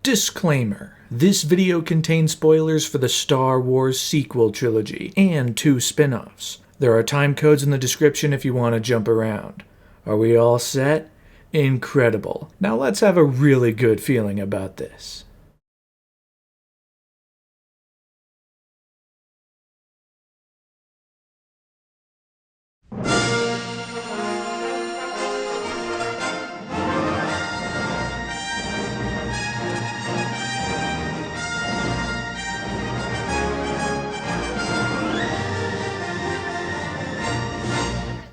Disclaimer. This video contains spoilers for the Star Wars Sequel Trilogy and 2 spin-offs. There are time codes in the description if you want to jump around. Are we all set? Incredible. Now let's have a really good feeling about this.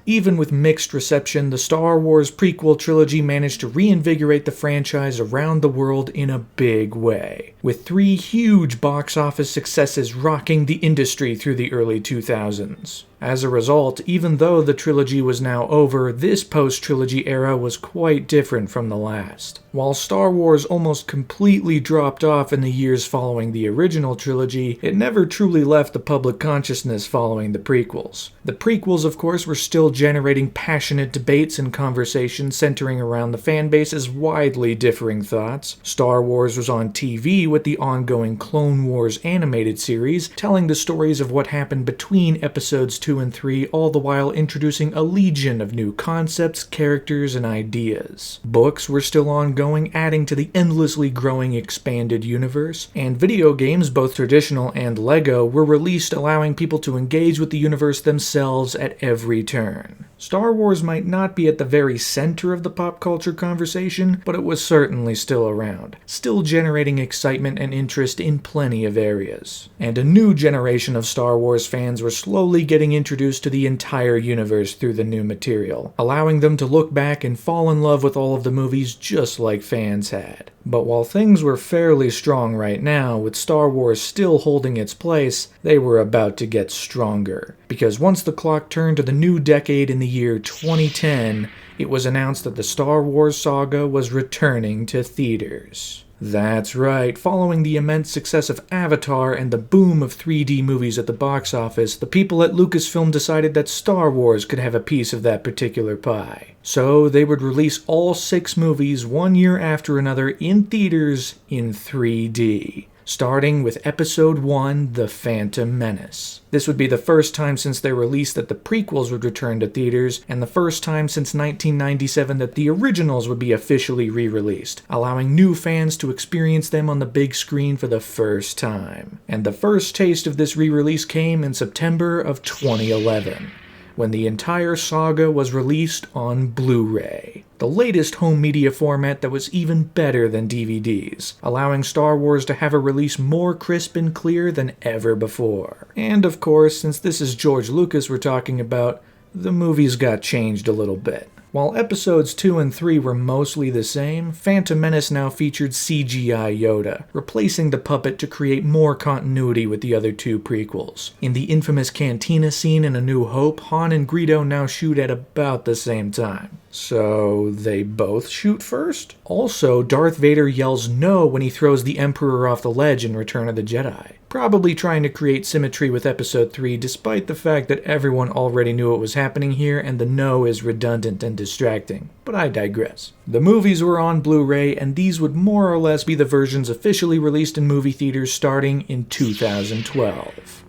Even with mixed reception, the Star Wars Prequel Trilogy managed to reinvigorate the franchise around the world in a big way, with 3 huge box office successes rocking the industry through the early 2000s. As a result, even though the trilogy was now over, this post-trilogy era was quite different from the last. While Star Wars almost completely dropped off in the years following the original trilogy, it never truly left the public consciousness following the prequels. The prequels, of course, were still generating passionate debates and conversations centering around the fanbase's widely differing thoughts. Star Wars was on TV with the ongoing Clone Wars animated series, telling the stories of what happened between episodes 2 and 3, all the while introducing a legion of new concepts, characters, and ideas. Books were still ongoing, adding to the endlessly growing expanded universe, and video games, both traditional and LEGO, were released, allowing people to engage with the universe themselves at every turn. Star Wars might not be at the very center of the pop culture conversation, but it was certainly still around, still generating excitement and interest in plenty of areas. And a new generation of Star Wars fans were slowly getting introduced to the entire universe through the new material, allowing them to look back and fall in love with all of the movies just like fans had. But while things were fairly strong right now, with Star Wars still holding its place, they were about to get stronger. Because once the clock turned to the new decade in the year 2010, it was announced that the Star Wars Saga was returning to theaters. That's right, following the immense success of Avatar and the boom of 3D movies at the box office, the people at Lucasfilm decided that Star Wars could have a piece of that particular pie. So they would release all 6 movies one year after another in theaters in 3D. Starting with Episode 1, The Phantom Menace. This would be the first time since their release that the prequels would return to theaters, and the first time since 1997 that the originals would be officially re-released, allowing new fans to experience them on the big screen for the first time. And the first taste of this re-release came in September of 2011. When the entire saga was released on Blu-Ray, the latest home media format that was even better than DVDs, allowing Star Wars to have a release more crisp and clear than ever before. And of course, since this is George Lucas we're talking about, the movies got changed a little bit. While episodes 2 and 3 were mostly the same, Phantom Menace now featured CGI Yoda, replacing the puppet to create more continuity with the other 2 prequels. In the infamous cantina scene in A New Hope, Han and Greedo now shoot at about the same time. So they both shoot first? Also, Darth Vader yells no when he throws the Emperor off the ledge in Return of the Jedi, probably trying to create symmetry with Episode 3 despite the fact that everyone already knew what was happening here and the no is redundant and distracting. But I digress. The movies were on Blu-ray, and these would more or less be the versions officially released in movie theaters starting in 2012.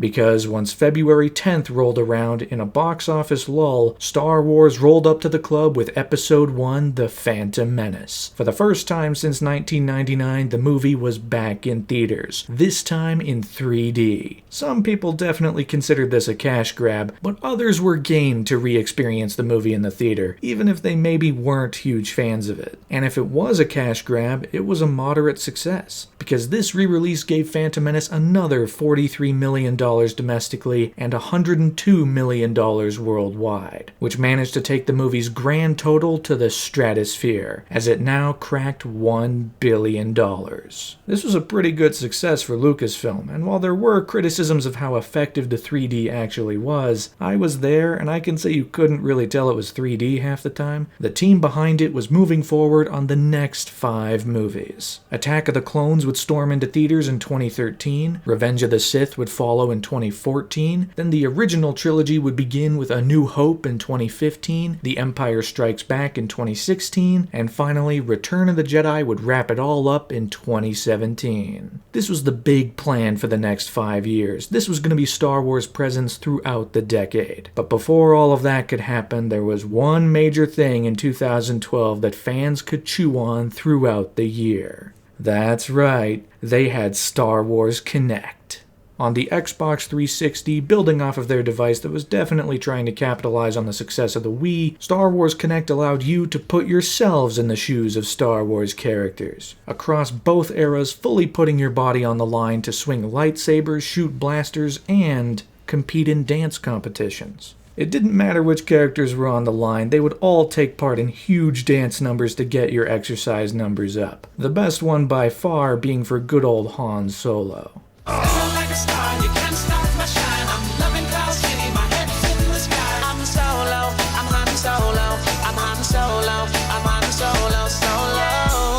Because once February 10th rolled around, in a box office lull, Star Wars rolled up to the club with Episode 1, The Phantom Menace. For the first time since 1999, the movie was back in theaters, this time in 3D. Some people definitely considered this a cash grab, but others were game to re-experience the movie in the theater, even if they maybe weren't huge fans of it. And if it was a cash grab, it was a moderate success, because this re-release gave Phantom Menace another $43 million domestically and $102 million worldwide, which managed to take the movie's grand total to the stratosphere, as it now cracked $1 billion. This was a pretty good success for Lucasfilm, and while there were criticisms of how effective the 3D actually was, I was there and I can say you couldn't really tell it was 3D half the time. The team behind it was moving forward on the next 5 movies. Attack of the Clones would storm into theaters in 2013, Revenge of the Sith would follow in 2014, then the original trilogy would begin with A New Hope in 2015, The Empire Strikes Back in 2016, and finally Return of the Jedi would wrap it all up in 2017. This was the big plan for the next 5 years. This was going to be Star Wars' presence throughout the decade. But before all of that could happen, there was one major thing in 2012 that fans could chew on throughout the year. That's right, they had Star Wars Kinect. On the Xbox 360, building off of their device that was definitely trying to capitalize on the success of the Wii, Star Wars Kinect allowed you to put yourselves in the shoes of Star Wars characters. Across both eras, fully putting your body on the line to swing lightsabers, shoot blasters, and compete in dance competitions. It didn't matter which characters were on the line, they would all take part in huge dance numbers to get your exercise numbers up. The best one by far being for good old Han Solo.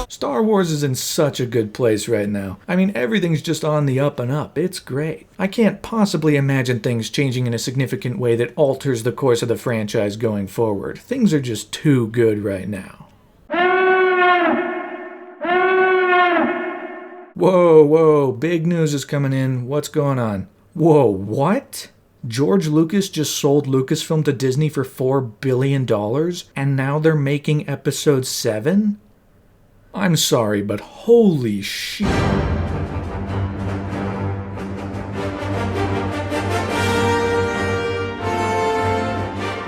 Star Wars is in such a good place right now. I mean, everything's just on the up and up. It's great. I can't possibly imagine things changing in a significant way that alters the course of the franchise going forward. Things are just too good right now. Whoa, big news is coming in. What's going on? Whoa, what? George Lucas just sold Lucasfilm to Disney for $4 billion, and now they're making Episode 7? I'm sorry, but holy shit.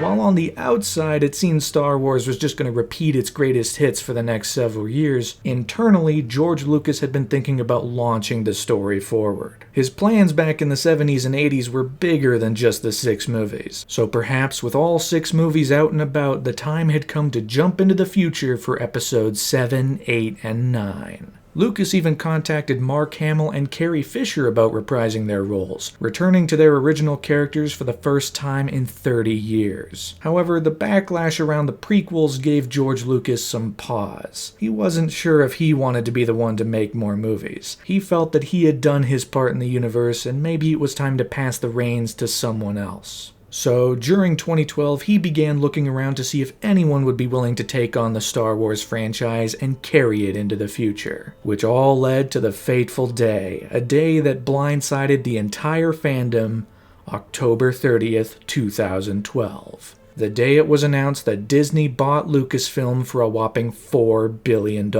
While on the outside it seemed Star Wars was just going to repeat its greatest hits for the next several years, internally George Lucas had been thinking about launching the story forward. His plans back in the 70s and 80s were bigger than just the 6 movies, so perhaps with all 6 movies out and about, the time had come to jump into the future for episodes 7, 8, and 9. Lucas even contacted Mark Hamill and Carrie Fisher about reprising their roles, returning to their original characters for the first time in 30 years. However, the backlash around the prequels gave George Lucas some pause. He wasn't sure if he wanted to be the one to make more movies. He felt that he had done his part in the universe and maybe it was time to pass the reins to someone else. So, during 2012, he began looking around to see if anyone would be willing to take on the Star Wars franchise and carry it into the future. Which all led to the fateful day, a day that blindsided the entire fandom, October 30th, 2012. The day it was announced that Disney bought Lucasfilm for a whopping $4 billion,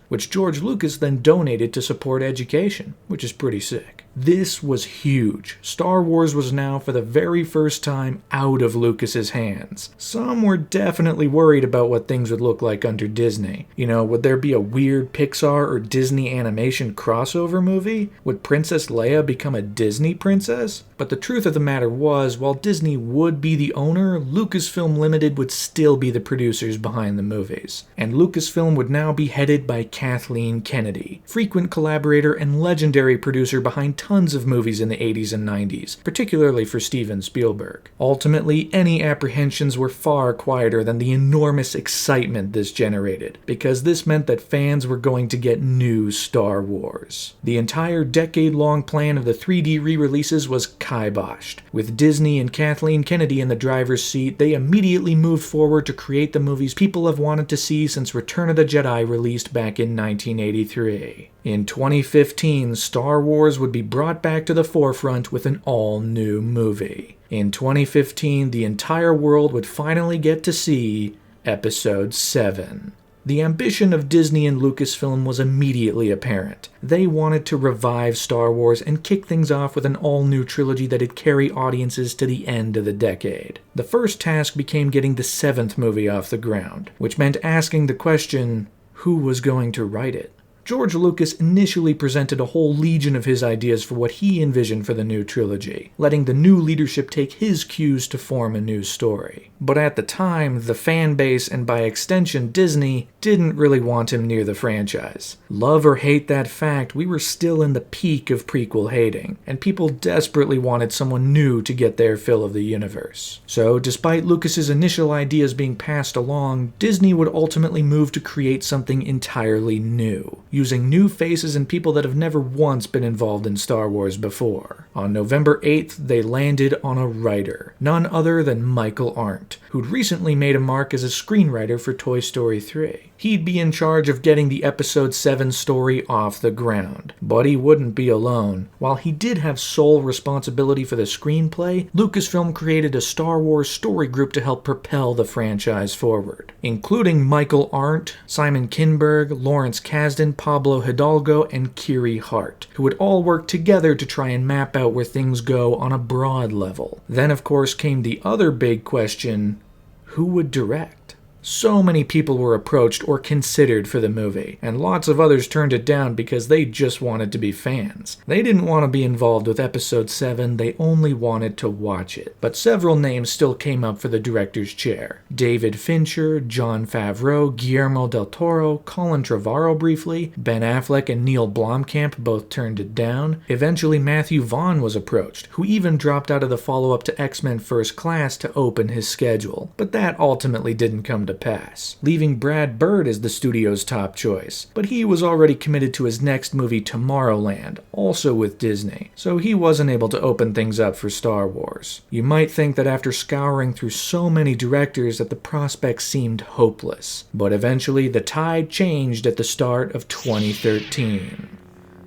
which George Lucas then donated to support education, which is pretty sick. This was huge. Star Wars was now for the very first time out of Lucas's hands. Some were definitely worried about what things would look like under Disney. You know, would there be a weird Pixar or Disney animation crossover movie? Would Princess Leia become a Disney princess? But the truth of the matter was, while Disney would be the owner, Lucasfilm Limited would still be the producers behind the movies. And Lucasfilm would now be headed by Kathleen Kennedy, frequent collaborator and legendary producer behind tons of movies in the 80s and 90s, particularly for Steven Spielberg. Ultimately, any apprehensions were far quieter than the enormous excitement this generated, because this meant that fans were going to get new Star Wars. The entire decade-long plan of the 3D re-releases was kiboshed. With Disney and Kathleen Kennedy in the driver's seat, they immediately moved forward to create the movies people have wanted to see since Return of the Jedi released back in 1983. In 2015, Star Wars would be brought back to the forefront with an all-new movie. In 2015, the entire world would finally get to see Episode 7. The ambition of Disney and Lucasfilm was immediately apparent. They wanted to revive Star Wars and kick things off with an all-new trilogy that'd carry audiences to the end of the decade. The first task became getting the 7th movie off the ground, which meant asking the question, who was going to write it? George Lucas initially presented a whole legion of his ideas for what he envisioned for the new trilogy, letting the new leadership take his cues to form a new story. But at the time, the fan base, and by extension Disney, didn't really want him near the franchise. Love or hate that fact, we were still in the peak of prequel hating, and people desperately wanted someone new to get their fill of the universe. So, despite Lucas's initial ideas being passed along, Disney would ultimately move to create something entirely new, using new faces and people that have never once been involved in Star Wars before. On November 8th, they landed on a writer, none other than Michael Arndt, who'd recently made a mark as a screenwriter for Toy Story 3. He'd be in charge of getting the Episode 7 story off the ground, but he wouldn't be alone. While he did have sole responsibility for the screenplay, Lucasfilm created a Star Wars story group to help propel the franchise forward, including Michael Arndt, Simon Kinberg, Lawrence Kasdan, Pablo Hidalgo, and Kiri Hart, who would all work together to try and map out where things go on a broad level. Then, of course, came the other big question: who would direct? So many people were approached or considered for the movie, and lots of others turned it down because they just wanted to be fans. They didn't want to be involved with Episode 7, they only wanted to watch it. But several names still came up for the director's chair. David Fincher, Jon Favreau, Guillermo del Toro, Colin Trevorrow briefly, Ben Affleck and Neil Blomkamp both turned it down. Eventually Matthew Vaughn was approached, who even dropped out of the follow-up to X-Men First Class to open his schedule. But that ultimately didn't come to pass, leaving Brad Bird as the studio's top choice. But he was already committed to his next movie, Tomorrowland, also with Disney, so he wasn't able to open things up for Star Wars. You might think that after scouring through so many directors that the prospects seemed hopeless, but eventually the tide changed at the start of 2013.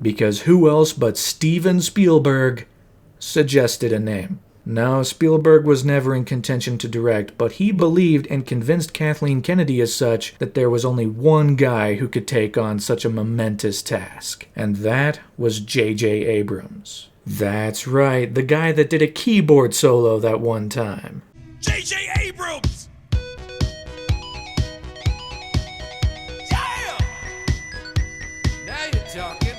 Because who else but Steven Spielberg suggested a name. No, Spielberg was never in contention to direct, but he believed and convinced Kathleen Kennedy as such that there was only one guy who could take on such a momentous task, and that was J.J. Abrams. That's right, the guy that did a keyboard solo that one time. J.J. Abrams! Yeah! Now you're talking.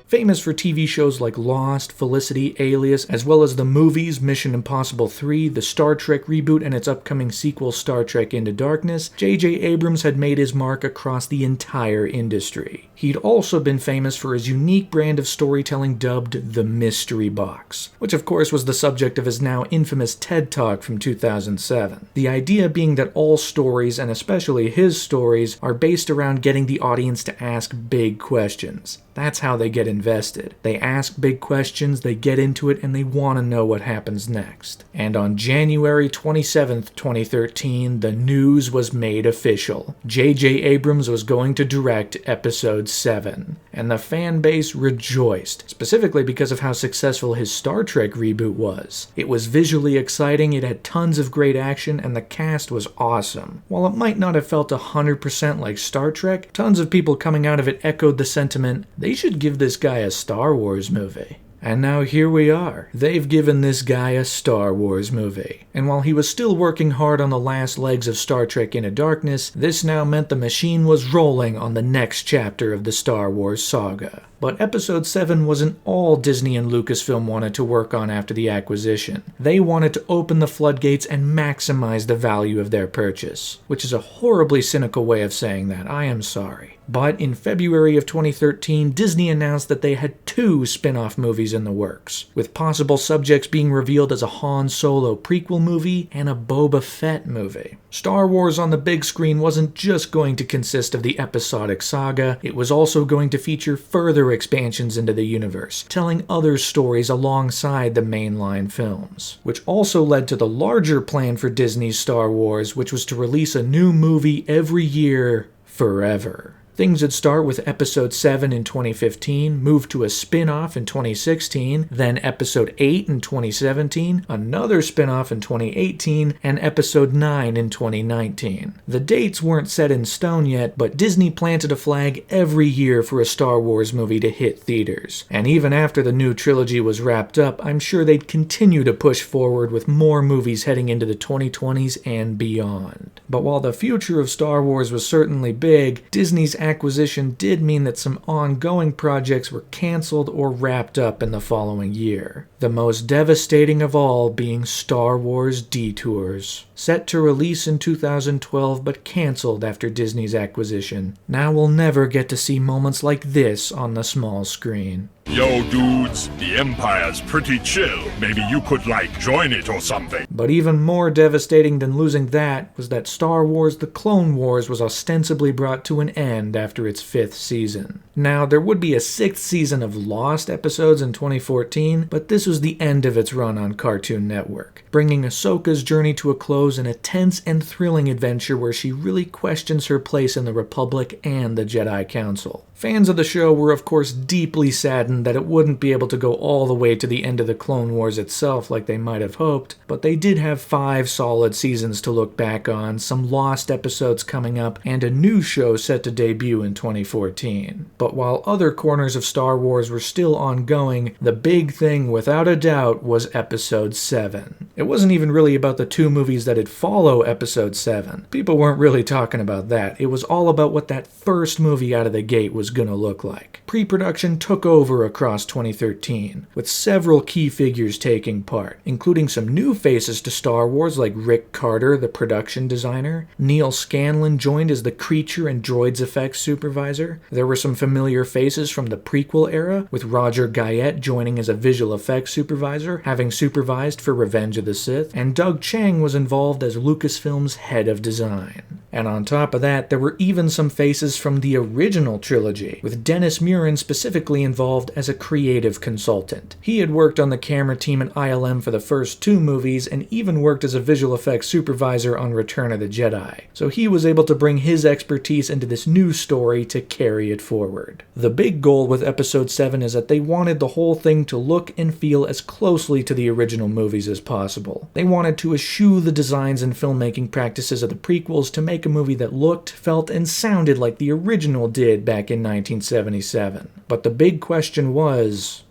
Famous for TV shows like Lost, Felicity, Alias, as well as the movies Mission Impossible 3, the Star Trek reboot, and its upcoming sequel Star Trek Into Darkness, J.J. Abrams had made his mark across the entire industry. He'd also been famous for his unique brand of storytelling dubbed the Mystery Box, which of course was the subject of his now infamous TED Talk from 2007. The idea being that all stories, and especially his stories, are based around getting the audience to ask big questions. That's how they get invested. They ask big questions, they get into it, and they want to know what happens next. And on January 27th, 2013, the news was made official. J.J. Abrams was going to direct Episode 7. And the fan base rejoiced, specifically because of how successful his Star Trek reboot was. It was visually exciting, it had tons of great action, and the cast was awesome. While it might not have felt 100% like Star Trek, tons of people coming out of it echoed the sentiment, they should give this guy a Star Wars movie. And now here we are. They've given this guy a Star Wars movie. And while he was still working hard on the last legs of Star Trek Into Darkness, this now meant the machine was rolling on the next chapter of the Star Wars saga. But Episode 7 wasn't all Disney and Lucasfilm wanted to work on after the acquisition. They wanted to open the floodgates and maximize the value of their purchase. Which is a horribly cynical way of saying that, I am sorry. But in February of 2013, Disney announced that they had 2 spin-off movies in the works, with possible subjects being revealed as a Han Solo prequel movie and a Boba Fett movie. Star Wars on the big screen wasn't just going to consist of the episodic saga, it was also going to feature further expansions into the universe, telling other stories alongside the mainline films, which also led to the larger plan for Disney's Star Wars, which was to release a new movie every year forever. Things would start with Episode 7 in 2015, move to a spin-off in 2016, then Episode 8 in 2017, another spin-off in 2018, and Episode 9 in 2019. The dates weren't set in stone yet, but Disney planted a flag every year for a Star Wars movie to hit theaters. And even after the new trilogy was wrapped up, I'm sure they'd continue to push forward with more movies heading into the 2020s and beyond. But while the future of Star Wars was certainly big, Disney's acquisition did mean that some ongoing projects were canceled or wrapped up in the following year. The most devastating of all being Star Wars Detours. Set to release in 2012 but canceled after Disney's acquisition. Now we'll never get to see moments like this on the small screen. Yo dudes, the Empire's pretty chill. Maybe you could join it or something. But even more devastating than losing that was that Star Wars The Clone Wars was ostensibly brought to an end after its 5th season. Now, there would be a 6th season of Lost episodes in 2014, but this was the end of its run on Cartoon Network, bringing Ahsoka's journey to a close in a tense and thrilling adventure where she really questions her place in the Republic and the Jedi Council. Fans of the show were of course deeply saddened that it wouldn't be able to go all the way to the end of the Clone Wars itself like they might have hoped, but they did have 5 solid seasons to look back on, some Lost episodes coming up, and a new show set to debut in 2014. But while other corners of Star Wars were still ongoing, the big thing without a doubt was Episode 7. It wasn't even really about the 2 movies that'd follow Episode 7. People weren't really talking about that. It was all about what that first movie out of the gate was gonna look like. Pre-production took over across 2013, with several key figures taking part, including some new faces to Star Wars like Rick Carter, the production designer. Neil Scanlon joined as the creature and droids effects supervisor. There were some familiar faces from the prequel era, with Roger Guyette joining as a visual effects supervisor, having supervised for Revenge of the Sith, and Doug Chiang was involved as Lucasfilm's head of design. And on top of that, there were even some faces from the original trilogy, with Dennis Muren specifically involved as a creative consultant. He had worked on the camera team at ILM for the first 2 movies, and even worked as a visual effects supervisor on Return of the Jedi. So he was able to bring his expertise into this new story to carry it forward. The big goal with Episode 7 is that they wanted the whole thing to look and feel as closely to the original movies as possible. They wanted to eschew the designs and filmmaking practices of the prequels to make a movie that looked, felt, and sounded like the original did back in 1977. But the big question was,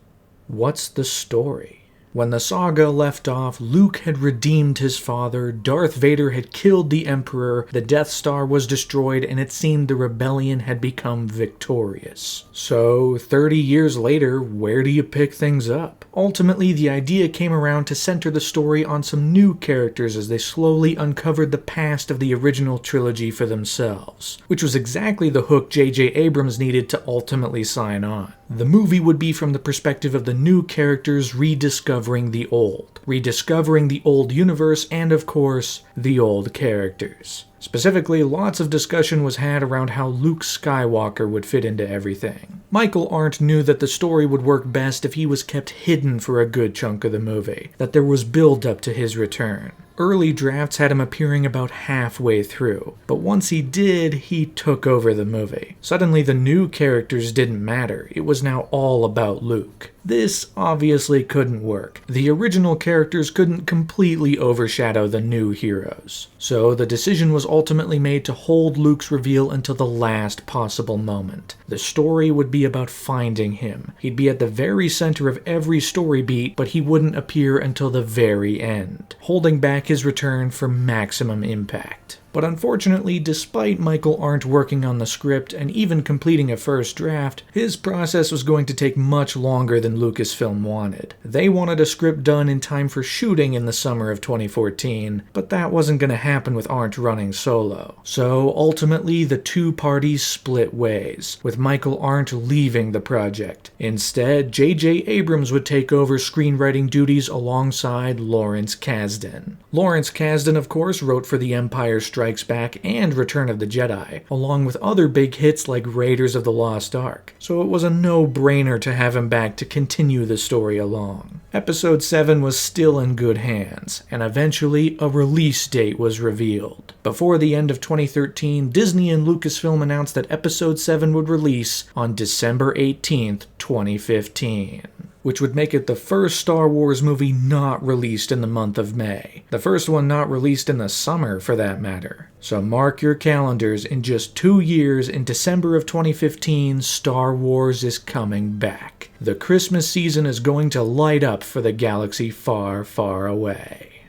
what's the story? When the saga left off, Luke had redeemed his father, Darth Vader had killed the Emperor, the Death Star was destroyed, and it seemed the rebellion had become victorious. So, 30 years later, where do you pick things up? Ultimately, the idea came around to center the story on some new characters as they slowly uncovered the past of the original trilogy for themselves, which was exactly the hook J.J. Abrams needed to ultimately sign on. The movie would be from the perspective of the new characters rediscovering the old universe, and of course, the old characters. Specifically, lots of discussion was had around how Luke Skywalker would fit into everything. Michael Arndt knew that the story would work best if he was kept hidden for a good chunk of the movie, that there was build-up to his return. Early drafts had him appearing about halfway through, but once he did, he took over the movie. Suddenly the new characters didn't matter, it was now all about Luke. This obviously couldn't work. The original characters couldn't completely overshadow the new heroes. So the decision was ultimately made to hold Luke's reveal until the last possible moment. The story would be about finding him. He'd be at the very center of every story beat, but he wouldn't appear until the very end, holding back his return for maximum impact. But unfortunately, despite Michael Arndt working on the script and even completing a first draft, his process was going to take much longer than Lucasfilm wanted. They wanted a script done in time for shooting in the summer of 2014, but that wasn't going to happen with Arndt running solo. So ultimately, the 2 parties split ways, with Michael Arndt leaving the project. Instead, J.J. Abrams would take over screenwriting duties alongside Lawrence Kasdan. Lawrence Kasdan, of course, wrote for The Empire Strikes Back and Return of the Jedi, along with other big hits like Raiders of the Lost Ark, so it was a no-brainer to have him back to continue the story along. Episode 7 was still in good hands, and eventually a release date was revealed. Before the end of 2013, Disney and Lucasfilm announced that Episode 7 would release on December 18th, 2015. Which would make it the first Star Wars movie not released in the month of May. The first one not released in the summer, for that matter. So mark your calendars, in just 2 years, in December of 2015, Star Wars is coming back. The Christmas season is going to light up for the galaxy far, far away.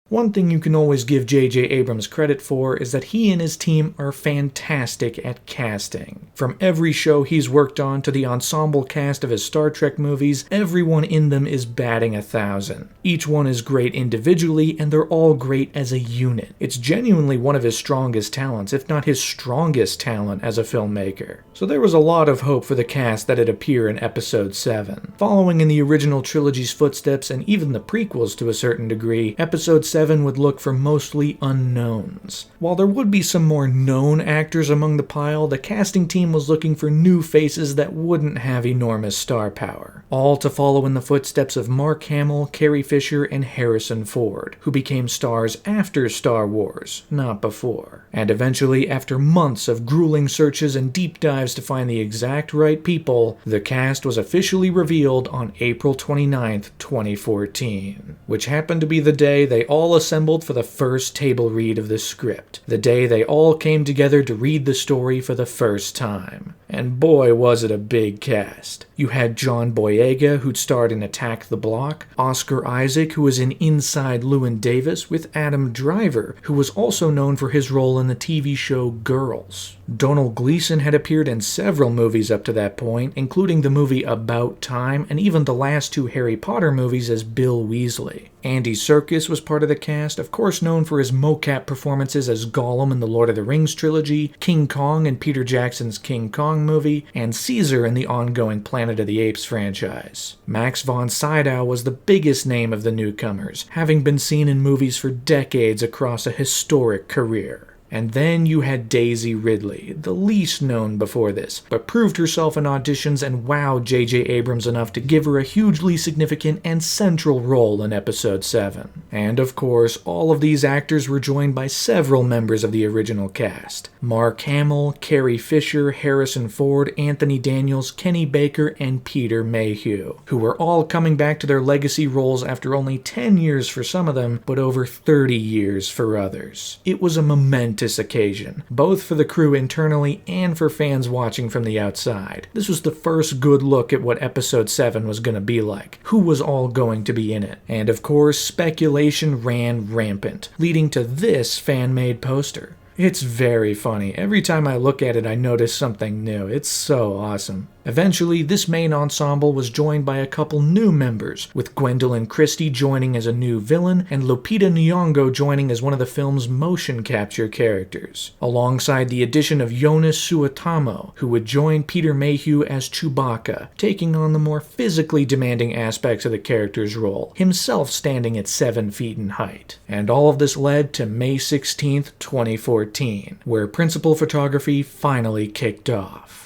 One thing you can always give J.J. Abrams credit for is that he and his team are fantastic at casting. From every show he's worked on to the ensemble cast of his Star Trek movies, everyone in them is batting 1,000. Each one is great individually, and they're all great as a unit. It's genuinely one of his strongest talents, if not his strongest talent as a filmmaker. So there was a lot of hope for the cast that'd appear in Episode 7. Following in the original trilogy's footsteps, and even the prequels to a certain degree, Episode 7 VII would look for mostly unknowns. While there would be some more known actors among the pile, the casting team was looking for new faces that wouldn't have enormous star power, all to follow in the footsteps of Mark Hamill, Carrie Fisher, and Harrison Ford, who became stars after Star Wars, not before. And eventually, after months of grueling searches and deep dives to find the exact right people, the cast was officially revealed on April 29th, 2014, which happened to be the day they all assembled for the first table read of the script, the day they all came together to read the story for the first time. And boy, was it a big cast. You had John Boyega, who'd starred in Attack the Block, Oscar Isaac, who was in Inside Llewyn Davis, with Adam Driver, who was also known for his role in the TV show Girls. Domhnall Gleeson had appeared in several movies up to that point, including the movie About Time, and even the last two Harry Potter movies as Bill Weasley. Andy Serkis was part of the cast, of course known for his mocap performances as Gollum in the Lord of the Rings trilogy, King Kong in Peter Jackson's King Kong movie, and Caesar in the ongoing Planet of the Apes franchise. Max von Sydow was the biggest name of the newcomers, having been seen in movies for decades across a historic career. And then you had Daisy Ridley, the least known before this, but proved herself in auditions and wowed J.J. Abrams enough to give her a hugely significant and central role in Episode 7. And of course, all of these actors were joined by several members of the original cast. Mark Hamill, Carrie Fisher, Harrison Ford, Anthony Daniels, Kenny Baker, and Peter Mayhew, who were all coming back to their legacy roles after only 10 years for some of them, but over 30 years for others. It was a momentous occasion, both for the crew internally and for fans watching from the outside. This was the first good look at what Episode 7 was going to be like, who was all going to be in it, and of course speculation ran rampant, leading to this fan-made poster. It's very funny. Every time I look at it, I notice something new. It's so awesome. Eventually, this main ensemble was joined by a couple new members, with Gwendolyn Christie joining as a new villain and Lupita Nyong'o joining as one of the film's motion capture characters, alongside the addition of Jonas Suotamo, who would join Peter Mayhew as Chewbacca, taking on the more physically demanding aspects of the character's role, himself standing at 7 feet in height. And all of this led to May 16th, 2014, where principal photography finally kicked off.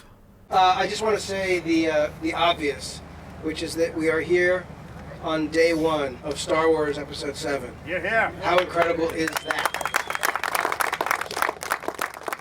I just want to say the obvious, which is that we are here on day 1 of Star Wars Episode 7. You're here. How incredible is that?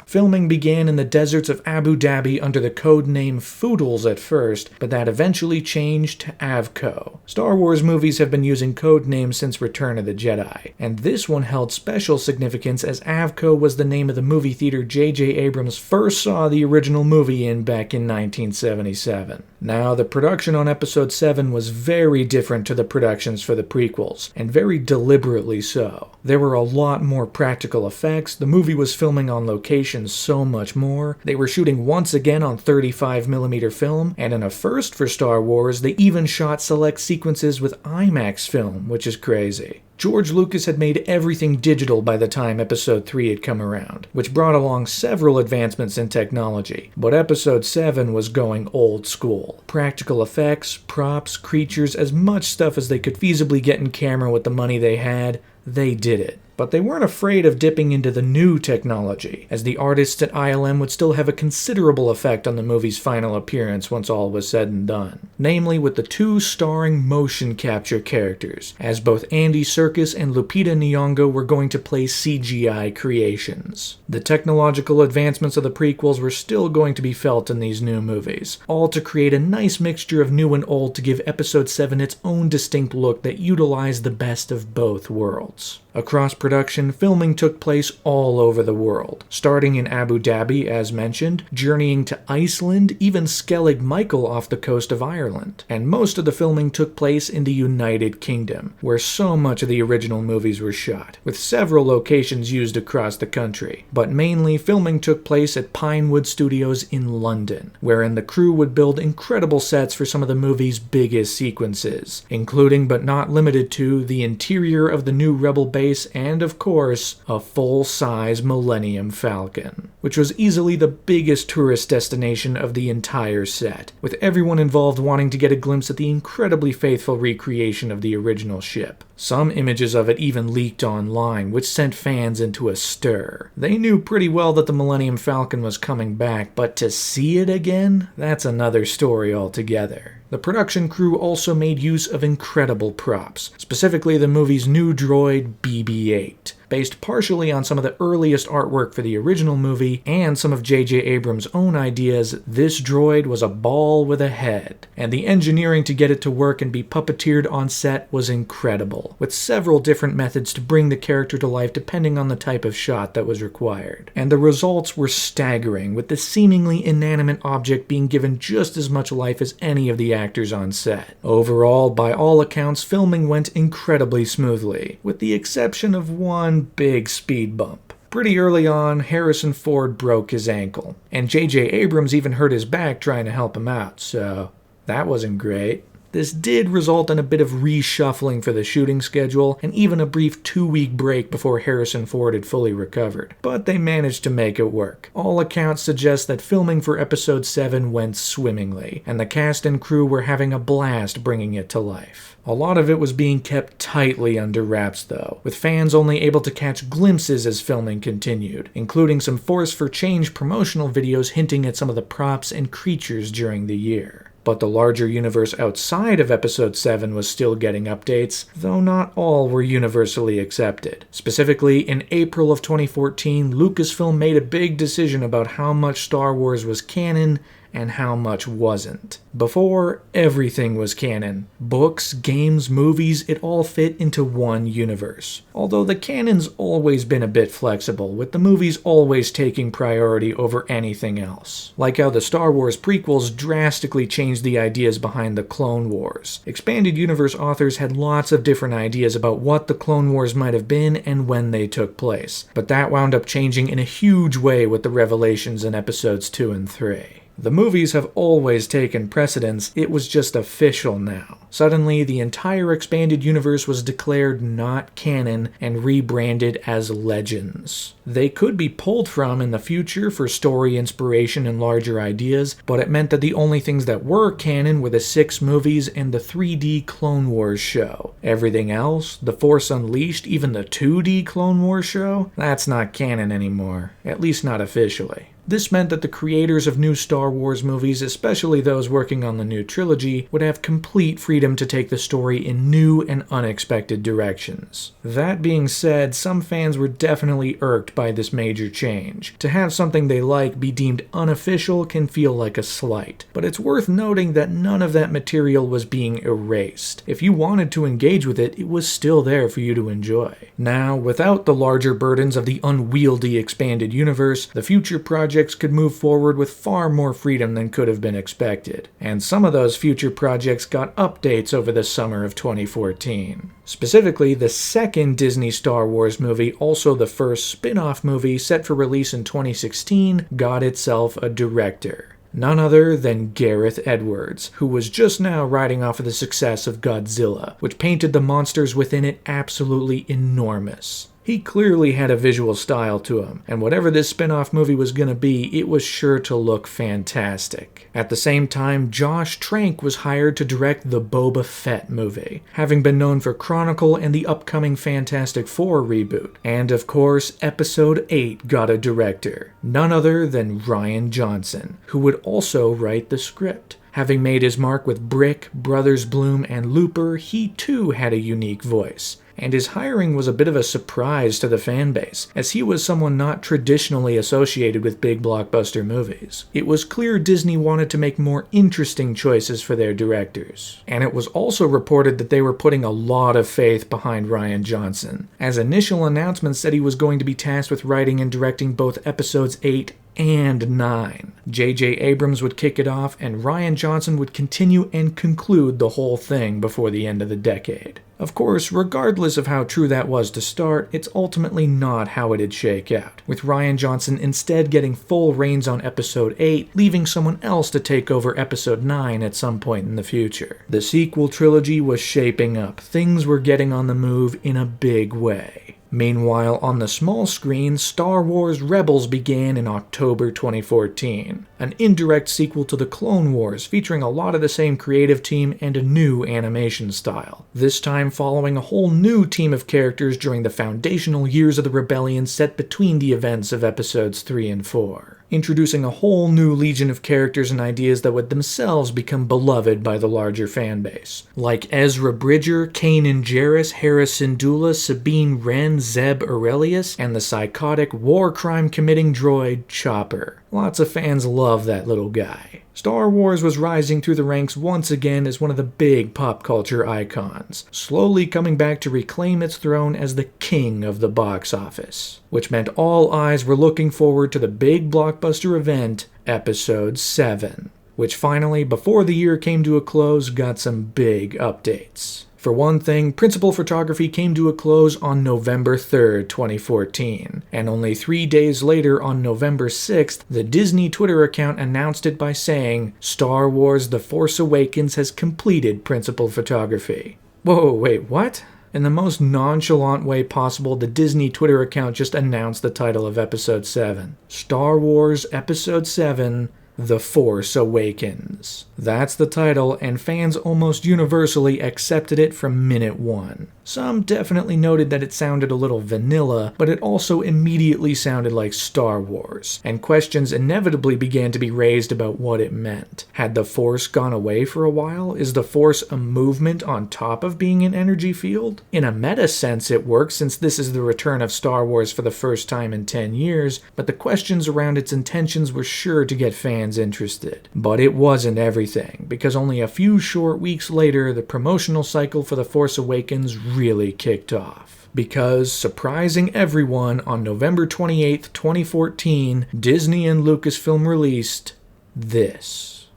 Filming began in the deserts of Abu Dhabi under the code name Foodles at first, but that eventually changed to Avco. Star Wars movies have been using code names since Return of the Jedi, and this one held special significance as Avco was the name of the movie theater J.J. Abrams first saw the original movie in back in 1977. Now, the production on Episode 7 was very different to the productions for the prequels, and very deliberately so. There were a lot more practical effects, the movie was filming on location so much more. They were shooting once again on 35mm film, and in a first for Star Wars, they even shot select sequences with IMAX film, which is crazy. George Lucas had made everything digital by the time Episode 3 had come around, which brought along several advancements in technology, but Episode 7 was going old school. Practical effects, props, creatures, as much stuff as they could feasibly get in camera with the money they had, they did it. But they weren't afraid of dipping into the new technology, as the artists at ILM would still have a considerable effect on the movie's final appearance once all was said and done. Namely with the 2 starring motion capture characters, as both Andy Serkis and Lupita Nyong'o were going to play CGI creations. The technological advancements of the prequels were still going to be felt in these new movies, all to create a nice mixture of new and old to give Episode 7 its own distinct look that utilized the best of both worlds. Across production, filming took place all over the world, starting in Abu Dhabi, as mentioned, journeying to Iceland, even Skellig Michael off the coast of Ireland. And most of the filming took place in the United Kingdom, where so much of the original movies were shot, with several locations used across the country. But mainly, filming took place at Pinewood Studios in London, wherein the crew would build incredible sets for some of the movie's biggest sequences, including but not limited to the interior of the new Rebel base and, of course, a full-size Millennium Falcon, which was easily the biggest tourist destination of the entire set, with everyone involved wanting to get a glimpse at the incredibly faithful recreation of the original ship. Some images of it even leaked online, which sent fans into a stir. They knew pretty well that the Millennium Falcon was coming back, but to see it again? That's another story altogether. The production crew also made use of incredible props, specifically the movie's new droid BB-8. Based partially on some of the earliest artwork for the original movie and some of J.J. Abrams' own ideas, this droid was a ball with a head, and the engineering to get it to work and be puppeteered on set was incredible, with several different methods to bring the character to life depending on the type of shot that was required. And the results were staggering, with the seemingly inanimate object being given just as much life as any of the actors on set. Overall, by all accounts, filming went incredibly smoothly, with the exception of one big speed bump. Pretty early on, Harrison Ford broke his ankle, and J.J. Abrams even hurt his back trying to help him out, so that wasn't great. This did result in a bit of reshuffling for the shooting schedule, and even a brief 2-week break before Harrison Ford had fully recovered, but they managed to make it work. All accounts suggest that filming for Episode 7 went swimmingly, and the cast and crew were having a blast bringing it to life. A lot of it was being kept tightly under wraps though, with fans only able to catch glimpses as filming continued, including some Force for Change promotional videos hinting at some of the props and creatures during the year. But the larger universe outside of Episode 7 was still getting updates, though not all were universally accepted. Specifically, in April of 2014, Lucasfilm made a big decision about how much Star Wars was canon and how much wasn't. Before, everything was canon. Books, games, movies, it all fit into one universe. Although the canon's always been a bit flexible, with the movies always taking priority over anything else. Like how the Star Wars prequels drastically changed the ideas behind the Clone Wars. Expanded Universe authors had lots of different ideas about what the Clone Wars might have been and when they took place, but that wound up changing in a huge way with the revelations in Episodes 2 and 3. The movies have always taken precedence, it was just official now. Suddenly, the entire expanded universe was declared not canon and rebranded as Legends. They could be pulled from in the future for story inspiration and larger ideas, but it meant that the only things that were canon were the 6 movies and the 3D Clone Wars show. Everything else, The Force Unleashed, even the 2D Clone Wars show, that's not canon anymore, at least not officially. This meant that the creators of new Star Wars movies, especially those working on the new trilogy, would have complete freedom to take the story in new and unexpected directions. That being said, some fans were definitely irked by this major change. To have something they like be deemed unofficial can feel like a slight, but it's worth noting that none of that material was being erased. If you wanted to engage with it, it was still there for you to enjoy. Now, without the larger burdens of the unwieldy expanded universe, the future projects could move forward with far more freedom than could have been expected, and some of those future projects got updates over the summer of 2014. Specifically, the second Disney Star Wars movie, also the first spin-off movie set for release in 2016, got itself a director. None other than Gareth Edwards, who was just now riding off of the success of Godzilla, which painted the monsters within it absolutely enormous. He clearly had a visual style to him, and whatever this spin-off movie was gonna be, it was sure to look fantastic. At the same time, Josh Trank was hired to direct the Boba Fett movie, having been known for Chronicle and the upcoming Fantastic Four reboot. And of course, Episode 8 got a director, none other than Rian Johnson, who would also write the script. Having made his mark with Brick, Brothers Bloom, and Looper, he too had a unique voice. And his hiring was a bit of a surprise to the fanbase, as he was someone not traditionally associated with big blockbuster movies. It was clear Disney wanted to make more interesting choices for their directors. And it was also reported that they were putting a lot of faith behind Rian Johnson, as initial announcements said he was going to be tasked with writing and directing both Episodes 8 and 9. J.J. Abrams would kick it off, and Rian Johnson would continue and conclude the whole thing before the end of the decade. Of course, regardless of how true that was to start, it's ultimately not how it'd shake out, with Rian Johnson instead getting full reins on Episode 8, leaving someone else to take over Episode 9 at some point in the future. The sequel trilogy was shaping up. Things were getting on the move in a big way. Meanwhile, on the small screen, Star Wars Rebels began in October 2014, an indirect sequel to the Clone Wars featuring a lot of the same creative team and a new animation style, this time following a whole new team of characters during the foundational years of the rebellion set between the events of Episodes 3 and 4. Introducing a whole new legion of characters and ideas that would themselves become beloved by the larger fanbase, like Ezra Bridger, Kanan Jarrus, Hera Syndulla, Sabine Wren, Zeb Aurelius, and the psychotic war crime committing droid Chopper. Lots of fans love that little guy. Star Wars was rising through the ranks once again as one of the big pop culture icons, slowly coming back to reclaim its throne as the king of the box office, which meant all eyes were looking forward to the big blockbuster event, Episode 7, which finally, before the year came to a close, got some big updates. For one thing, principal photography came to a close on November 3rd, 2014, and only 3 days later, on November 6th, the Disney Twitter account announced it by saying, "Star Wars The Force Awakens has completed principal photography." Whoa, wait, what? In the most nonchalant way possible, the Disney Twitter account just announced the title of Episode 7. Star Wars Episode 7, The Force Awakens. That's the title, and fans almost universally accepted it from minute one. Some definitely noted that it sounded a little vanilla, but it also immediately sounded like Star Wars, and questions inevitably began to be raised about what it meant. Had the Force gone away for a while? Is the Force a movement on top of being an energy field? In a meta sense, it works since this is the return of Star Wars for the first time in 10 years, but the questions around its intentions were sure to get fans interested. But it wasn't everything, because only a few short weeks later, the promotional cycle for The Force Awakens really kicked off. Because, surprising everyone, on November 28th, 2014, Disney and Lucasfilm released this.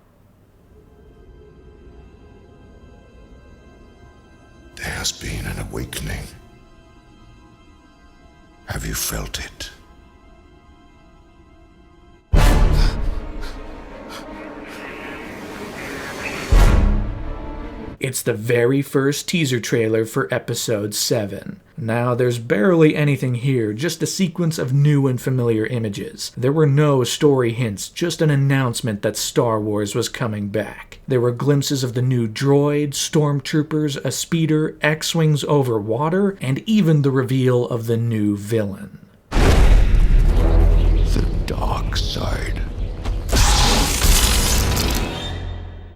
There has been an awakening. Have you felt it? It's the very first teaser trailer for Episode 7. Now, there's barely anything here, just a sequence of new and familiar images. There were no story hints, just an announcement that Star Wars was coming back. There were glimpses of the new droid, stormtroopers, a speeder, X-wings over water, and even the reveal of the new villain. The dark side.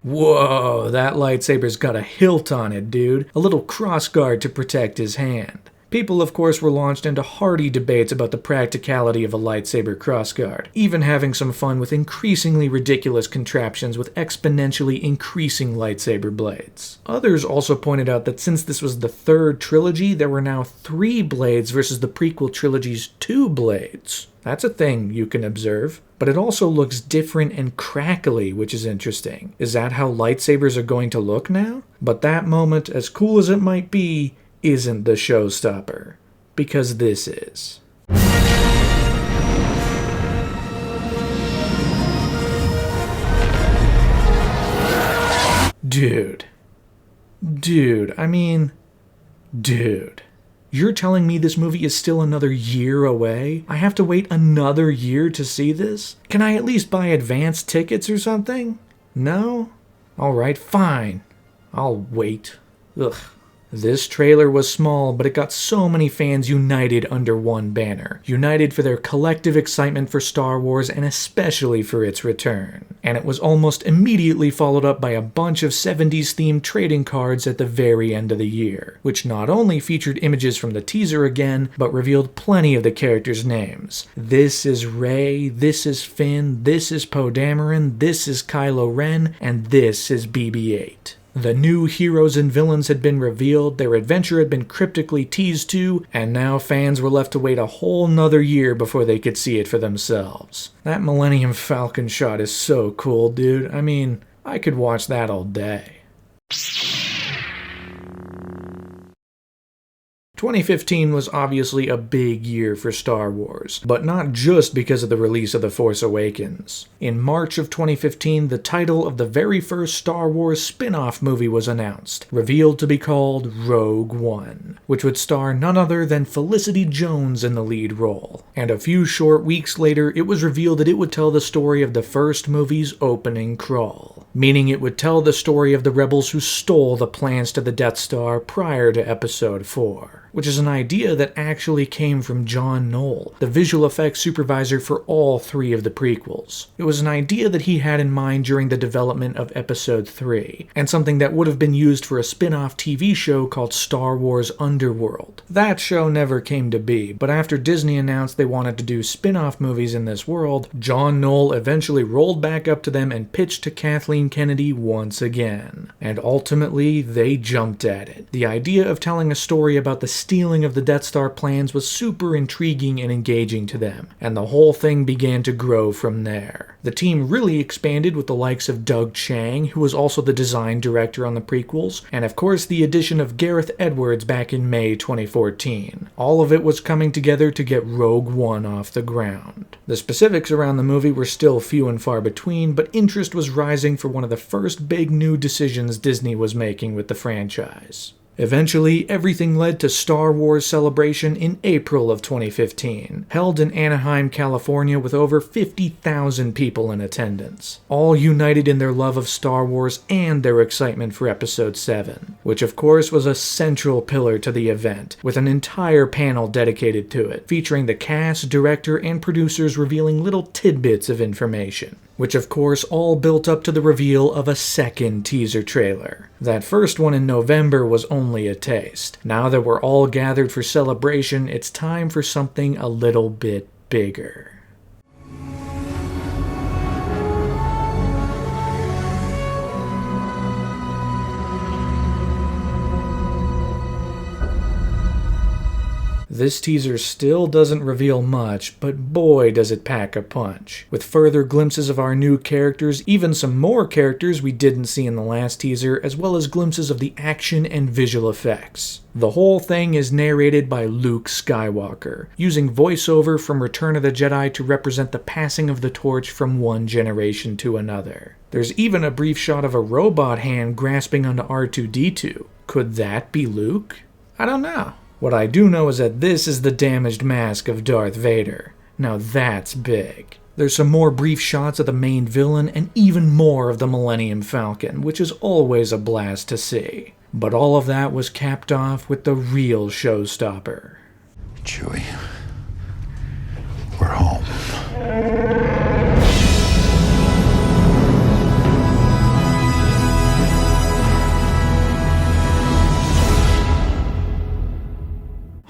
Whoa, that lightsaber's got a hilt on it, dude. A little crossguard to protect his hand. People, of course, were launched into hearty debates about the practicality of a lightsaber crossguard, even having some fun with increasingly ridiculous contraptions with exponentially increasing lightsaber blades. Others also pointed out that since this was the third trilogy, there were now 3 blades versus the prequel trilogy's 2 blades. That's a thing you can observe. But it also looks different and crackly, which is interesting. Is that how lightsabers are going to look now? But that moment, as cool as it might be, isn't the showstopper. Because this is. Dude. You're telling me this movie is still another year away? I have to wait another year to see this? Can I at least buy advance tickets or something? No? Alright, fine. I'll wait. Ugh. This trailer was small, but it got so many fans united under one banner. United for their collective excitement for Star Wars and especially for its return. And it was almost immediately followed up by a bunch of 70s themed trading cards at the very end of the year, which not only featured images from the teaser again, but revealed plenty of the characters' names. This is Rey, this is Finn, this is Poe Dameron, this is Kylo Ren, and this is BB-8. The new heroes and villains had been revealed, their adventure had been cryptically teased to, and now fans were left to wait a whole nother year before they could see it for themselves. That Millennium Falcon shot is so cool, dude. I mean, I could watch that all day. 2015 was obviously a big year for Star Wars, but not just because of the release of The Force Awakens. In March of 2015, the title of the very first Star Wars spin-off movie was announced, revealed to be called Rogue One, which would star none other than Felicity Jones in the lead role. And a few short weeks later, it was revealed that it would tell the story of the first movie's opening crawl, meaning it would tell the story of the rebels who stole the plans to the Death Star prior to Episode 4. Which is an idea that actually came from John Knoll, the visual effects supervisor for all 3 of the prequels. It was an idea that he had in mind during the development of Episode 3, and something that would have been used for a spin-off TV show called Star Wars Underworld. That show never came to be, but after Disney announced they wanted to do spin-off movies in this world, John Knoll eventually rolled back up to them and pitched to Kathleen Kennedy once again. And ultimately, they jumped at it. The idea of telling a story about the stealing of the Death Star plans was super intriguing and engaging to them, and the whole thing began to grow from there. The team really expanded with the likes of Doug Chiang, who was also the design director on the prequels, and of course the addition of Gareth Edwards back in May 2014. All of it was coming together to get Rogue One off the ground. The specifics around the movie were still few and far between, but interest was rising for one of the first big new decisions Disney was making with the franchise. Eventually, everything led to Star Wars Celebration in April of 2015, held in Anaheim, California with over 50,000 people in attendance, all united in their love of Star Wars and their excitement for Episode 7, which of course was a central pillar to the event, with an entire panel dedicated to it, featuring the cast, director, and producers revealing little tidbits of information, which of course all built up to the reveal of a second teaser trailer. That first one in November was only a taste. Now that we're all gathered for celebration, it's time for something a little bit bigger. This teaser still doesn't reveal much, but boy does it pack a punch. With further glimpses of our new characters, even some more characters we didn't see in the last teaser, as well as glimpses of the action and visual effects. The whole thing is narrated by Luke Skywalker, using voiceover from Return of the Jedi to represent the passing of the torch from one generation to another. There's even a brief shot of a robot hand grasping onto R2-D2. Could that be Luke? I don't know. What I do know is that this is the damaged mask of Darth Vader. Now that's big. There's some more brief shots of the main villain and even more of the Millennium Falcon, which is always a blast to see. But all of that was capped off with the real showstopper. Chewie, we're home.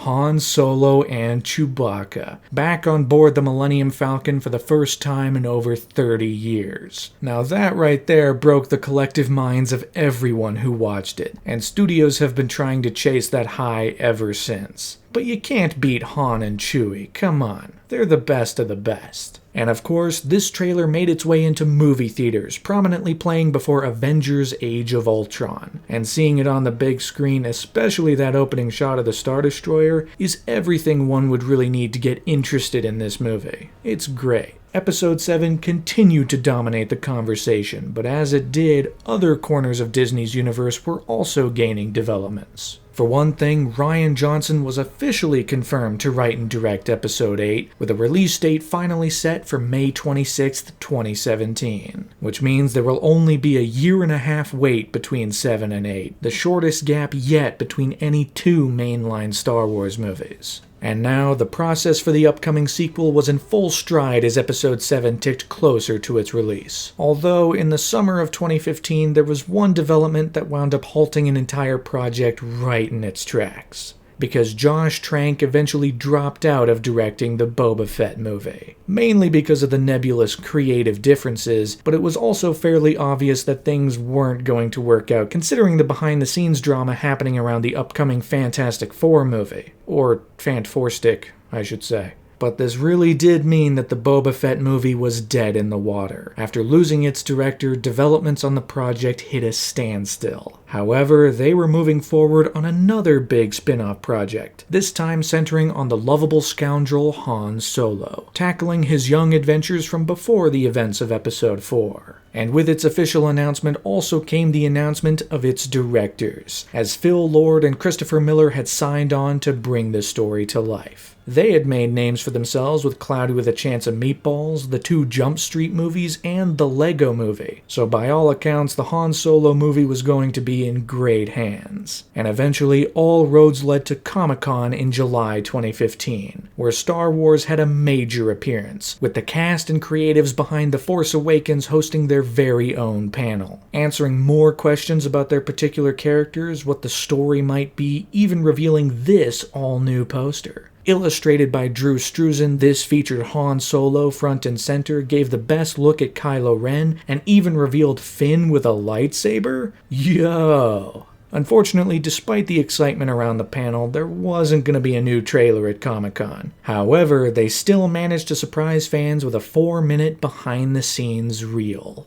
Han Solo and Chewbacca, back on board the Millennium Falcon for the first time in over 30 years. Now that right there broke the collective minds of everyone who watched it, and studios have been trying to chase that high ever since. But you can't beat Han and Chewie, come on. They're the best of the best. And of course, this trailer made its way into movie theaters, prominently playing before Avengers Age of Ultron. And seeing it on the big screen, especially that opening shot of the Star Destroyer, is everything one would really need to get interested in this movie. It's great. Episode 7 continued to dominate the conversation, but as it did, other corners of Disney's universe were also gaining developments. For one thing, Rian Johnson was officially confirmed to write and direct Episode 8, with a release date finally set for May 26, 2017. Which means there will only be a year-and-a-half wait between 7 and 8, the shortest gap yet between any two mainline Star Wars movies. And now, the process for the upcoming sequel was in full stride as Episode 7 ticked closer to its release. Although, in the summer of 2015, there was one development that wound up halting an entire project right in its tracks. because Josh Trank eventually dropped out of directing the Boba Fett movie. Mainly because of the nebulous creative differences, but it was also fairly obvious that things weren't going to work out considering the behind-the-scenes drama happening around the upcoming Fantastic Four movie. Or Fant4stick, I should say. But this really did mean that the Boba Fett movie was dead in the water. After losing its director, developments on the project hit a standstill. However, they were moving forward on another big spin-off project, this time centering on the lovable scoundrel Han Solo, tackling his young adventures from before the events of Episode 4. And with its official announcement also came the announcement of its directors, as Phil Lord and Christopher Miller had signed on to bring the story to life. They had made names for themselves with Cloudy with a Chance of Meatballs, the 2 Jump Street movies, and the Lego movie. So by all accounts, the Han Solo movie was going to be in great hands. And eventually, all roads led to Comic-Con in July 2015, where Star Wars had a major appearance, with the cast and creatives behind The Force Awakens hosting their very own panel, answering more questions about their particular characters, what the story might be, even revealing this all-new poster. Illustrated by Drew Struzan, this featured Han Solo front and center, gave the best look at Kylo Ren, and even revealed Finn with a lightsaber? Yo! Unfortunately, despite the excitement around the panel, there wasn't going to be a new trailer at Comic-Con. However, they still managed to surprise fans with a 4-minute behind-the-scenes reel.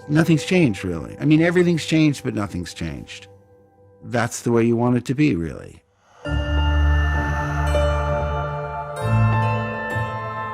Nothing's changed, really. I mean, everything's changed, but nothing's changed. That's the way you want it to be, really.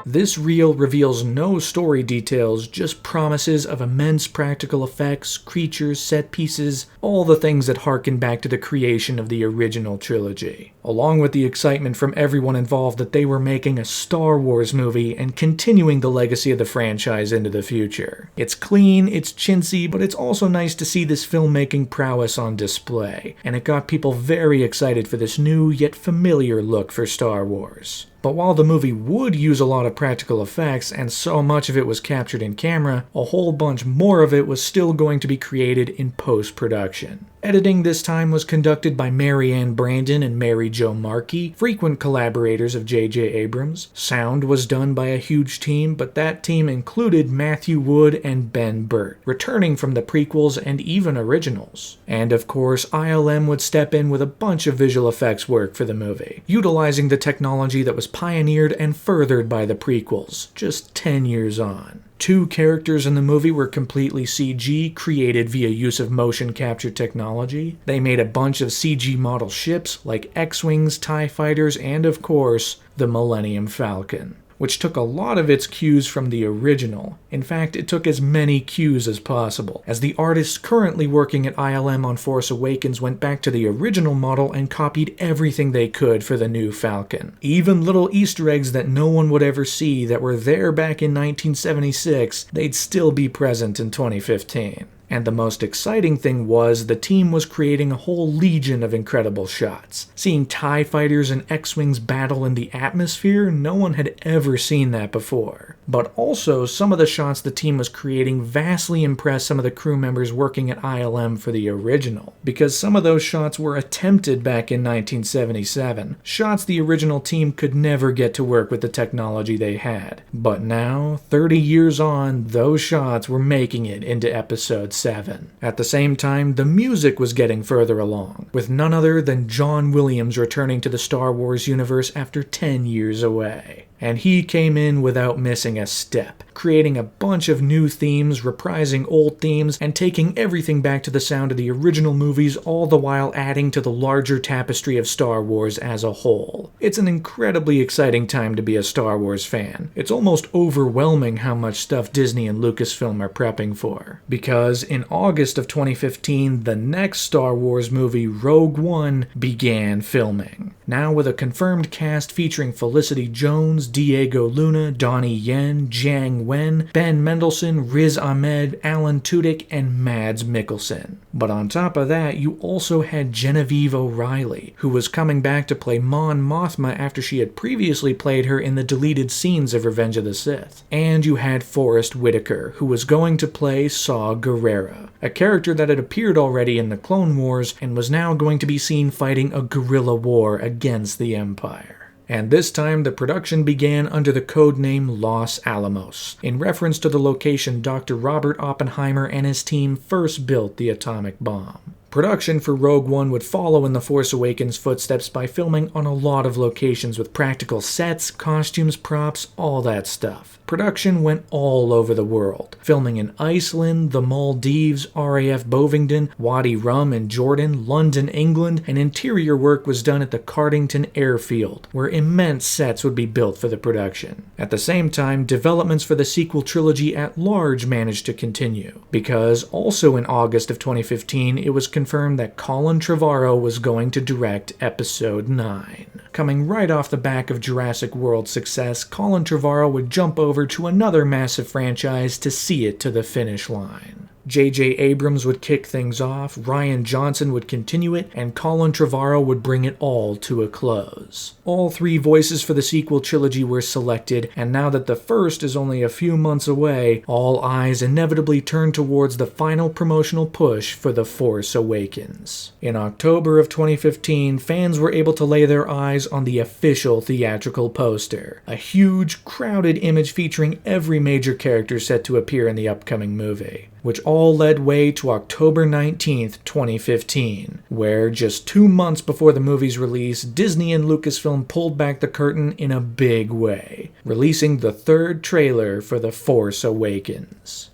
This reel reveals no story details, just promises of immense practical effects, creatures, set pieces, all the things that harken back to the creation of the original trilogy. Along with the excitement from everyone involved that they were making a Star Wars movie and continuing the legacy of the franchise into the future. It's clean, it's chintzy, but it's also nice to see this filmmaking prowess on display, and it got people very excited for this new yet familiar look for Star Wars. But while the movie would use a lot of practical effects, and so much of it was captured in camera, a whole bunch more of it was still going to be created in post-production. Editing this time was conducted by Mary Ann Brandon and Mary Jo Markey, frequent collaborators of J.J. Abrams. Sound was done by a huge team, but that team included Matthew Wood and Ben Burt, returning from the prequels and even originals. And of course, ILM would step in with a bunch of visual effects work for the movie, utilizing the technology that was pioneered and furthered by the prequels, just 10 years on. 2 characters in the movie were completely CG, created via use of motion capture technology. They made a bunch of CG model ships like X-Wings, TIE Fighters, and of course, the Millennium Falcon, which took a lot of its cues from the original. In fact, it took as many cues as possible, as the artists currently working at ILM on Force Awakens went back to the original model and copied everything they could for the new Falcon. Even little Easter eggs that no one would ever see that were there back in 1976, they'd still be present in 2015. And the most exciting thing was the team was creating a whole legion of incredible shots. Seeing TIE Fighters and X-Wings battle in the atmosphere, no one had ever seen that before. But also, some of the shots the team was creating vastly impressed some of the crew members working at ILM for the original, because some of those shots were attempted back in 1977, shots the original team could never get to work with the technology they had. But now, 30 years on, those shots were making it into Episode 7. At the same time, the music was getting further along, with none other than John Williams returning to the Star Wars universe after 10 years away. And he came in without missing a step, creating a bunch of new themes, reprising old themes, and taking everything back to the sound of the original movies, all the while adding to the larger tapestry of Star Wars as a whole. It's an incredibly exciting time to be a Star Wars fan. It's almost overwhelming how much stuff Disney and Lucasfilm are prepping for. Because in August of 2015, the next Star Wars movie, Rogue One, began filming. Now with a confirmed cast featuring Felicity Jones, Diego Luna, Donnie Yen, Jiang Wen, Ben Mendelsohn, Riz Ahmed, Alan Tudyk, and Mads Mikkelsen. But on top of that, you also had Genevieve O'Reilly, who was coming back to play Mon Mothma after she had previously played her in the deleted scenes of Revenge of the Sith. And you had Forrest Whitaker, who was going to play Saw Gerrera. Trevorrow, a character that had appeared already in the Clone Wars and was now going to be seen fighting a guerrilla war against the Empire. And this time, the production began under the codename Los Alamos, in reference to the location Dr. Robert Oppenheimer and his team first built the atomic bomb. Production for Rogue One would follow in The Force Awakens' footsteps by filming on a lot of locations with practical sets, costumes, props, all that stuff. Production went all over the world, filming in Iceland, the Maldives, RAF Bovingdon, Wadi Rum in Jordan, London, England, and interior work was done at the Cardington Airfield, where immense sets would be built for the production. At the same time, developments for the sequel trilogy at large managed to continue, because also in August of 2015, it was confirmed that Colin Trevorrow was going to direct Episode 9. Coming right off the back of Jurassic World's success, Colin Trevorrow would jump over to another massive franchise to see it to the finish line. J.J. Abrams would kick things off, Rian Johnson would continue it, and Colin Trevorrow would bring it all to a close. All three voices for the sequel trilogy were selected, and now that the first is only a few months away, all eyes inevitably turn towards the final promotional push for The Force Awakens. In October of 2015, fans were able to lay their eyes on the official theatrical poster, a huge, crowded image featuring every major character set to appear in the upcoming movie, which all led way to October 19th, 2015, where just 2 months before the movie's release, Disney and Lucasfilm pulled back the curtain in a big way, releasing the third trailer for The Force Awakens.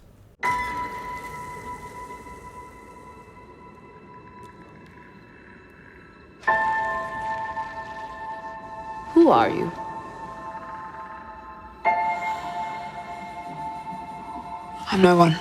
Who are you? I'm no one.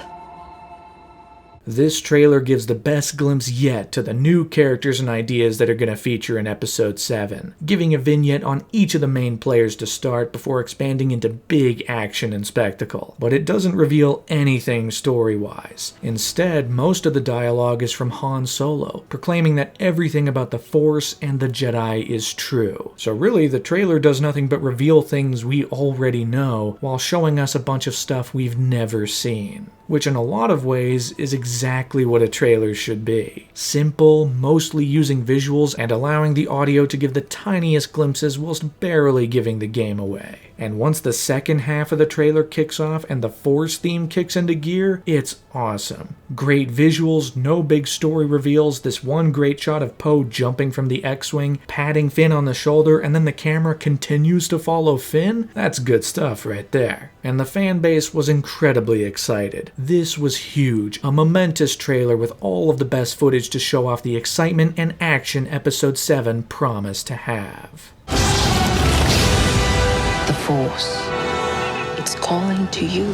This trailer gives the best glimpse yet to the new characters and ideas that are going to feature in Episode 7, giving a vignette on each of the main players to start before expanding into big action and spectacle. But it doesn't reveal anything story-wise. Instead, most of the dialogue is from Han Solo, proclaiming that everything about the Force and the Jedi is true. So really, the trailer does nothing but reveal things we already know, while showing us a bunch of stuff we've never seen, which in a lot of ways is exactly what a trailer should be. Simple, mostly using visuals and allowing the audio to give the tiniest glimpses whilst barely giving the game away. And once the second half of the trailer kicks off and the Force theme kicks into gear, it's awesome. Great visuals, no big story reveals, this one great shot of Poe jumping from the X-Wing, patting Finn on the shoulder, and then the camera continues to follow Finn? That's good stuff right there. And the fan base was incredibly excited. This was huge, a momentous trailer with all of the best footage to show off the excitement and action Episode 7 promised to have. The Force. It's calling to you.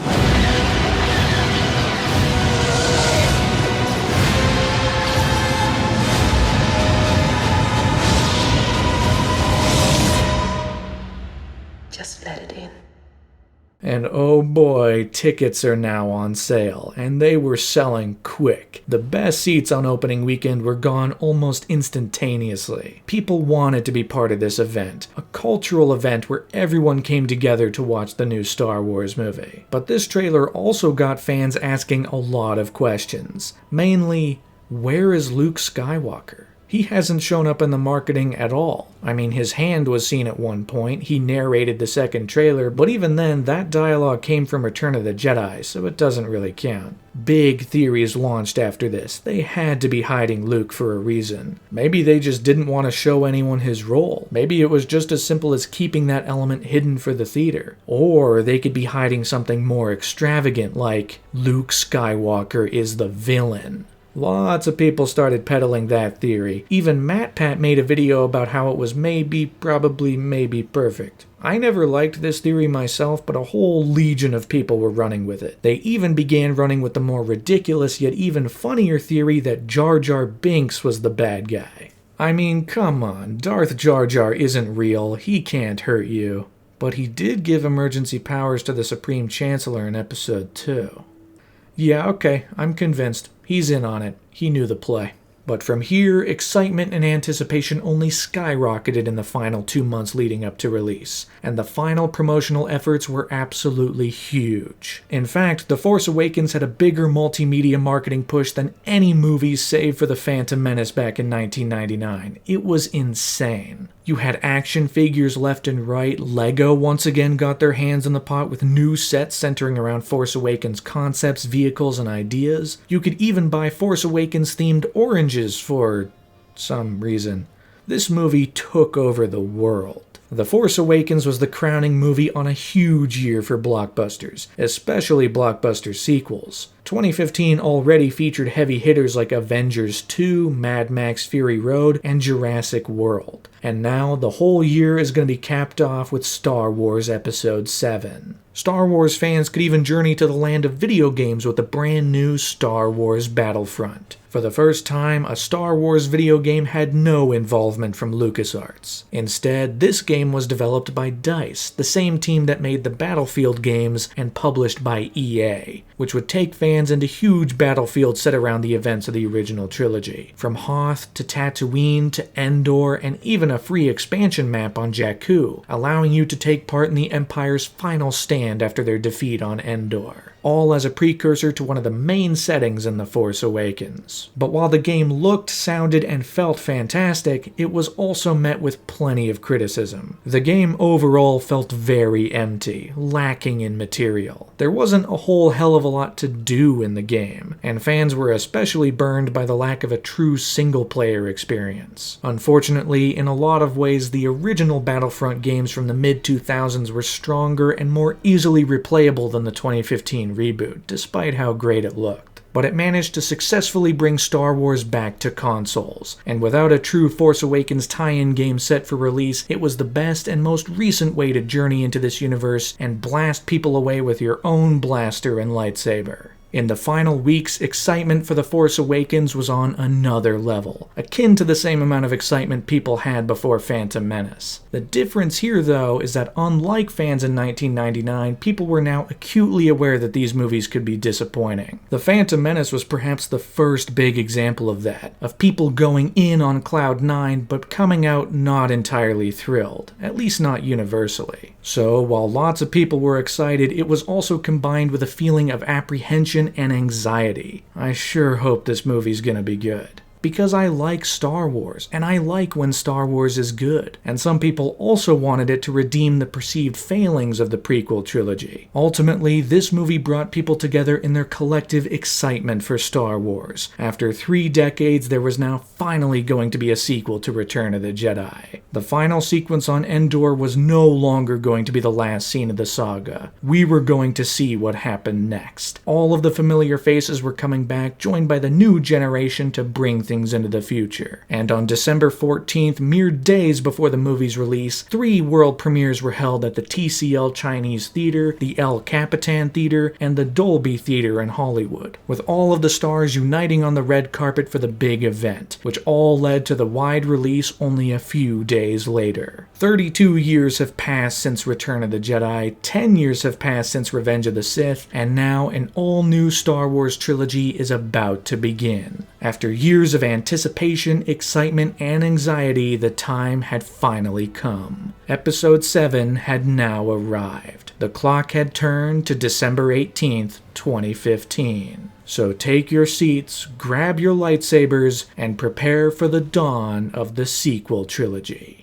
Just let it in. And oh boy, tickets are now on sale, and they were selling quick. The best seats on opening weekend were gone almost instantaneously. People wanted to be part of this event, a cultural event where everyone came together to watch the new Star Wars movie. But this trailer also got fans asking a lot of questions. Mainly, where is Luke Skywalker? He hasn't shown up in the marketing at all. I mean, his hand was seen at one point, he narrated the second trailer, but even then, that dialogue came from Return of the Jedi, so it doesn't really count. Big theories launched after this. They had to be hiding Luke for a reason. Maybe they just didn't want to show anyone his role. Maybe it was just as simple as keeping that element hidden for the theater. Or they could be hiding something more extravagant, like Luke Skywalker is the villain. Lots of people started peddling that theory. Even MatPat made a video about how it was maybe, probably, maybe perfect. I never liked this theory myself, but a whole legion of people were running with it. They even began running with the more ridiculous yet even funnier theory that Jar Jar Binks was the bad guy. I mean, come on, Darth Jar Jar isn't real, he can't hurt you. But he did give emergency powers to the Supreme Chancellor in Episode 2. Yeah, okay, I'm convinced. He's in on it. He knew the play. But from here, excitement and anticipation only skyrocketed in the final 2 months leading up to release, and the final promotional efforts were absolutely huge. In fact, The Force Awakens had a bigger multimedia marketing push than any movie save for The Phantom Menace back in 1999. It was insane. You had action figures left and right, Lego once again got their hands in the pot with new sets centering around Force Awakens concepts, vehicles, and ideas. You could even buy Force Awakens themed oranges for some reason. This movie took over the world. The Force Awakens was the crowning movie on a huge year for blockbusters, especially blockbuster sequels. 2015 already featured heavy hitters like Avengers 2, Mad Max Fury Road, and Jurassic World. And now the whole year is going to be capped off with Star Wars Episode 7. Star Wars fans could even journey to the land of video games with the brand new Star Wars Battlefront. For the first time, a Star Wars video game had no involvement from LucasArts. Instead, this game was developed by DICE, the same team that made the Battlefield games and published by EA, which would take fans into huge battlefields set around the events of the original trilogy. From Hoth to Tatooine to Endor, and even a free expansion map on Jakku, allowing you to take part in the Empire's final stand after their defeat on Endor, all as a precursor to one of the main settings in The Force Awakens. But while the game looked, sounded, and felt fantastic, it was also met with plenty of criticism. The game overall felt very empty, lacking in material. There wasn't a whole hell of a lot to do in the game, and fans were especially burned by the lack of a true single-player experience. Unfortunately, in a lot of ways, the original Battlefront games from the mid-2000s were stronger and more easily replayable than the 2015 reboot, despite how great it looked. But it managed to successfully bring Star Wars back to consoles, and without a true Force Awakens tie-in game set for release, it was the best and most recent way to journey into this universe and blast people away with your own blaster and lightsaber. In the final weeks, excitement for The Force Awakens was on another level, akin to the same amount of excitement people had before Phantom Menace. The difference here, though, is that unlike fans in 1999, people were now acutely aware that these movies could be disappointing. The Phantom Menace was perhaps the first big example of that, of people going in on Cloud 9 but coming out not entirely thrilled, at least not universally. So, while lots of people were excited, it was also combined with a feeling of apprehension and anxiety. I sure hope this movie's gonna be good. Because I like Star Wars, and I like when Star Wars is good, and some people also wanted it to redeem the perceived failings of the prequel trilogy. Ultimately, this movie brought people together in their collective excitement for Star Wars. After 3 decades, there was now finally going to be a sequel to Return of the Jedi. The final sequence on Endor was no longer going to be the last scene of the saga. We were going to see what happened next. All of the familiar faces were coming back, joined by the new generation to bring things into the future. And on December 14th, mere days before the movie's release, 3 world premieres were held at the TCL Chinese Theater, the El Capitan Theater, and the Dolby Theater in Hollywood, with all of the stars uniting on the red carpet for the big event, which all led to the wide release only a few days later. 32 years have passed since Return of the Jedi, 10 years have passed since Revenge of the Sith, and now an all-new Star Wars trilogy is about to begin. After years of anticipation, excitement, and anxiety, the time had finally come. Episode 7 had now arrived. The clock had turned to December 18th, 2015. So take your seats, grab your lightsabers, and prepare for the dawn of the sequel trilogy.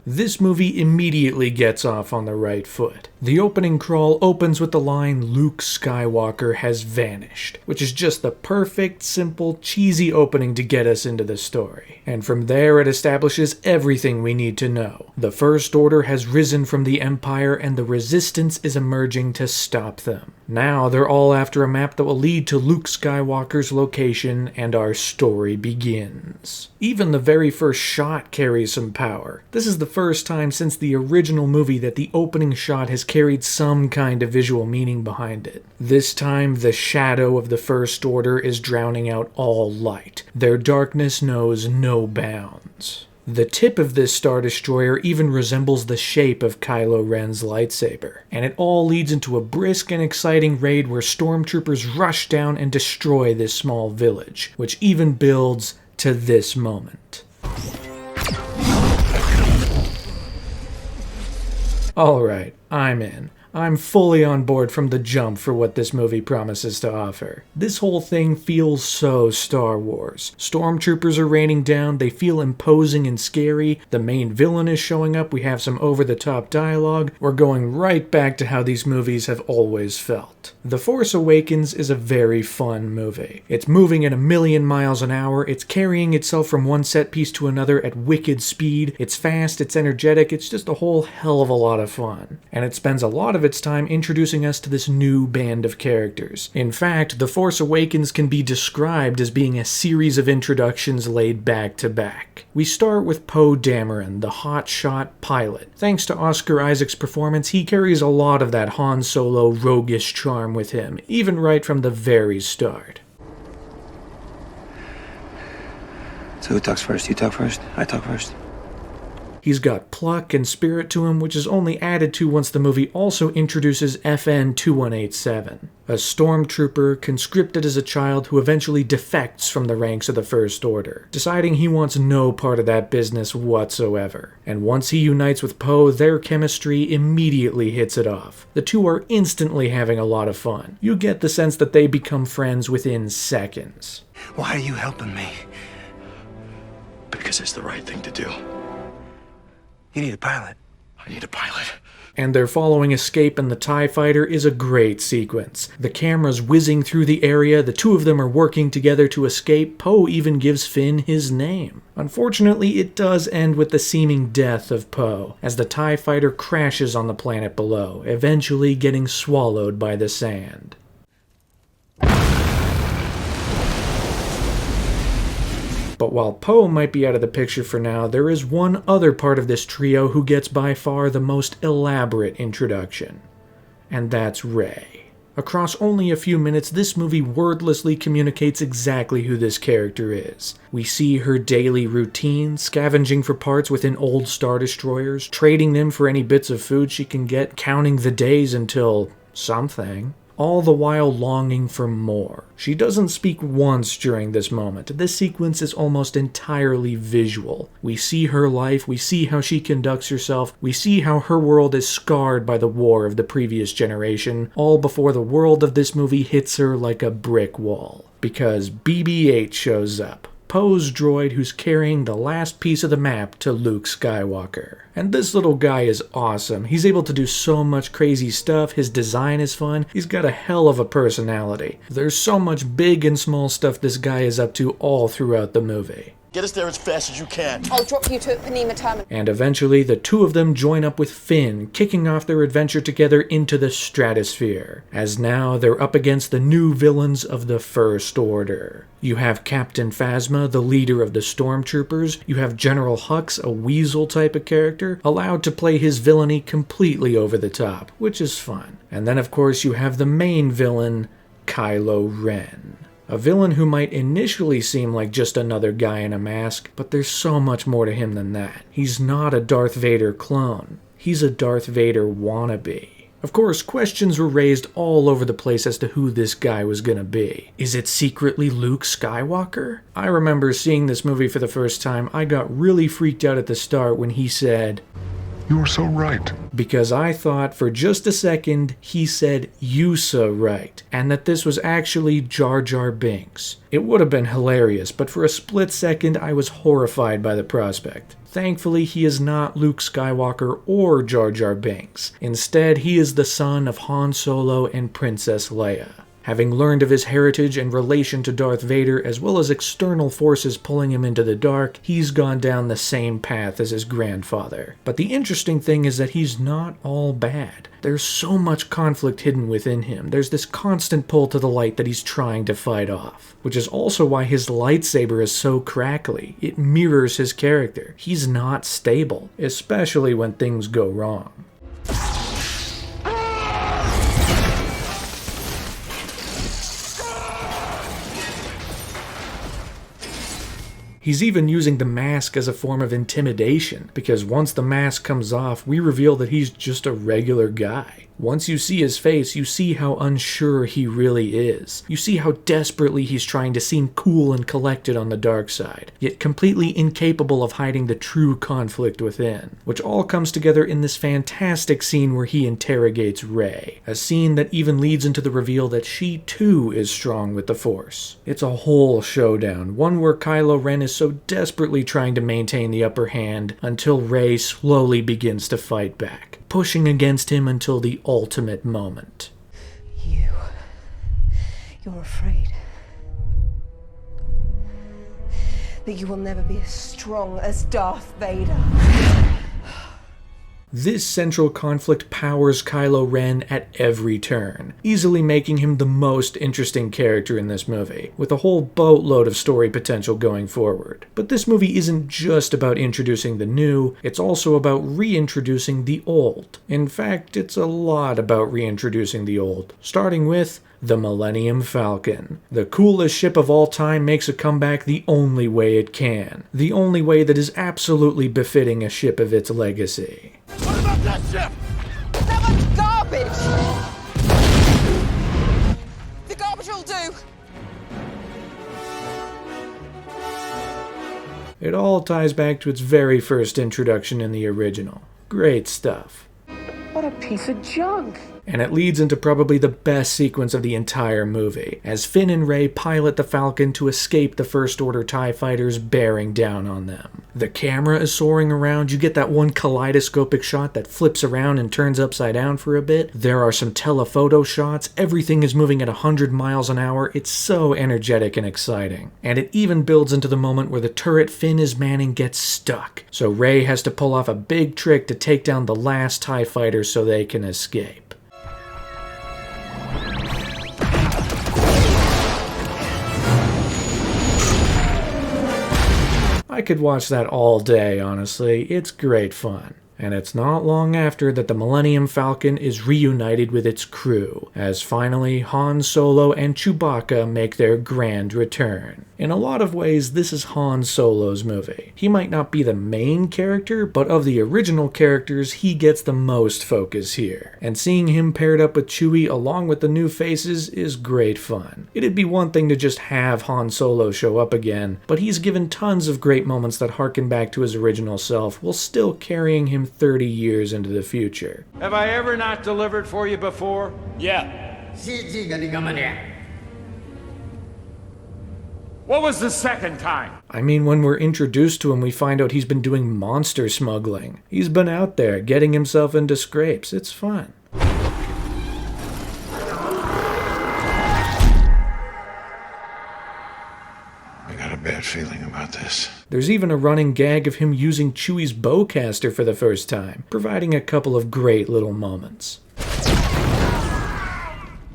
This movie immediately gets off on the right foot. The opening crawl opens with the line, "Luke Skywalker has vanished," which is just the perfect, simple, cheesy opening to get us into the story. And from there it establishes everything we need to know. The First Order has risen from the Empire and the Resistance is emerging to stop them. Now they're all after a map that will lead to Luke Skywalker's location, and our story begins. Even the very first shot carries some power. This is the first time since the original movie that the opening shot has carried some kind of visual meaning behind it. This time, the shadow of the First Order is drowning out all light. Their darkness knows no bounds. The tip of this Star Destroyer even resembles the shape of Kylo Ren's lightsaber, and it all leads into a brisk and exciting raid where stormtroopers rush down and destroy this small village, which even builds to this moment. Alright, I'm in. I'm fully on board from the jump for what this movie promises to offer. This whole thing feels so Star Wars. Stormtroopers are raining down, they feel imposing and scary, the main villain is showing up, we have some over-the-top dialogue, we're going right back to how these movies have always felt. The Force Awakens is a very fun movie. It's moving at 1,000,000 miles an hour, it's carrying itself from one set piece to another at wicked speed, it's fast, it's energetic, it's just a whole hell of a lot of fun. And it spends a lot of its time introducing us to this new band of characters. In fact, The Force Awakens can be described as being a series of introductions laid back to back. We start with Poe Dameron, the hotshot pilot. Thanks to Oscar Isaac's performance, he carries a lot of that Han Solo roguish charm with him, even right from the very start. So who talks first? You talk first? I talk first? He's got pluck and spirit to him, which is only added to once the movie also introduces FN 2187, a stormtrooper conscripted as a child who eventually defects from the ranks of the First Order, deciding he wants no part of that business whatsoever. And once he unites with Poe, their chemistry immediately hits it off. The two are instantly having a lot of fun. You get the sense that they become friends within seconds. Why are you helping me? Because it's the right thing to do. You need a pilot. I need a pilot. And their following escape in the TIE Fighter is a great sequence. The camera's whizzing through the area, the two of them are working together to escape, Poe even gives Finn his name. Unfortunately, it does end with the seeming death of Poe, as the TIE Fighter crashes on the planet below, eventually getting swallowed by the sand. But while Poe might be out of the picture for now, there is one other part of this trio who gets by far the most elaborate introduction. And that's Rey. Across only a few minutes, this movie wordlessly communicates exactly who this character is. We see her daily routine, scavenging for parts within old Star Destroyers, trading them for any bits of food she can get, counting the days until something. All the while longing for more. She doesn't speak once during this moment. This sequence is almost entirely visual. We see her life, we see how she conducts herself, we see how her world is scarred by the war of the previous generation, all before the world of this movie hits her like a brick wall. Because BB-8 shows up. Poe's droid who's carrying the last piece of the map to Luke Skywalker. And this little guy is awesome. He's able to do so much crazy stuff, his design is fun, he's got a hell of a personality. There's so much big and small stuff this guy is up to all throughout the movie. Get us there as fast as you can. I'll drop you to Panema Terminal. And eventually, the two of them join up with Finn, kicking off their adventure together into the stratosphere, as now they're up against the new villains of the First Order. You have Captain Phasma, the leader of the Stormtroopers. You have General Hux, a weasel type of character, allowed to play his villainy completely over the top, which is fun. And then, of course, you have the main villain, Kylo Ren. A villain who might initially seem like just another guy in a mask, but there's so much more to him than that. He's not a Darth Vader clone. He's a Darth Vader wannabe. Of course, questions were raised all over the place as to who this guy was gonna be. Is it secretly Luke Skywalker? I remember seeing this movie for the first time, I got really freaked out at the start when he said, "You are so right." Because I thought for just a second he said "Yusa right," and that this was actually Jar Jar Binks. It would have been hilarious, but for a split second I was horrified by the prospect. Thankfully, he is not Luke Skywalker or Jar Jar Binks. Instead, he is the son of Han Solo and Princess Leia. Having learned of his heritage and relation to Darth Vader, as well as external forces pulling him into the dark, he's gone down the same path as his grandfather. But the interesting thing is that he's not all bad. There's so much conflict hidden within him. There's this constant pull to the light that he's trying to fight off. Which is also why his lightsaber is so crackly. It mirrors his character. He's not stable, especially when things go wrong. He's even using the mask as a form of intimidation, because once the mask comes off, we reveal that he's just a regular guy. Once you see his face, you see how unsure he really is. You see how desperately he's trying to seem cool and collected on the dark side, yet completely incapable of hiding the true conflict within, which all comes together in this fantastic scene where he interrogates Rey, a scene that even leads into the reveal that she too is strong with the Force. It's a whole showdown, one where Kylo Ren is so desperately trying to maintain the upper hand until Rey slowly begins to fight back, pushing against him until the ultimate moment. You're afraid that you will never be as strong as Darth Vader. This central conflict powers Kylo Ren at every turn, easily making him the most interesting character in this movie, with a whole boatload of story potential going forward. But this movie isn't just about introducing the new, it's also about reintroducing the old. In fact, it's a lot about reintroducing the old, starting with the Millennium Falcon. The coolest ship of all time makes a comeback the only way it can. The only way that is absolutely befitting a ship of its legacy. What about that ship? That one's garbage! The garbage will do! It all ties back to its very first introduction in the original. Great stuff. What a piece of junk! And it leads into probably the best sequence of the entire movie, as Finn and Rey pilot the Falcon to escape the First Order TIE fighters bearing down on them. The camera is soaring around, you get that one kaleidoscopic shot that flips around and turns upside down for a bit. There are some telephoto shots, everything is moving at 100 miles an hour, it's so energetic and exciting. And it even builds into the moment where the turret Finn is manning gets stuck, so Rey has to pull off a big trick to take down the last TIE fighter so they can escape. I could watch that all day, honestly. It's great fun. And it's not long after that the Millennium Falcon is reunited with its crew, as finally Han Solo and Chewbacca make their grand return. In a lot of ways, this is Han Solo's movie. He might not be the main character, but of the original characters, he gets the most focus here. And seeing him paired up with Chewie along with the new faces is great fun. It'd be one thing to just have Han Solo show up again, but he's given tons of great moments that harken back to his original self, while still carrying him 30 years into the future. Have I ever not delivered for you before? Yeah. What was the second time? I mean, when we're introduced to him, we find out he's been doing monster smuggling. He's been out there, getting himself into scrapes. It's fun. I got a bad feeling about this. There's even a running gag of him using Chewie's bowcaster for the first time, providing a couple of great little moments.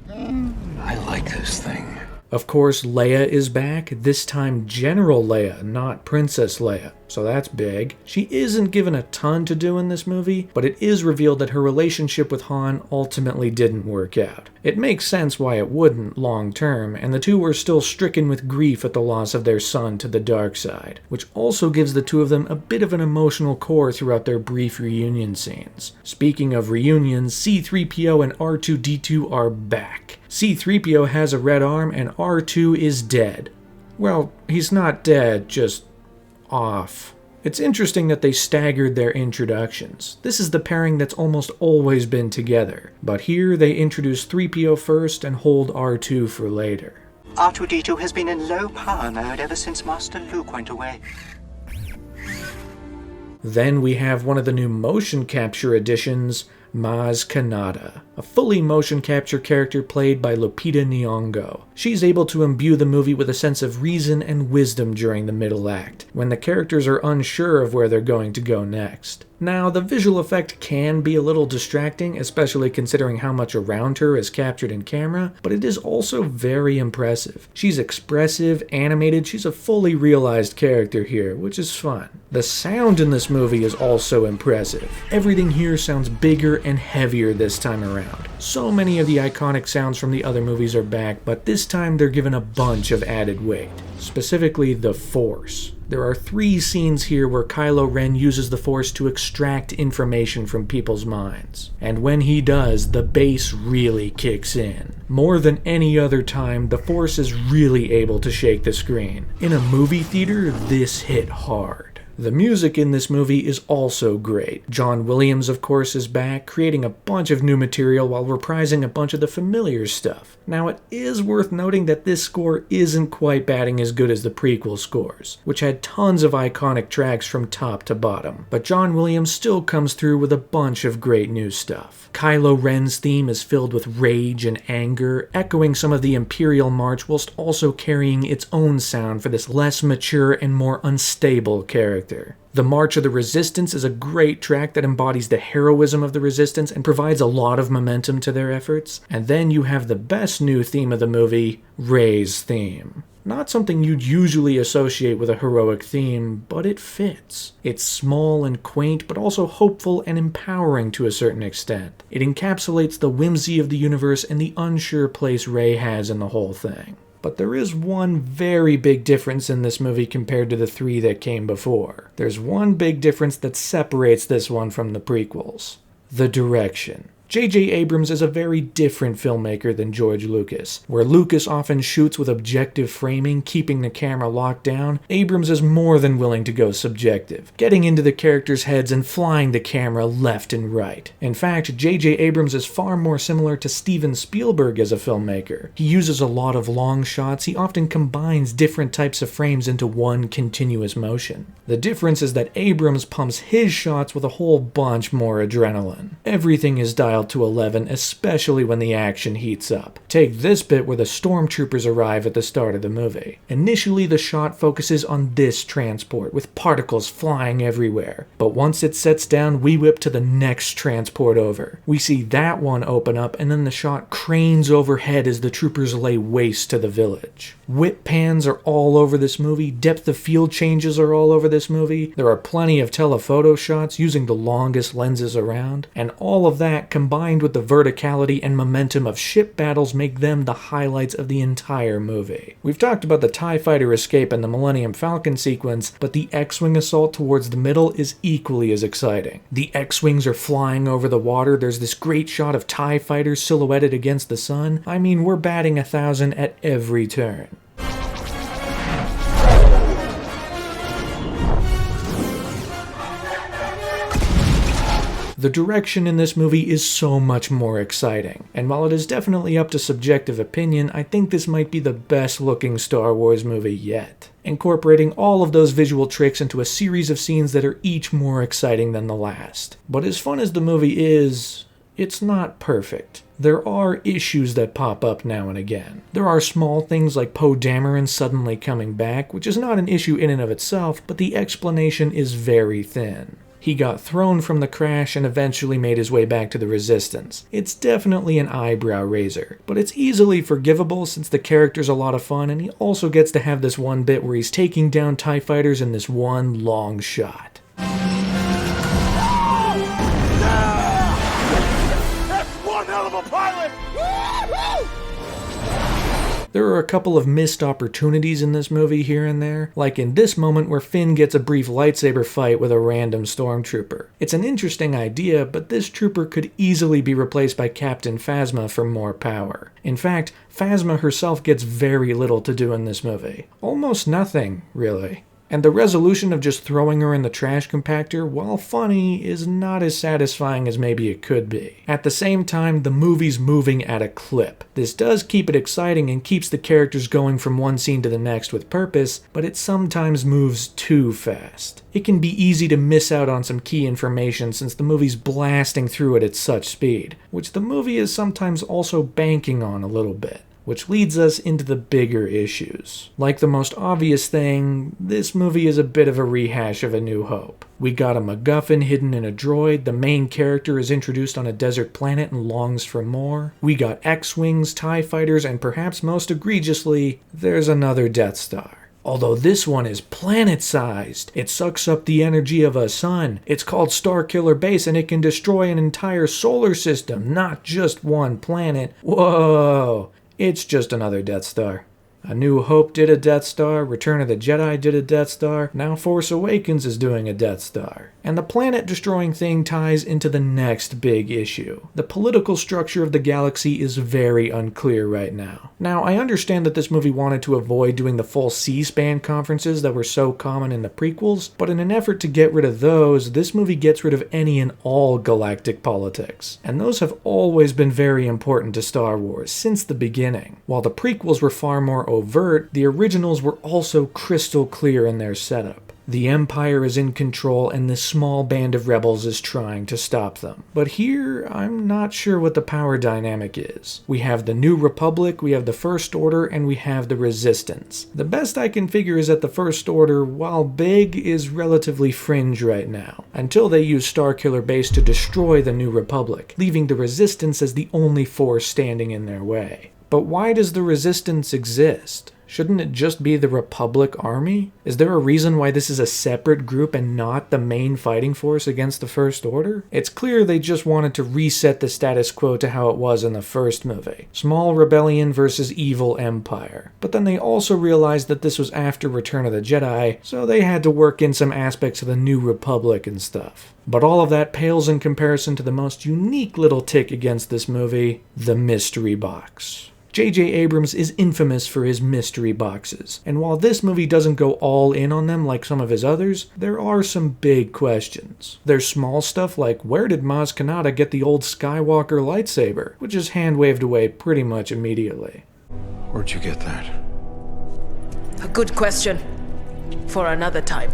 I like this thing. Of course, Leia is back, this time General Leia, not Princess Leia, so that's big. She isn't given a ton to do in this movie, but it is revealed that her relationship with Han ultimately didn't work out. It makes sense why it wouldn't long term, and the two are still stricken with grief at the loss of their son to the dark side, which also gives the two of them a bit of an emotional core throughout their brief reunion scenes. Speaking of reunions, C-3PO and R2-D2 are back. C-3PO has a red arm and R2 is dead. Well, he's not dead, just off. It's interesting that they staggered their introductions. This is the pairing that's almost always been together, but here they introduce 3PO first and hold R2 for later. R2-D2 has been in low power mode ever since Master Luke went away. Then we have one of the new motion capture additions, Maz Kanata, a fully motion capture character played by Lupita Nyong'o. She's able to imbue the movie with a sense of reason and wisdom during the middle act, when the characters are unsure of where they're going to go next. Now, the visual effect can be a little distracting, especially considering how much around her is captured in camera, but it is also very impressive. She's expressive, animated, she's a fully realized character here, which is fun. The sound in this movie is also impressive. Everything here sounds bigger and heavier this time around. So many of the iconic sounds from the other movies are back, but this time they're given a bunch of added weight, specifically the Force. There are 3 scenes here where Kylo Ren uses the Force to extract information from people's minds. And when he does, the bass really kicks in. More than any other time, the Force is really able to shake the screen. In a movie theater, this hit hard. The music in this movie is also great. John Williams, of course, is back, creating a bunch of new material while reprising a bunch of the familiar stuff. Now, it is worth noting that this score isn't quite batting as good as the prequel scores, which had tons of iconic tracks from top to bottom, but John Williams still comes through with a bunch of great new stuff. Kylo Ren's theme is filled with rage and anger, echoing some of the Imperial March whilst also carrying its own sound for this less mature and more unstable character. The March of the Resistance is a great track that embodies the heroism of the Resistance and provides a lot of momentum to their efforts. And then you have the best new theme of the movie, Rey's theme. Not something you'd usually associate with a heroic theme, but it fits. It's small and quaint, but also hopeful and empowering to a certain extent. It encapsulates the whimsy of the universe and the unsure place Rey has in the whole thing. But there is one very big difference in this movie compared to the 3 that came before. There's one big difference that separates this one from the prequels. The direction. J.J. Abrams is a very different filmmaker than George Lucas. Where Lucas often shoots with objective framing, keeping the camera locked down, Abrams is more than willing to go subjective, getting into the characters' heads and flying the camera left and right. In fact, J.J. Abrams is far more similar to Steven Spielberg as a filmmaker. He uses a lot of long shots, he often combines different types of frames into one continuous motion. The difference is that Abrams pumps his shots with a whole bunch more adrenaline. Everything is dialed to 11, especially when the action heats up. Take this bit where the stormtroopers arrive at the start of the movie. Initially, the shot focuses on this transport, with particles flying everywhere. But once it sets down, we whip to the next transport over. We see that one open up, and then the shot cranes overhead as the troopers lay waste to the village. Whip pans are all over this movie, depth of field changes are all over this movie, there are plenty of telephoto shots using the longest lenses around, and all of that combined with the verticality and momentum of ship battles make them the highlights of the entire movie. We've talked about the TIE Fighter escape and the Millennium Falcon sequence, but the X-Wing assault towards the middle is equally as exciting. The X-Wings are flying over the water, there's this great shot of TIE Fighters silhouetted against the sun. I mean, we're batting 1,000 at every turn. The direction in this movie is so much more exciting, and while it is definitely up to subjective opinion, I think this might be the best looking Star Wars movie yet, incorporating all of those visual tricks into a series of scenes that are each more exciting than the last. But as fun as the movie is, it's not perfect. There are issues that pop up now and again. There are small things like Poe Dameron suddenly coming back, which is not an issue in and of itself, but the explanation is very thin. He got thrown from the crash and eventually made his way back to the Resistance. It's definitely an eyebrow raiser, but it's easily forgivable since the character's a lot of fun and he also gets to have this one bit where he's taking down TIE fighters in this one long shot. That's one hell of a pilot! There are a couple of missed opportunities in this movie here and there, like in this moment where Finn gets a brief lightsaber fight with a random stormtrooper. It's an interesting idea, but this trooper could easily be replaced by Captain Phasma for more power. In fact, Phasma herself gets very little to do in this movie. Almost nothing, really. And the resolution of just throwing her in the trash compactor, while funny, is not as satisfying as maybe it could be. At the same time, the movie's moving at a clip. This does keep it exciting and keeps the characters going from one scene to the next with purpose, but it sometimes moves too fast. It can be easy to miss out on some key information since the movie's blasting through it at such speed, which the movie is sometimes also banking on a little bit. Which leads us into the bigger issues. Like the most obvious thing, this movie is a bit of a rehash of A New Hope. We got a MacGuffin hidden in a droid, the main character is introduced on a desert planet and longs for more. We got X-Wings, TIE Fighters, and perhaps most egregiously, there's another Death Star. Although this one is planet-sized. It sucks up the energy of a sun. It's called Starkiller Base and it can destroy an entire solar system, not just one planet. Whoa! It's just another Death Star. A New Hope did a Death Star, Return of the Jedi did a Death Star, now Force Awakens is doing a Death Star. And the planet-destroying thing ties into the next big issue. The political structure of the galaxy is very unclear right now. Now, I understand that this movie wanted to avoid doing the full C-SPAN conferences that were so common in the prequels, but in an effort to get rid of those, this movie gets rid of any and all galactic politics. And those have always been very important to Star Wars, since the beginning. While the prequels were far more overt, the originals were also crystal clear in their setup. The Empire is in control and this small band of rebels is trying to stop them. But here, I'm not sure what the power dynamic is. We have the New Republic, we have the First Order, and we have the Resistance. The best I can figure is that the First Order, while big, is relatively fringe right now, until they use Starkiller Base to destroy the New Republic, leaving the Resistance as the only force standing in their way. But why does the Resistance exist? Shouldn't it just be the Republic Army? Is there a reason why this is a separate group and not the main fighting force against the First Order? It's clear they just wanted to reset the status quo to how it was in the first movie. Small rebellion versus evil empire. But then they also realized that this was after Return of the Jedi, so they had to work in some aspects of the New Republic and stuff. But all of that pales in comparison to the most unique little tick against this movie, the mystery box. J.J. Abrams is infamous for his mystery boxes, and while this movie doesn't go all in on them like some of his others, there are some big questions. There's small stuff like, where did Maz Kanata get the old Skywalker lightsaber, which is hand-waved away pretty much immediately. Where'd you get that? A good question. For another time.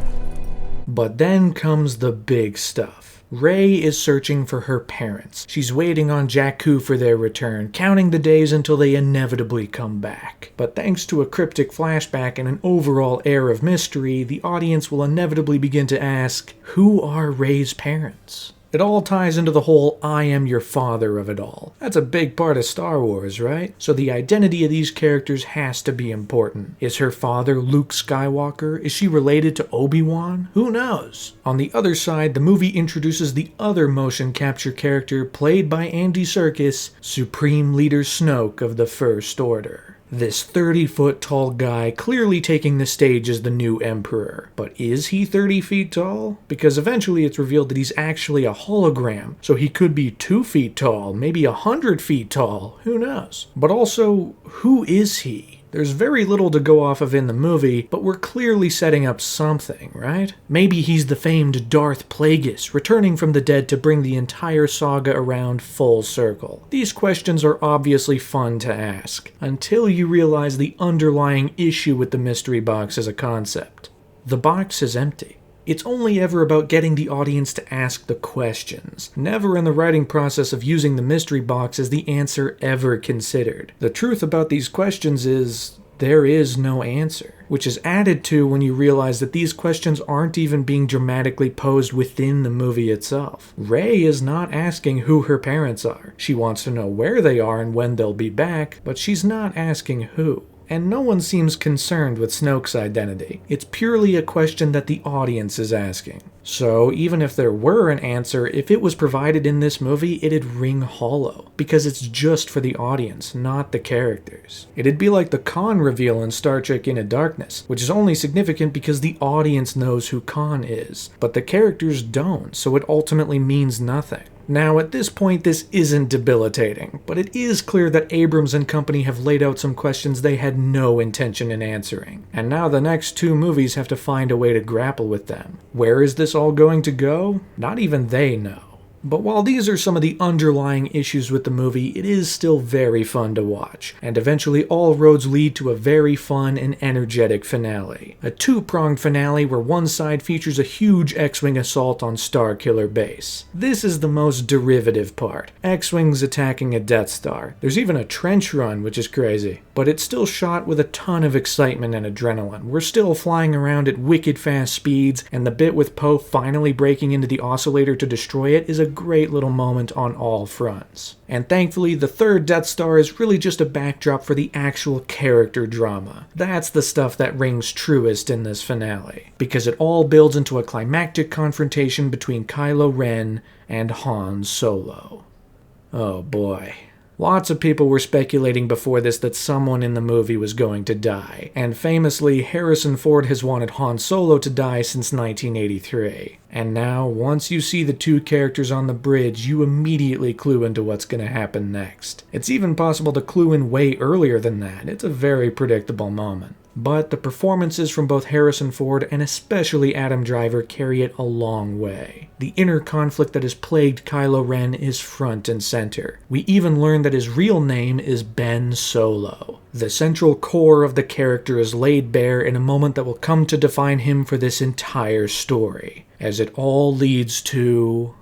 But then comes the big stuff. Rey is searching for her parents. She's waiting on Jakku for their return, counting the days until they inevitably come back. But thanks to a cryptic flashback and an overall air of mystery, the audience will inevitably begin to ask, who are Rey's parents? It all ties into the whole I am your father of it all. That's a big part of Star Wars, right? So the identity of these characters has to be important. Is her father Luke Skywalker? Is she related to Obi-Wan? Who knows? On the other side, the movie introduces the other motion capture character played by Andy Serkis, Supreme Leader Snoke of the First Order. This 30-foot tall guy clearly taking the stage as the new Emperor. But is he 30 feet tall? Because eventually it's revealed that he's actually a hologram, so he could be 2 feet tall, maybe 100 feet tall, who knows? But also, who is he? There's very little to go off of in the movie, but we're clearly setting up something, right? Maybe he's the famed Darth Plagueis, returning from the dead to bring the entire saga around full circle. These questions are obviously fun to ask, until you realize the underlying issue with the mystery box as a concept. The box is empty. It's only ever about getting the audience to ask the questions. Never in the writing process of using the mystery box is the answer ever considered. The truth about these questions is, there is no answer, which is added to when you realize that these questions aren't even being dramatically posed within the movie itself. Rey is not asking who her parents are. She wants to know where they are and when they'll be back, but she's not asking who. And no one seems concerned with Snoke's identity. It's purely a question that the audience is asking. So even if there were an answer, if it was provided in this movie, it'd ring hollow, because it's just for the audience, not the characters. It'd be like the Khan reveal in Star Trek Into Darkness, which is only significant because the audience knows who Khan is, but the characters don't, so it ultimately means nothing. Now, at this point, this isn't debilitating, but it is clear that Abrams and company have laid out some questions they had no intention in answering. And now the next 2 movies have to find a way to grapple with them. Where is this all going to go? Not even they know. But while these are some of the underlying issues with the movie, it is still very fun to watch, and eventually all roads lead to a very fun and energetic finale. A 2-pronged finale where one side features a huge X-Wing assault on Starkiller Base. This is the most derivative part. X-Wings attacking a Death Star. There's even a trench run, which is crazy. But it's still shot with a ton of excitement and adrenaline. We're still flying around at wicked fast speeds, and the bit with Poe finally breaking into the oscillator to destroy it is a great little moment on all fronts. And thankfully, the 3rd Death Star is really just a backdrop for the actual character drama. That's the stuff that rings truest in this finale, because it all builds into a climactic confrontation between Kylo Ren and Han Solo. Oh boy. Lots of people were speculating before this that someone in the movie was going to die, and famously, Harrison Ford has wanted Han Solo to die since 1983. And now, once you see the two characters on the bridge, you immediately clue into what's going to happen next. It's even possible to clue in way earlier than that. It's a very predictable moment. But the performances from both Harrison Ford and especially Adam Driver carry it a long way. The inner conflict that has plagued Kylo Ren is front and center. We even learn that his real name is Ben Solo. The central core of the character is laid bare in a moment that will come to define him for this entire story, as it all leads to...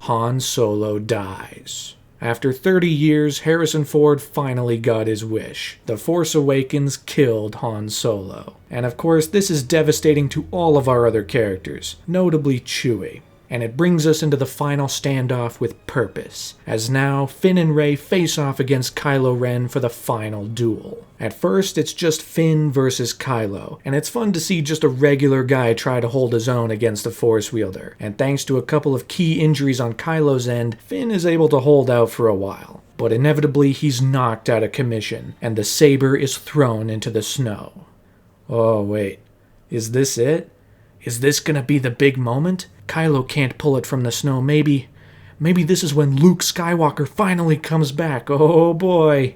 Han Solo dies. After 30 years, Harrison Ford finally got his wish. The Force Awakens killed Han Solo. And of course, this is devastating to all of our other characters, notably Chewie. And it brings us into the final standoff with purpose, as now Finn and Rey face off against Kylo Ren for the final duel. At first, it's just Finn versus Kylo, and it's fun to see just a regular guy try to hold his own against a Force wielder, and thanks to a couple of key injuries on Kylo's end, Finn is able to hold out for a while. But inevitably, he's knocked out of commission, and the saber is thrown into the snow. Oh wait, is this it? Is this gonna be the big moment? Kylo can't pull it from the snow. Maybe this is when Luke Skywalker finally comes back. Oh boy.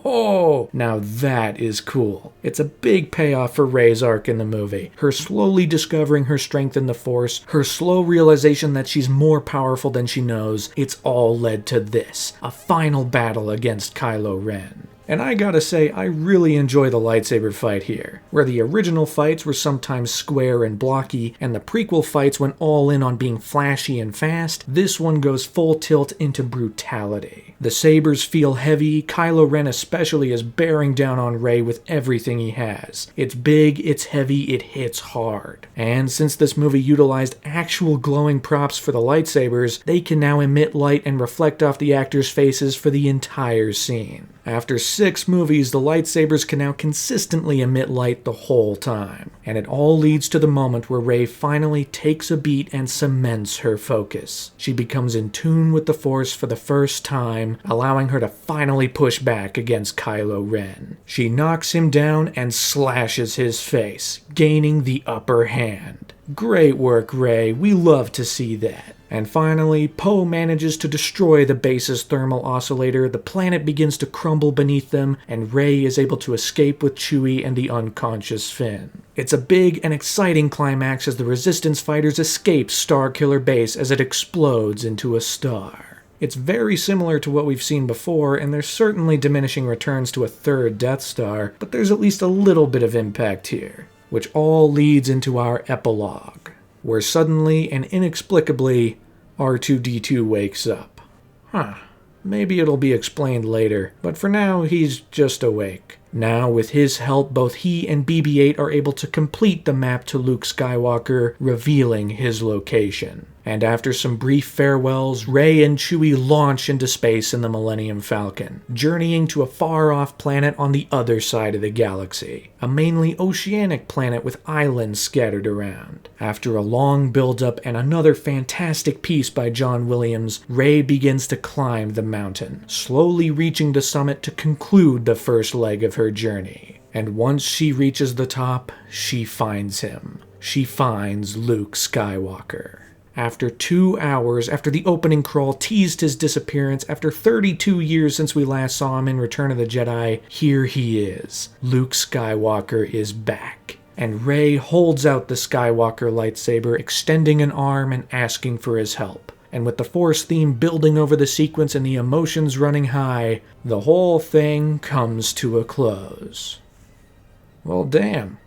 Oh, now that is cool. It's a big payoff for Rey's arc in the movie. Her slowly discovering her strength in the Force, her slow realization that she's more powerful than she knows, it's all led to this, a final battle against Kylo Ren. And I gotta say, I really enjoy the lightsaber fight here. Where the original fights were sometimes square and blocky, and the prequel fights went all in on being flashy and fast, this one goes full tilt into brutality. The sabers feel heavy, Kylo Ren especially is bearing down on Rey with everything he has. It's big, it's heavy, it hits hard. And since this movie utilized actual glowing props for the lightsabers, they can now emit light and reflect off the actors' faces for the entire scene. After 6 movies, the lightsabers can now consistently emit light the whole time. And it all leads to the moment where Rey finally takes a beat and cements her focus. She becomes in tune with the Force for the first time, allowing her to finally push back against Kylo Ren. She knocks him down and slashes his face, gaining the upper hand. Great work, Rey. We love to see that. And finally, Poe manages to destroy the base's thermal oscillator, the planet begins to crumble beneath them, and Rey is able to escape with Chewie and the unconscious Finn. It's a big and exciting climax as the Resistance fighters escape Starkiller Base as it explodes into a star. It's very similar to what we've seen before, and there's certainly diminishing returns to a third Death Star, but there's at least a little bit of impact here, which all leads into our epilogue, where suddenly and inexplicably, R2-D2 wakes up. Maybe it'll be explained later, but for now he's just awake. Now, with his help, both he and BB-8 are able to complete the map to Luke Skywalker, revealing his location. And after some brief farewells, Rey and Chewie launch into space in the Millennium Falcon, journeying to a far-off planet on the other side of the galaxy, a mainly oceanic planet with islands scattered around. After a long build-up and another fantastic piece by John Williams, Rey begins to climb the mountain, slowly reaching the summit to conclude the first leg of her journey. And once she reaches the top, she finds him. She finds Luke Skywalker. After 2 hours, after the opening crawl teased his disappearance, after 32 years since we last saw him in Return of the Jedi, here he is. Luke Skywalker is back. And Rey holds out the Skywalker lightsaber, extending an arm and asking for his help. And with the Force theme building over the sequence and the emotions running high, the whole thing comes to a close. Well, damn.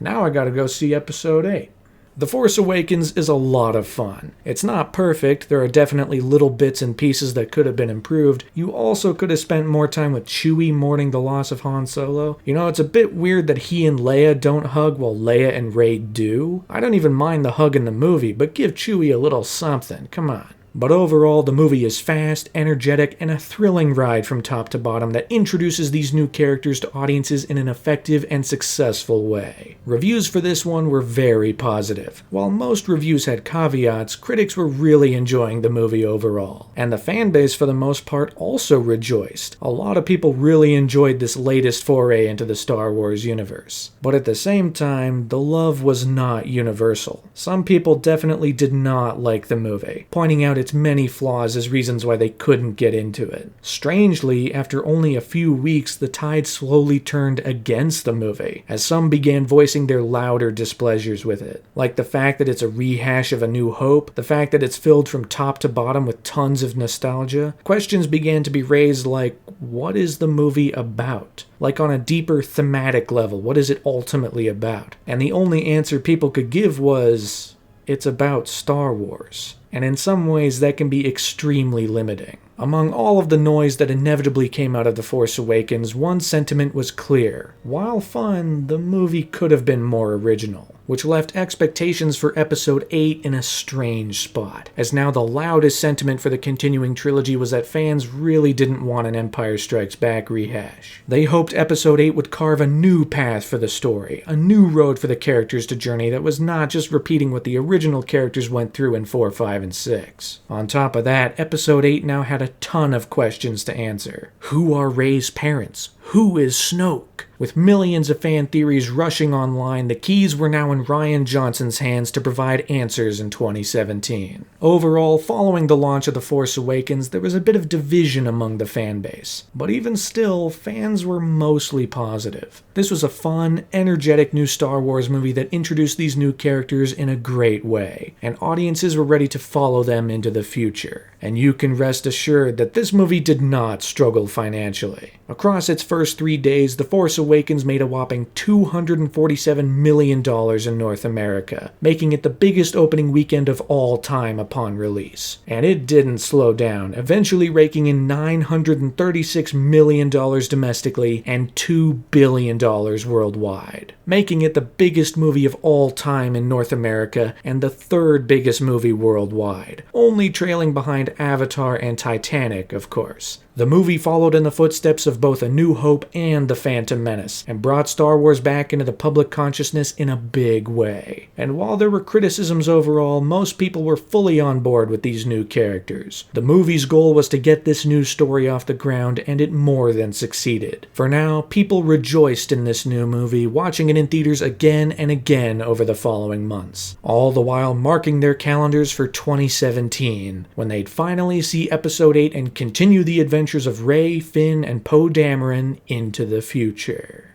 Now I gotta go see Episode 8. The Force Awakens is a lot of fun. It's not perfect, there are definitely little bits and pieces that could have been improved. You also could have spent more time with Chewie mourning the loss of Han Solo. You know, it's a bit weird that he and Leia don't hug while Leia and Rey do. I don't even mind the hug in the movie, but give Chewie a little something, come on. But overall, the movie is fast, energetic, and a thrilling ride from top to bottom that introduces these new characters to audiences in an effective and successful way. Reviews for this one were very positive. While most reviews had caveats, critics were really enjoying the movie overall. And the fanbase for the most part also rejoiced. A lot of people really enjoyed this latest foray into the Star Wars universe. But at the same time, the love was not universal. Some people definitely did not like the movie, pointing out its many flaws as reasons why they couldn't get into it. Strangely, after only a few weeks, the tide slowly turned against the movie, as some began voicing their louder displeasures with it. Like the fact that it's a rehash of A New Hope, the fact that it's filled from top to bottom with tons of nostalgia. Questions began to be raised like, what is the movie about? Like on a deeper thematic level, what is it ultimately about? And the only answer people could give was, it's about Star Wars. And in some ways that can be extremely limiting. Among all of the noise that inevitably came out of The Force Awakens, one sentiment was clear. While fun, the movie could have been more original, which left expectations for Episode 8 in a strange spot, as now the loudest sentiment for the continuing trilogy was that fans really didn't want an Empire Strikes Back rehash. They hoped Episode 8 would carve a new path for the story, a new road for the characters to journey that was not just repeating what the original characters went through in 4, 5, and 6. On top of that, Episode 8 now had a ton of questions to answer. Who are Rey's parents? Who is Snoke? With millions of fan theories rushing online, the keys were now in Rian Johnson's hands to provide answers in 2017. Overall, following the launch of The Force Awakens, there was a bit of division among the fanbase. But even still, fans were mostly positive. This was a fun, energetic new Star Wars movie that introduced these new characters in a great way, and audiences were ready to follow them into the future. And you can rest assured that this movie did not struggle financially. Across its first 3 days, The Force Awakens made a whopping $247 million in North America, making it the biggest opening weekend of all time upon release. And it didn't slow down, eventually raking in $936 million domestically and $2 billion worldwide, making it the biggest movie of all time in North America and the third biggest movie worldwide, only trailing behind Avatar and Titanic, of course. The movie followed in the footsteps of both A New Hope and The Phantom Menace, and brought Star Wars back into the public consciousness in a big way. And while there were criticisms overall, most people were fully on board with these new characters. The movie's goal was to get this new story off the ground, and it more than succeeded. For now, people rejoiced in this new movie, watching it in theaters again and again over the following months, all the while marking their calendars for 2017, when they'd finally see Episode 8 and continue the adventures of Rey, Finn, and Poe Dameron into the future.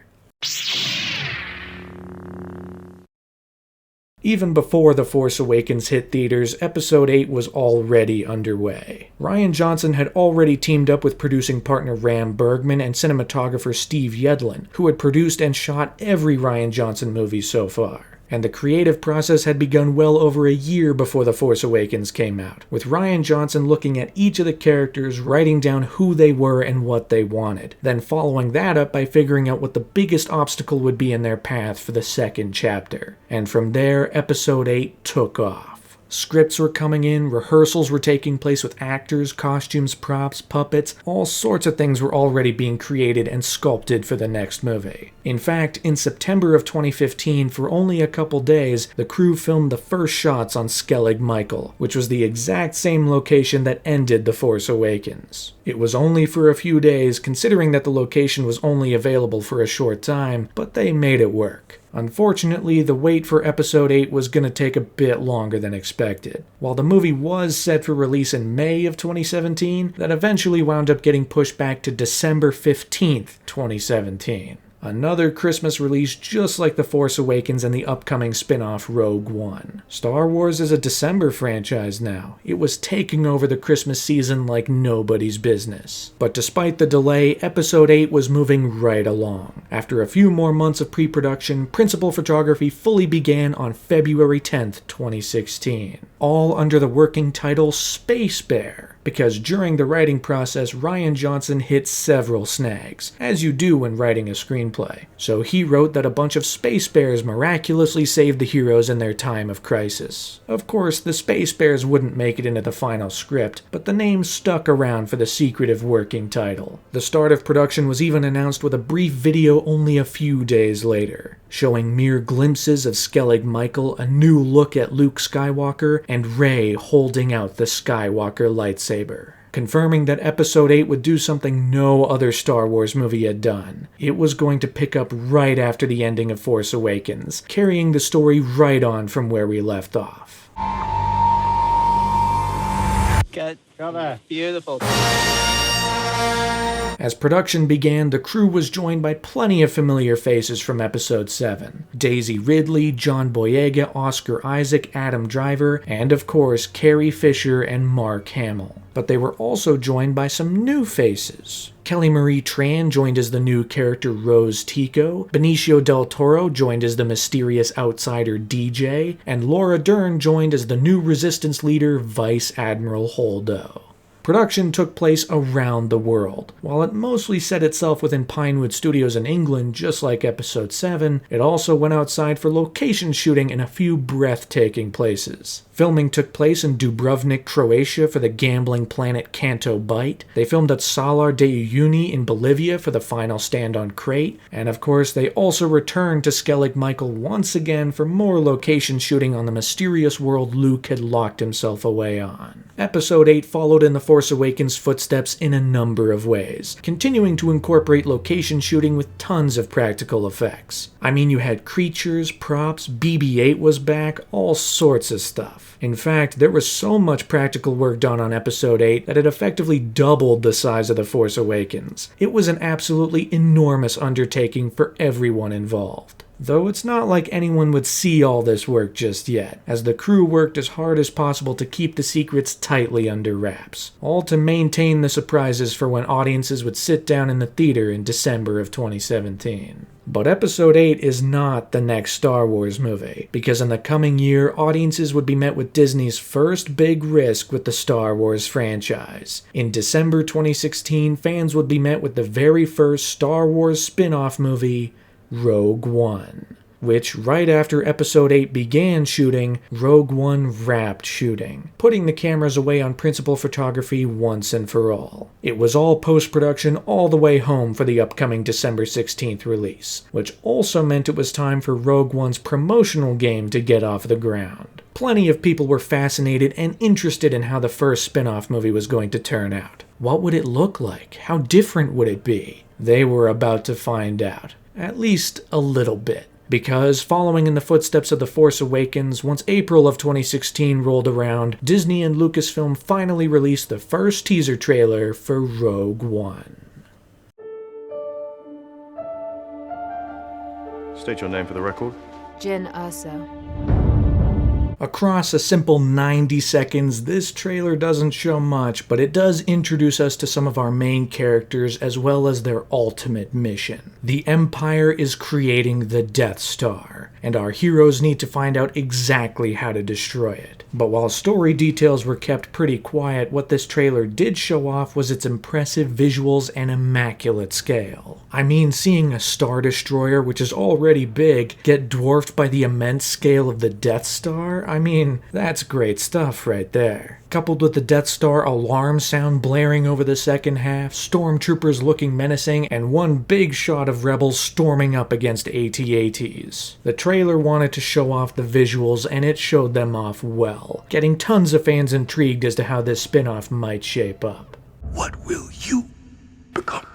Even before The Force Awakens hit theaters, Episode 8 was already underway. Rian Johnson had already teamed up with producing partner Ram Bergman and cinematographer Steve Yedlin, who had produced and shot every Rian Johnson movie so far. And the creative process had begun well over a year before The Force Awakens came out, with Rian Johnson looking at each of the characters, writing down who they were and what they wanted, then following that up by figuring out what the biggest obstacle would be in their path for the second chapter. And from there, Episode 8 took off. Scripts were coming in, rehearsals were taking place with actors, costumes, props, puppets, all sorts of things were already being created and sculpted for the next movie. In fact, in September of 2015, for only a couple days, the crew filmed the first shots on Skellig Michael, which was the exact same location that ended The Force Awakens. It was only for a few days, considering that the location was only available for a short time, but they made it work. Unfortunately, the wait for Episode 8 was going to take a bit longer than expected. While the movie was set for release in May of 2017, that eventually wound up getting pushed back to December 15th, 2017. Another Christmas release just like The Force Awakens and the upcoming spin-off Rogue One. Star Wars is a December franchise now. It was taking over the Christmas season like nobody's business. But despite the delay, Episode 8 was moving right along. After a few more months of pre-production, principal photography fully began on February 10th, 2016. All under the working title Space Bear. because during the writing process, Rian Johnson hit several snags, as you do when writing a screenplay. So he wrote that a bunch of space bears miraculously saved the heroes in their time of crisis. Of course, the space bears wouldn't make it into the final script, but the name stuck around for the secretive working title. The start of production was even announced with a brief video only a few days later, showing mere glimpses of Skellig Michael, a new look at Luke Skywalker, and Rey holding out the Skywalker lightsaber, confirming that Episode 8 would do something no other Star Wars movie had done. It was going to pick up right after the ending of Force Awakens, carrying the story right on from where we left off. Cut. Cover. Beautiful. As production began, the crew was joined by plenty of familiar faces from Episode 7. Daisy Ridley, John Boyega, Oscar Isaac, Adam Driver, and of course Carrie Fisher and Mark Hamill. But they were also joined by some new faces. Kelly Marie Tran joined as the new character Rose Tico, Benicio del Toro joined as the mysterious outsider DJ, and Laura Dern joined as the new Resistance leader Vice Admiral Holdo. Production took place around the world. While it mostly set itself within Pinewood Studios in England, just like Episode 7, it also went outside for location shooting in a few breathtaking places. Filming took place in Dubrovnik, Croatia for the gambling planet Canto Bight. They filmed at Salar de Uyuni in Bolivia for the final stand on Crate. And of course, they also returned to Skellig Michael once again for more location shooting on the mysterious world Luke had locked himself away on. Episode 8 followed in the Force Awakens footsteps in a number of ways, continuing to incorporate location shooting with tons of practical effects. I mean, you had creatures, props, BB-8 was back, all sorts of stuff. In fact, there was so much practical work done on Episode 8 that it effectively doubled the size of The Force Awakens. It was an absolutely enormous undertaking for everyone involved. Though it's not like anyone would see all this work just yet, as the crew worked as hard as possible to keep the secrets tightly under wraps, all to maintain the surprises for when audiences would sit down in the theater in December of 2017. But Episode 8 is not the next Star Wars movie, because in the coming year, audiences would be met with Disney's first big risk with the Star Wars franchise. In December 2016, fans would be met with the very first Star Wars spin-off movie, Rogue One, which right after Episode 8 began shooting, Rogue One wrapped shooting, putting the cameras away on principal photography once and for all. It was all post-production all the way home for the upcoming December 16th release, which also meant it was time for Rogue One's promotional game to get off the ground. Plenty of people were fascinated and interested in how the first spin-off movie was going to turn out. What would it look like? How different would it be? They were about to find out. At least a little bit. Because following in the footsteps of The Force Awakens, once April of 2016 rolled around, Disney and Lucasfilm finally released the first teaser trailer for Rogue One. State your name for the record. Jyn Erso. Across a simple 90 seconds, this trailer doesn't show much, but it does introduce us to some of our main characters as well as their ultimate mission. The Empire is creating the Death Star, and our heroes need to find out exactly how to destroy it. But while story details were kept pretty quiet, what this trailer did show off was its impressive visuals and immaculate scale. I mean, seeing a Star Destroyer, which is already big, get dwarfed by the immense scale of the Death Star, I mean, that's great stuff right there. Coupled with the Death Star alarm sound blaring over the second half, stormtroopers looking menacing, and one big shot of rebels storming up against AT-ATs. The trailer wanted to show off the visuals, and it showed them off well, getting tons of fans intrigued as to how this spin-off might shape up. What will you become?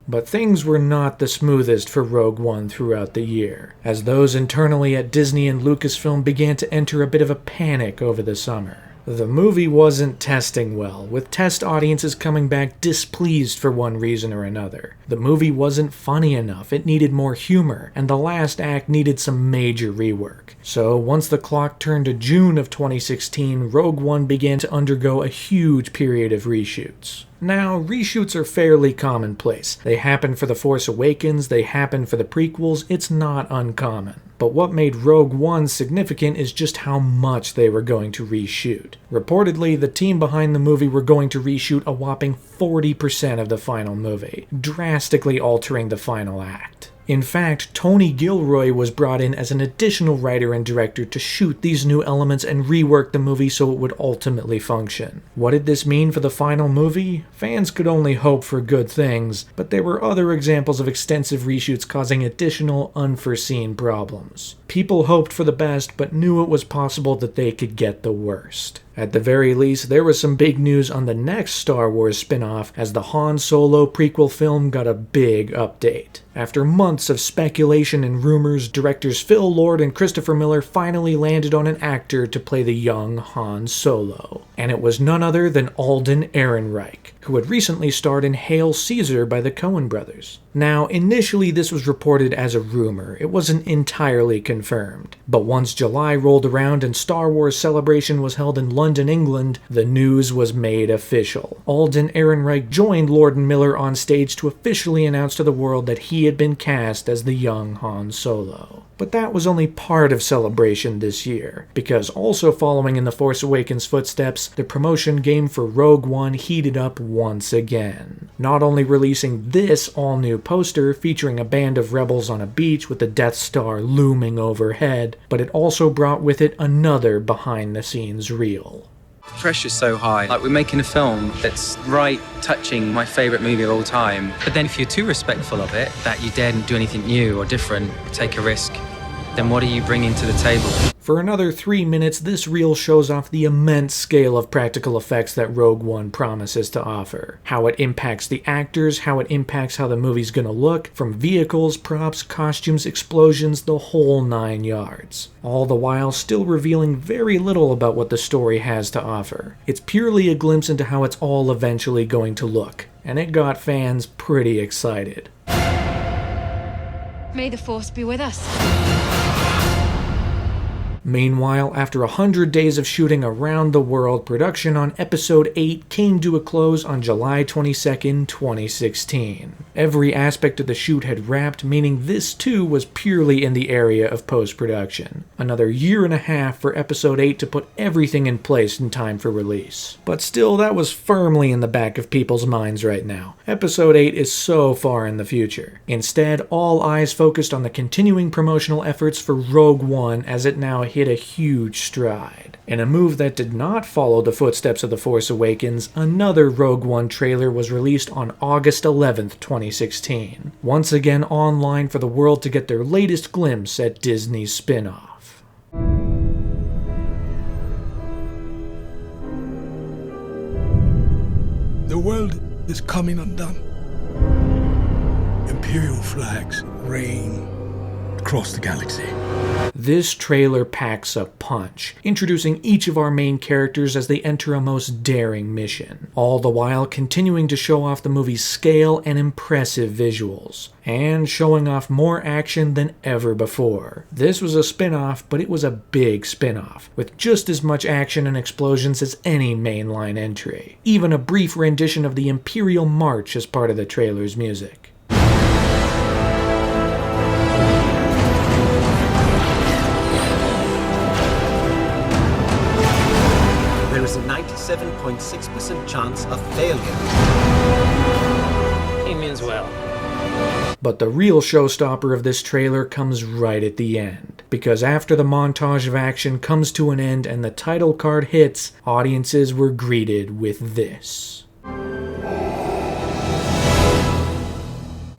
But things were not the smoothest for Rogue One throughout the year, as those internally at Disney and Lucasfilm began to enter a bit of a panic over the summer. The movie wasn't testing well, with test audiences coming back displeased for one reason or another. The movie wasn't funny enough, it needed more humor, and the last act needed some major rework. So once the clock turned to June of 2016, Rogue One began to undergo a huge period of reshoots. Now, reshoots are fairly commonplace. They happen for The Force Awakens, they happen for the prequels, it's not uncommon. But what made Rogue One significant is just how much they were going to reshoot. Reportedly, the team behind the movie were going to reshoot a whopping 40% of the final movie, drastically altering the final act. In fact, Tony Gilroy was brought in as an additional writer and director to shoot these new elements and rework the movie so it would ultimately function. What did this mean for the final movie? Fans could only hope for good things, but there were other examples of extensive reshoots causing additional unforeseen problems. People hoped for the best, but knew it was possible that they could get the worst. At the very least, there was some big news on the next Star Wars spin-off as the Han Solo prequel film got a big update. After months of speculation and rumors, directors Phil Lord and Christopher Miller finally landed on an actor to play the young Han Solo. And it was none other than Alden Ehrenreich, who had recently starred in Hail Caesar by the Coen brothers. Now, initially this was reported as a rumor, it wasn't entirely confirmed. But once July rolled around and Star Wars Celebration was held in London, England, the news was made official. Alden Ehrenreich joined Lord and Miller on stage to officially announce to the world that he had been cast as the young Han Solo. But that was only part of Celebration this year, because also following in The Force Awakens' footsteps, the promotion game for Rogue One heated up once again. Not only releasing this all-new poster featuring a band of rebels on a beach with the Death Star looming overhead, but it also brought with it another behind-the-scenes reel. Pressure's so high. Like, we're making a film that's right touching my favourite movie of all time. But then if you're too respectful of it, that you daren't do anything new or different, take a risk, then what are you bringing to the table? For another 3 minutes, this reel shows off the immense scale of practical effects that Rogue One promises to offer. How it impacts the actors, how it impacts how the movie's gonna look, from vehicles, props, costumes, explosions, the whole 9 yards. All the while still revealing very little about what the story has to offer. It's purely a glimpse into how it's all eventually going to look, and it got fans pretty excited. May the Force be with us. Meanwhile, after 100 days of shooting around the world, production on Episode 8 came to a close on July 22nd, 2016. Every aspect of the shoot had wrapped, meaning this too was purely in the area of post-production. Another year and a half for Episode 8 to put everything in place in time for release. But still, that was firmly in the back of people's minds right now. Episode 8 is so far in the future. Instead, all eyes focused on the continuing promotional efforts for Rogue One as it now hit a huge stride. In a move that did not follow the footsteps of The Force Awakens, another Rogue One trailer was released on August 11th, 2016. Once again online for the world to get their latest glimpse at Disney's spin-off. The world is coming undone. Imperial flags reign across the galaxy. This trailer packs a punch, introducing each of our main characters as they enter a most daring mission, all the while continuing to show off the movie's scale and impressive visuals, and showing off more action than ever before. This was a spin-off, but it was a big spin-off, with just as much action and explosions as any mainline entry. Even a brief rendition of the Imperial March as part of the trailer's music. There is a 97.6% chance of failure. He means well. But the real showstopper of this trailer comes right at the end, because after the montage of action comes to an end and the title card hits, audiences were greeted with this.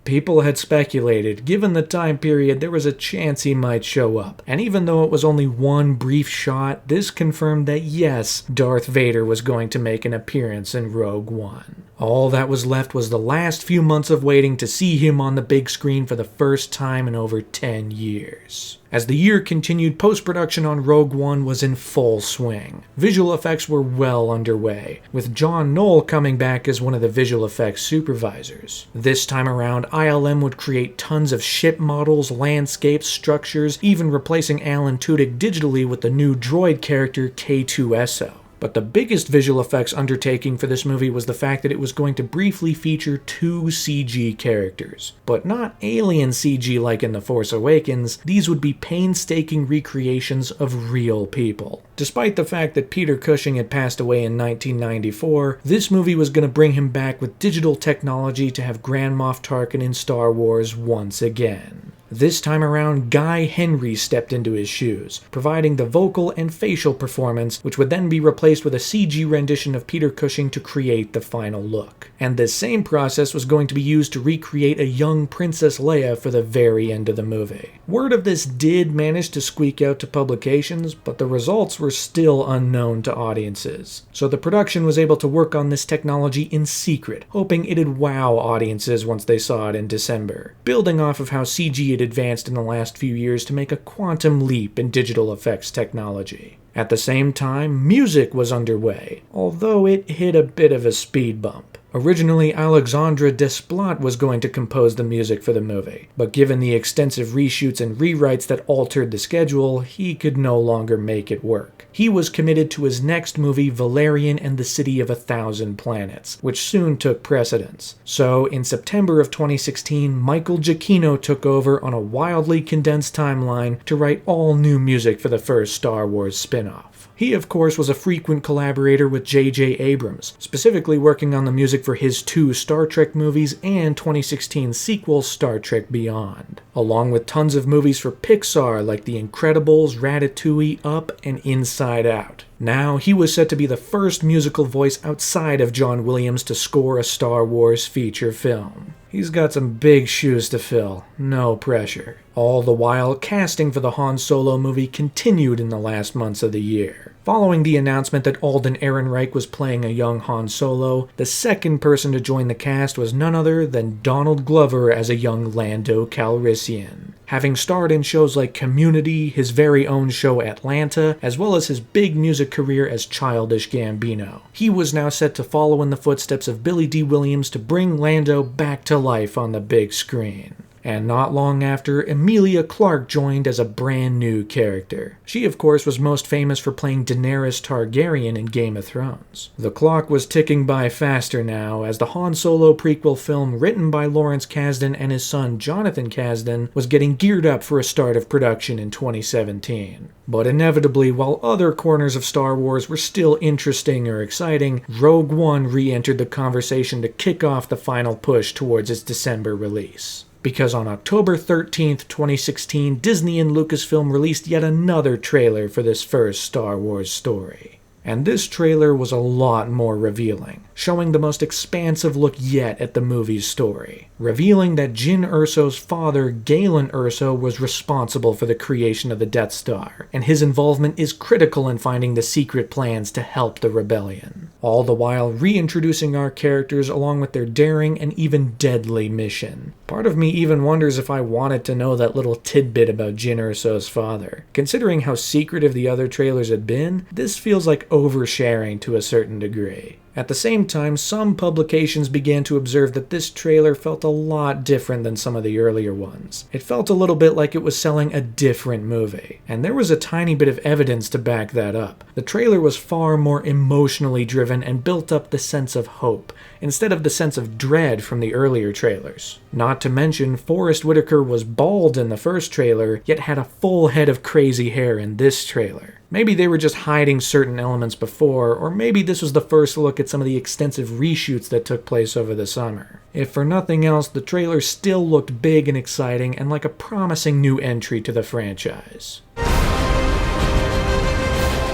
People had speculated, given the time period, there was a chance he might show up. And even though it was only one brief shot, this confirmed that yes, Darth Vader was going to make an appearance in Rogue One. All that was left was the last few months of waiting to see him on the big screen for the first time in over 10 years. As the year continued, post-production on Rogue One was in full swing. Visual effects were well underway, with John Knoll coming back as one of the visual effects supervisors. This time around, ILM would create tons of ship models, landscapes, structures, even replacing Alan Tudyk digitally with the new droid character K2SO. But the biggest visual effects undertaking for this movie was the fact that it was going to briefly feature 2 CG characters. But not alien CG like in The Force Awakens, these would be painstaking recreations of real people. Despite the fact that Peter Cushing had passed away in 1994, this movie was going to bring him back with digital technology to have Grand Moff Tarkin in Star Wars once again. This time around, Guy Henry stepped into his shoes, providing the vocal and facial performance, which would then be replaced with a CG rendition of Peter Cushing to create the final look. And this same process was going to be used to recreate a young Princess Leia for the very end of the movie. Word of this did manage to squeak out to publications, but the results were still unknown to audiences. So the production was able to work on this technology in secret, hoping it'd wow audiences once they saw it in December, building off of how CG had advanced in the last few years to make a quantum leap in digital effects technology. At the same time, music was underway, although it hit a bit of a speed bump. Originally, Alexandre Desplat was going to compose the music for the movie, but given the extensive reshoots and rewrites that altered the schedule, he could no longer make it work. He was committed to his next movie, Valerian and the City of 1,000 Planets, which soon took precedence. So, in September of 2016, Michael Giacchino took over on a wildly condensed timeline to write all new music for the first Star Wars spin-off. He, of course, was a frequent collaborator with J.J. Abrams, specifically working on the music for his 2 Star Trek movies and 2016 sequel Star Trek Beyond, along with tons of movies for Pixar like The Incredibles, Ratatouille, Up, and Inside Out. Now, he was set to be the first musical voice outside of John Williams to score a Star Wars feature film. He's got some big shoes to fill, no pressure. All the while, casting for the Han Solo movie continued in the last months of the year. Following the announcement that Alden Ehrenreich was playing a young Han Solo, the second person to join the cast was none other than Donald Glover as a young Lando Calrissian. Having starred in shows like Community, his very own show Atlanta, as well as his big music career as Childish Gambino, he was now set to follow in the footsteps of Billy D. Williams to bring Lando back to life on the big screen. And not long after, Emilia Clarke joined as a brand new character. She, of course, was most famous for playing Daenerys Targaryen in Game of Thrones. The clock was ticking by faster now, as the Han Solo prequel film written by Lawrence Kasdan and his son Jonathan Kasdan was getting geared up for a start of production in 2017. But inevitably, while other corners of Star Wars were still interesting or exciting, Rogue One re-entered the conversation to kick off the final push towards its December release. Because on October 13th, 2016, Disney and Lucasfilm released yet another trailer for this first Star Wars story. And this trailer was a lot more revealing, showing the most expansive look yet at the movie's story, revealing that Jyn Erso's father, Galen Erso, was responsible for the creation of the Death Star, and his involvement is critical in finding the secret plans to help the rebellion, all the while reintroducing our characters along with their daring and even deadly mission. Part of me even wonders if I wanted to know that little tidbit about Jyn Erso's father. Considering how secretive the other trailers had been, this feels like oversharing to a certain degree. At the same time, some publications began to observe that this trailer felt a lot different than some of the earlier ones. It felt a little bit like it was selling a different movie, and there was a tiny bit of evidence to back that up. The trailer was far more emotionally driven and built up the sense of hope, instead of the sense of dread from the earlier trailers. Not to mention, Forrest Whitaker was bald in the first trailer, yet had a full head of crazy hair in this trailer. Maybe they were just hiding certain elements before, or maybe this was the first look at some of the extensive reshoots that took place over the summer. If for nothing else, the trailer still looked big and exciting and like a promising new entry to the franchise.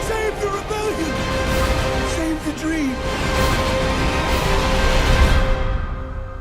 Save the rebellion! Save the dream!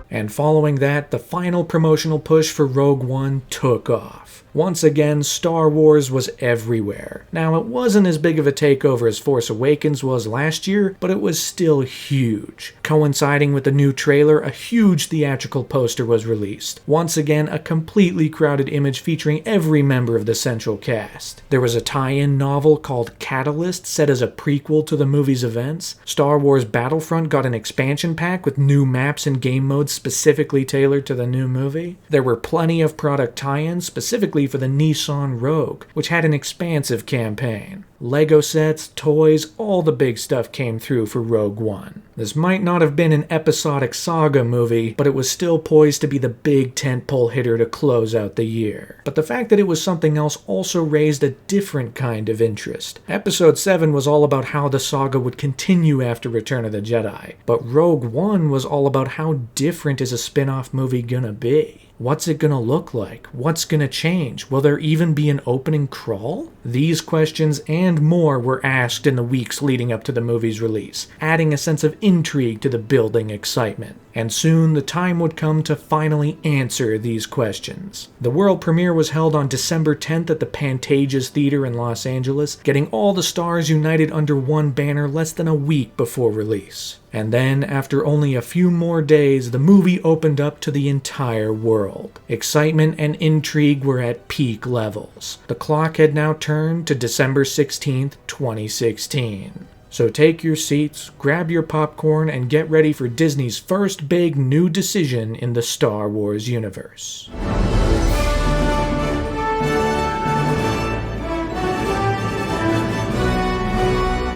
And following that, the final promotional push for Rogue One took off. Once again, Star Wars was everywhere. Now, it wasn't as big of a takeover as Force Awakens was last year, but it was still huge. Coinciding with the new trailer, a huge theatrical poster was released. Once again, a completely crowded image featuring every member of the central cast. There was a tie-in novel called Catalyst, set as a prequel to the movie's events. Star Wars Battlefront got an expansion pack with new maps and game modes specifically tailored to the new movie. There were plenty of product tie-ins specifically for the Nissan Rogue, which had an expansive campaign. Lego sets, toys, all the big stuff came through for Rogue One. This might not have been an episodic Saga movie, but it was still poised to be the big tentpole hitter to close out the year. But the fact that it was something else also raised a different kind of interest. Episode 7 was all about how the saga would continue after Return of the Jedi, but Rogue One was all about how different is a spin-off movie gonna be. What's it gonna look like? What's gonna change? Will there even be an opening crawl? These questions and more were asked in the weeks leading up to the movie's release, adding a sense of intrigue to the building excitement. And soon the time would come to finally answer these questions. The world premiere was held on December 10th at the Pantages Theater in Los Angeles, getting all the stars united under one banner less than a week before release. And then, after only a few more days, the movie opened up to the entire world. Excitement and intrigue were at peak levels. The clock had now turned to December 16th, 2016. So take your seats, grab your popcorn, and get ready for Disney's first big new decision in the Star Wars universe.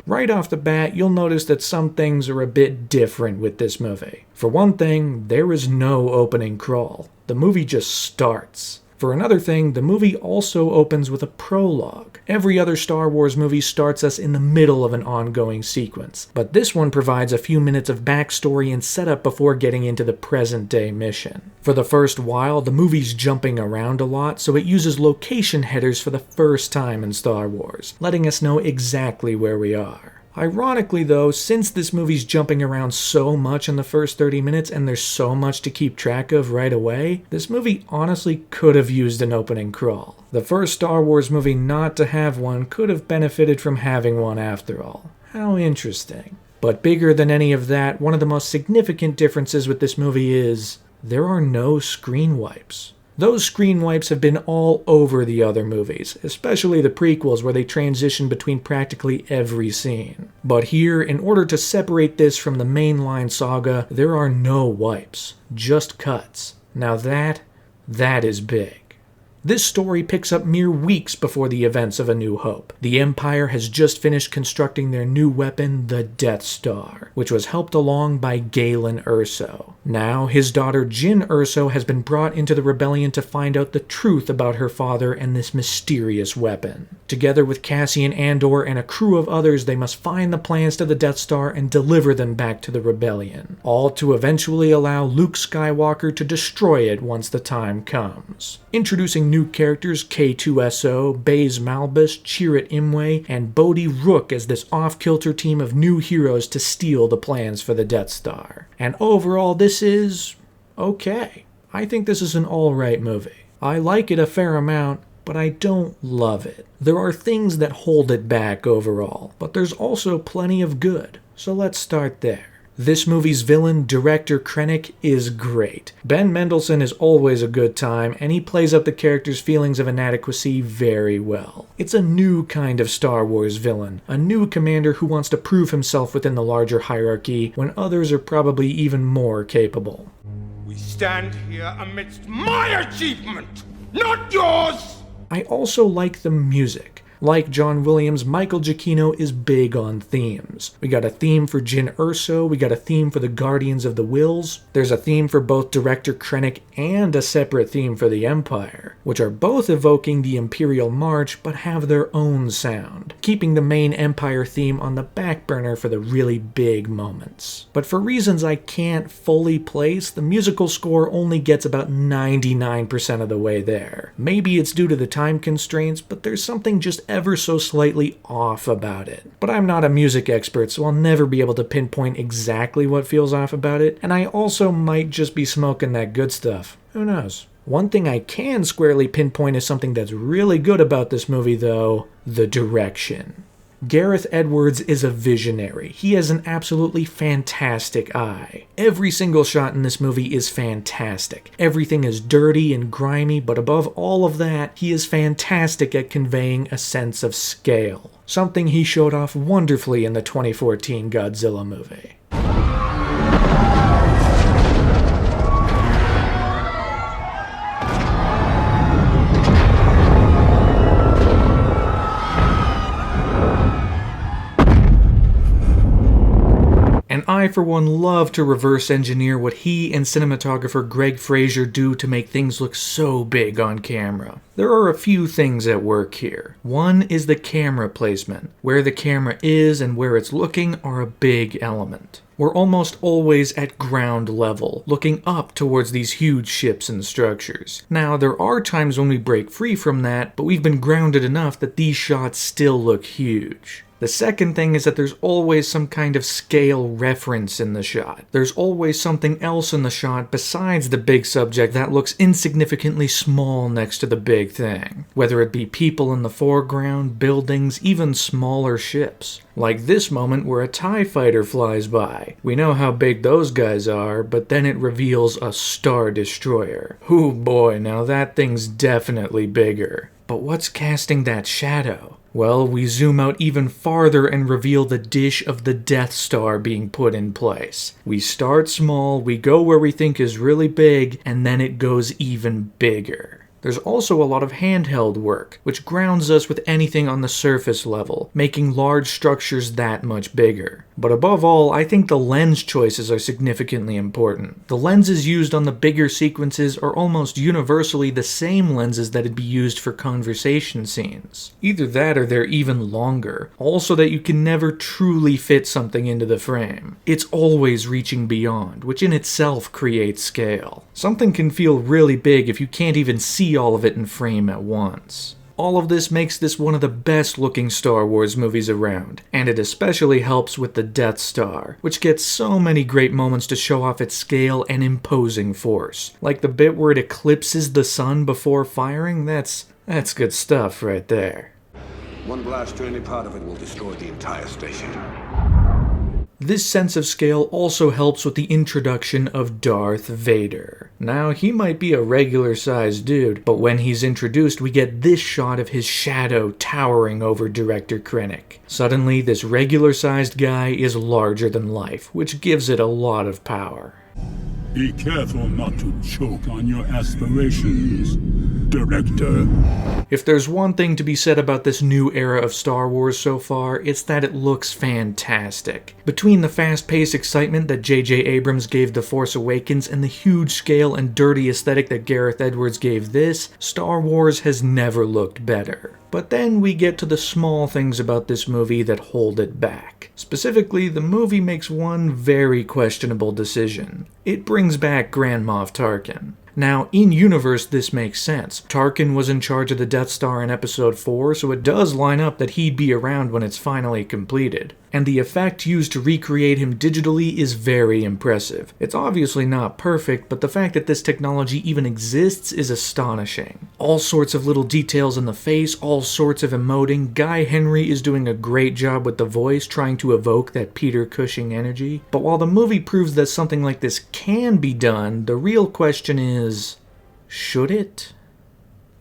Right off the bat, you'll notice that some things are a bit different with this movie. For one thing, there is no opening crawl. The movie just starts. For another thing, the movie also opens with a prologue. Every other Star Wars movie starts us in the middle of an ongoing sequence, but this one provides a few minutes of backstory and setup before getting into the present-day mission. For the first while, the movie's jumping around a lot, so it uses location headers for the first time in Star Wars, letting us know exactly where we are. Ironically though, since this movie's jumping around so much in the first 30 minutes and there's so much to keep track of right away, this movie honestly could have used an opening crawl. The first Star Wars movie not to have one could have benefited from having one after all. How interesting. But bigger than any of that, one of the most significant differences with this movie is there are no screen wipes. Those screen wipes have been all over the other movies, especially the prequels where they transition between practically every scene. But here, in order to separate this from the mainline saga, there are no wipes, just cuts. Now that is big. This story picks up mere weeks before the events of A New Hope. The Empire has just finished constructing their new weapon, the Death Star, which was helped along by Galen Erso. Now, his daughter Jyn Erso has been brought into the rebellion to find out the truth about her father and this mysterious weapon. Together with Cassian Andor and a crew of others, they must find the plans to the Death Star and deliver them back to the rebellion, all to eventually allow Luke Skywalker to destroy it once the time comes. Introducing new characters K2SO, Baze Malbus, Chirrut Imwe, and Bodhi Rook as this off-kilter team of new heroes to steal the plans for the Death Star. And overall, this is okay. I think this is an alright movie. I like it a fair amount, but I don't love it. There are things that hold it back overall, but there's also plenty of good. So let's start there. This movie's villain, Director Krennic, is great. Ben Mendelsohn is always a good time, and he plays up the character's feelings of inadequacy very well. It's a new kind of Star Wars villain, a new commander who wants to prove himself within the larger hierarchy when others are probably even more capable. We stand here amidst my achievement, not yours! I also like the music. Like John Williams, Michael Giacchino is big on themes. We got a theme for Jyn Erso, we got a theme for the Guardians of the Whills, there's a theme for both Director Krennic and a separate theme for the Empire, which are both evoking the Imperial March but have their own sound, keeping the main Empire theme on the back burner for the really big moments. But for reasons I can't fully place, the musical score only gets about 99% of the way there. Maybe it's due to the time constraints, but there's something just ever so slightly off about it. But I'm not a music expert, so I'll never be able to pinpoint exactly what feels off about it, and I also might just be smoking that good stuff. Who knows? One thing I can squarely pinpoint as something that's really good about this movie, though: the direction. Gareth Edwards is a visionary. He has an absolutely fantastic eye. Every single shot in this movie is fantastic. Everything is dirty and grimy, but above all of that, he is fantastic at conveying a sense of scale. Something he showed off wonderfully in the 2014 Godzilla movie. And I, for one, love to reverse engineer what he and cinematographer Greg Fraser do to make things look so big on camera. There are a few things at work here. One is the camera placement. Where the camera is and where it's looking are a big element. We're almost always at ground level, looking up towards these huge ships and structures. Now, there are times when we break free from that, but we've been grounded enough that these shots still look huge. The second thing is that there's always some kind of scale reference in the shot. There's always something else in the shot besides the big subject that looks insignificantly small next to the big thing. Whether it be people in the foreground, buildings, even smaller ships. Like this moment where a TIE fighter flies by. We know how big those guys are, but then it reveals a Star Destroyer. Ooh boy, now that thing's definitely bigger. But what's casting that shadow? Well, we zoom out even farther and reveal the dish of the Death Star being put in place. We start small, we go where we think is really big, and then it goes even bigger. There's also a lot of handheld work, which grounds us with anything on the surface level, making large structures that much bigger. But above all, I think the lens choices are significantly important. The lenses used on the bigger sequences are almost universally the same lenses that'd be used for conversation scenes. Either that or they're even longer, also that you can never truly fit something into the frame. It's always reaching beyond, which in itself creates scale. Something can feel really big if you can't even see all of it in frame at once. All of this makes this one of the best looking Star Wars movies around, and it especially helps with the Death Star, which gets so many great moments to show off its scale and imposing force. Like the bit where it eclipses the sun before firing, that's good stuff right there. One blast to any part of it will destroy the entire station. This sense of scale also helps with the introduction of Darth Vader. Now, he might be a regular-sized dude, but when he's introduced, we get this shot of his shadow towering over Director Krennic. Suddenly, this regular-sized guy is larger than life, which gives it a lot of power. Be careful not to choke on your aspirations, Director. If there's one thing to be said about this new era of Star Wars so far, it's that it looks fantastic. Between the fast-paced excitement that J.J. Abrams gave The Force Awakens and the huge scale and dirty aesthetic that Gareth Edwards gave this, Star Wars has never looked better. But then we get to the small things about this movie that hold it back. Specifically, the movie makes one very questionable decision. It brings back Grand Moff Tarkin. Now, in-universe, this makes sense. Tarkin was in charge of the Death Star in Episode 4, so it does line up that he'd be around when it's finally completed. And the effect used to recreate him digitally is very impressive. It's obviously not perfect, but the fact that this technology even exists is astonishing. All sorts of little details in the face, all sorts of emoting. Guy Henry is doing a great job with the voice, trying to evoke that Peter Cushing energy. But while the movie proves that something like this can be done, the real question is, should it?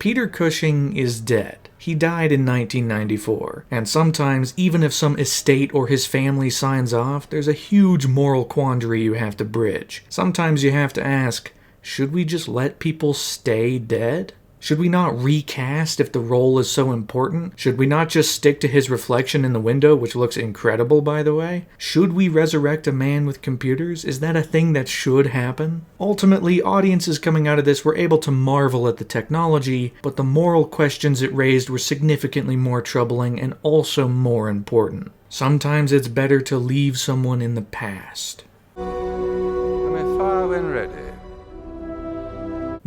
Peter Cushing is dead. He died in 1994, and sometimes, even if some estate or his family signs off, there's a huge moral quandary you have to bridge. Sometimes you have to ask, should we just let people stay dead? Should we not recast if the role is so important? Should we not just stick to his reflection in the window, which looks incredible, by the way? Should we resurrect a man with computers? Is that a thing that should happen? Ultimately, audiences coming out of this were able to marvel at the technology, but the moral questions it raised were significantly more troubling and also more important. Sometimes it's better to leave someone in the past. I'm far when ready.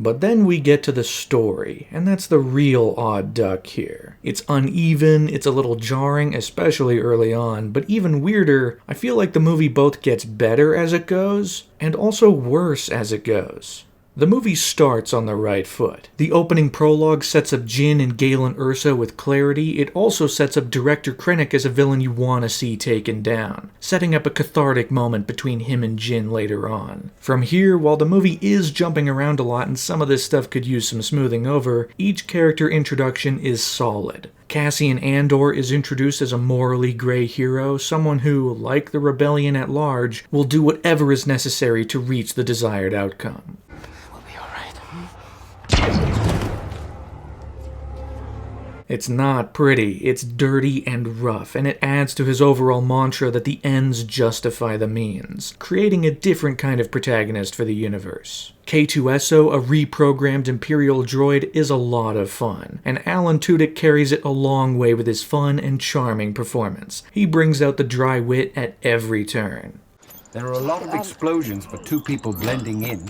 But then we get to the story, and that's the real odd duck here. It's uneven, it's a little jarring, especially early on, but even weirder, I feel like the movie both gets better as it goes, and also worse as it goes. The movie starts on the right foot. The opening prologue sets up Jyn and Galen Erso with clarity. It also sets up Director Krennic as a villain you want to see taken down, setting up a cathartic moment between him and Jyn later on. From here, while the movie is jumping around a lot and some of this stuff could use some smoothing over, each character introduction is solid. Cassian Andor is introduced as a morally gray hero, someone who, like the rebellion at large, will do whatever is necessary to reach the desired outcome. It's not pretty, it's dirty and rough, and it adds to his overall mantra that the ends justify the means, creating a different kind of protagonist for the universe. K2SO, a reprogrammed Imperial droid, is a lot of fun, and Alan Tudyk carries it a long way with his fun and charming performance. He brings out the dry wit at every turn. There are a lot of explosions for two people blending in.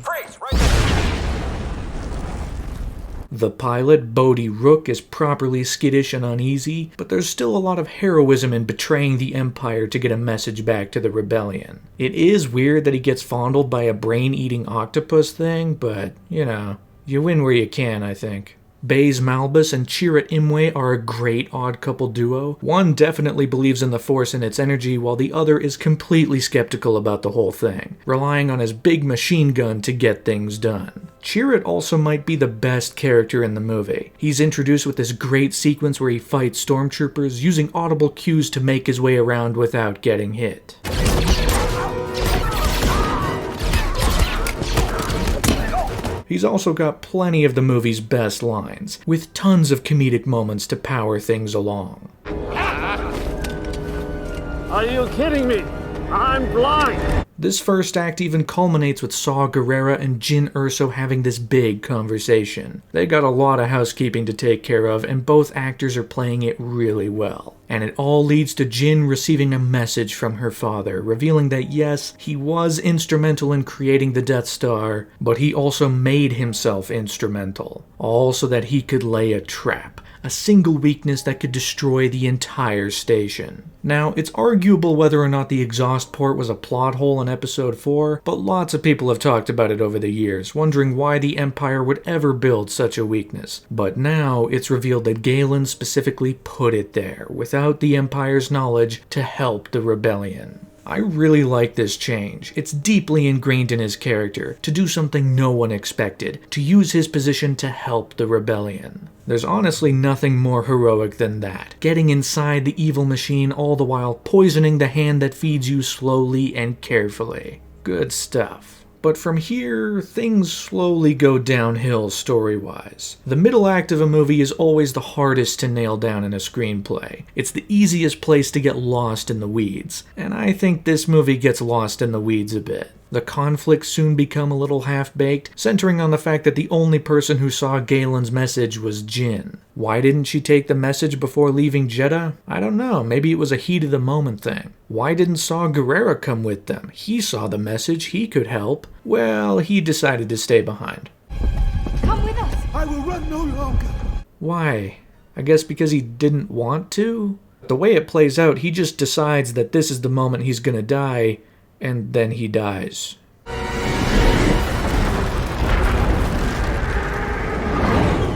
The pilot, Bodhi Rook, is properly skittish and uneasy, but there's still a lot of heroism in betraying the Empire to get a message back to the rebellion. It is weird that he gets fondled by a brain-eating octopus thing, but, you know, you win where you can, I think. Baze Malbus and Chirrut Imwe are a great odd couple duo. One definitely believes in the Force and its energy, while the other is completely skeptical about the whole thing, relying on his big machine gun to get things done. Chirrut also might be the best character in the movie. He's introduced with this great sequence where he fights stormtroopers, using audible cues to make his way around without getting hit. He's also got plenty of the movie's best lines, with tons of comedic moments to power things along. Are you kidding me? I'm blind! This first act even culminates with Saw Gerrera and Jyn Erso having this big conversation. They got a lot of housekeeping to take care of, and both actors are playing it really well. And it all leads to Jyn receiving a message from her father, revealing that yes, he was instrumental in creating the Death Star, but he also made himself instrumental. All so that he could lay a trap. A single weakness that could destroy the entire station. Now, it's arguable whether or not the exhaust port was a plot hole in Episode 4, but lots of people have talked about it over the years, wondering why the Empire would ever build such a weakness. But now, it's revealed that Galen specifically put it there, without the Empire's knowledge, to help the rebellion. I really like this change. It's deeply ingrained in his character, to do something no one expected, to use his position to help the rebellion. There's honestly nothing more heroic than that. Getting inside the evil machine all the while poisoning the hand that feeds you slowly and carefully. Good stuff. But from here, things slowly go downhill story-wise. The middle act of a movie is always the hardest to nail down in a screenplay. It's the easiest place to get lost in the weeds, and I think this movie gets lost in the weeds a bit. The conflicts soon become a little half-baked, centering on the fact that the only person who saw Galen's message was Jyn. Why didn't she take the message before leaving Jedha? I don't know, maybe it was a heat-of-the-moment thing. Why didn't Saw Gerrera come with them? He saw the message, he could help. Well, he decided to stay behind. Come with us! I will run no longer! Why? I guess because he didn't want to? The way it plays out, he just decides that this is the moment he's gonna die, and then he dies.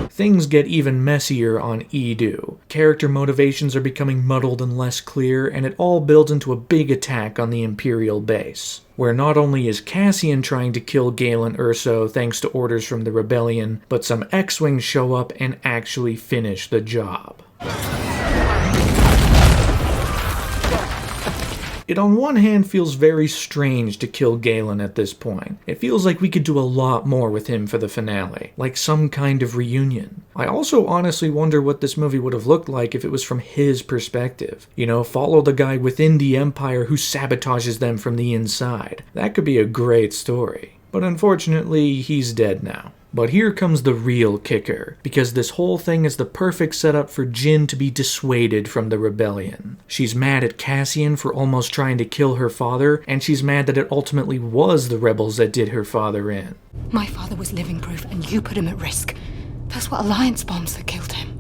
Things get even messier on Eadu. Character motivations are becoming muddled and less clear, and it all builds into a big attack on the Imperial base, where not only is Cassian trying to kill Galen Erso thanks to orders from the rebellion, but some X-Wings show up and actually finish the job. It on one hand feels very strange to kill Galen at this point. It feels like we could do a lot more with him for the finale, like some kind of reunion. I also honestly wonder what this movie would have looked like if it was from his perspective. You know, follow the guy within the Empire who sabotages them from the inside. That could be a great story. But unfortunately, he's dead now. But here comes the real kicker, because this whole thing is the perfect setup for Jyn to be dissuaded from the rebellion. She's mad at Cassian for almost trying to kill her father, and she's mad that it ultimately was the rebels that did her father in. My father was living proof, and you put him at risk. Those were Alliance bombs that killed him.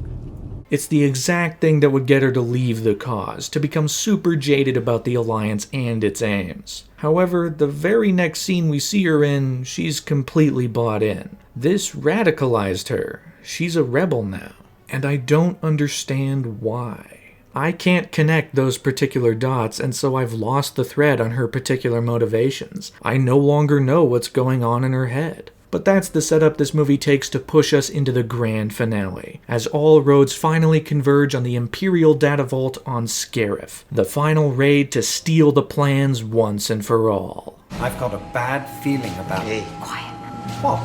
It's the exact thing that would get her to leave the cause, to become super jaded about the Alliance and its aims. However, the very next scene we see her in, she's completely bought in. This radicalized her. She's a rebel now. And I don't understand why. I can't connect those particular dots, and so I've lost the thread on her particular motivations. I no longer know what's going on in her head. But that's the setup this movie takes to push us into the grand finale, as all roads finally converge on the Imperial data vault on Scarif, the final raid to steal the plans once and for all. I've got a bad feeling about it. Quiet. What?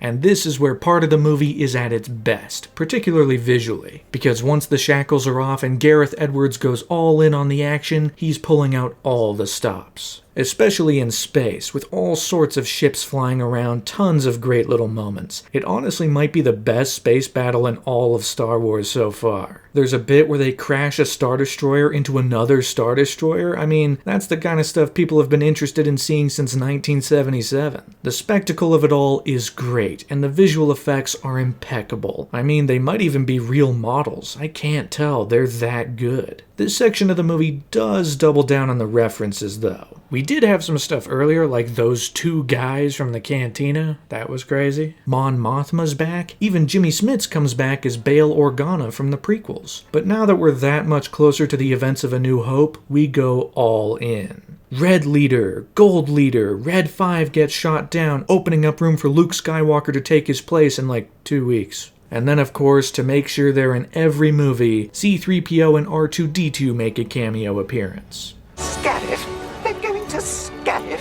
And this is where part of the movie is at its best, particularly visually, because once the shackles are off and Gareth Edwards goes all in on the action, he's pulling out all the stops. Especially in space, with all sorts of ships flying around, tons of great little moments. It honestly might be the best space battle in all of Star Wars so far. There's a bit where they crash a Star Destroyer into another Star Destroyer. I mean, that's the kind of stuff people have been interested in seeing since 1977. The spectacle of it all is great, and the visual effects are impeccable. I mean, they might even be real models. I can't tell, they're that good. This section of the movie does double down on the references, though. We did have some stuff earlier, like those two guys from the cantina. That was crazy. Mon Mothma's back. Even Jimmy Smits comes back as Bail Organa from the prequels. But now that we're that much closer to the events of A New Hope, we go all in. Red Leader, Gold Leader, Red 5 gets shot down, opening up room for Luke Skywalker to take his place in like 2 weeks. And then, of course, to make sure they're in every movie, C-3PO and R2-D2 make a cameo appearance. Scarif? They're going to Scarif?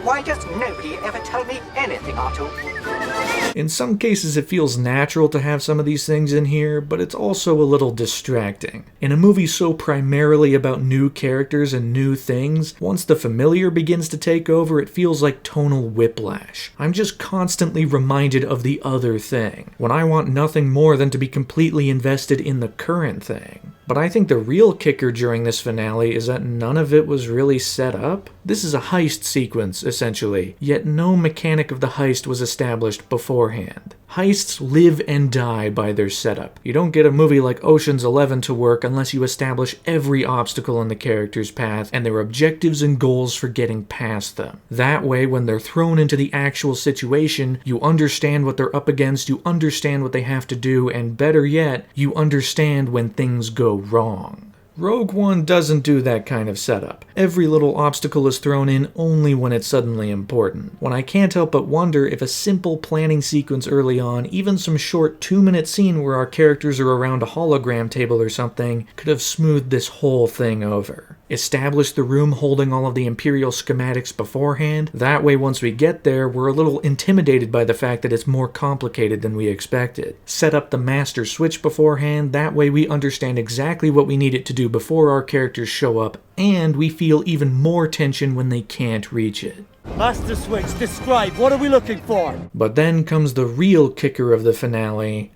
Why does nobody ever tell me anything, R2? In some cases it feels natural to have some of these things in here, but it's also a little distracting. In a movie so primarily about new characters and new things, once the familiar begins to take over, it feels like tonal whiplash. I'm just constantly reminded of the other thing, when I want nothing more than to be completely invested in the current thing. But I think the real kicker during this finale is that none of it was really set up. This is a heist sequence, essentially, yet no mechanic of the heist was established beforehand. Heists live and die by their setup. You don't get a movie like Ocean's 11 to work unless you establish every obstacle in the character's path and their objectives and goals for getting past them. That way, when they're thrown into the actual situation, you understand what they're up against, you understand what they have to do, and better yet, you understand when things go wrong. Rogue One doesn't do that kind of setup. Every little obstacle is thrown in only when it's suddenly important. When I can't help but wonder if a simple planning sequence early on, even some short 2-minute scene where our characters are around a hologram table or something, could have smoothed this whole thing over. Establish the room holding all of the Imperial schematics beforehand. That way, once we get there, we're a little intimidated by the fact that it's more complicated than we expected. Set up the master switch beforehand. That way, we understand exactly what we need it to do before our characters show up, and we feel even more tension when they can't reach it. Master switch, describe. What are we looking for? But then comes the real kicker of the finale.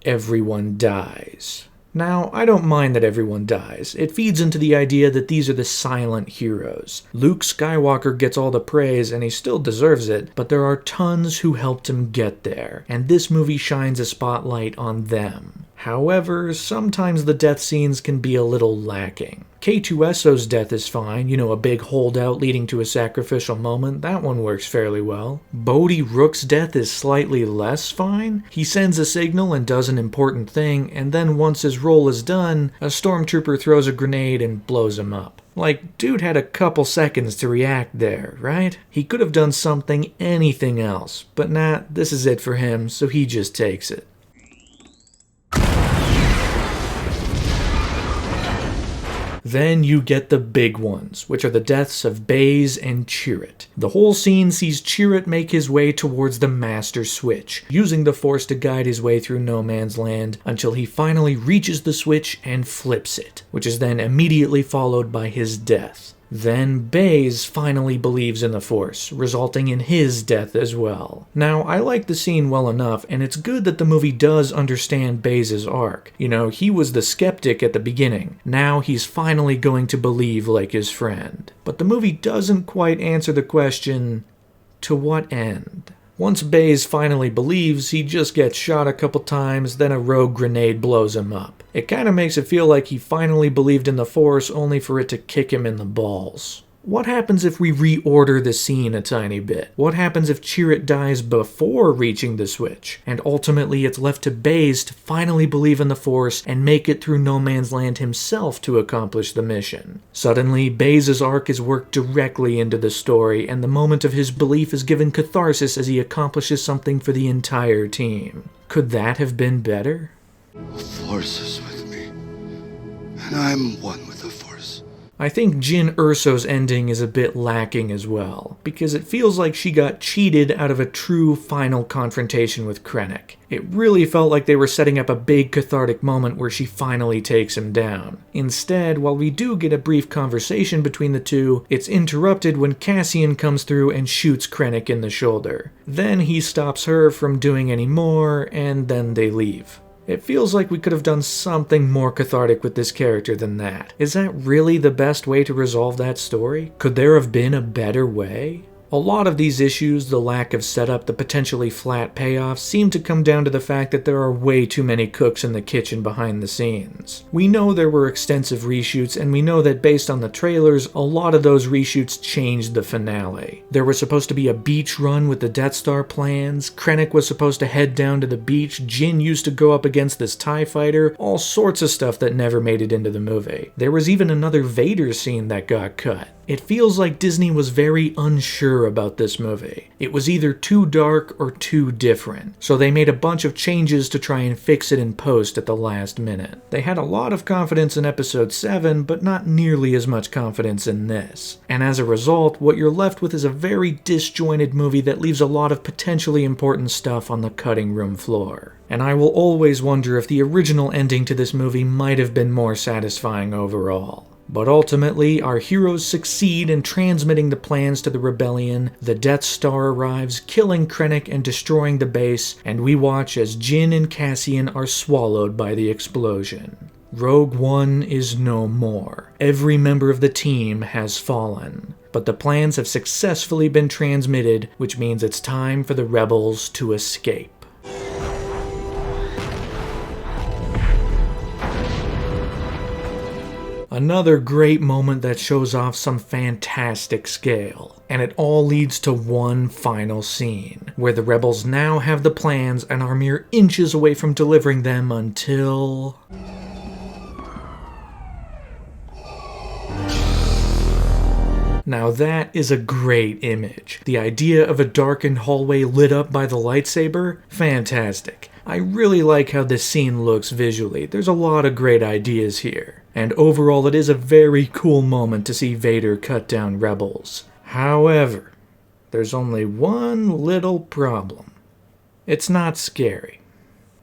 Everyone dies. Now, I don't mind that everyone dies. It feeds into the idea that these are the silent heroes. Luke Skywalker gets all the praise, and he still deserves it, but there are tons who helped him get there, and this movie shines a spotlight on them. However, sometimes the death scenes can be a little lacking. K2SO's death is fine, a big holdout leading to a sacrificial moment, that one works fairly well. Bodhi Rook's death is slightly less fine. He sends a signal and does an important thing, and then once his role is done, a stormtrooper throws a grenade and blows him up. Like, dude had a couple seconds to react there, right? He could have done something, anything else, but nah, this is it for him, so he just takes it. Then you get the big ones, which are the deaths of Baze and Chirrut. The whole scene sees Chirrut make his way towards the Master Switch, using the Force to guide his way through no man's land until he finally reaches the switch and flips it, which is then immediately followed by his death. Then Baze finally believes in the Force, resulting in his death as well. Now, I like the scene well enough, and it's good that the movie does understand Baze's arc. He was the skeptic at the beginning. Now he's finally going to believe like his friend. But the movie doesn't quite answer the question, to what end? Once Baze finally believes, he just gets shot a couple times, then a rogue grenade blows him up. It kinda makes it feel like he finally believed in the Force only for it to kick him in the balls. What happens if we reorder the scene a tiny bit? What happens if Chirrut dies before reaching the switch, and ultimately it's left to Baze to finally believe in the Force and make it through No Man's Land himself to accomplish the mission? Suddenly, Baze's arc is worked directly into the story, and the moment of his belief is given catharsis as he accomplishes something for the entire team. Could that have been better? The Force is with me, and I'm one with the Force. I think Jyn Erso's ending is a bit lacking as well, because it feels like she got cheated out of a true final confrontation with Krennic. It really felt like they were setting up a big cathartic moment where she finally takes him down. Instead, while we do get a brief conversation between the two, it's interrupted when Cassian comes through and shoots Krennic in the shoulder. Then he stops her from doing any more, and then they leave. It feels like we could have done something more cathartic with this character than that. Is that really the best way to resolve that story? Could there have been a better way? A lot of these issues, the lack of setup, the potentially flat payoffs, seem to come down to the fact that there are way too many cooks in the kitchen behind the scenes. We know there were extensive reshoots, and we know that based on the trailers, a lot of those reshoots changed the finale. There was supposed to be a beach run with the Death Star plans, Krennic was supposed to head down to the beach, Jyn used to go up against this TIE fighter, all sorts of stuff that never made it into the movie. There was even another Vader scene that got cut. It feels like Disney was very unsure about this movie. It was either too dark or too different, so they made a bunch of changes to try and fix it in post at the last minute. They had a lot of confidence in Episode 7, but not nearly as much confidence in this. And as a result, what you're left with is a very disjointed movie that leaves a lot of potentially important stuff on the cutting room floor. And I will always wonder if the original ending to this movie might have been more satisfying overall. But ultimately, our heroes succeed in transmitting the plans to the rebellion, the Death Star arrives, killing Krennic and destroying the base, and we watch as Jyn and Cassian are swallowed by the explosion. Rogue One is no more. Every member of the team has fallen. But the plans have successfully been transmitted, which means it's time for the rebels to escape. Another great moment that shows off some fantastic scale. And it all leads to one final scene, where the rebels now have the plans and are mere inches away from delivering them until... Now that is a great image. The idea of a darkened hallway lit up by the lightsaber? Fantastic. I really like how this scene looks visually. There's a lot of great ideas here. And overall, it is a very cool moment to see Vader cut down rebels. However, there's only one little problem. It's not scary.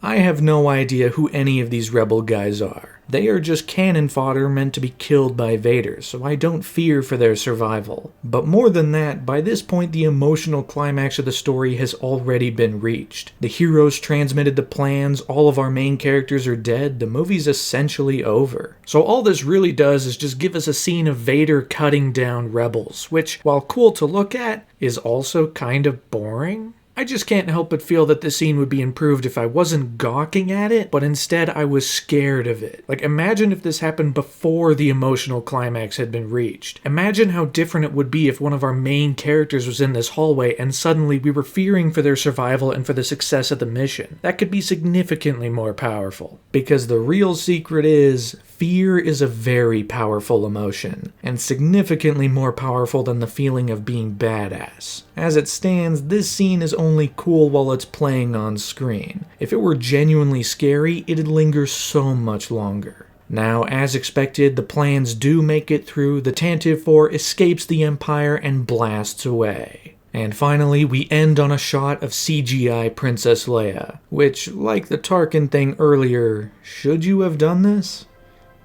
I have no idea who any of these rebel guys are. They are just cannon fodder meant to be killed by Vader, so I don't fear for their survival. But more than that, by this point the emotional climax of the story has already been reached. The heroes transmitted the plans, all of our main characters are dead, the movie's essentially over. So all this really does is just give us a scene of Vader cutting down rebels, which, while cool to look at, is also kind of boring. I just can't help but feel that this scene would be improved if I wasn't gawking at it, but instead I was scared of it. Like, imagine if this happened before the emotional climax had been reached. Imagine how different it would be if one of our main characters was in this hallway and suddenly we were fearing for their survival and for the success of the mission. That could be significantly more powerful. Because the real secret is, fear is a very powerful emotion, and significantly more powerful than the feeling of being badass. As it stands, this scene is only cool while it's playing on screen. If it were genuinely scary, it'd linger so much longer. Now, as expected, the plans do make it through, the Tantive 4 escapes the Empire and blasts away. And finally, we end on a shot of CGI Princess Leia, which, like the Tarkin thing earlier, should you have done this?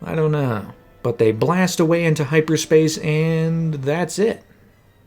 I don't know. But they blast away into hyperspace and that's it.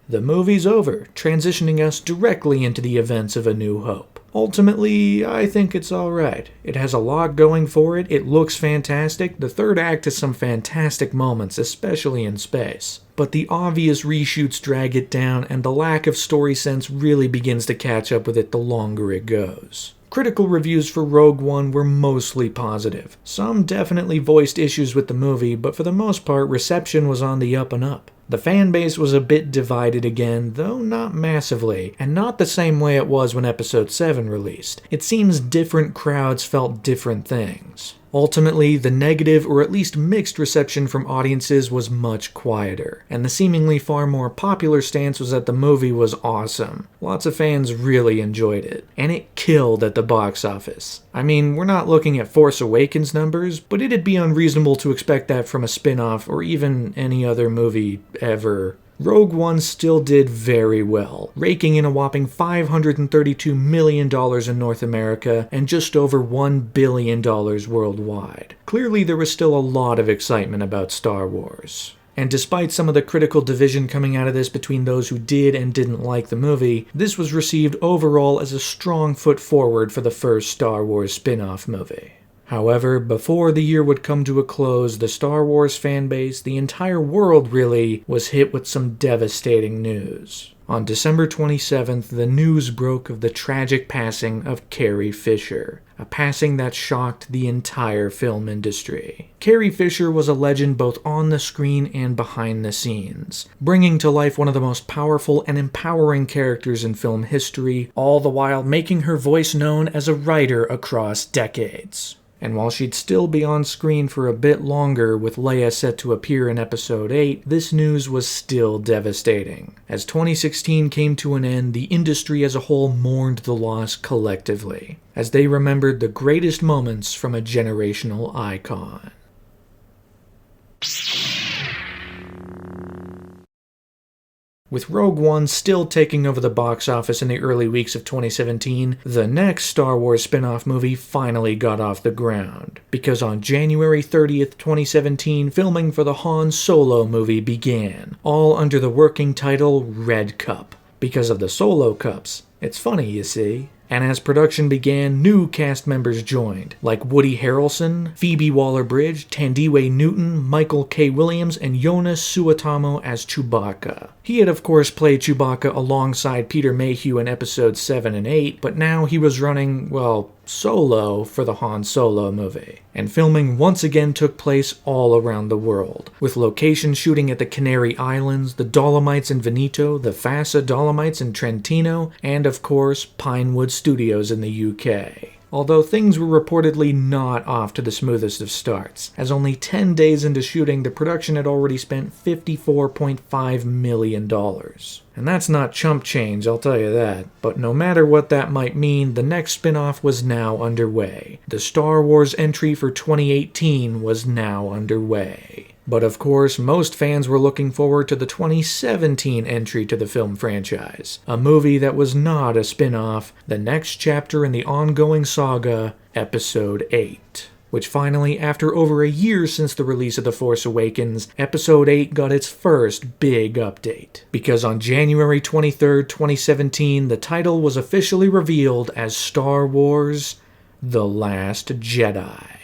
The movie's over, transitioning us directly into the events of A New Hope. Ultimately, I think it's alright. It has a lot going for it, it looks fantastic, the third act has some fantastic moments, especially in space. But the obvious reshoots drag it down, and the lack of story sense really begins to catch up with it the longer it goes. Critical reviews for Rogue One were mostly positive. Some definitely voiced issues with the movie, but for the most part, reception was on the up and up. The fan base was a bit divided again, though not massively, and not the same way it was when Episode 7 released. It seems different crowds felt different things. Ultimately, the negative or at least mixed reception from audiences was much quieter, and the seemingly far more popular stance was that the movie was awesome. Lots of fans really enjoyed it, and it killed at the box office. I mean, we're not looking at Force Awakens numbers, but it'd be unreasonable to expect that from a spin-off or even any other movie ever. Rogue One still did very well, raking in a whopping $532 million in North America and just over $1 billion worldwide. Clearly there was still a lot of excitement about Star Wars. And despite some of the critical division coming out of this between those who did and didn't like the movie, this was received overall as a strong foot forward for the first Star Wars spin-off movie. However, before the year would come to a close, the Star Wars fanbase, the entire world really, was hit with some devastating news. On December 27th, the news broke of the tragic passing of Carrie Fisher, a passing that shocked the entire film industry. Carrie Fisher was a legend both on the screen and behind the scenes, bringing to life one of the most powerful and empowering characters in film history, all the while making her voice known as a writer across decades. And while she'd still be on screen for a bit longer, with Leia set to appear in Episode 8, this news was still devastating. As 2016 came to an end, the industry as a whole mourned the loss collectively, as they remembered the greatest moments from a generational icon. With Rogue One still taking over the box office in the early weeks of 2017, the next Star Wars spin-off movie finally got off the ground. Because on January 30th, 2017, filming for the Han Solo movie began, all under the working title Red Cup. Because of the Solo Cups. It's funny, you see. And as production began, new cast members joined, like Woody Harrelson, Phoebe Waller-Bridge, Tandiwe Newton, Michael K. Williams, and Jonas Suotamo as Chewbacca. He had of course played Chewbacca alongside Peter Mayhew in Episodes 7 and 8, but now he was running, well, solo for the Han Solo movie. And filming once again took place all around the world, with location shooting at the Canary Islands, the Dolomites in Veneto, the Fassa Dolomites in Trentino, and of course, Pinewood Studios in the UK. Although things were reportedly not off to the smoothest of starts, as only 10 days into shooting, the production had already spent $54.5 million. And that's not chump change, I'll tell you that. But no matter what that might mean, the next spin-off was now underway. The Star Wars entry for 2018 was now underway. But of course, most fans were looking forward to the 2017 entry to the film franchise, a movie that was not a spin-off, the next chapter in the ongoing saga, Episode 8. Which finally, after over a year since the release of The Force Awakens, Episode 8 got its first big update. Because on January 23rd, 2017, the title was officially revealed as Star Wars: The Last Jedi.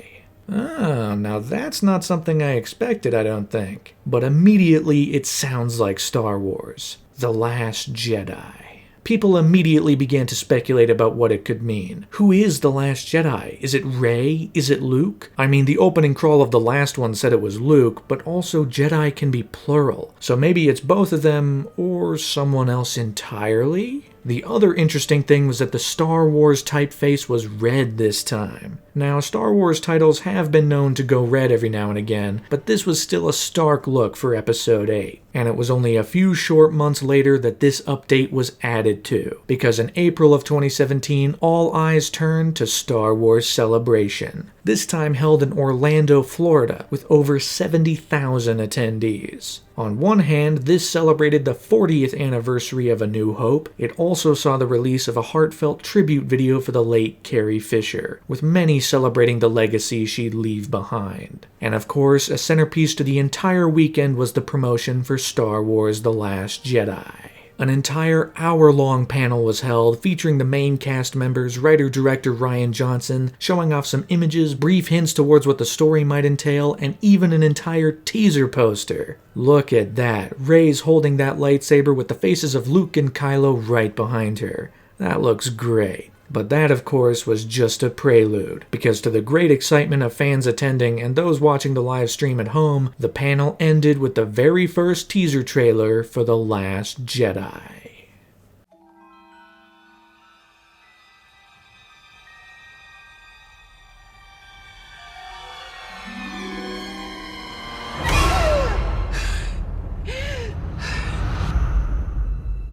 Ah, now that's not something I expected, I don't think. But immediately it sounds like Star Wars: The Last Jedi. People immediately began to speculate about what it could mean. Who is the Last Jedi? Is it Rey? Is it Luke? I mean, the opening crawl of the last one said it was Luke, but also Jedi can be plural. So maybe it's both of them, or someone else entirely? The other interesting thing was that the Star Wars typeface was red this time. Now, Star Wars titles have been known to go red every now and again, but this was still a stark look for Episode 8. And it was only a few short months later that this update was added to, because in April of 2017, all eyes turned to Star Wars Celebration, this time held in Orlando, Florida, with over 70,000 attendees. On one hand, this celebrated the 40th anniversary of A New Hope. It also saw the release of a heartfelt tribute video for the late Carrie Fisher, with many celebrating the legacy she'd leave behind. And of course, a centerpiece to the entire weekend was the promotion for Star Wars: The Last Jedi. An entire hour-long panel was held featuring the main cast members, writer-director Rian Johnson, showing off some images, brief hints towards what the story might entail, and even an entire teaser poster. Look at that, Rey's holding that lightsaber with the faces of Luke and Kylo right behind her. That looks great. But that, of course, was just a prelude, because to the great excitement of fans attending and those watching the live stream at home, the panel ended with the very first teaser trailer for The Last Jedi.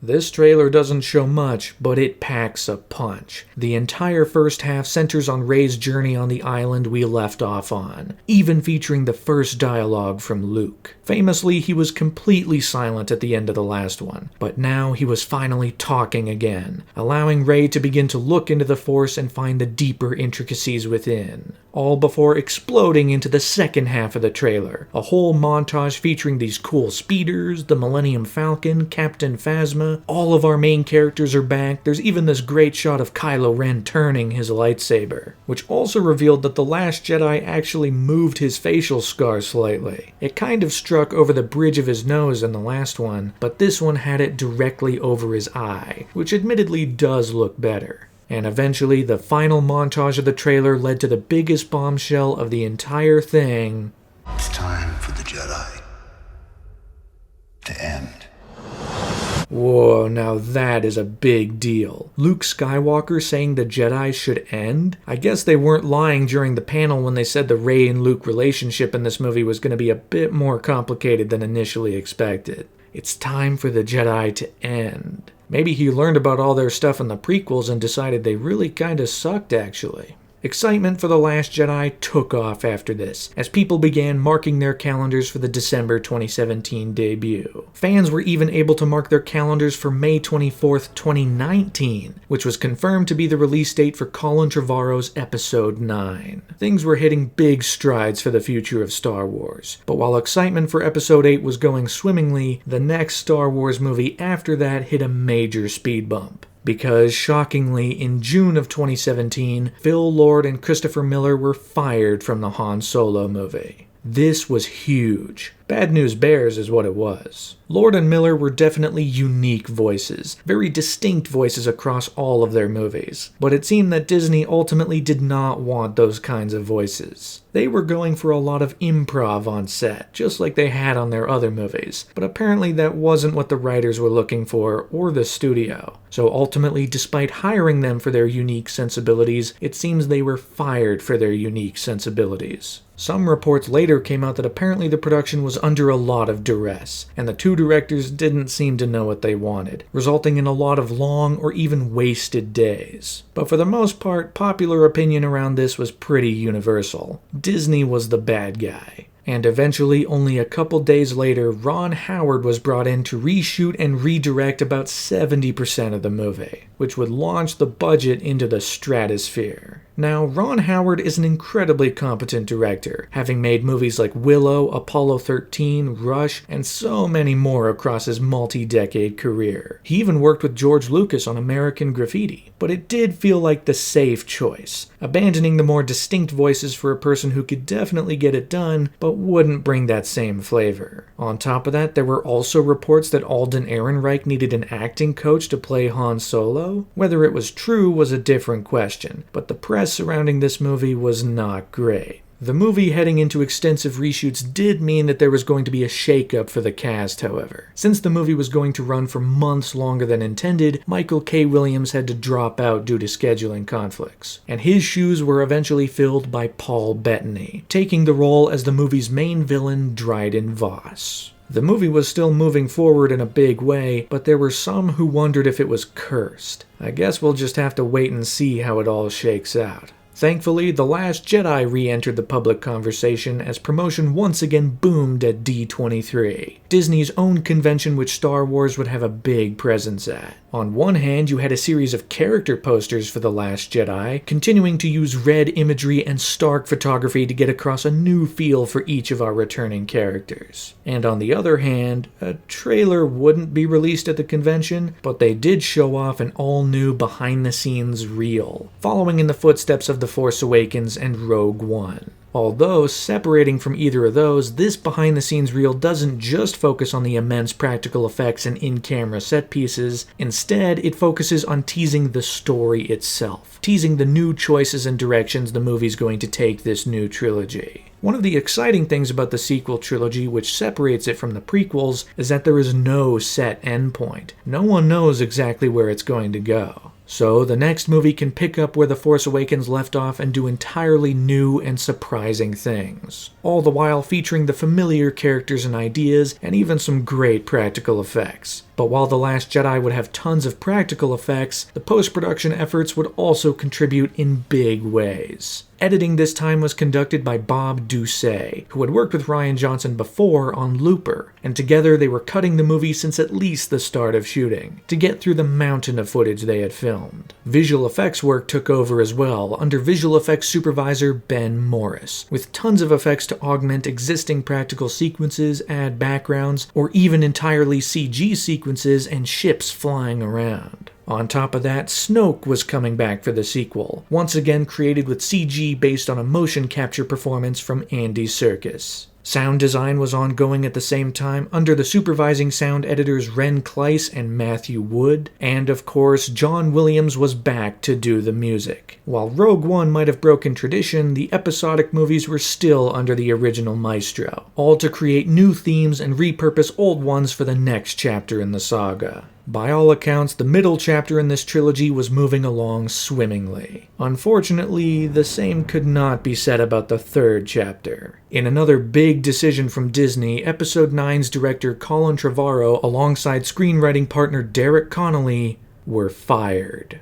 This trailer doesn't show much, but it packs a punch. The entire first half centers on Rey's journey on the island we left off on, even featuring the first dialogue from Luke. Famously, he was completely silent at the end of the last one, but now he was finally talking again, allowing Rey to begin to look into the Force and find the deeper intricacies within. All before exploding into the second half of the trailer, a whole montage featuring these cool speeders, the Millennium Falcon, Captain Phasma. All of our main characters are back. There's even this great shot of Kylo Ren turning his lightsaber, which also revealed that The Last Jedi actually moved his facial scar slightly. It kind of struck over the bridge of his nose in the last one, but this one had it directly over his eye, which admittedly does look better. And eventually, the final montage of the trailer led to the biggest bombshell of the entire thing. It's time for the Jedi to end. Whoa, now that is a big deal. Luke Skywalker saying the Jedi should end? I guess they weren't lying during the panel when they said the Rey and Luke relationship in this movie was going to be a bit more complicated than initially expected. It's time for the Jedi to end. Maybe he learned about all their stuff in the prequels and decided they really kinda sucked, actually. Excitement for The Last Jedi took off after this, as people began marking their calendars for the December 2017 debut. Fans were even able to mark their calendars for May 24th, 2019, which was confirmed to be the release date for Colin Trevorrow's Episode 9. Things were hitting big strides for the future of Star Wars, but while excitement for Episode 8 was going swimmingly, the next Star Wars movie after that hit a major speed bump. Because, shockingly, in June of 2017, Phil Lord and Christopher Miller were fired from the Han Solo movie. This was huge. Bad news bears is what it was. Lord and Miller were definitely unique voices, very distinct voices across all of their movies. But it seemed that Disney ultimately did not want those kinds of voices. They were going for a lot of improv on set, just like they had on their other movies, but apparently that wasn't what the writers were looking for, or the studio. So ultimately, despite hiring them for their unique sensibilities, it seems they were fired for their unique sensibilities. Some reports later came out that apparently the production was under a lot of duress, and the two directors didn't seem to know what they wanted, resulting in a lot of long or even wasted days. But for the most part, popular opinion around this was pretty universal. Disney was the bad guy. And eventually, only a couple days later, Ron Howard was brought in to reshoot and redirect about 70% of the movie, which would launch the budget into the stratosphere. Now, Ron Howard is an incredibly competent director, having made movies like Willow, Apollo 13, Rush, and so many more across his multi-decade career. He even worked with George Lucas on American Graffiti, but it did feel like the safe choice, abandoning the more distinct voices for a person who could definitely get it done, but wouldn't bring that same flavor. On top of that, there were also reports that Alden Ehrenreich needed an acting coach to play Han Solo. Whether it was true was a different question, but the press surrounding this movie was not great. The movie heading into extensive reshoots did mean that there was going to be a shakeup for the cast, however. Since the movie was going to run for months longer than intended, Michael K. Williams had to drop out due to scheduling conflicts, and his shoes were eventually filled by Paul Bettany, taking the role as the movie's main villain, Dryden Voss. The movie was still moving forward in a big way, but there were some who wondered if it was cursed. I guess we'll just have to wait and see how it all shakes out. Thankfully, The Last Jedi re-entered the public conversation as promotion once again boomed at D23, Disney's own convention which Star Wars would have a big presence at. On one hand, you had a series of character posters for The Last Jedi, continuing to use red imagery and stark photography to get across a new feel for each of our returning characters. And on the other hand, a trailer wouldn't be released at the convention, but they did show off an all-new behind-the-scenes reel, following in the footsteps of The Force Awakens and Rogue One. Although, separating from either of those, this behind-the-scenes reel doesn't just focus on the immense practical effects and in-camera set pieces. Instead, it focuses on teasing the story itself, teasing the new choices and directions the movie's going to take this new trilogy. One of the exciting things about the sequel trilogy, which separates it from the prequels, is that there is no set endpoint. No one knows exactly where it's going to go. So the next movie can pick up where The Force Awakens left off and do entirely new and surprising things, all the while featuring the familiar characters and ideas, and even some great practical effects. But while The Last Jedi would have tons of practical effects, the post-production efforts would also contribute in big ways. Editing this time was conducted by Bob Doucet, who had worked with Rian Johnson before on Looper, and together they were cutting the movie since at least the start of shooting, to get through the mountain of footage they had filmed. Visual effects work took over as well, under visual effects supervisor Ben Morris, with tons of effects to augment existing practical sequences, add backgrounds, or even entirely CG sequences and ships flying around. On top of that, Snoke was coming back for the sequel, once again created with CG based on a motion capture performance from Andy Serkis. Sound design was ongoing at the same time under the supervising sound editors Ren Kleiss and Matthew Wood, and of course John Williams was back to do the music. While Rogue One might have broken tradition, the episodic movies were still under the original maestro, all to create new themes and repurpose old ones for the next chapter in the saga. By all accounts, the middle chapter in this trilogy was moving along swimmingly. Unfortunately, the same could not be said about the third chapter. In another big decision from Disney, Episode 9's director Colin Trevorrow alongside screenwriting partner Derek Connolly were fired.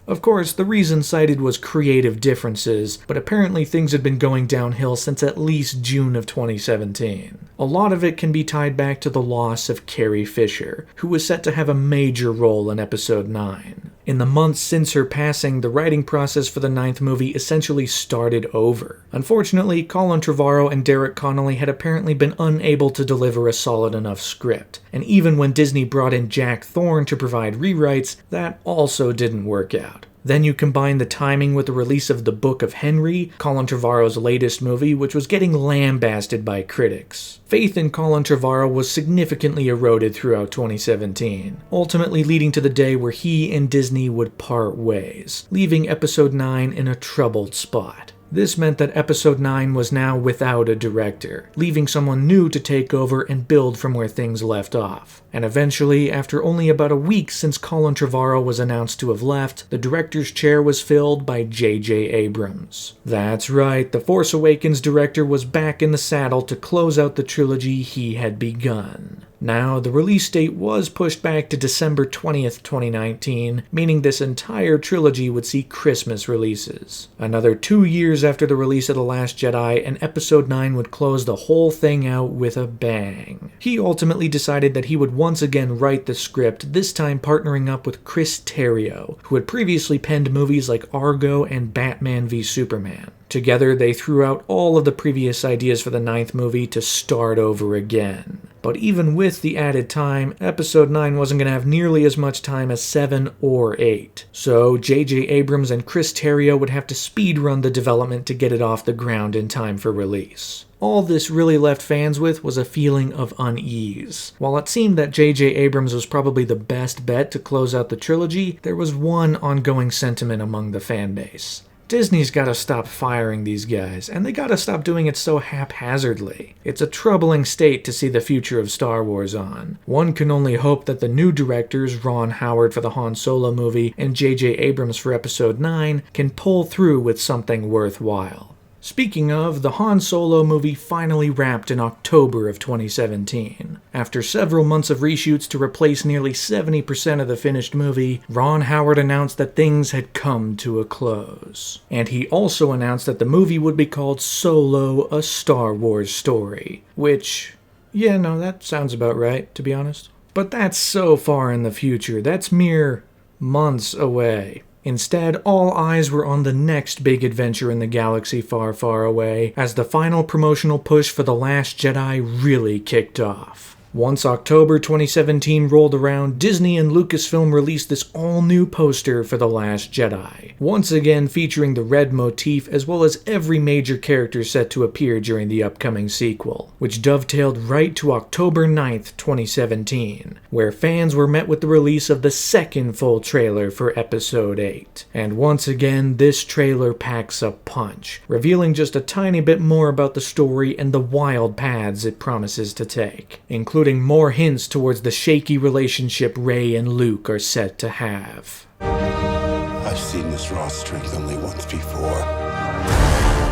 Of course, the reason cited was creative differences, but apparently things had been going downhill since at least June of 2017. A lot of it can be tied back to the loss of Carrie Fisher, who was set to have a major role in Episode 9. In the months since her passing, the writing process for the ninth movie essentially started over. Unfortunately, Colin Trevorrow and Derek Connolly had apparently been unable to deliver a solid enough script, and even when Disney brought in Jack Thorne to provide rewrites, that also didn't work out. Then you combine the timing with the release of The Book of Henry, Colin Trevorrow's latest movie, which was getting lambasted by critics. Faith in Colin Trevorrow was significantly eroded throughout 2017, ultimately leading to the day where he and Disney would part ways, leaving Episode 9 in a troubled spot. This meant that Episode 9 was now without a director, leaving someone new to take over and build from where things left off. And eventually, after only about a week since Colin Trevorrow was announced to have left, the director's chair was filled by J.J. Abrams. That's right, The Force Awakens director was back in the saddle to close out the trilogy he had begun. Now, the release date was pushed back to December 20th, 2019, meaning this entire trilogy would see Christmas releases. Another 2 years after the release of The Last Jedi, and Episode 9 would close the whole thing out with a bang. He ultimately decided that he would once again write the script, this time partnering up with Chris Terrio, who had previously penned movies like Argo and Batman v Superman. Together, they threw out all of the previous ideas for the ninth movie to start over again. But even with the added time, Episode 9 wasn't going to have nearly as much time as 7 or 8. So J.J. Abrams and Chris Terrio would have to speedrun the development to get it off the ground in time for release. All this really left fans with was a feeling of unease. While it seemed that J.J. Abrams was probably the best bet to close out the trilogy, there was one ongoing sentiment among the fanbase. Disney's gotta stop firing these guys, and they gotta stop doing it so haphazardly. It's a troubling state to see the future of Star Wars on. One can only hope that the new directors, Ron Howard for the Han Solo movie and J.J. Abrams for Episode 9, can pull through with something worthwhile. Speaking of, the Han Solo movie finally wrapped in October of 2017. After several months of reshoots to replace nearly 70% of the finished movie, Ron Howard announced that things had come to a close. And he also announced that the movie would be called Solo: A Star Wars Story. Which, yeah, no, that sounds about right, to be honest. But that's so far in the future, that's mere months away. Instead, all eyes were on the next big adventure in the galaxy far, far away, as the final promotional push for The Last Jedi really kicked off. Once October 2017 rolled around, Disney and Lucasfilm released this all-new poster for The Last Jedi, once again featuring the red motif as well as every major character set to appear during the upcoming sequel, which dovetailed right to October 9th, 2017, where fans were met with the release of the second full trailer for Episode 8. And once again, this trailer packs a punch, revealing just a tiny bit more about the story and the wild paths it promises to take, including more hints towards the shaky relationship Rey and Luke are set to have. I've seen this raw strength only once before.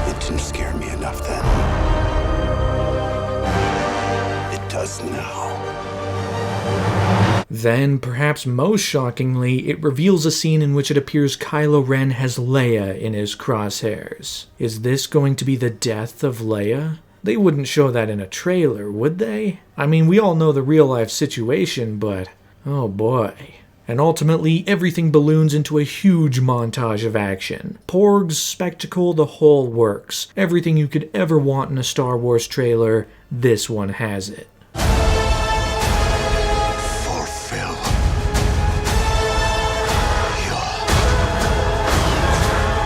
It didn't scare me enough then. It does now. Then, perhaps most shockingly, it reveals a scene in which it appears Kylo Ren has Leia in his crosshairs. Is this going to be the death of Leia? They wouldn't show that in a trailer, would they? I mean, we all know the real-life situation, but oh boy. And ultimately, everything balloons into a huge montage of action. Porgs, spectacle, the whole works. Everything you could ever want in a Star Wars trailer, this one has it. Fulfill your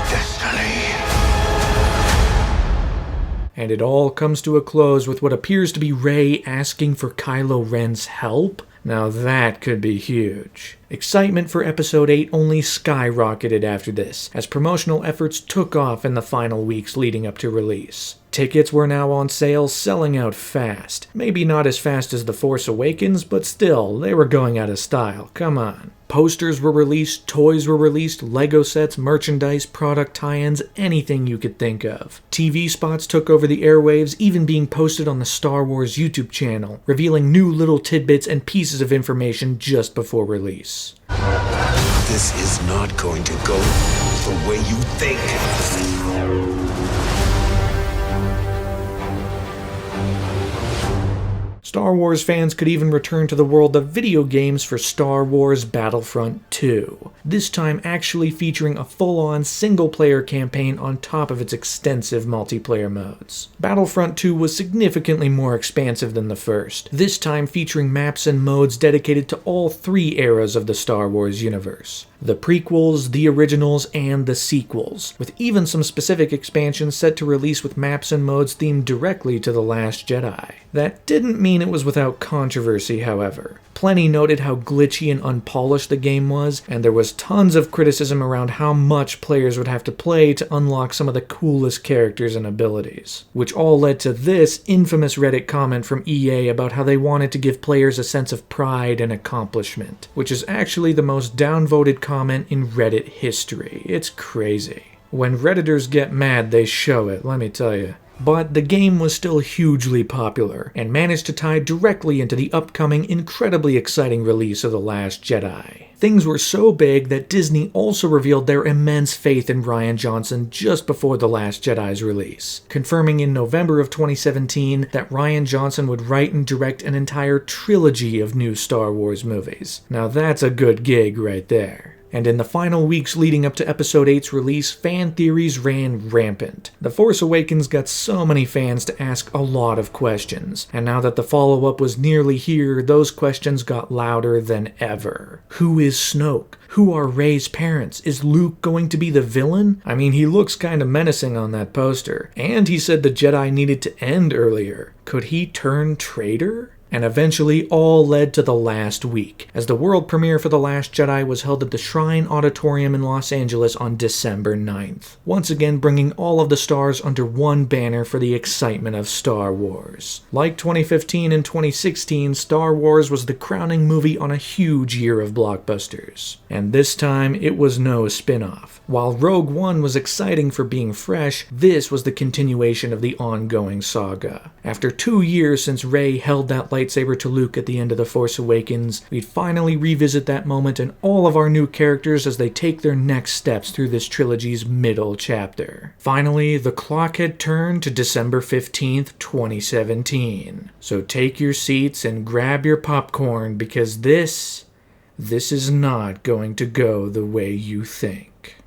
destiny. And it all comes to a close with what appears to be Rey asking for Kylo Ren's help. Now that could be huge. Excitement for Episode 8 only skyrocketed after this, as promotional efforts took off in the final weeks leading up to release. Tickets were now on sale, selling out fast. Maybe not as fast as The Force Awakens, but still, they were going out of style, come on. Posters were released, toys were released, Lego sets, merchandise, product tie-ins, anything you could think of. TV spots took over the airwaves, even being posted on the Star Wars YouTube channel, revealing new little tidbits and pieces of information just before release. This is not going to go the way you think. Star Wars fans could even return to the world of video games for Star Wars Battlefront 2, this time actually featuring a full-on single-player campaign on top of its extensive multiplayer modes. Battlefront 2 was significantly more expansive than the first, this time featuring maps and modes dedicated to all three eras of the Star Wars universe. The prequels, the originals, and the sequels, with even some specific expansions set to release with maps and modes themed directly to The Last Jedi. That didn't mean it was without controversy, however. Plenty noted how glitchy and unpolished the game was, and there was tons of criticism around how much players would have to play to unlock some of the coolest characters and abilities. Which all led to this infamous Reddit comment from EA about how they wanted to give players a sense of pride and accomplishment, which is actually the most downvoted comment in Reddit history. It's crazy. When Redditors get mad, they show it, let me tell you. But the game was still hugely popular, and managed to tie directly into the upcoming incredibly exciting release of The Last Jedi. Things were so big that Disney also revealed their immense faith in Rian Johnson just before The Last Jedi's release, confirming in November of 2017 that Rian Johnson would write and direct an entire trilogy of new Star Wars movies. Now that's a good gig right there. And in the final weeks leading up to Episode 8's release, fan theories ran rampant. The Force Awakens got so many fans to ask a lot of questions, and now that the follow-up was nearly here, those questions got louder than ever. Who is Snoke? Who are Rey's parents? Is Luke going to be the villain? I mean, he looks kinda menacing on that poster. And he said the Jedi needed to end earlier. Could he turn traitor? And eventually all led to the last week, as the world premiere for The Last Jedi was held at the Shrine Auditorium in Los Angeles on December 9th, once again bringing all of the stars under one banner for the excitement of Star Wars. Like 2015 and 2016, Star Wars was the crowning movie on a huge year of blockbusters. And this time, it was no spin-off. While Rogue One was exciting for being fresh, this was the continuation of the ongoing saga. After 2 years since Rey held that lightsaber to Luke at the end of The Force Awakens, we'd finally revisit that moment and all of our new characters as they take their next steps through this trilogy's middle chapter. Finally, the clock had turned to December 15th, 2017. So take your seats and grab your popcorn, because this is not going to go the way you think.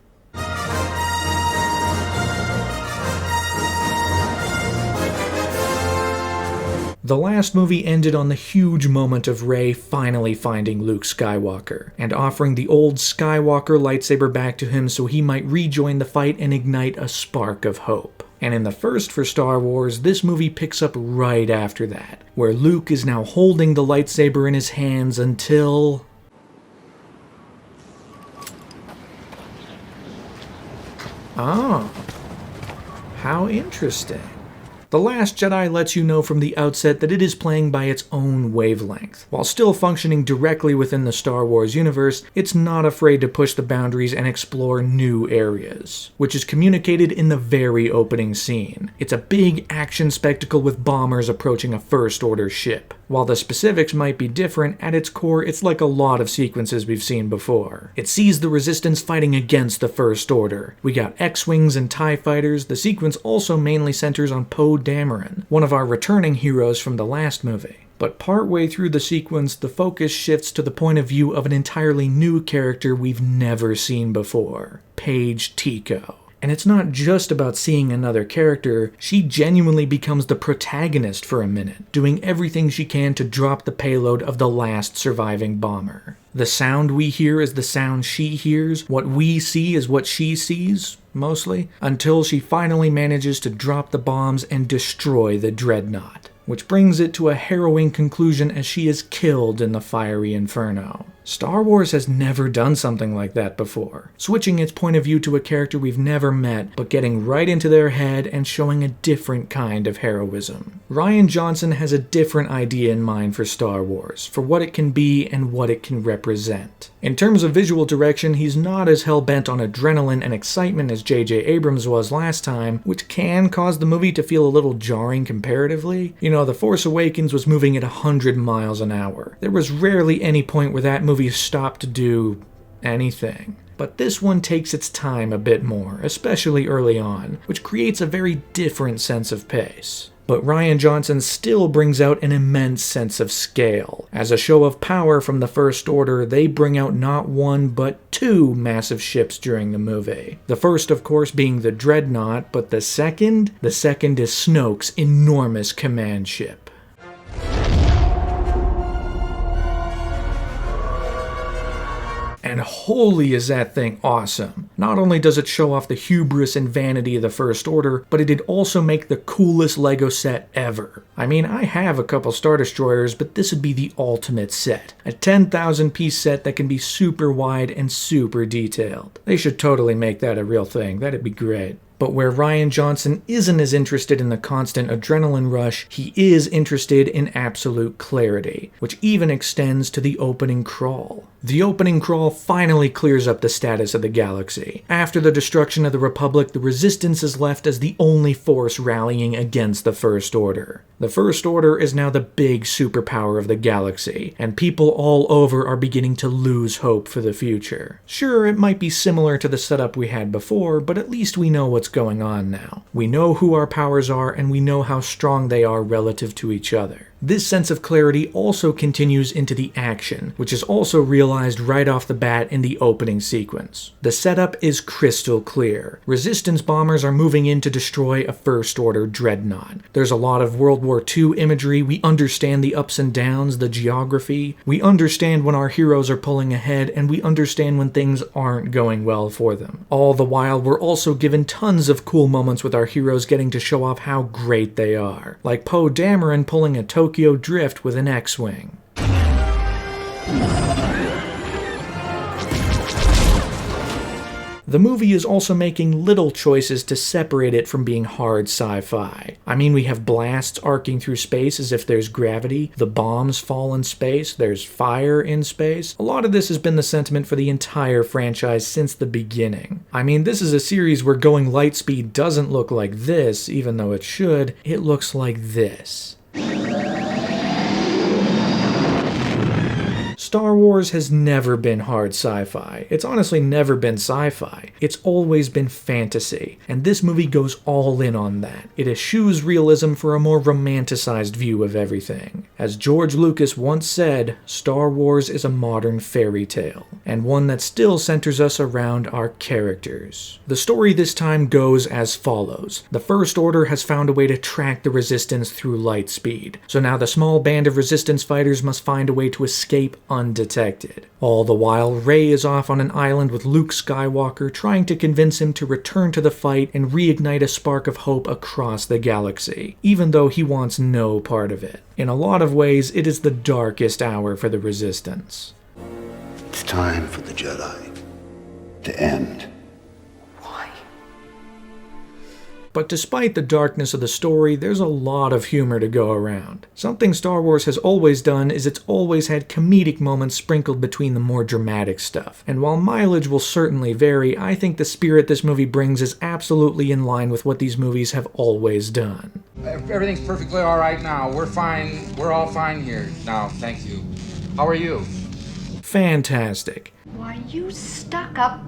The last movie ended on the huge moment of Rey finally finding Luke Skywalker, and offering the old Skywalker lightsaber back to him so he might rejoin the fight and ignite a spark of hope. And in the first for Star Wars, this movie picks up right after that, where Luke is now holding the lightsaber in his hands until... Ah, how interesting. The Last Jedi lets you know from the outset that it is playing by its own wavelength. While still functioning directly within the Star Wars universe, it's not afraid to push the boundaries and explore new areas, which is communicated in the very opening scene. It's a big action spectacle with bombers approaching a First Order ship. While the specifics might be different, at its core it's like a lot of sequences we've seen before. It sees the Resistance fighting against the First Order. We got X-Wings and TIE fighters. The sequence also mainly centers on Poe Dameron, one of our returning heroes from the last movie. But partway through the sequence, the focus shifts to the point of view of an entirely new character we've never seen before, Paige Tico. And it's not just about seeing another character, she genuinely becomes the protagonist for a minute, doing everything she can to drop the payload of the last surviving bomber. The sound we hear is the sound she hears, what we see is what she sees, mostly, until she finally manages to drop the bombs and destroy the dreadnought, which brings it to a harrowing conclusion as she is killed in the fiery inferno. Star Wars has never done something like that before, switching its point of view to a character we've never met, but getting right into their head and showing a different kind of heroism. Rian Johnson has a different idea in mind for Star Wars, for what it can be and what it can represent. In terms of visual direction, he's not as hell-bent on adrenaline and excitement as J.J. Abrams was last time, which can cause the movie to feel a little jarring comparatively. You know, The Force Awakens was moving at 100 miles an hour. There was rarely any point where that movie stopped to do anything. But this one takes its time a bit more, especially early on, which creates a very different sense of pace. But Rian Johnson still brings out an immense sense of scale. As a show of power from the First Order, they bring out not one, but two massive ships during the movie. The first, of course, being the Dreadnought, but the second is Snoke's enormous command ship. And holy is that thing awesome. Not only does it show off the hubris and vanity of the First Order, but it did also make the coolest LEGO set ever. I mean, I have a couple Star Destroyers, but this would be the ultimate set. A 10,000 piece set that can be super wide and super detailed. They should totally make that a real thing. That'd be great. But where Rian Johnson isn't as interested in the constant adrenaline rush, he is interested in absolute clarity, which even extends to the opening crawl. The opening crawl finally clears up the status of the galaxy. After the destruction of the Republic, the Resistance is left as the only force rallying against the First Order. The First Order is now the big superpower of the galaxy, and people all over are beginning to lose hope for the future. Sure, it might be similar to the setup we had before, but at least we know what's going on now. We know who our powers are, and we know how strong they are relative to each other. This sense of clarity also continues into the action, which is also realized right off the bat in the opening sequence. The setup is crystal clear. Resistance bombers are moving in to destroy a First Order dreadnought. There's a lot of World War II imagery. We understand the ups and downs, the geography. We understand when our heroes are pulling ahead, and we understand when things aren't going well for them. All the while, we're also given tons of cool moments with our heroes getting to show off how great they are, like Poe Dameron pulling a Tokyo Drift with an X-Wing. The movie is also making little choices to separate it from being hard sci-fi. I mean, we have blasts arcing through space as if there's gravity, the bombs fall in space, there's fire in space. A lot of this has been the sentiment for the entire franchise since the beginning. I mean, this is a series where going light speed doesn't look like this, even though it should. It looks like this. Star Wars has never been hard sci-fi. It's honestly never been sci-fi. It's always been fantasy, and this movie goes all in on that. It eschews realism for a more romanticized view of everything. As George Lucas once said, Star Wars is a modern fairy tale, and one that still centers us around our characters. The story this time goes as follows. The First Order has found a way to track the Resistance through light speed, so now the small band of Resistance fighters must find a way to escape undetected. All the while, Rey is off on an island with Luke Skywalker trying to convince him to return to the fight and reignite a spark of hope across the galaxy, even though he wants no part of it. In a lot of ways, it is the darkest hour for the Resistance. It's time for the Jedi to end. But despite the darkness of the story, there's a lot of humor to go around. Something Star Wars has always done is it's always had comedic moments sprinkled between the more dramatic stuff. And while mileage will certainly vary, I think the spirit this movie brings is absolutely in line with what these movies have always done. Everything's perfectly all right now. We're fine. We're all fine here now. Thank you. How are you? Fantastic. Why, you stuck-up,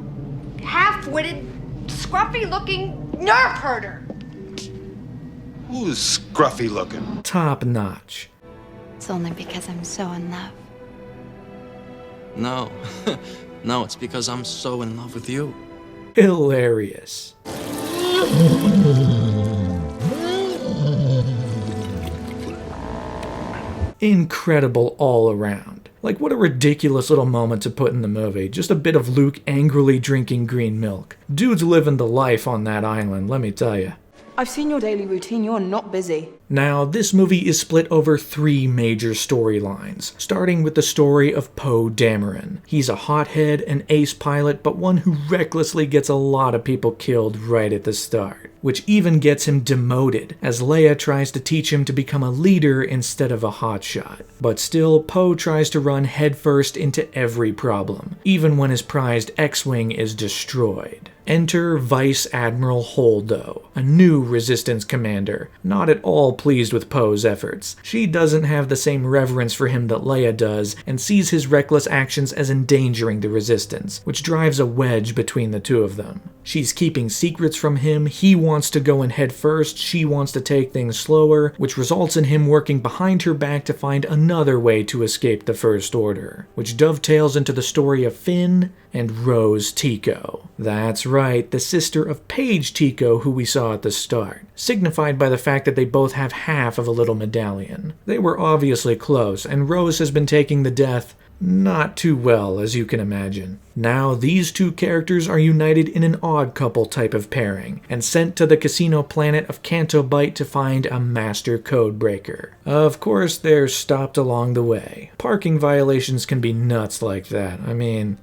half-witted, scruffy-looking nerf herder! Who's scruffy looking? Top notch. It's only because I'm so in love. No. No, it's because I'm so in love with you. Hilarious. Incredible all around. Like, what a ridiculous little moment to put in the movie. Just a bit of Luke angrily drinking green milk. Dude's living the life on that island, let me tell you. I've seen your daily routine. You're not busy. Now, this movie is split over 3 major storylines, starting with the story of Poe Dameron. He's a hothead, an ace pilot, but one who recklessly gets a lot of people killed right at the start, which even gets him demoted, as Leia tries to teach him to become a leader instead of a hotshot. But still, Poe tries to run headfirst into every problem, even when his prized X-Wing is destroyed. Enter Vice Admiral Holdo, a new Resistance commander, not at all pleased with Poe's efforts. She doesn't have the same reverence for him that Leia does, and sees his reckless actions as endangering the Resistance, which drives a wedge between the two of them. She's keeping secrets from him, he wants to go in head first, she wants to take things slower, which results in him working behind her back to find another way to escape the First Order, which dovetails into the story of Finn and Rose Tico. That's right, the sister of Paige Tico, who we saw at the start, signified by the fact that they both have half of a little medallion. They were obviously close, and Rose has been taking the death not too well, as you can imagine. Now, these two characters are united in an odd couple type of pairing, and sent to the casino planet of Canto Bight to find a master code breaker. Of course, they're stopped along the way. Parking violations can be nuts like that. I mean...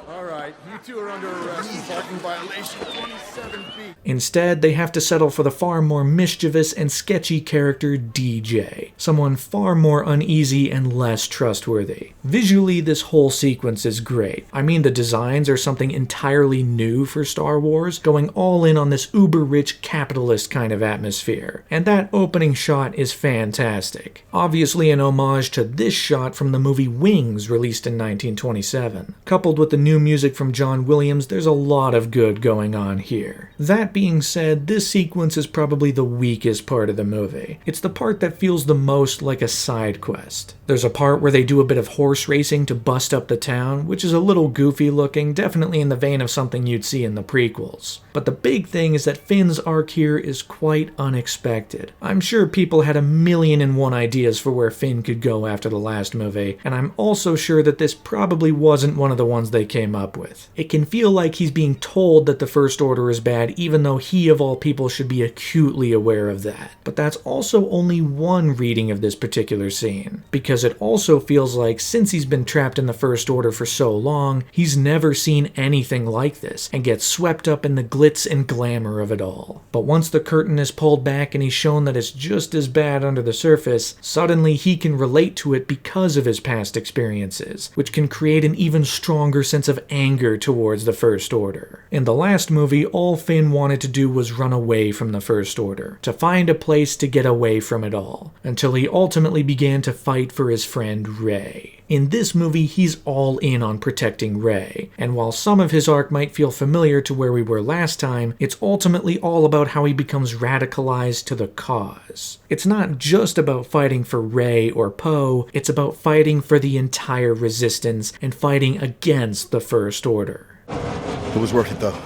Alright, you two are under arrest for parking violation 27 feet. Instead, they have to settle for the far more mischievous and sketchy character DJ, someone far more uneasy and less trustworthy. Visually, this whole sequence is great. I mean, the designs are something entirely new for Star Wars, going all in on this uber-rich capitalist kind of atmosphere. And that opening shot is fantastic. Obviously an homage to this shot from the movie Wings, released in 1927. Coupled with the new music from John Williams, there's a lot of good going on here. That being said, this sequence is probably the weakest part of the movie. It's the part that feels the most like a side quest. There's a part where they do a bit of horse racing to bust up the town, which is a little goofy looking, definitely in the vein of something you'd see in the prequels. But the big thing is that Finn's arc here is quite unexpected. I'm sure people had 1,000,001 ideas for where Finn could go after the last movie, and I'm also sure that this probably wasn't one of the ones they came up with. It can feel like he's being told that the First Order is bad, even though he of all people should be acutely aware of that. But that's also only one reading of this particular scene, because it also feels like since he's been trapped in the First Order for so long, he's never seen anything like this, and gets swept up in the glitz and glamour of it all. But once the curtain is pulled back and he's shown that it's just as bad under the surface, suddenly he can relate to it because of his past experiences, which can create an even stronger sense of anger anger towards the First Order. In the last movie, all Finn wanted to do was run away from the First Order, to find a place to get away from it all, until he ultimately began to fight for his friend Rey. In this movie, he's all in on protecting Rey, and while some of his arc might feel familiar to where we were last time, it's ultimately all about how he becomes radicalized to the cause. It's not just about fighting for Rey or Poe, it's about fighting for the entire Resistance and fighting against the First Order. It was worth it, though.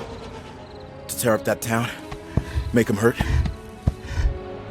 To tear up that town, make him hurt.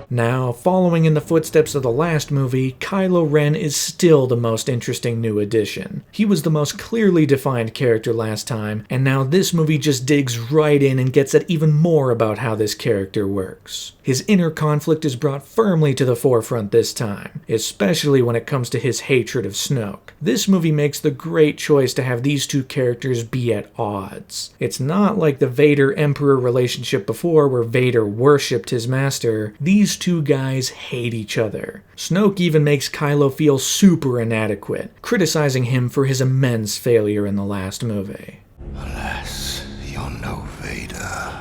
Now, following in the footsteps of the last movie, Kylo Ren is still the most interesting new addition. He was the most clearly defined character last time, and now this movie just digs right in and gets at even more about how this character works. His inner conflict is brought firmly to the forefront this time, especially when it comes to his hatred of Snoke. This movie makes the great choice to have these two characters be at odds. It's not like the Vader-Emperor relationship before, where Vader worshipped his master. These two guys hate each other. Snoke even makes Kylo feel super inadequate, criticizing him for his immense failure in the last movie. Alas, you're no Vader.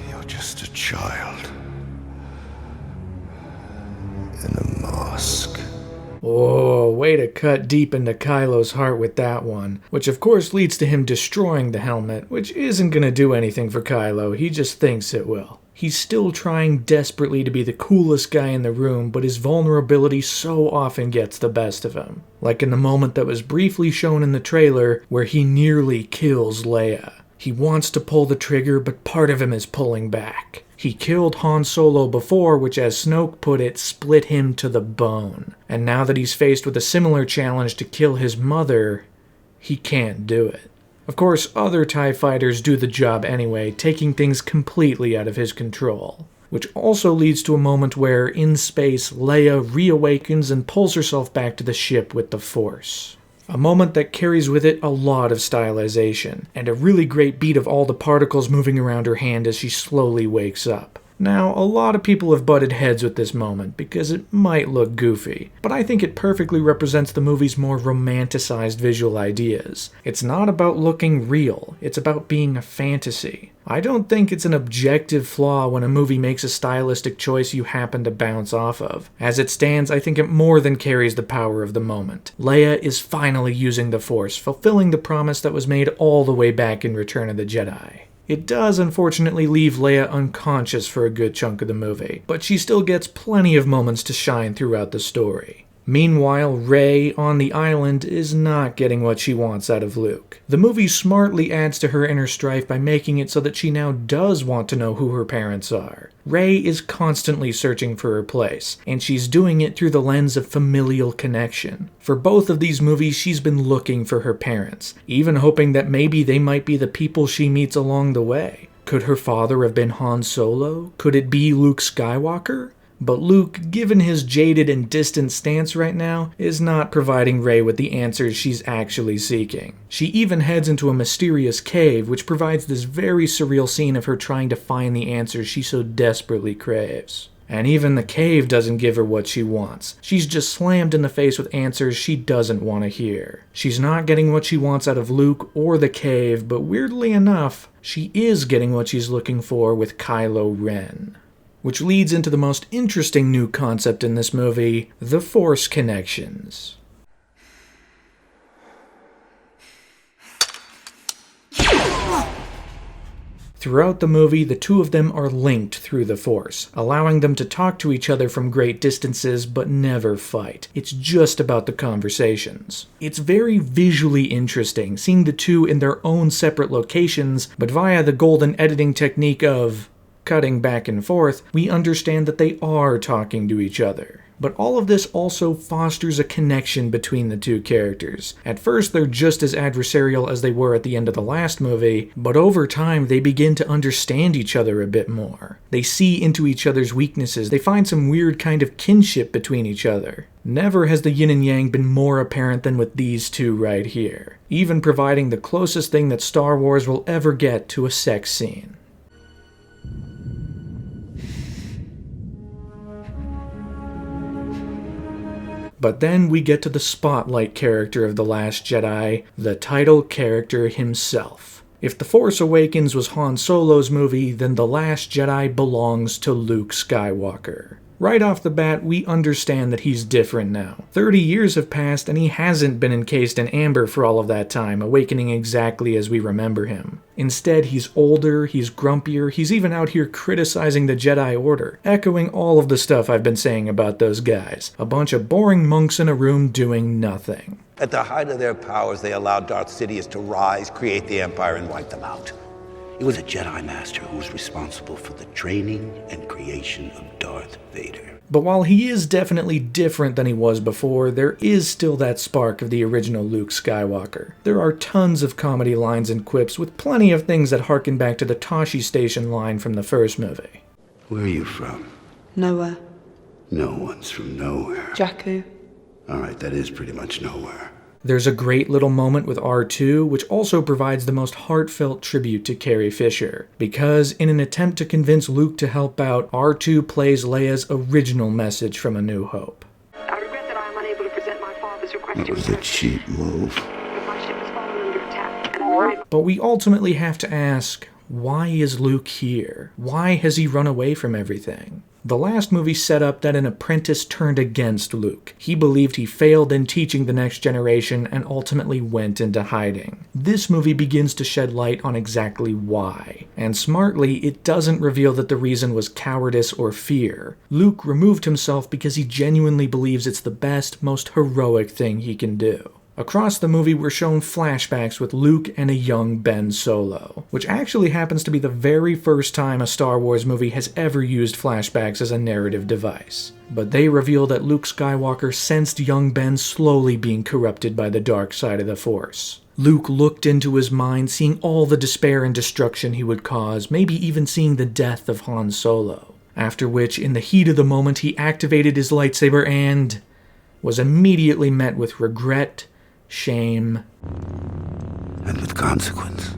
You're just a child. In a mask. Oh, way to cut deep into Kylo's heart with that one. Which of course leads to him destroying the helmet, which isn't gonna do anything for Kylo, he just thinks it will. He's still trying desperately to be the coolest guy in the room, but his vulnerability so often gets the best of him. Like in the moment that was briefly shown in the trailer, where he nearly kills Leia. He wants to pull the trigger, but part of him is pulling back. He killed Han Solo before, which, as Snoke put it, split him to the bone. And now that he's faced with a similar challenge to kill his mother, he can't do it. Of course, other TIE fighters do the job anyway, taking things completely out of his control. Which also leads to a moment where, in space, Leia reawakens and pulls herself back to the ship with the Force. A moment that carries with it a lot of stylization, and a really great beat of all the particles moving around her hand as she slowly wakes up. Now, a lot of people have butted heads with this moment because it might look goofy, but I think it perfectly represents the movie's more romanticized visual ideas. It's not about looking real, it's about being a fantasy. I don't think it's an objective flaw when a movie makes a stylistic choice you happen to bounce off of. As it stands, I think it more than carries the power of the moment. Leia is finally using the Force, fulfilling the promise that was made all the way back in Return of the Jedi. It does unfortunately leave Leia unconscious for a good chunk of the movie, but she still gets plenty of moments to shine throughout the story. Meanwhile, Rey, on the island, is not getting what she wants out of Luke. The movie smartly adds to her inner strife by making it so that she now does want to know who her parents are. Rey is constantly searching for her place, and she's doing it through the lens of familial connection. For both of these movies, she's been looking for her parents, even hoping that maybe they might be the people she meets along the way. Could her father have been Han Solo? Could it be Luke Skywalker? But Luke, given his jaded and distant stance right now, is not providing Rey with the answers she's actually seeking. She even heads into a mysterious cave, which provides this very surreal scene of her trying to find the answers she so desperately craves. And even the cave doesn't give her what she wants. She's just slammed in the face with answers she doesn't want to hear. She's not getting what she wants out of Luke or the cave, but weirdly enough, she is getting what she's looking for with Kylo Ren. Which leads into the most interesting new concept in this movie, the Force connections. Throughout the movie, the two of them are linked through the Force, allowing them to talk to each other from great distances but never fight. It's just about the conversations. It's very visually interesting, seeing the two in their own separate locations, but via the golden editing technique of cutting back and forth, we understand that they are talking to each other. But all of this also fosters a connection between the two characters. At first, they're just as adversarial as they were at the end of the last movie, but over time, they begin to understand each other a bit more. They see into each other's weaknesses, they find some weird kind of kinship between each other. Never has the yin and yang been more apparent than with these two right here, even providing the closest thing that Star Wars will ever get to a sex scene. But then we get to the spotlight character of The Last Jedi, the title character himself. If The Force Awakens was Han Solo's movie, then The Last Jedi belongs to Luke Skywalker. Right off the bat, we understand that he's different now. 30 years have passed and he hasn't been encased in amber for all of that time, awakening exactly as we remember him. Instead, he's older, he's grumpier, he's even out here criticizing the Jedi Order, echoing all of the stuff I've been saying about those guys. A bunch of boring monks in a room doing nothing. At the height of their powers, they allowed Darth Sidious to rise, create the Empire, and wipe them out. It was a Jedi Master who was responsible for the training and creation of Darth Vader. But while he is definitely different than he was before, there is still that spark of the original Luke Skywalker. There are tons of comedy lines and quips with plenty of things that harken back to the Tosche Station line from the first movie. Where are you from? Nowhere. No one's from nowhere. Jakku. All right, that is pretty much nowhere. There's a great little moment with R2, which also provides the most heartfelt tribute to Carrie Fisher, because in an attempt to convince Luke to help out, R2 plays Leia's original message from A New Hope. I regret that I am unable to present my father's request That was a cheap move. but my ship has fallen under attack. But we ultimately have to ask, why is Luke here? Why has he run away from everything? The last movie set up that an apprentice turned against Luke. He believed he failed in teaching the next generation and ultimately went into hiding. This movie begins to shed light on exactly why. And smartly, it doesn't reveal that the reason was cowardice or fear. Luke removed himself because he genuinely believes it's the best, most heroic thing he can do. Across the movie, we're shown flashbacks with Luke and a young Ben Solo, which actually happens to be the very first time a Star Wars movie has ever used flashbacks as a narrative device. But they reveal that Luke Skywalker sensed young Ben slowly being corrupted by the dark side of the Force. Luke looked into his mind, seeing all the despair and destruction he would cause, maybe even seeing the death of Han Solo. After which, in the heat of the moment, he activated his lightsaber and was immediately met with regret, shame, and with consequence.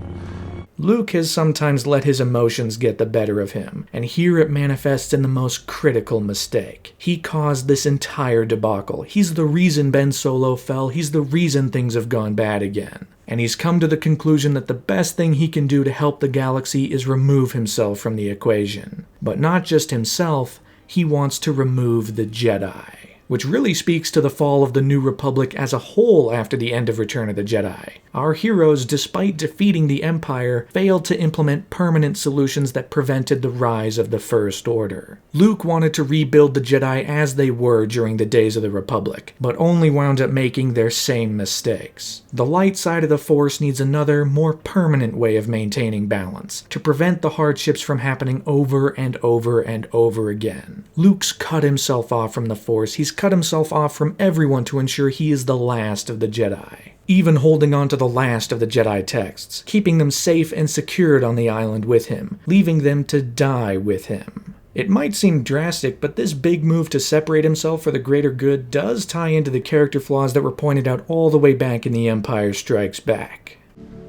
Luke has sometimes let his emotions get the better of him, and here it manifests in the most critical mistake. He caused this entire debacle. He's the reason Ben Solo fell, he's the reason things have gone bad again. And he's come to the conclusion that the best thing he can do to help the galaxy is remove himself from the equation. But not just himself, he wants to remove the Jedi. Which really speaks to the fall of the New Republic as a whole after the end of Return of the Jedi. Our heroes, despite defeating the Empire, failed to implement permanent solutions that prevented the rise of the First Order. Luke wanted to rebuild the Jedi as they were during the days of the Republic, but only wound up making their same mistakes. The light side of the Force needs another, more permanent way of maintaining balance, to prevent the hardships from happening over and over and over again. Luke's cut himself off from the Force. He's cut himself off from everyone to ensure he is the last of the Jedi. Even holding on to the last of the Jedi texts, keeping them safe and secured on the island with him, leaving them to die with him. It might seem drastic, but this big move to separate himself for the greater good does tie into the character flaws that were pointed out all the way back in The Empire Strikes Back.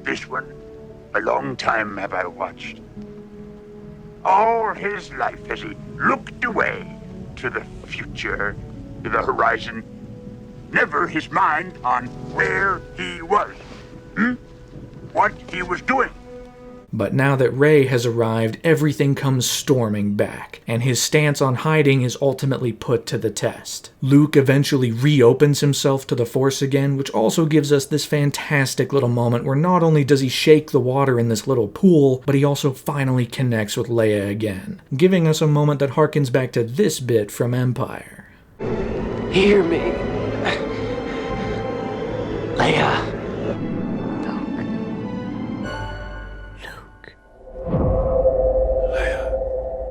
This one, a long time have I watched. All his life has he looked away to the future, to the horizon, never his mind on where he was, what he was doing. But now that Rey has arrived, everything comes storming back, and his stance on hiding is ultimately put to the test. Luke eventually reopens himself to the Force again, which also gives us this fantastic little moment where not only does he shake the water in this little pool, but he also finally connects with Leia again, giving us a moment that harkens back to this bit from Empire. Hear me. Leia.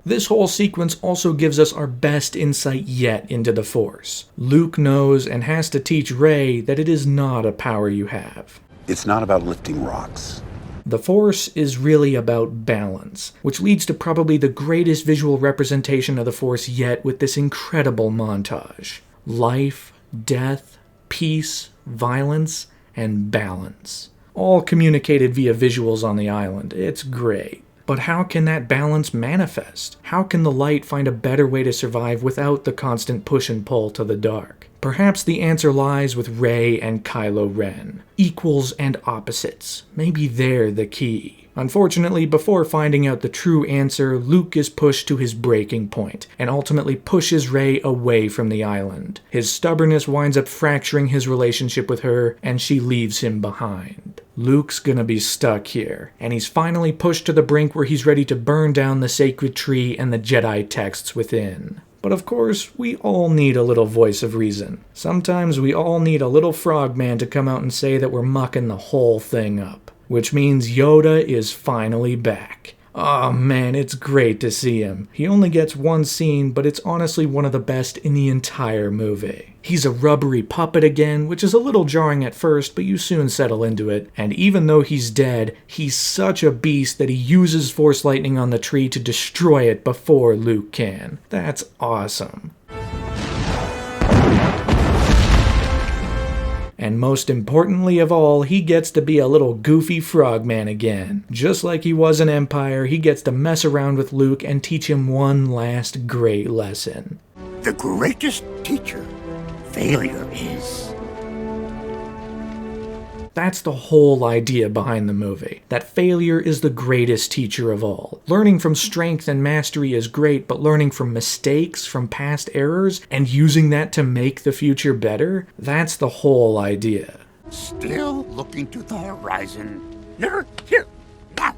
This whole sequence also gives us our best insight yet into the Force. Luke knows and has to teach Rey that it is not a power you have. It's not about lifting rocks. The Force is really about balance, which leads to probably the greatest visual representation of the Force yet with this incredible montage. Life, death, peace, violence, and balance. All communicated via visuals on the island. It's great. But how can that balance manifest? How can the light find a better way to survive without the constant push and pull to the dark? Perhaps the answer lies with Rey and Kylo Ren. Equals and opposites. Maybe they're the key. Unfortunately, before finding out the true answer, Luke is pushed to his breaking point, and ultimately pushes Rey away from the island. His stubbornness winds up fracturing his relationship with her, and she leaves him behind. Luke's gonna be stuck here, and he's finally pushed to the brink where he's ready to burn down the sacred tree and the Jedi texts within. But of course, we all need a little voice of reason. Sometimes we all need a little frogman to come out and say that we're mucking the whole thing up. Which means Yoda is finally back. Oh man, it's great to see him. He only gets one scene, but it's honestly one of the best in the entire movie. He's a rubbery puppet again, which is a little jarring at first, but you soon settle into it. And even though he's dead, he's such a beast that he uses Force lightning on the tree to destroy it before Luke can. That's awesome. And most importantly of all, he gets to be a little goofy frogman again. Just like he was in Empire, he gets to mess around with Luke and teach him one last great lesson. The greatest teacher failure is. That's the whole idea behind the movie. That failure is the greatest teacher of all. Learning from strength and mastery is great, but learning from mistakes, from past errors, and using that to make the future better, that's the whole idea. Still looking to the horizon. Never here. Now.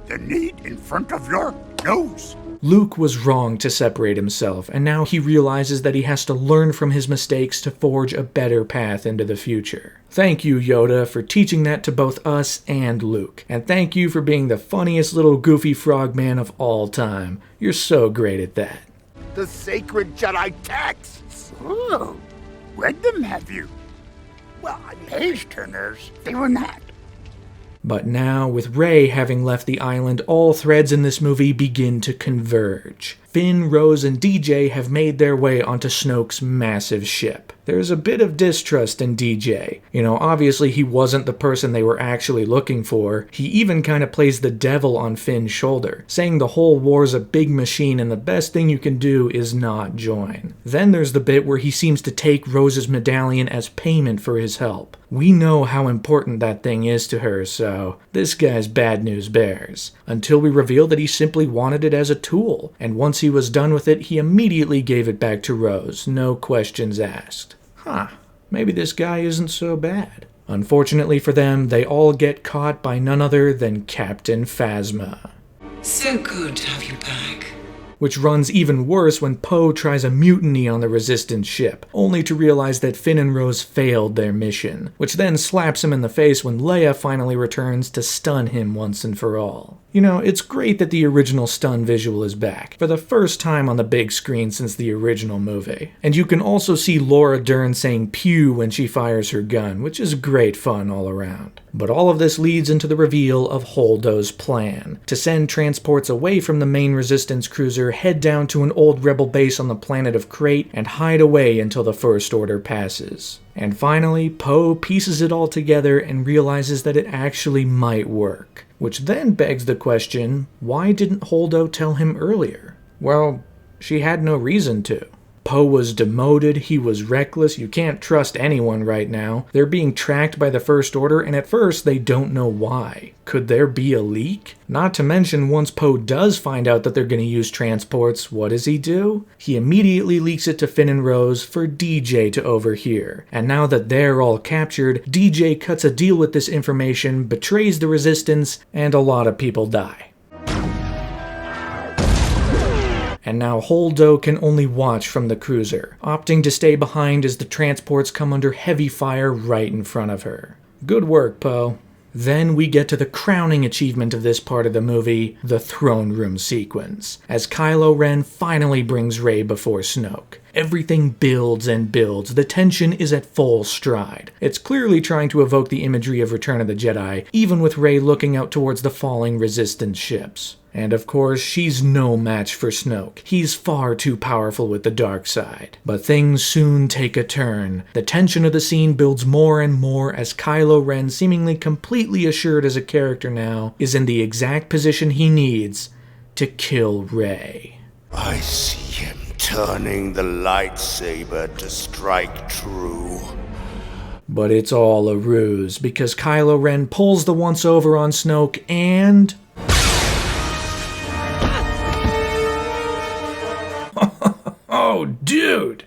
The need in front of your nose. Luke was wrong to separate himself, and now he realizes that he has to learn from his mistakes to forge a better path into the future. Thank you, Yoda, for teaching that to both us and Luke. And thank you for being the funniest little goofy frogman of all time. You're so great at that. The sacred Jedi texts. Oh, read them, have you? Well, page turners, they were not. But now, with Rey having left the island, all threads in this movie begin to converge. Finn, Rose, and DJ have made their way onto Snoke's massive ship. There's a bit of distrust in DJ. Obviously he wasn't the person they were actually looking for. He even kind of plays the devil on Finn's shoulder, saying the whole war's a big machine and the best thing you can do is not join. Then there's the bit where he seems to take Rose's medallion as payment for his help. We know how important that thing is to her, so this guy's bad news bears. Until we reveal that he simply wanted it as a tool, and once he was done with it, he immediately gave it back to Rose, no questions asked. Maybe this guy isn't so bad. Unfortunately for them, they all get caught by none other than Captain Phasma. So good to have you back. Which runs even worse when Poe tries a mutiny on the Resistance ship, only to realize that Finn and Rose failed their mission, which then slaps him in the face when Leia finally returns to stun him once and for all. It's great that the original stun visual is back, for the first time on the big screen since the original movie. And you can also see Laura Dern saying pew when she fires her gun, which is great fun all around. But all of this leads into the reveal of Holdo's plan, to send transports away from the main Resistance cruiser, head down to an old rebel base on the planet of Crate, and hide away until the First Order passes. And finally, Poe pieces it all together and realizes that it actually might work. Which then begs the question, why didn't Holdo tell him earlier? Well, she had no reason to. Poe was demoted, he was reckless, you can't trust anyone right now. They're being tracked by the First Order, and at first they don't know why. Could there be a leak? Not to mention, once Poe does find out that they're going to use transports, what does he do? He immediately leaks it to Finn and Rose for DJ to overhear. And now that they're all captured, DJ cuts a deal with this information, betrays the Resistance, and a lot of people die. And now Holdo can only watch from the cruiser, opting to stay behind as the transports come under heavy fire right in front of her. Good work, Poe. Then we get to the crowning achievement of this part of the movie, the throne room sequence, as Kylo Ren finally brings Rey before Snoke. Everything builds and builds. The tension is at full stride. It's clearly trying to evoke the imagery of Return of the Jedi, even with Rey looking out towards the falling Resistance ships. And of course, she's no match for Snoke. He's far too powerful with the dark side. But things soon take a turn. The tension of the scene builds more and more as Kylo Ren, seemingly completely assured as a character now, is in the exact position he needs to kill Rey. I see him turning the lightsaber to strike true. But it's all a ruse, because Kylo Ren pulls the once-over on Snoke and... Oh, dude!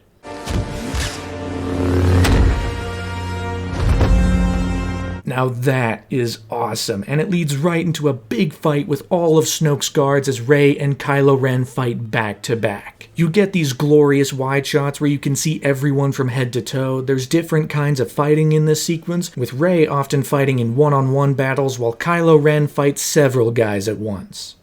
Now that is awesome, and it leads right into a big fight with all of Snoke's guards as Rey and Kylo Ren fight back to back. You get these glorious wide shots where you can see everyone from head to toe. There's different kinds of fighting in this sequence, with Rey often fighting in one-on-one battles while Kylo Ren fights several guys at once.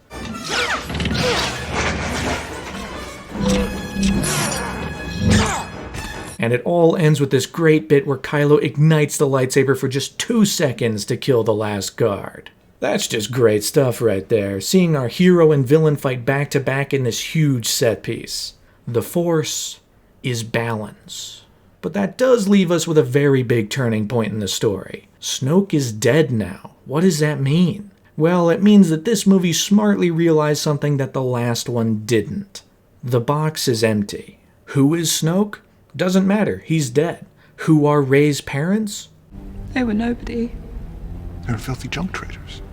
And it all ends with this great bit where Kylo ignites the lightsaber for just 2 seconds to kill the last guard. That's just great stuff right there, seeing our hero and villain fight back to back in this huge set piece. The Force is balance. But that does leave us with a very big turning point in the story. Snoke is dead now. What does that mean? Well, it means that this movie smartly realized something that the last one didn't. The box is empty. Who is Snoke? Doesn't matter, he's dead. Who are Rey's parents? They were nobody. They were filthy junk traders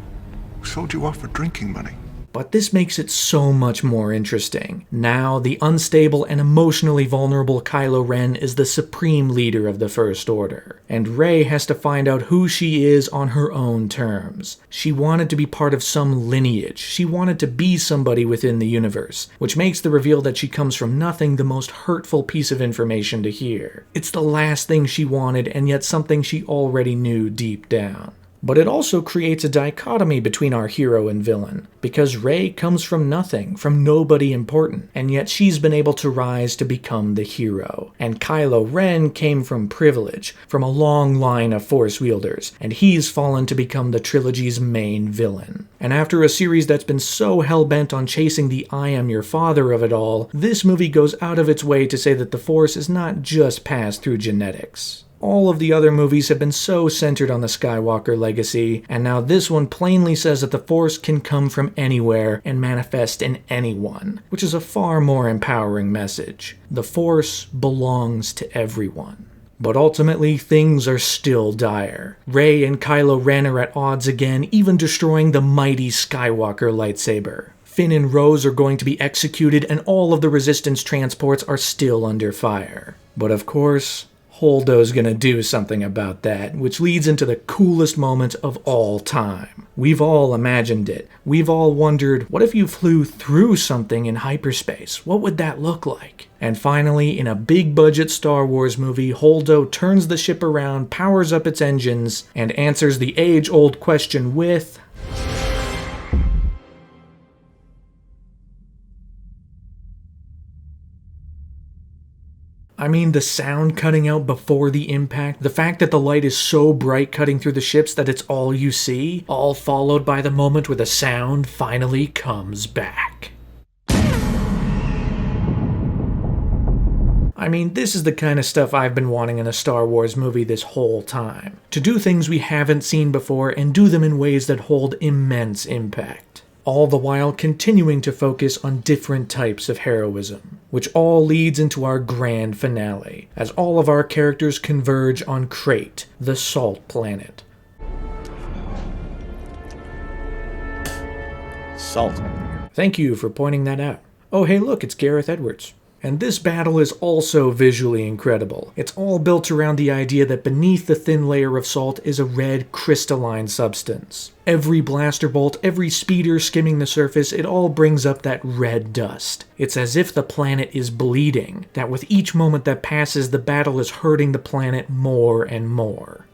who sold you off for drinking money. But this makes it so much more interesting. Now, the unstable and emotionally vulnerable Kylo Ren is the supreme leader of the First Order, and Rey has to find out who she is on her own terms. She wanted to be part of some lineage. She wanted to be somebody within the universe, which makes the reveal that she comes from nothing the most hurtful piece of information to hear. It's the last thing she wanted, and yet something she already knew deep down. But it also creates a dichotomy between our hero and villain, because Rey comes from nothing, from nobody important, and yet she's been able to rise to become the hero. And Kylo Ren came from privilege, from a long line of Force wielders, and he's fallen to become the trilogy's main villain. And after a series that's been so hell-bent on chasing the I am your father of it all, this movie goes out of its way to say that the Force is not just passed through genetics. All of the other movies have been so centered on the Skywalker legacy, and now this one plainly says that the Force can come from anywhere and manifest in anyone, which is a far more empowering message. The Force belongs to everyone. But ultimately, things are still dire. Rey and Kylo Ren are at odds again, even destroying the mighty Skywalker lightsaber. Finn and Rose are going to be executed, and all of the Resistance transports are still under fire. But of course, Holdo's gonna do something about that, which leads into the coolest moment of all time. We've all imagined it. We've all wondered, what if you flew through something in hyperspace? What would that look like? And finally, in a big-budget Star Wars movie, Holdo turns the ship around, powers up its engines, and answers the age-old question with... I mean, the sound cutting out before the impact, the fact that the light is so bright cutting through the ships that it's all you see, all followed by the moment where the sound finally comes back. I mean, this is the kind of stuff I've been wanting in a Star Wars movie this whole time. To do things we haven't seen before and do them in ways that hold immense impact. All the while continuing to focus on different types of heroism, which all leads into our grand finale, as all of our characters converge on Crate, the salt planet. Salt. Thank you for pointing that out. Oh hey look, it's Gareth Edwards. And this battle is also visually incredible. It's all built around the idea that beneath the thin layer of salt is a red, crystalline substance. Every blaster bolt, every speeder skimming the surface, it all brings up that red dust. It's as if the planet is bleeding, that with each moment that passes, the battle is hurting the planet more and more.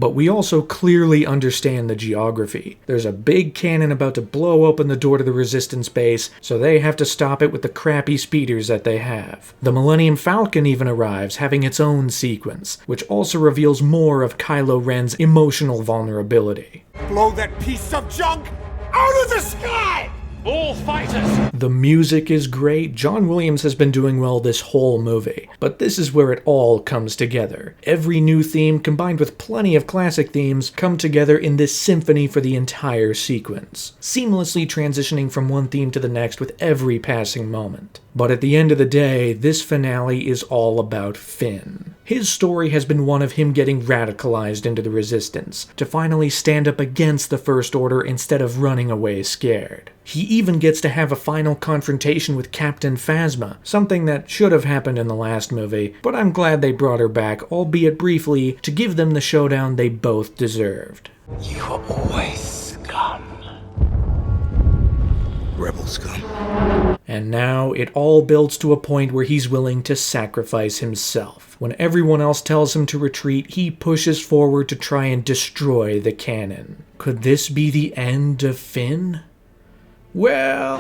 but we also clearly understand the geography. There's a big cannon about to blow open the door to the Resistance base, so they have to stop it with the crappy speeders that they have. The Millennium Falcon even arrives, having its own sequence, which also reveals more of Kylo Ren's emotional vulnerability. Blow that piece of junk out of the sky! All fighters! The music is great. John Williams has been doing well this whole movie, but this is where it all comes together. Every new theme combined with plenty of classic themes come together in this symphony for the entire sequence, seamlessly transitioning from one theme to the next with every passing moment. But at the end of the day, this finale is all about Finn. His story has been one of him getting radicalized into the Resistance, to finally stand up against the First Order instead of running away scared. He even gets to have a final confrontation with Captain Phasma, something that should have happened in the last movie, but I'm glad they brought her back, albeit briefly, to give them the showdown they both deserved. You are always scum. Rebel scum. And now it all builds to a point where he's willing to sacrifice himself. When everyone else tells him to retreat, he pushes forward to try and destroy the cannon. Could this be the end of Finn? Well...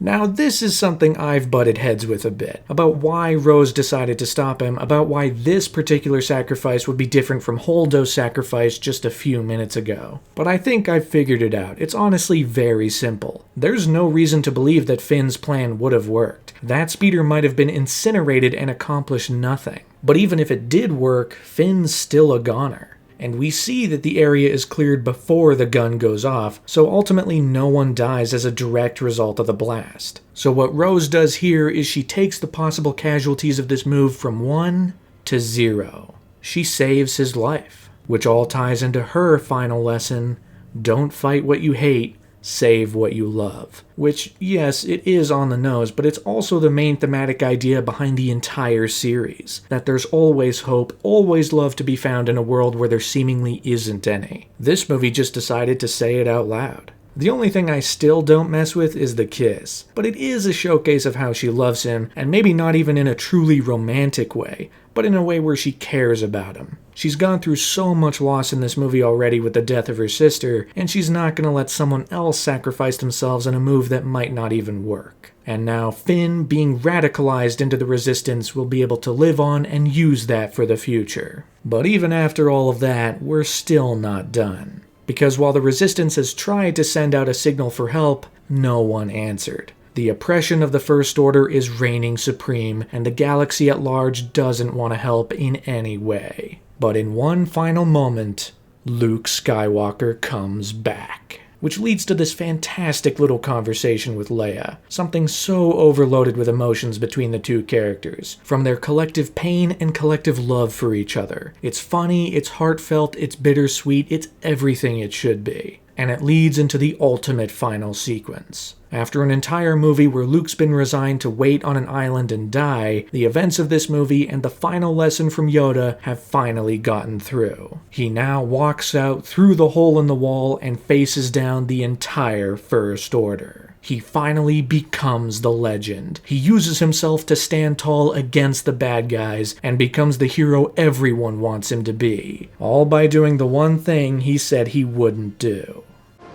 Now this is something I've butted heads with a bit, about why Rose decided to stop him, about why this particular sacrifice would be different from Holdo's sacrifice just a few minutes ago. But I think I've figured it out. It's honestly very simple. There's no reason to believe that Finn's plan would have worked. That speeder might have been incinerated and accomplished nothing. But even if it did work, Finn's still a goner. And we see that the area is cleared before the gun goes off, so ultimately no one dies as a direct result of the blast. So what Rose does here is she takes the possible casualties of this move from 1 to 0. She saves his life, which all ties into her final lesson: don't fight what you hate, save what you love. Which, yes, it is on the nose, but it's also the main thematic idea behind the entire series. That there's always hope, always love to be found in a world where there seemingly isn't any. This movie just decided to say it out loud. The only thing I still don't mess with is the kiss, but it is a showcase of how she loves him, and maybe not even in a truly romantic way, but in a way where she cares about him. She's gone through so much loss in this movie already with the death of her sister, and she's not gonna let someone else sacrifice themselves in a move that might not even work. And now Finn, being radicalized into the Resistance, will be able to live on and use that for the future. But even after all of that, we're still not done. Because while the Resistance has tried to send out a signal for help, no one answered. The oppression of the First Order is reigning supreme, and the galaxy at large doesn't want to help in any way. But in one final moment, Luke Skywalker comes back. Which leads to this fantastic little conversation with Leia, something so overloaded with emotions between the two characters, from their collective pain and collective love for each other. It's funny, it's heartfelt, it's bittersweet, it's everything it should be. And it leads into the ultimate final sequence. After an entire movie where Luke's been resigned to wait on an island and die, the events of this movie and the final lesson from Yoda have finally gotten through. He now walks out through the hole in the wall and faces down the entire First Order. He finally becomes the legend. He uses himself to stand tall against the bad guys and becomes the hero everyone wants him to be. All by doing the one thing he said he wouldn't do.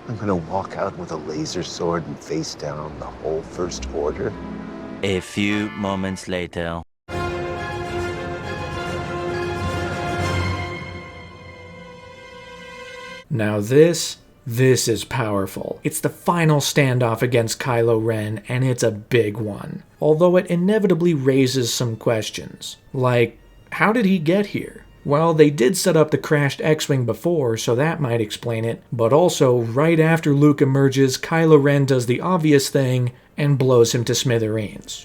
I'm gonna walk out with a laser sword and face down the whole First Order? A few moments later. Now this is powerful. It's the final standoff against Kylo Ren, and it's a big one. Although it inevitably raises some questions. Like, how did he get here? Well, they did set up the crashed X-Wing before, so that might explain it. But also, right after Luke emerges, Kylo Ren does the obvious thing and blows him to smithereens.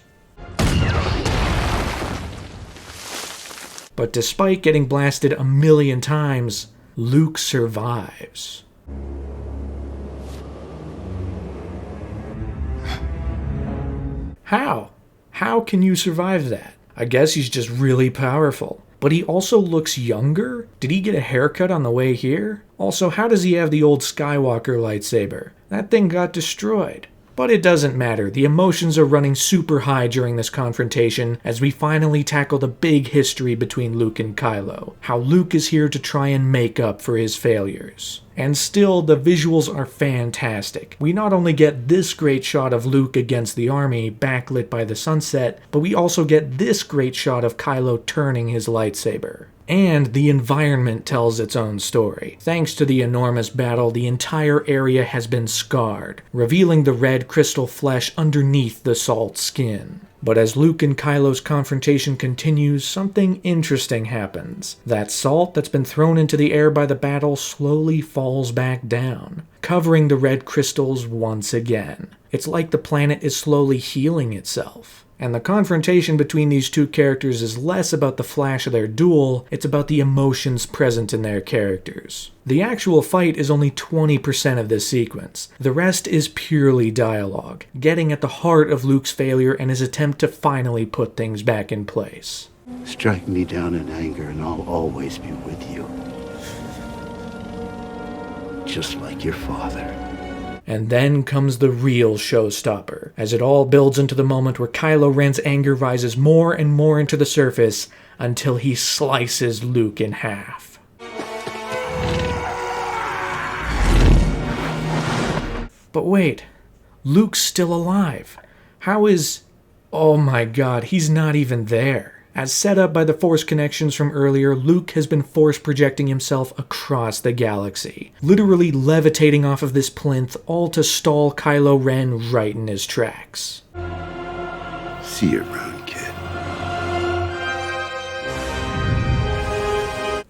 But despite getting blasted a million times, Luke survives. How? How can you survive that? I guess he's just really powerful. But he also looks younger? Did he get a haircut on the way here? Also, how does he have the old Skywalker lightsaber? That thing got destroyed. But it doesn't matter, the emotions are running super high during this confrontation as we finally tackle the big history between Luke and Kylo, how Luke is here to try and make up for his failures. And still, the visuals are fantastic. We not only get this great shot of Luke against the army, backlit by the sunset, but we also get this great shot of Kylo turning his lightsaber. And the environment tells its own story. Thanks to the enormous battle, the entire area has been scarred, revealing the red crystal flesh underneath the salt skin. But as Luke and Kylo's confrontation continues, something interesting happens. That salt that's been thrown into the air by the battle slowly falls back down, covering the red crystals once again. It's like the planet is slowly healing itself. And the confrontation between these two characters is less about the flash of their duel, it's about the emotions present in their characters. The actual fight is only 20% of this sequence. The rest is purely dialogue, getting at the heart of Luke's failure and his attempt to finally put things back in place. Strike me down in anger and I'll always be with you. Just like your father. And then comes the real showstopper, as it all builds into the moment where Kylo Ren's anger rises more and more into the surface until he slices Luke in half. But wait, Luke's still alive. How is... Oh my god, he's not even there. As set up by the Force connections from earlier, Luke has been Force projecting himself across the galaxy, literally levitating off of this plinth, all to stall Kylo Ren right in his tracks. See you around, kid.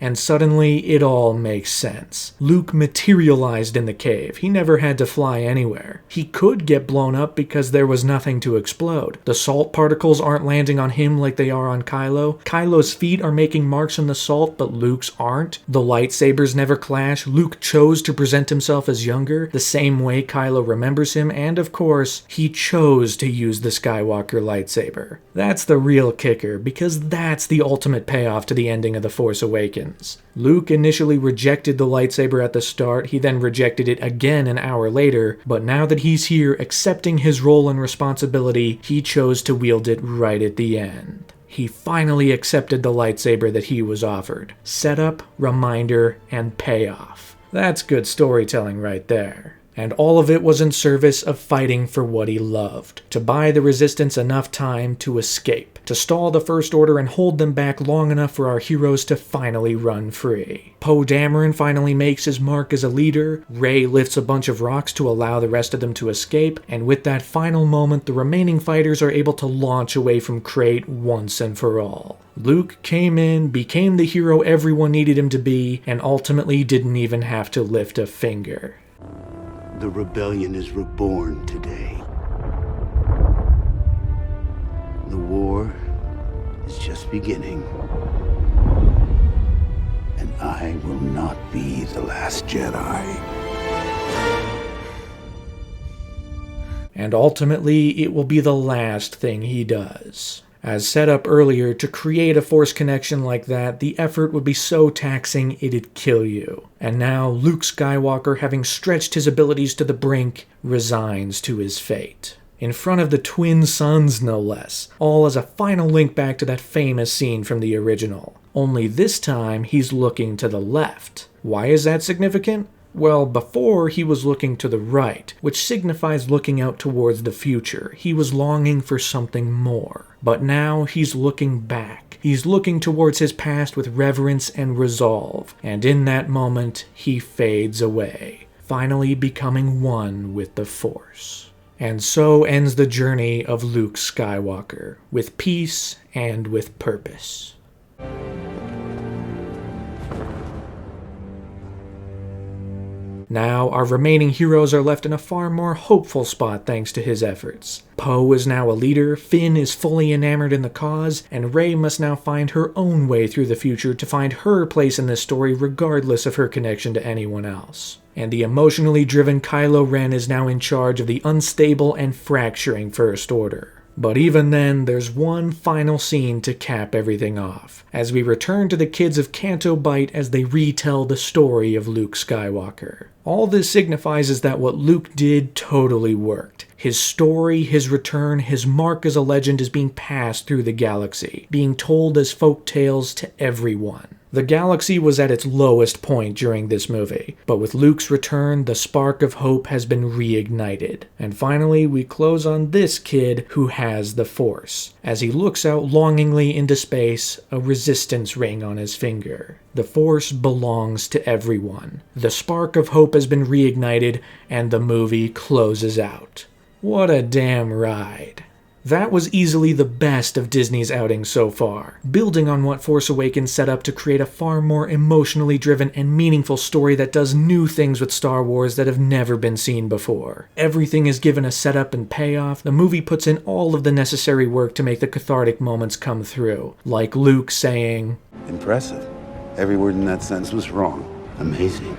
And suddenly, it all makes sense. Luke materialized in the cave. He never had to fly anywhere. He could get blown up because there was nothing to explode. The salt particles aren't landing on him like they are on Kylo. Kylo's feet are making marks on the salt, but Luke's aren't. The lightsabers never clash. Luke chose to present himself as younger, the same way Kylo remembers him, and of course, he chose to use the Skywalker lightsaber. That's the real kicker, because that's the ultimate payoff to the ending of The Force Awakens. Luke initially rejected the lightsaber at the start, he then rejected it again an hour later, but now that he's here accepting his role and responsibility, he chose to wield it right at the end. He finally accepted the lightsaber that he was offered. Setup, reminder, and payoff. That's good storytelling right there. And all of it was in service of fighting for what he loved, to buy the Resistance enough time to escape, to stall the First Order and hold them back long enough for our heroes to finally run free. Poe Dameron finally makes his mark as a leader, Rey lifts a bunch of rocks to allow the rest of them to escape, and with that final moment, the remaining fighters are able to launch away from Crait once and for all. Luke came in, became the hero everyone needed him to be, and ultimately didn't even have to lift a finger. The rebellion is reborn today. The war is just beginning. And I will not be the last Jedi. And ultimately, it will be the last thing he does. As set up earlier, to create a Force connection like that, the effort would be so taxing it'd kill you. And now, Luke Skywalker, having stretched his abilities to the brink, resigns to his fate. In front of the twin suns, no less, all as a final link back to that famous scene from the original. Only this time, he's looking to the left. Why is that significant? Well, before he was looking to the right, which signifies looking out towards the future. He was longing for something more. But now he's looking back. He's looking towards his past with reverence and resolve. And in that moment, he fades away, finally becoming one with the Force. And so ends the journey of Luke Skywalker, with peace and with purpose. Now, our remaining heroes are left in a far more hopeful spot thanks to his efforts. Poe is now a leader, Finn is fully enamored in the cause, and Rey must now find her own way through the future to find her place in this story regardless of her connection to anyone else. And the emotionally driven Kylo Ren is now in charge of the unstable and fracturing First Order. But even then, there's one final scene to cap everything off, as we return to the kids of Canto Bight as they retell the story of Luke Skywalker. All this signifies is that what Luke did totally worked. His story, his return, his mark as a legend is being passed through the galaxy, being told as folk tales to everyone. The galaxy was at its lowest point during this movie, but with Luke's return, the spark of hope has been reignited. And finally, we close on this kid who has the Force, as he looks out longingly into space, a resistance ring on his finger. The Force belongs to everyone. The spark of hope has been reignited, and the movie closes out. What a damn ride. That was easily the best of Disney's outings so far, building on what Force Awakens set up to create a far more emotionally driven and meaningful story that does new things with Star Wars that have never been seen before. Everything is given a setup and payoff. The movie puts in all of the necessary work to make the cathartic moments come through, like Luke saying, Impressive. Every word in that sentence was wrong. Amazing.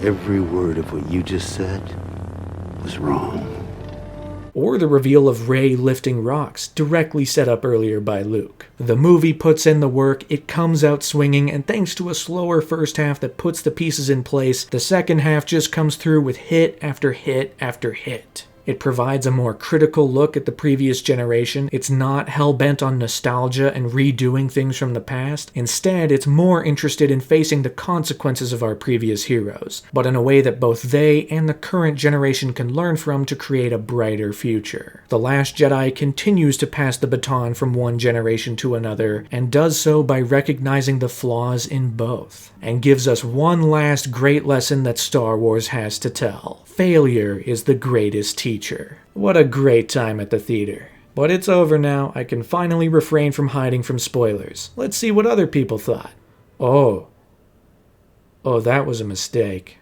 Every word of what you just said was wrong. Or the reveal of Rey lifting rocks, directly set up earlier by Luke. The movie puts in the work, it comes out swinging, and thanks to a slower first half that puts the pieces in place, the second half just comes through with hit after hit after hit. It provides a more critical look at the previous generation. It's not hell-bent on nostalgia and redoing things from the past. Instead, it's more interested in facing the consequences of our previous heroes, but in a way that both they and the current generation can learn from to create a brighter future. The Last Jedi continues to pass the baton from one generation to another, and does so by recognizing the flaws in both, and gives us one last great lesson that Star Wars has to tell. Failure is the greatest teacher. What a great time at the theater. But it's over now. I can finally refrain from hiding from spoilers. Let's see what other people thought. Oh, that was a mistake.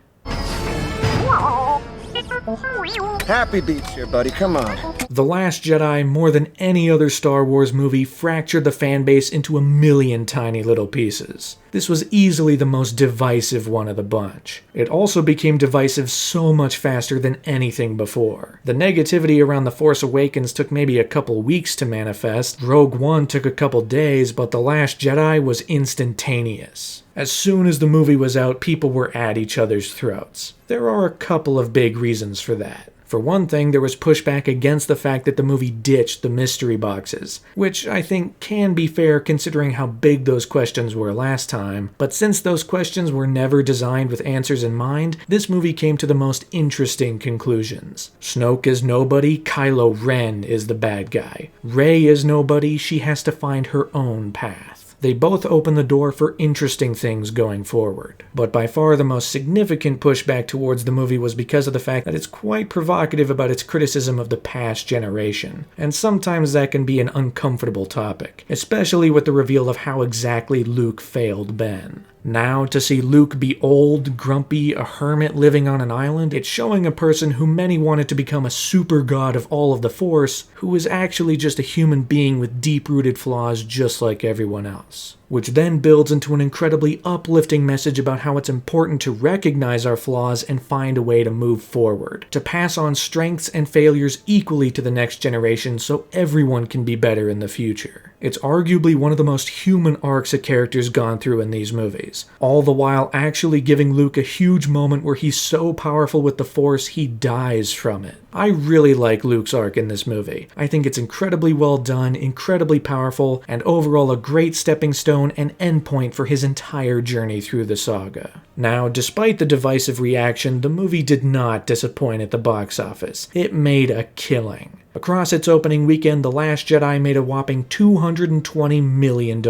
Happy beats here, buddy. Come on. The Last Jedi, more than any other Star Wars movie, fractured the fanbase into a million tiny little pieces. This was easily the most divisive one of the bunch. It also became divisive so much faster than anything before. The negativity around The Force Awakens took maybe a couple weeks to manifest, Rogue One took a couple days, but The Last Jedi was instantaneous. As soon as the movie was out, people were at each other's throats. There are a couple of big reasons for that. For one thing, there was pushback against the fact that the movie ditched the mystery boxes, which I think can be fair considering how big those questions were last time, but since those questions were never designed with answers in mind, this movie came to the most interesting conclusions. Snoke is nobody, Kylo Ren is the bad guy. Rey is nobody, she has to find her own path. They both open the door for interesting things going forward. But by far the most significant pushback towards the movie was because of the fact that it's quite provocative about its criticism of the past generation, and sometimes that can be an uncomfortable topic, especially with the reveal of how exactly Luke failed Ben. Now, to see Luke be old, grumpy, a hermit living on an island, it's showing a person who many wanted to become a super god of all of the Force, who is actually just a human being with deep-rooted flaws just like everyone else. Which then builds into an incredibly uplifting message about how it's important to recognize our flaws and find a way to move forward, to pass on strengths and failures equally to the next generation so everyone can be better in the future. It's arguably one of the most human arcs a character's gone through in these movies, all the while actually giving Luke a huge moment where he's so powerful with the Force he dies from it. I really like Luke's arc in this movie. I think it's incredibly well done, incredibly powerful, and overall a great stepping stone and endpoint for his entire journey through the saga. Now, despite the divisive reaction, the movie did not disappoint at the box office. It made a killing. Across its opening weekend, The Last Jedi made a whopping $220 million,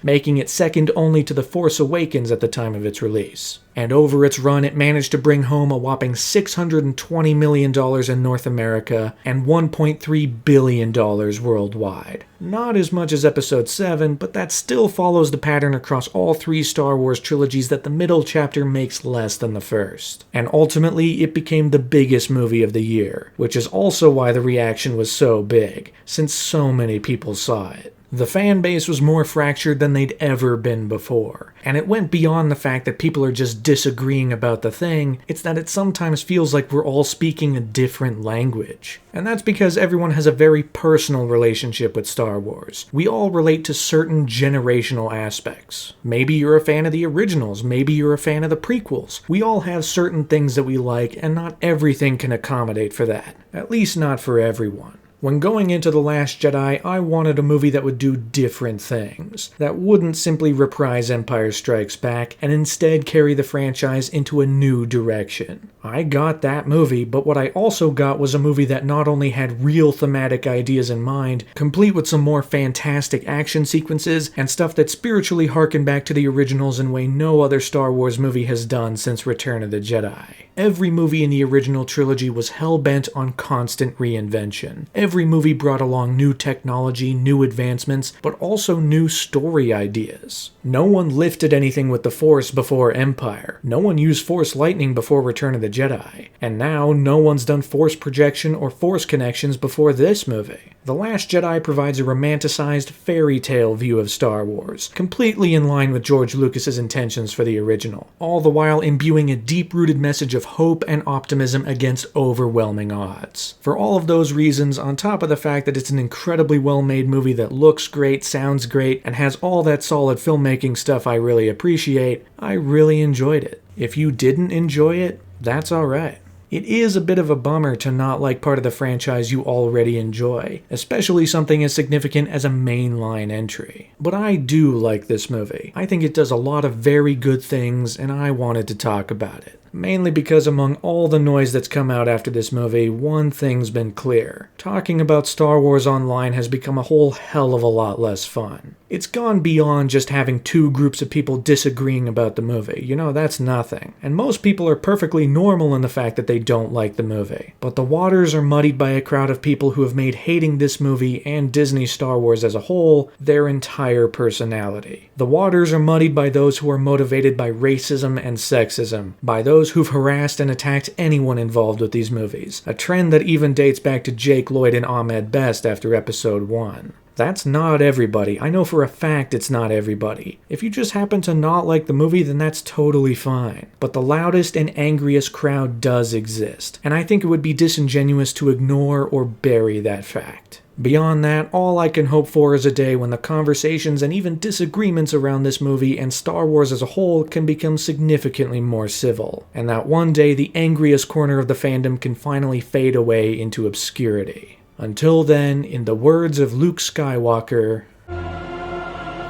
making it second only to The Force Awakens at the time of its release. And over its run, it managed to bring home a whopping $620 million in North America and $1.3 billion worldwide. Not as much as Episode 7, but that still follows the pattern across all three Star Wars trilogies that the middle chapter makes less than the first. And ultimately, it became the biggest movie of the year, which is also why the reaction was so big, since so many people saw it. The fan base was more fractured than they'd ever been before, and it went beyond the fact that people are just disagreeing about the thing, it's that it sometimes feels like we're all speaking a different language. And that's because everyone has a very personal relationship with Star Wars. We all relate to certain generational aspects. Maybe you're a fan of the originals, maybe you're a fan of the prequels. We all have certain things that we like, and not everything can accommodate for that. At least not for everyone. When going into The Last Jedi, I wanted a movie that would do different things, that wouldn't simply reprise Empire Strikes Back, and instead carry the franchise into a new direction. I got that movie, but what I also got was a movie that not only had real thematic ideas in mind, complete with some more fantastic action sequences, and stuff that spiritually harkened back to the originals in a way no other Star Wars movie has done since Return of the Jedi. Every movie in the original trilogy was hell-bent on constant reinvention. Every movie brought along new technology, new advancements, but also new story ideas. No one lifted anything with the Force before Empire. No one used Force lightning before Return of the Jedi. And now, no one's done Force projection or Force connections before this movie. The Last Jedi provides a romanticized fairy tale view of Star Wars, completely in line with George Lucas's intentions for the original, all the while imbuing a deep-rooted message of hope and optimism against overwhelming odds. For all of those reasons, on top of the fact that it's an incredibly well-made movie that looks great, sounds great, and has all that solid filmmaking stuff I really appreciate, I really enjoyed it. If you didn't enjoy it, that's alright. It is a bit of a bummer to not like part of the franchise you already enjoy, especially something as significant as a mainline entry. But I do like this movie. I think it does a lot of very good things, and I wanted to talk about it. Mainly because among all the noise that's come out after this movie, one thing's been clear. Talking about Star Wars online has become a whole hell of a lot less fun. It's gone beyond just having two groups of people disagreeing about the movie. You know, that's nothing. And most people are perfectly normal in the fact that they don't like the movie. But the waters are muddied by a crowd of people who have made hating this movie and Disney Star Wars as a whole their entire personality. The waters are muddied by those who are motivated by racism and sexism, by those who've harassed and attacked anyone involved with these movies, a trend that even dates back to Jake Lloyd and Ahmed Best after Episode 1. That's not everybody. I know for a fact it's not everybody. If you just happen to not like the movie, then that's totally fine. But the loudest and angriest crowd does exist, and I think it would be disingenuous to ignore or bury that fact. Beyond that, all I can hope for is a day when the conversations and even disagreements around this movie and Star Wars as a whole can become significantly more civil, and that one day the angriest corner of the fandom can finally fade away into obscurity. Until then, in the words of Luke Skywalker,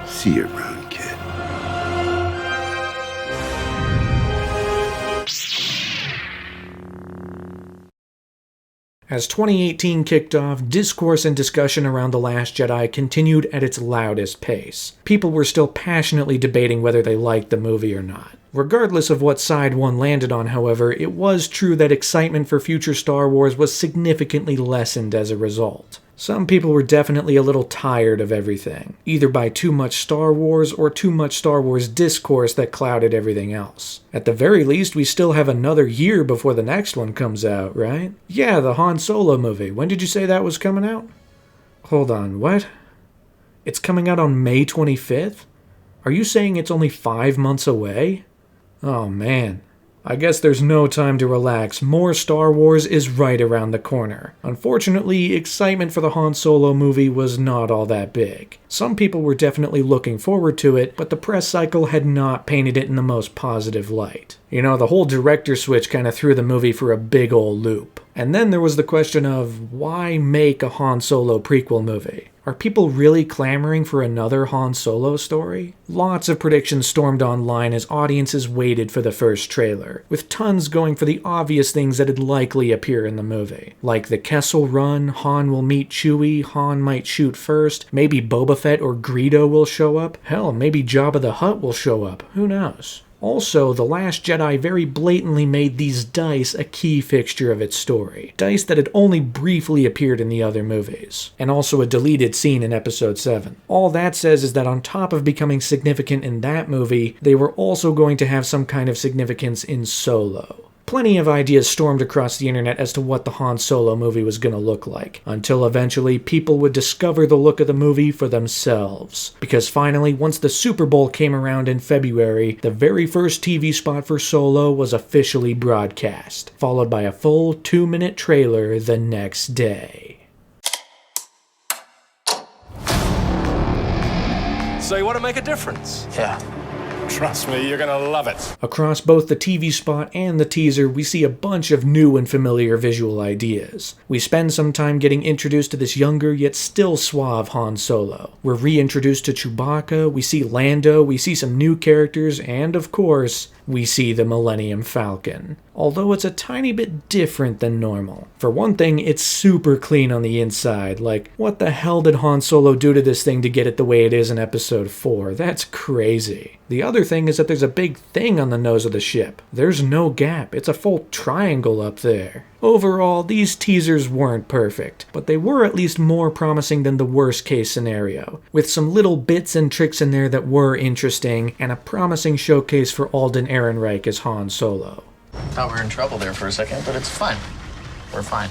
see you around, kid. As 2018 kicked off, discourse and discussion around The Last Jedi continued at its loudest pace. People were still passionately debating whether they liked the movie or not. Regardless of what side one landed on, however, it was true that excitement for future Star Wars was significantly lessened as a result. Some people were definitely a little tired of everything, either by too much Star Wars or too much Star Wars discourse that clouded everything else. At the very least, we still have another year before the next one comes out, right? Yeah, the Han Solo movie. When did you say that was coming out? Hold on, what? It's coming out on May 25th? Are you saying it's only 5 months away? Oh man. I guess there's no time to relax. More Star Wars is right around the corner. Unfortunately, excitement for the Han Solo movie was not all that big. Some people were definitely looking forward to it, but the press cycle had not painted it in the most positive light. You know, the whole director switch kind of threw the movie for a big ol' loop. And then there was the question of, why make a Han Solo prequel movie? Are people really clamoring for another Han Solo story? Lots of predictions stormed online as audiences waited for the first trailer, with tons going for the obvious things that'd likely appear in the movie. Like the Kessel Run, Han will meet Chewie, Han might shoot first, maybe Boba Fett or Greedo will show up, hell, maybe Jabba the Hutt will show up, who knows? Also, The Last Jedi very blatantly made these dice a key fixture of its story. Dice that had only briefly appeared in the other movies. And also a deleted scene in Episode 7. All that says is that on top of becoming significant in that movie, they were also going to have some kind of significance in Solo. Plenty of ideas stormed across the internet as to what the Han Solo movie was going to look like, until eventually people would discover the look of the movie for themselves. Because finally, once the Super Bowl came around in February, the very first TV spot for Solo was officially broadcast, followed by a full 2-minute trailer the next day. So you want to make a difference? Yeah. Trust me, you're gonna love it. Across both the TV spot and the teaser, we see a bunch of new and familiar visual ideas. We spend some time getting introduced to this younger yet still suave Han Solo. We're reintroduced to Chewbacca, we see Lando, we see some new characters, and of course, we see the Millennium Falcon. Although it's a tiny bit different than normal. For one thing, it's super clean on the inside. Like, what the hell did Han Solo do to this thing to get it the way it is in Episode 4? That's crazy. The other thing is that there's a big thing on the nose of the ship. There's no gap. It's a full triangle up there. Overall, these teasers weren't perfect, but they were at least more promising than the worst case scenario, with some little bits and tricks in there that were interesting, and a promising showcase for Alden Ehrenreich as Han Solo. Thought we were in trouble there for a second, but it's fine. We're fine.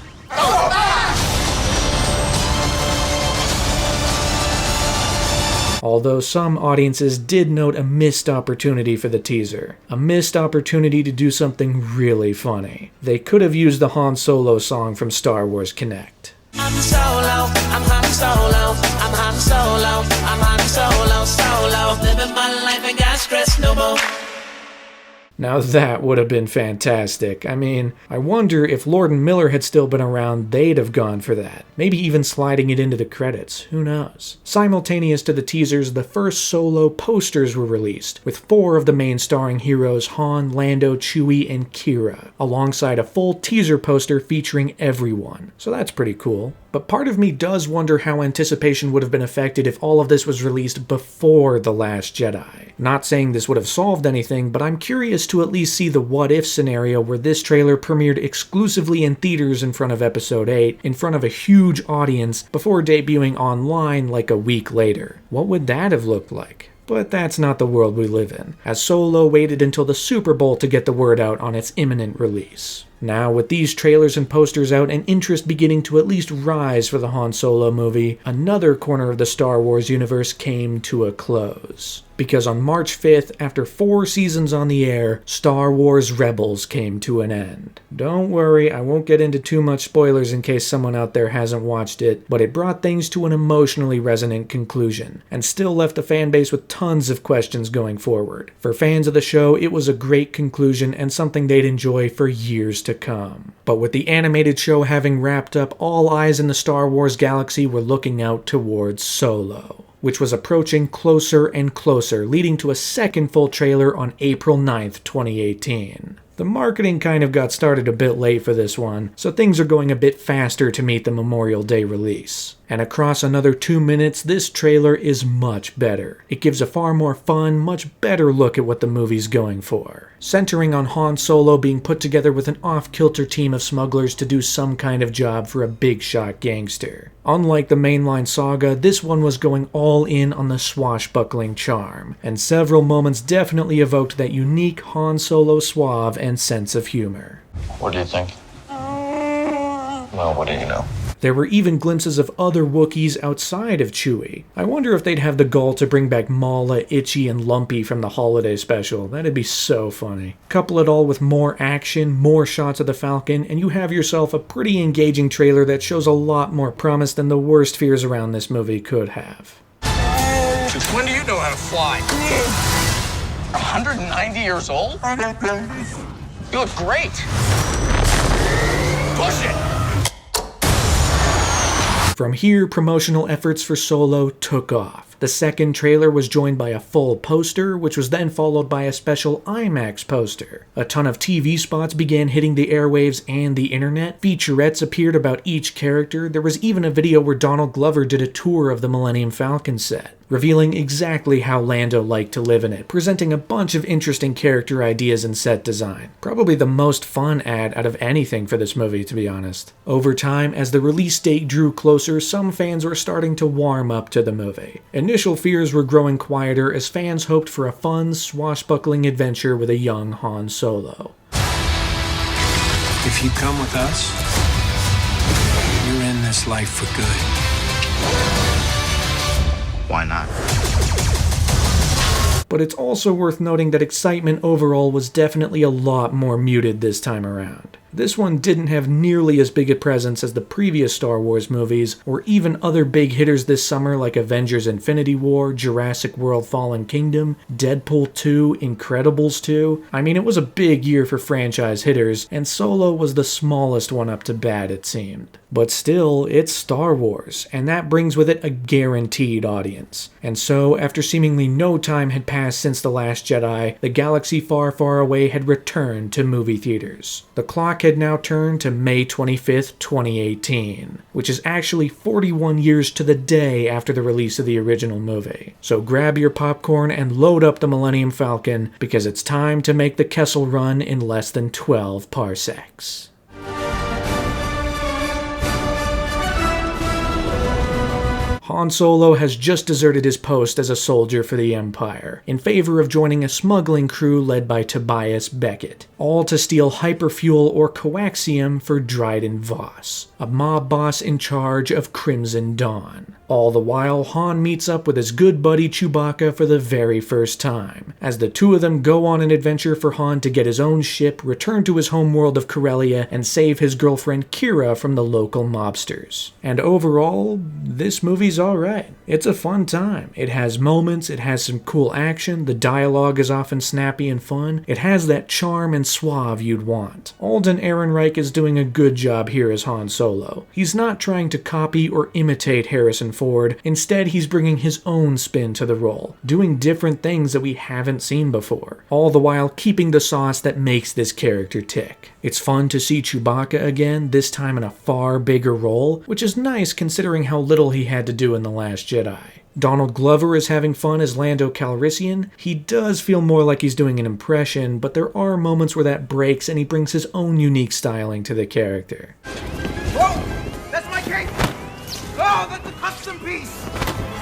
Although some audiences did note a missed opportunity for the teaser. A missed opportunity to do something really funny. They could have used the Han Solo song from Star Wars Kinect. I'm Solo, I'm Han Solo, I'm Han Solo, I'm Han Solo, Solo, living my life and got stress no more. Now that would have been fantastic. I mean, I wonder if Lord and Miller had still been around, they'd have gone for that. Maybe even sliding it into the credits. Who knows? Simultaneous to the teasers, the first Solo posters were released, with 4 of the main starring heroes, Han, Lando, Chewie, and Kira, alongside a full teaser poster featuring everyone. So that's pretty cool. But part of me does wonder how anticipation would have been affected if all of this was released before The Last Jedi. Not saying this would have solved anything, but I'm curious to at least see the what-if scenario where this trailer premiered exclusively in theaters in front of Episode 8, in front of a huge audience, before debuting online like a week later. What would that have looked like? But that's not the world we live in, as Solo waited until the Super Bowl to get the word out on its imminent release. Now, with these trailers and posters out and interest beginning to at least rise for the Han Solo movie, another corner of the Star Wars universe came to a close. Because on March 5th, after 4 seasons on the air, Star Wars Rebels came to an end. Don't worry, I won't get into too much spoilers in case someone out there hasn't watched it, but it brought things to an emotionally resonant conclusion, and still left the fanbase with tons of questions going forward. For fans of the show, it was a great conclusion and something they'd enjoy for years to come. But with the animated show having wrapped up, all eyes in the Star Wars galaxy were looking out towards Solo, which was approaching closer and closer, leading to a second full trailer on April 9th, 2018. The marketing kind of got started a bit late for this one, so things are going a bit faster to meet the Memorial Day release. And across another 2 minutes, this trailer is much better. It gives a far more fun, much better look at what the movie's going for. Centering on Han Solo being put together with an off-kilter team of smugglers to do some kind of job for a big-shot gangster. Unlike the mainline saga, this one was going all in on the swashbuckling charm, and several moments definitely evoked that unique Han Solo suave and sense of humor. What do you think? Well, what do you know? There were even glimpses of other Wookiees outside of Chewie. I wonder if they'd have the gall to bring back Mala, Itchy, and Lumpy from the holiday special. That'd be so funny. Couple it all with more action, more shots of the Falcon, and you have yourself a pretty engaging trailer that shows a lot more promise than the worst fears around this movie could have. Since when do you know how to fly? 190 years old? You look great. Push it! From here, promotional efforts for Solo took off. The second trailer was joined by a full poster, which was then followed by a special IMAX poster. A ton of TV spots began hitting the airwaves and the internet. Featurettes appeared about each character. There was even a video where Donald Glover did a tour of the Millennium Falcon set, revealing exactly how Lando liked to live in it, presenting a bunch of interesting character ideas and set design. Probably the most fun ad out of anything for this movie, to be honest. Over time, as the release date drew closer, some fans were starting to warm up to the movie. Initial fears were growing quieter as fans hoped for a fun, swashbuckling adventure with a young Han Solo. If you come with us, you're in this life for good. Why not? But it's also worth noting that excitement overall was definitely a lot more muted this time around. This one didn't have nearly as big a presence as the previous Star Wars movies, or even other big hitters this summer like Avengers Infinity War, Jurassic World Fallen Kingdom, Deadpool 2, Incredibles 2. I mean, it was a big year for franchise hitters, and Solo was the smallest one up to bat, it seemed. But still, it's Star Wars, and that brings with it a guaranteed audience. And so, after seemingly no time had passed since The Last Jedi, the galaxy far, far away had returned to movie theaters. The clock had now turned to May 25th, 2018, which is actually 41 years to the day after the release of the original movie. So grab your popcorn and load up the Millennium Falcon, because it's time to make the Kessel Run in less than 12 parsecs. Han Solo has just deserted his post as a soldier for the Empire, in favor of joining a smuggling crew led by Tobias Beckett, all to steal hyperfuel or coaxium for Dryden Voss, a mob boss in charge of Crimson Dawn. All the while, Han meets up with his good buddy Chewbacca for the very first time, as the two of them go on an adventure for Han to get his own ship, return to his homeworld of Corellia, and save his girlfriend Kira from the local mobsters. And overall, this movie's alright. It's a fun time. It has moments, it has some cool action, the dialogue is often snappy and fun, it has that charm and suave you'd want. Alden Ehrenreich is doing a good job here as Han Solo. He's not trying to copy or imitate Harrison Ford, instead he's bringing his own spin to the role, doing different things that we haven't seen before, all the while keeping the sauce that makes this character tick. It's fun to see Chewbacca again, this time in a far bigger role, which is nice considering how little he had to do in The Last Jedi. Donald Glover is having fun as Lando Calrissian. He does feel more like he's doing an impression, but there are moments where that breaks and he brings his own unique styling to the character. Whoa! That's my cape! Oh, that's a custom piece!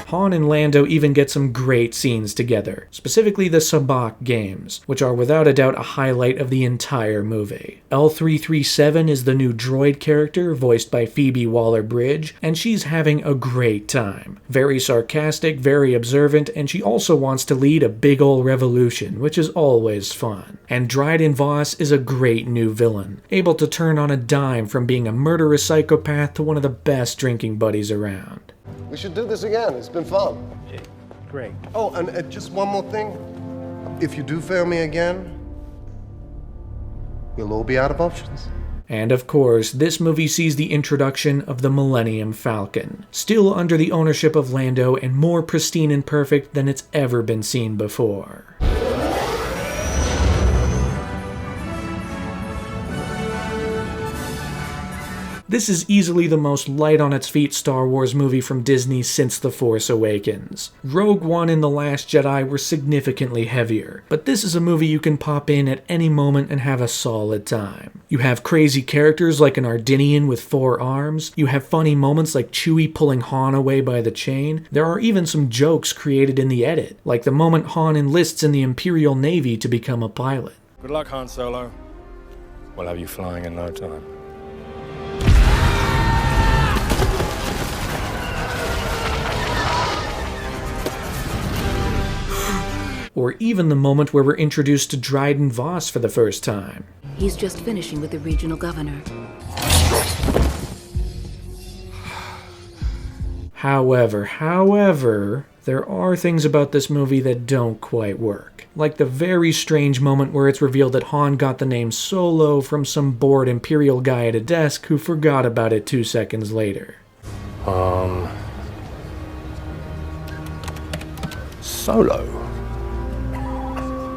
Han and Lando even get some great scenes together, specifically the Sabacc games, which are without a doubt a highlight of the entire movie. L337 is the new droid character, voiced by Phoebe Waller-Bridge, and she's having a great time. Very sarcastic, very observant, and she also wants to lead a big ol' revolution, which is always fun. And Dryden Voss is a great new villain, able to turn on a dime from being a murderous psychopath to one of the best drinking buddies around. We should do this again. It's been fun. Great. Oh, and just one more thing. If you do fail me again, we'll all be out of options. And of course, this movie sees the introduction of the Millennium Falcon, still under the ownership of Lando and more pristine and perfect than it's ever been seen before. This is easily the most light on its feet Star Wars movie from Disney since The Force Awakens. Rogue One and The Last Jedi were significantly heavier, but this is a movie you can pop in at any moment and have a solid time. You have crazy characters like an Ardinian with 4 arms, you have funny moments like Chewie pulling Han away by the chain, there are even some jokes created in the edit, like the moment Han enlists in the Imperial Navy to become a pilot. Good luck, Han Solo. We'll have you flying in no time. Or even the moment where we're introduced to Dryden Voss for the first time. He's just finishing with the regional governor. However, there are things about this movie that don't quite work. Like the very strange moment where it's revealed that Han got the name Solo from some bored Imperial guy at a desk who forgot about it 2 seconds later. Solo?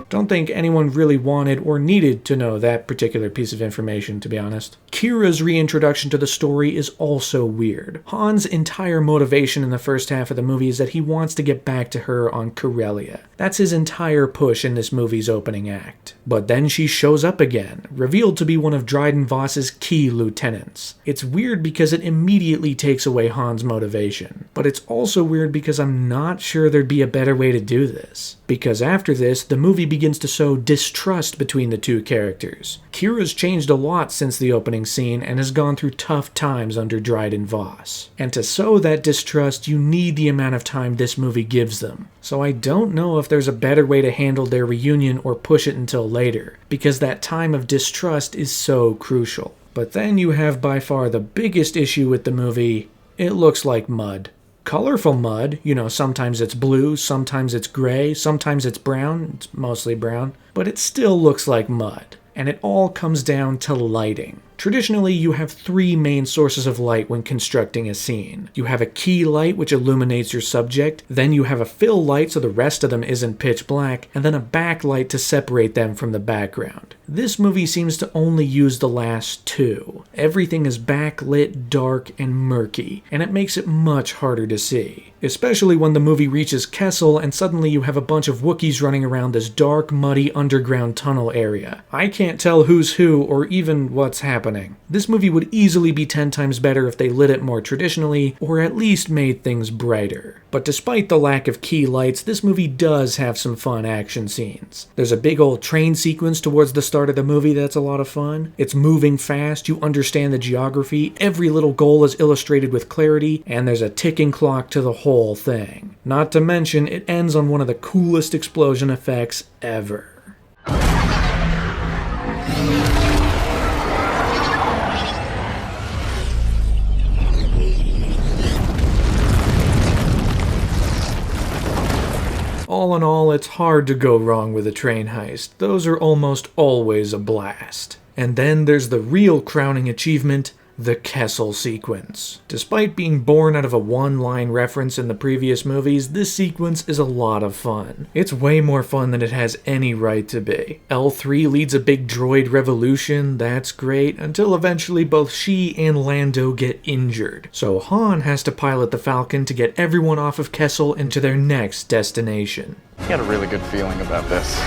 Don't think anyone really wanted or needed to know that particular piece of information, to be honest. Kira's reintroduction to the story is also weird. Han's entire motivation in the first half of the movie is that he wants to get back to her on Corellia. That's his entire push in this movie's opening act. But then she shows up again, revealed to be one of Dryden Voss's key lieutenants. It's weird because it immediately takes away Han's motivation. But it's also weird because I'm not sure there'd be a better way to do this. Because after this, the movie begins to sow distrust between the two characters. Kira's changed a lot since the opening scene and has gone through tough times under Dryden Voss. And to sow that distrust, you need the amount of time this movie gives them. So I don't know if there's a better way to handle their reunion or push it until later, because that time of distrust is so crucial. But then you have by far the biggest issue with the movie: it looks like mud. Colorful mud, sometimes it's blue, sometimes it's gray, sometimes it's brown, it's mostly brown, but it still looks like mud. And it all comes down to lighting. Traditionally, you have three main sources of light when constructing a scene. You have a key light, which illuminates your subject, then you have a fill light so the rest of them isn't pitch black, and then a backlight to separate them from the background. This movie seems to only use the last two. Everything is backlit, dark, and murky, and it makes it much harder to see. Especially when the movie reaches Kessel and suddenly you have a bunch of Wookiees running around this dark, muddy underground tunnel area. I can't tell who's who or even what's happening. This movie would easily be 10 times better if they lit it more traditionally, or at least made things brighter. But despite the lack of key lights, this movie does have some fun action scenes. There's a big old train sequence towards the start of the movie that's a lot of fun. It's moving fast, you understand the geography, every little goal is illustrated with clarity, and there's a ticking clock to the whole thing. Not to mention, it ends on one of the coolest explosion effects ever. All in all, it's hard to go wrong with a train heist. Those are almost always a blast. And then there's the real crowning achievement, the Kessel sequence. Despite being born out of a one-line reference in the previous movies, this sequence is a lot of fun. It's way more fun than it has any right to be. L3 leads a big droid revolution, that's great, until eventually both she and Lando get injured. So Han has to pilot the Falcon to get everyone off of Kessel into their next destination. I got a really good feeling about this.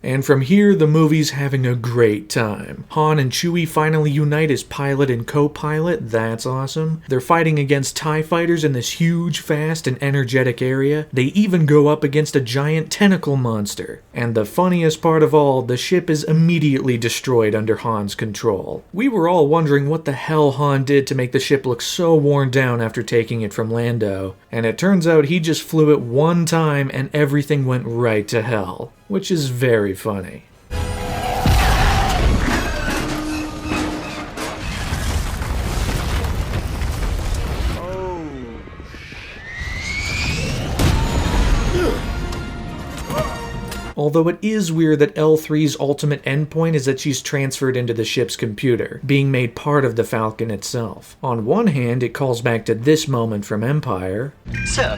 And from here, the movie's having a great time. Han and Chewie finally unite as pilot and co-pilot, that's awesome. They're fighting against TIE fighters in this huge, fast, and energetic area. They even go up against a giant tentacle monster. And the funniest part of all, the ship is immediately destroyed under Han's control. We were all wondering what the hell Han did to make the ship look so worn down after taking it from Lando. And it turns out he just flew it one time and everything went right to hell. Which is very funny. Although it is weird that L3's ultimate endpoint is that she's transferred into the ship's computer, being made part of the Falcon itself. On one hand, it calls back to this moment from Empire. Sir,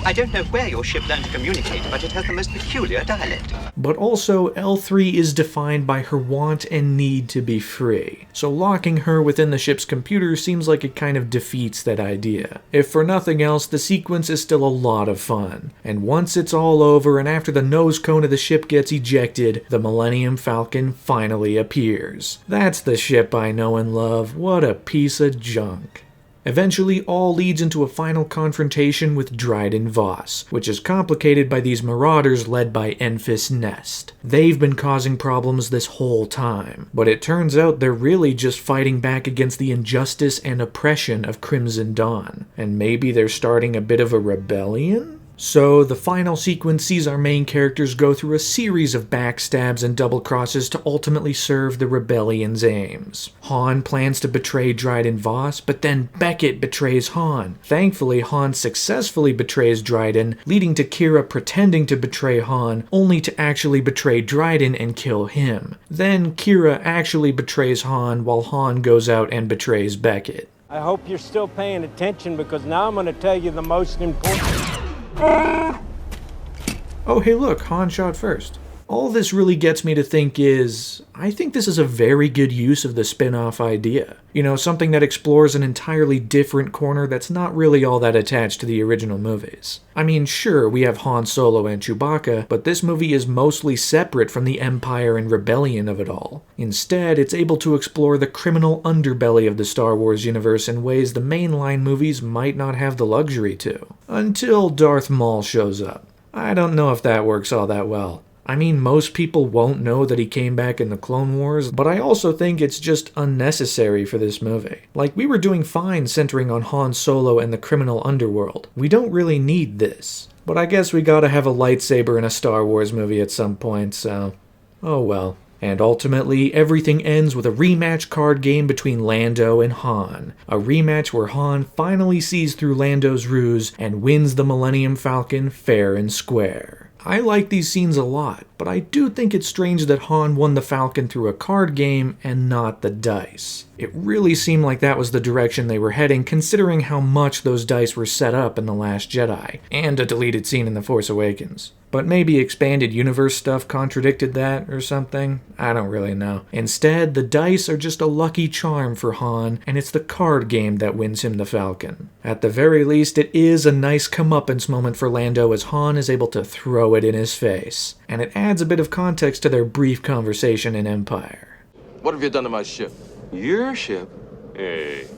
I don't know where your ship learned to communicate, but it has the most peculiar dialect. But also, L3 is defined by her want and need to be free. So locking her within the ship's computer seems like it kind of defeats that idea. If for nothing else, the sequence is still a lot of fun. And once it's all over and after the nose cone of the ship gets ejected, the Millennium Falcon finally appears. That's the ship I know and love. What a piece of junk. Eventually, all leads into a final confrontation with Dryden Voss, which is complicated by these marauders led by Enfys Nest. They've been causing problems this whole time, but it turns out they're really just fighting back against the injustice and oppression of Crimson Dawn, and maybe they're starting a bit of a rebellion? So, the final sequence sees our main characters go through a series of backstabs and double crosses to ultimately serve the rebellion's aims. Han plans to betray Dryden Voss, but then Beckett betrays Han. Thankfully, Han successfully betrays Dryden, leading to Kira pretending to betray Han, only to actually betray Dryden and kill him. Then Kira actually betrays Han, while Han goes out and betrays Beckett. I hope you're still paying attention, because now I'm going to tell you the most important... Oh, hey look, Han shot first. All this really gets me to think is, I think this is a very good use of the spin-off idea. You know, something that explores an entirely different corner that's not really all that attached to the original movies. I mean, sure, we have Han Solo and Chewbacca, but this movie is mostly separate from the Empire and Rebellion of it all. Instead, it's able to explore the criminal underbelly of the Star Wars universe in ways the mainline movies might not have the luxury to. Until Darth Maul shows up. I don't know if that works all that well. I mean, most people won't know that he came back in the Clone Wars, but I also think it's just unnecessary for this movie. Like, we were doing fine centering on Han Solo and the criminal underworld. We don't really need this. But I guess we gotta have a lightsaber in a Star Wars movie at some point, so... oh well. And ultimately, everything ends with a rematch card game between Lando and Han. A rematch where Han finally sees through Lando's ruse and wins the Millennium Falcon fair and square. I like these scenes a lot, but I do think it's strange that Han won the Falcon through a card game and not the dice. It really seemed like that was the direction they were heading, considering how much those dice were set up in The Last Jedi, and a deleted scene in The Force Awakens. But maybe expanded universe stuff contradicted that or something? I don't really know. Instead, the dice are just a lucky charm for Han, and it's the card game that wins him the Falcon. At the very least, it is a nice comeuppance moment for Lando as Han is able to throw it in his face. And it adds a bit of context to their brief conversation in Empire. What have you done to my ship? Your ship? Hey,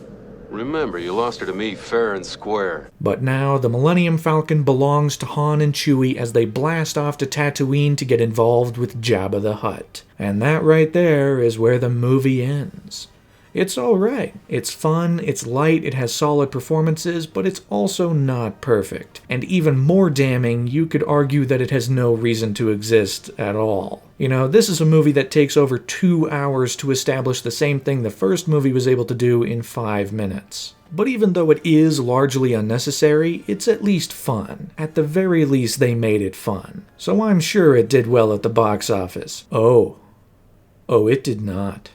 remember, you lost her to me fair and square. But now, the Millennium Falcon belongs to Han and Chewie as they blast off to Tatooine to get involved with Jabba the Hutt. And that right there is where the movie ends. It's alright. It's fun, it's light, it has solid performances, but it's also not perfect. And even more damning, you could argue that it has no reason to exist at all. You know, this is a movie that takes over 2 hours to establish the same thing the first movie was able to do in 5 minutes. But even though it is largely unnecessary, it's at least fun. At the very least, they made it fun. So I'm sure it did well at the box office. Oh, it did not.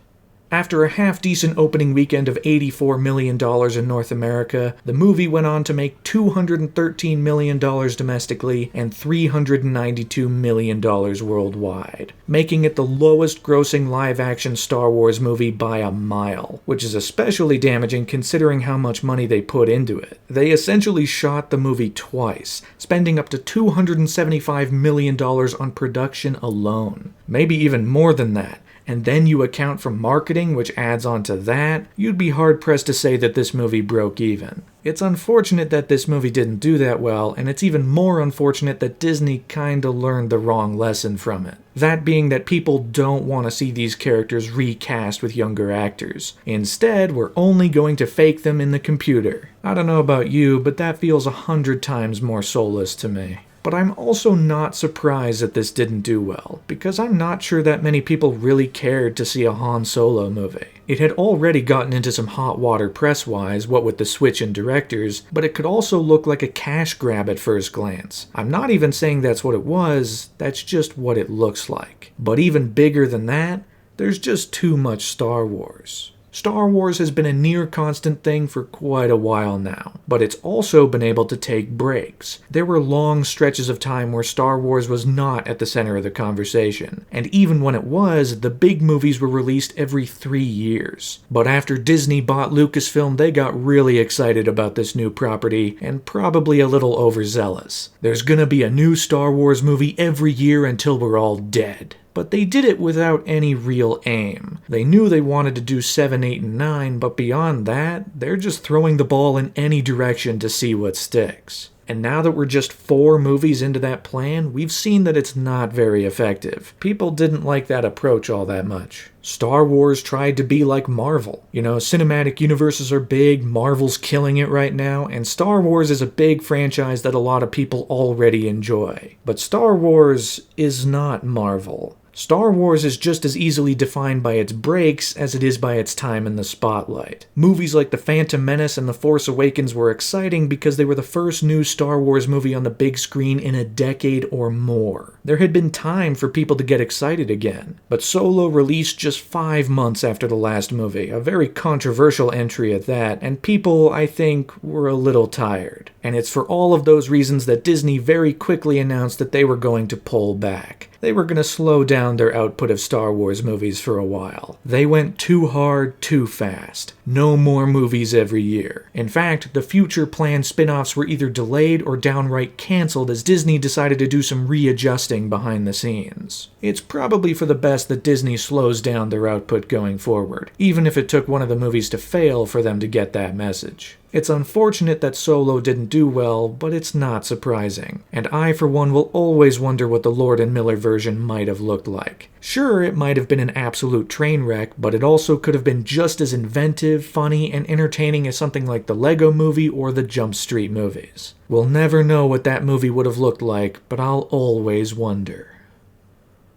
After a half-decent opening weekend of $84 million in North America, the movie went on to make $213 million domestically and $392 million worldwide, making it the lowest-grossing live-action Star Wars movie by a mile, which is especially damaging considering how much money they put into it. They essentially shot the movie twice, spending up to $275 million on production alone. Maybe even more than that. And then you account for marketing, which adds on to that, you'd be hard-pressed to say that this movie broke even. It's unfortunate that this movie didn't do that well, and it's even more unfortunate that Disney kinda learned the wrong lesson from it. That being that people don't want to see these characters recast with younger actors. Instead, we're only going to fake them in the computer. I don't know about you, but that feels 100 times more soulless to me. But I'm also not surprised that this didn't do well, because I'm not sure that many people really cared to see a Han Solo movie. It had already gotten into some hot water press-wise, what with the switch in directors, but it could also look like a cash grab at first glance. I'm not even saying that's what it was, that's just what it looks like. But even bigger than that, there's just too much Star Wars. Star Wars has been a near constant thing for quite a while now, but it's also been able to take breaks. There were long stretches of time where Star Wars was not at the center of the conversation, and even when it was, the big movies were released every 3 years. But after Disney bought Lucasfilm, they got really excited about this new property, and probably a little overzealous. There's gonna be a new Star Wars movie every year until we're all dead. But they did it without any real aim. They knew they wanted to do 7, 8, and 9, but beyond that, they're just throwing the ball in any direction to see what sticks. And now that we're just 4 movies into that plan, we've seen that it's not very effective. People didn't like that approach all that much. Star Wars tried to be like Marvel. You know, cinematic universes are big, Marvel's killing it right now, and Star Wars is a big franchise that a lot of people already enjoy. But Star Wars is not Marvel. Star Wars is just as easily defined by its breaks as it is by its time in the spotlight. Movies like The Phantom Menace and The Force Awakens were exciting because they were the first new Star Wars movie on the big screen in a decade or more. There had been time for people to get excited again, but Solo released just 5 months after the last movie, a very controversial entry at that, and people, I think, were a little tired. And it's for all of those reasons that Disney very quickly announced that they were going to pull back. They were going to slow down their output of Star Wars movies for a while. They went too hard, too fast. No more movies every year. In fact, the future planned spin-offs were either delayed or downright cancelled as Disney decided to do some readjusting behind the scenes. It's probably for the best that Disney slows down their output going forward, even if it took one of the movies to fail for them to get that message. It's unfortunate that Solo didn't do well, but it's not surprising. And I, for one, will always wonder what the Lord and Miller version version might have looked like. Sure, it might have been an absolute train wreck, but it also could have been just as inventive, funny, and entertaining as something like the Lego Movie or the Jump Street movies. We'll never know what that movie would have looked like, but I'll always wonder.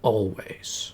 Always.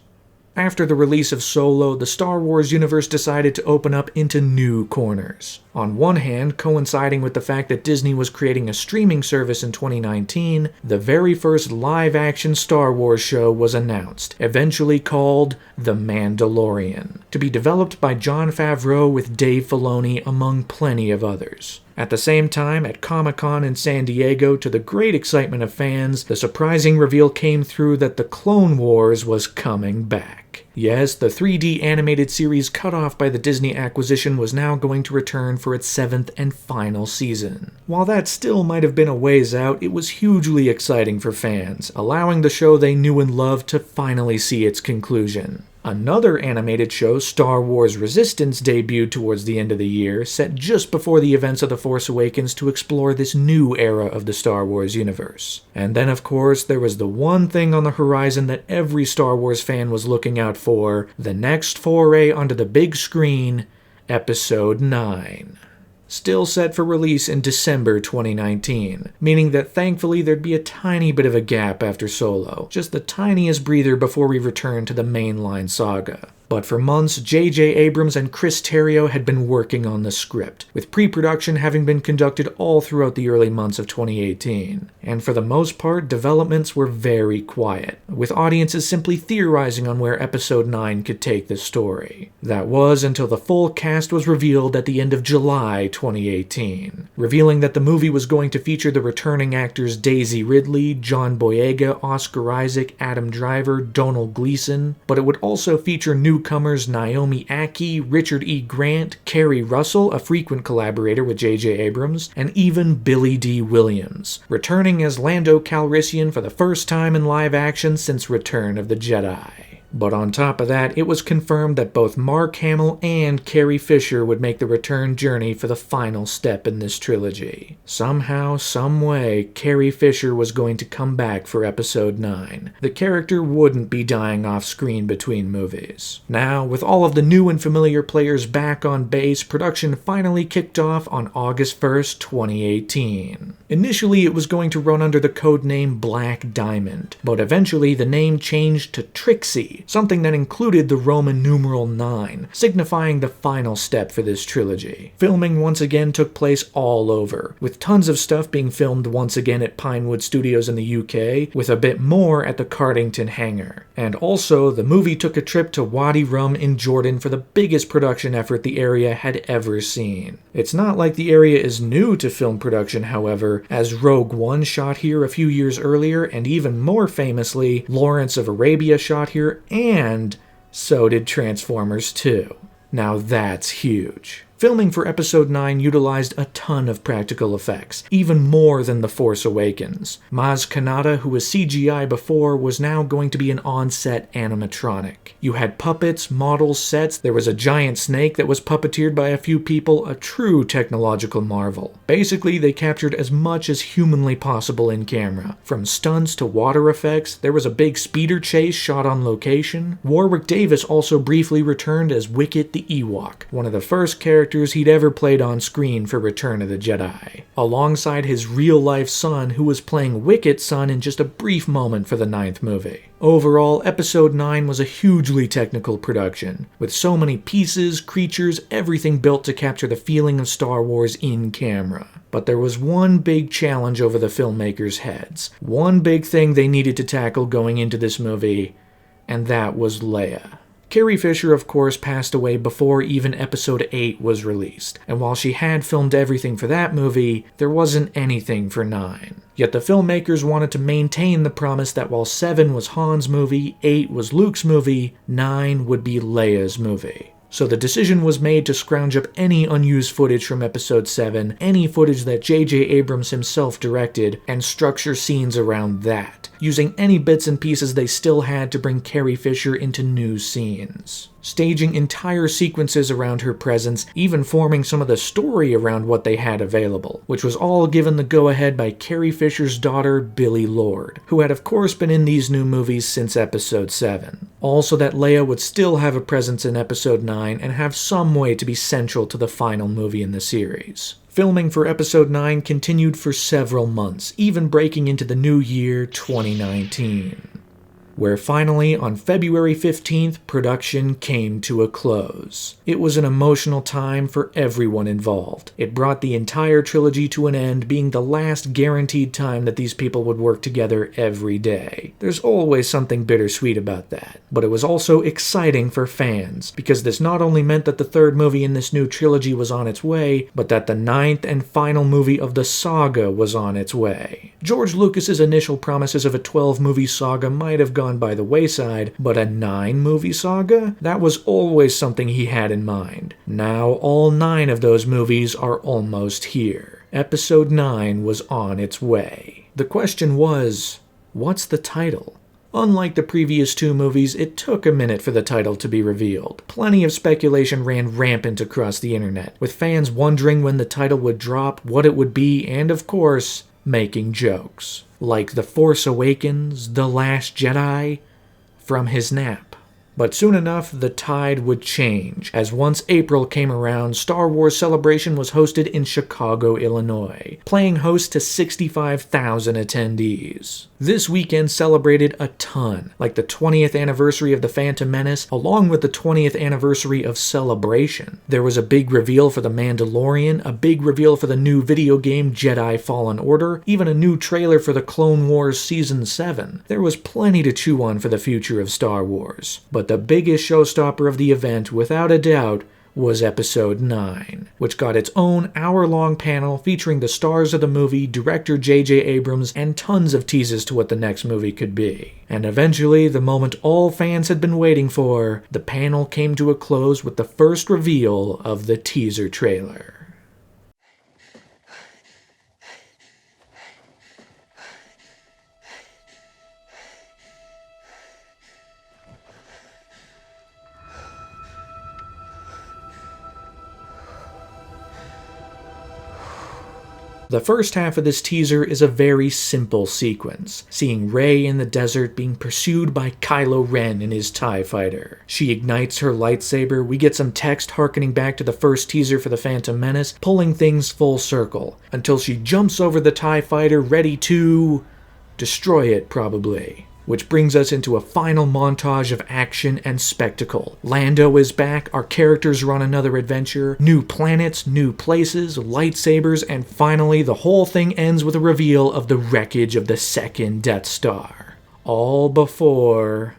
After the release of Solo, the Star Wars universe decided to open up into new corners. On one hand, coinciding with the fact that Disney was creating a streaming service in 2019, the very first live-action Star Wars show was announced, eventually called The Mandalorian, to be developed by Jon Favreau with Dave Filoni among plenty of others. At the same time, at Comic-Con in San Diego, to the great excitement of fans, the surprising reveal came through that The Clone Wars was coming back. Yes, the 3D animated series cut off by the Disney acquisition was now going to return for its 7th and final season. While that still might have been a ways out, it was hugely exciting for fans, allowing the show they knew and loved to finally see its conclusion. Another animated show, Star Wars Resistance, debuted towards the end of the year, set just before the events of The Force Awakens to explore this new era of the Star Wars universe. And then, of course, there was the one thing on the horizon that every Star Wars fan was looking out for, the next foray onto the big screen, Episode 9. Still set for release in December 2019, meaning that thankfully there'd be a tiny bit of a gap after Solo, just the tiniest breather before we return to the mainline saga. But for months, J.J. Abrams and Chris Terrio had been working on the script, with pre-production having been conducted all throughout the early months of 2018. And for the most part, developments were very quiet, with audiences simply theorizing on where Episode 9 could take the story. That was until the full cast was revealed at the end of July 2018, revealing that the movie was going to feature the returning actors Daisy Ridley, John Boyega, Oscar Isaac, Adam Driver, Domhnall Gleeson, but it would also feature newcomers Naomi Ackie, Richard E. Grant, Kerry Russell, a frequent collaborator with J.J. Abrams, and even Billy D. Williams, returning as Lando Calrissian for the first time in live action since Return of the Jedi. But on top of that, it was confirmed that both Mark Hamill and Carrie Fisher would make the return journey for the final step in this trilogy. Somehow, someway, Carrie Fisher was going to come back for Episode 9. The character wouldn't be dying off screen between movies. Now, with all of the new and familiar players back on base, production finally kicked off on August 1st, 2018. Initially, it was going to run under the codename Black Diamond, but eventually the name changed to Trixie, something that included the Roman numeral 9, signifying the final step for this trilogy. Filming once again took place all over, with tons of stuff being filmed once again at Pinewood Studios in the UK, with a bit more at the Cardington hangar. And also, the movie took a trip to Wadi Rum in Jordan for the biggest production effort the area had ever seen. It's not like the area is new to film production, however, as Rogue One shot here a few years earlier, and even more famously, Lawrence of Arabia shot here, and so did Transformers 2. Now that's huge. Filming for Episode 9 utilized a ton of practical effects, even more than The Force Awakens. Maz Kanata, who was CGI before, was now going to be an on-set animatronic. You had puppets, models, sets, there was a giant snake that was puppeteered by a few people, a true technological marvel. Basically, they captured as much as humanly possible in camera. From stunts to water effects, there was a big speeder chase shot on location. Warwick Davis also briefly returned as Wicket the Ewok, one of the first characters he'd ever played on screen for Return of the Jedi, alongside his real-life son who was playing Wicket's son in just a brief moment for the 9th movie. Overall, Episode 9 was a hugely technical production, with so many pieces, creatures, everything built to capture the feeling of Star Wars in camera. But there was one big challenge over the filmmakers' heads, one big thing they needed to tackle going into this movie, and that was Leia. Carrie Fisher, of course, passed away before even Episode 8 was released, and while she had filmed everything for that movie, there wasn't anything for 9. Yet the filmmakers wanted to maintain the promise that while 7 was Han's movie, 8 was Luke's movie, 9 would be Leia's movie. So the decision was made to scrounge up any unused footage from Episode 7, any footage that J.J. Abrams himself directed, and structure scenes around that, using any bits and pieces they still had to bring Carrie Fisher into new scenes. staging entire sequences around her presence, even forming some of the story around what they had available, which was all given the go-ahead by Carrie Fisher's daughter, Billie Lourd, who had of course been in these new movies since Episode 7. Also that Leia would still have a presence in Episode 9 and have some way to be central to the final movie in the series. Filming for Episode 9 continued for several months, even breaking into the new year 2019. Where finally, on February 15th, production came to a close. It was an emotional time for everyone involved. It brought the entire trilogy to an end, being the last guaranteed time that these people would work together every day. There's always something bittersweet about that. But it was also exciting for fans, because this not only meant that the third movie in this new trilogy was on its way, but that the 9th and final movie of the saga was on its way. George Lucas's initial promises of a 12-movie saga might have gone by the wayside, but a 9-movie saga? That was always something he had in mind. Now all 9 of those movies are almost here. Episode 9 was on its way. The question was, what's the title? Unlike the previous 2 movies, it took a minute for the title to be revealed. Plenty of speculation ran rampant across the internet, with fans wondering when the title would drop, what it would be, and of course, making jokes. Like The Force Awakens, The Last Jedi, from his nap. But soon enough, the tide would change, as once April came around, Star Wars Celebration was hosted in Chicago, Illinois, playing host to 65,000 attendees. This weekend celebrated a ton, like the 20th anniversary of The Phantom Menace, along with the 20th anniversary of Celebration. There was a big reveal for The Mandalorian, a big reveal for the new video game Jedi Fallen Order, even a new trailer for the Clone Wars Season 7. There was plenty to chew on for the future of Star Wars. But the biggest showstopper of the event, without a doubt, was Episode 9, which got its own hour-long panel featuring the stars of the movie, director J.J. Abrams, and tons of teases to what the next movie could be. And eventually, the moment all fans had been waiting for, the panel came to a close with the first reveal of the teaser trailer. The first half of this teaser is a very simple sequence, seeing Rey in the desert being pursued by Kylo Ren in his TIE fighter. She ignites her lightsaber, we get some text harkening back to the first teaser for The Phantom Menace, pulling things full circle, until she jumps over the TIE fighter ready to destroy it, probably. Which brings us into a final montage of action and spectacle. Lando is back, our characters are on another adventure, new planets, new places, lightsabers, and finally the whole thing ends with a reveal of the wreckage of the second Death Star. All before...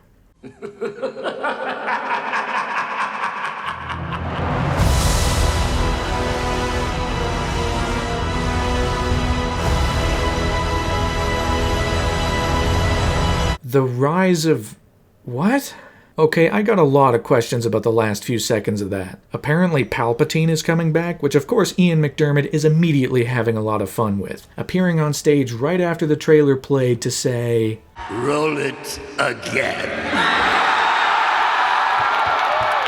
The Rise of... what? Okay, I got a lot of questions about the last few seconds of that. Apparently Palpatine is coming back, which of course Ian McDiarmid is immediately having a lot of fun with, appearing on stage right after the trailer played to say, "Roll it again."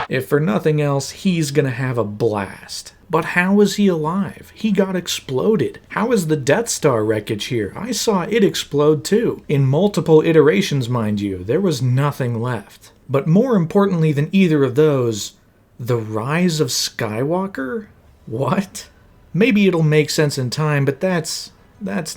If for nothing else, he's gonna have a blast. But how is he alive? He got exploded. How is the Death Star wreckage here? I saw it explode too. In multiple iterations, mind you. There was nothing left. But more importantly than either of those, the Rise of Skywalker? What? Maybe it'll make sense in time, but that's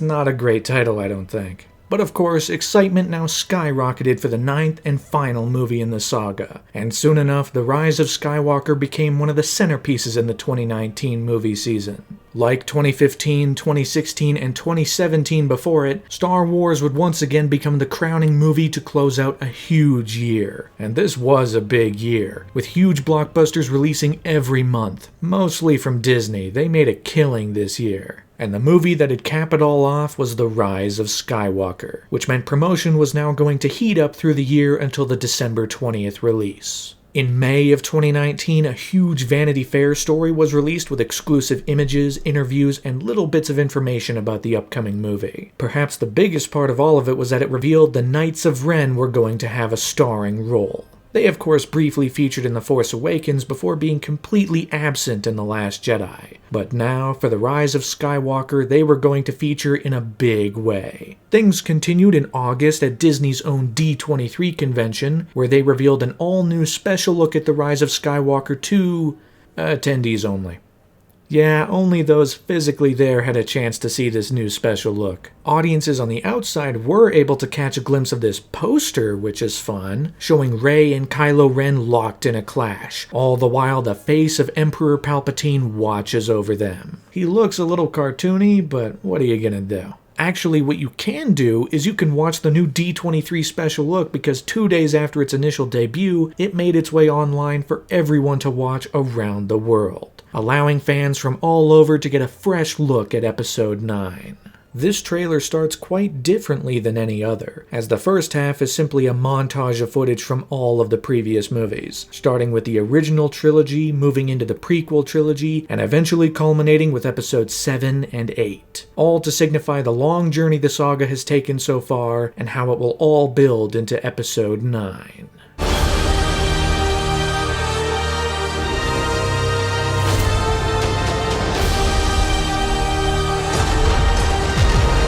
not a great title, I don't think. But of course, excitement now skyrocketed for the 9th and final movie in the saga, and soon enough, The Rise of Skywalker became one of the centerpieces in the 2019 movie season. Like 2015, 2016, and 2017 before it, Star Wars would once again become the crowning movie to close out a huge year. And this was a big year, with huge blockbusters releasing every month, mostly from Disney. They made a killing this year. And the movie that'd cap it all off was The Rise of Skywalker, which meant promotion was now going to heat up through the year until the December 20th release. In May of 2019, a huge Vanity Fair story was released with exclusive images, interviews, and little bits of information about the upcoming movie. Perhaps the biggest part of all of it was that it revealed the Knights of Ren were going to have a starring role. They of course briefly featured in The Force Awakens before being completely absent in The Last Jedi. But now, for the Rise of Skywalker, they were going to feature in a big way. Things continued in August at Disney's own D23 convention, where they revealed an all-new special look at The Rise of Skywalker to attendees only. Yeah, only those physically there had a chance to see this new special look. Audiences on the outside were able to catch a glimpse of this poster, which is fun, showing Rey and Kylo Ren locked in a clash, all the while the face of Emperor Palpatine watches over them. He looks a little cartoony, but what are you gonna do? Actually, what you can do is you can watch the new D23 special look because 2 days after its initial debut, it made its way online for everyone to watch around the world, allowing fans from all over to get a fresh look at Episode 9. This trailer starts quite differently than any other, as the first half is simply a montage of footage from all of the previous movies, starting with the original trilogy, moving into the prequel trilogy, and eventually culminating with episodes 7 and 8, all to signify the long journey the saga has taken so far and how it will all build into episode 9.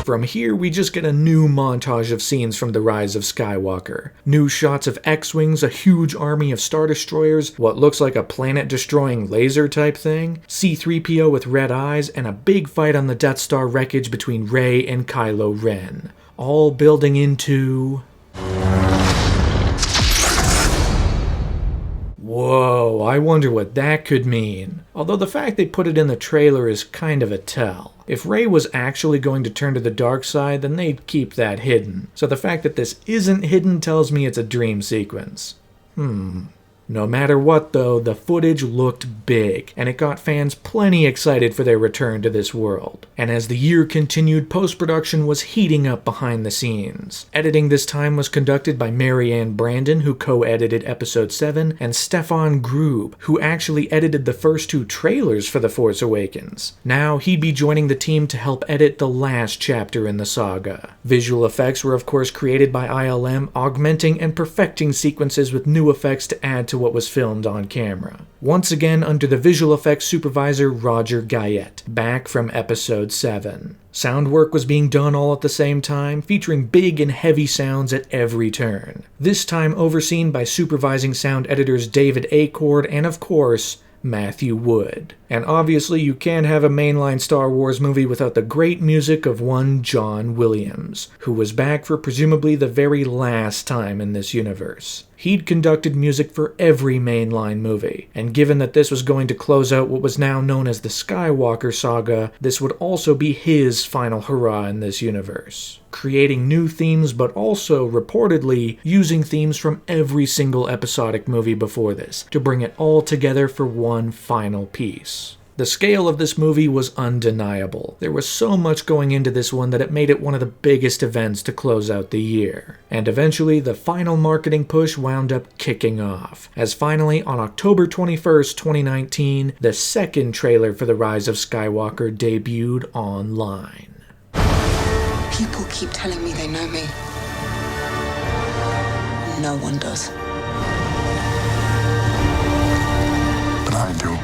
From here, we just get a new montage of scenes from The Rise of Skywalker. New shots of X-Wings, a huge army of Star Destroyers, what looks like a planet-destroying laser type thing, C-3PO with red eyes, and a big fight on the Death Star wreckage between Rey and Kylo Ren. All building into... Whoa, I wonder what that could mean. Although the fact they put it in the trailer is kind of a tell. If Rey was actually going to turn to the dark side, then they'd keep that hidden. So the fact that this isn't hidden tells me it's a dream sequence. No matter what though, the footage looked big, and it got fans plenty excited for their return to this world. And as the year continued, post-production was heating up behind the scenes. Editing this time was conducted by Mary Ann Brandon, who co-edited Episode 7, and Stefan Grube, who actually edited the first 2 trailers for The Force Awakens. Now he'd be joining the team to help edit the last chapter in the saga. Visual effects were of course created by ILM, augmenting and perfecting sequences with new effects to add to what was filmed on camera. Once again under the visual effects supervisor Roger Guyette, back from Episode 7. Sound work was being done all at the same time, featuring big and heavy sounds at every turn. This time overseen by supervising sound editors David Acord and of course, Matthew Wood. And obviously you can't have a mainline Star Wars movie without the great music of one John Williams, who was back for presumably the very last time in this universe. He'd conducted music for every mainline movie, and given that this was going to close out what was now known as the Skywalker saga, this would also be his final hurrah in this universe. Creating new themes, but also, reportedly, using themes from every single episodic movie before this, to bring it all together for one final piece. The scale of this movie was undeniable. There was so much going into this one that it made it one of the biggest events to close out the year. And eventually, the final marketing push wound up kicking off, as finally, on October 21st, 2019, the second trailer for The Rise of Skywalker debuted online. People keep telling me they know me. No one does. But I do.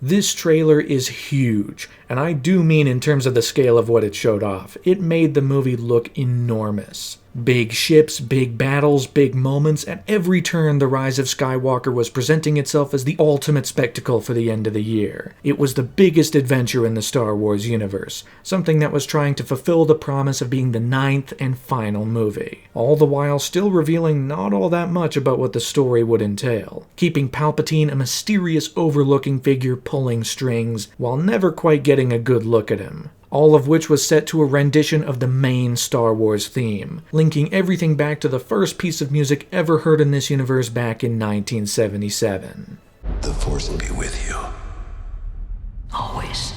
This trailer is huge, and I do mean in terms of the scale of what it showed off. It made the movie look enormous. Big ships, big battles, big moments. At every turn, The Rise of Skywalker was presenting itself as the ultimate spectacle for the end of the year. It was the biggest adventure in the Star Wars universe, something that was trying to fulfill the promise of being the 9th and final movie, all the while still revealing not all that much about what the story would entail, keeping Palpatine a mysterious overlooking figure pulling strings, while never quite getting a good look at him. All of which was set to a rendition of the main Star Wars theme, linking everything back to the first piece of music ever heard in this universe back in 1977. The Force will be with you. Always.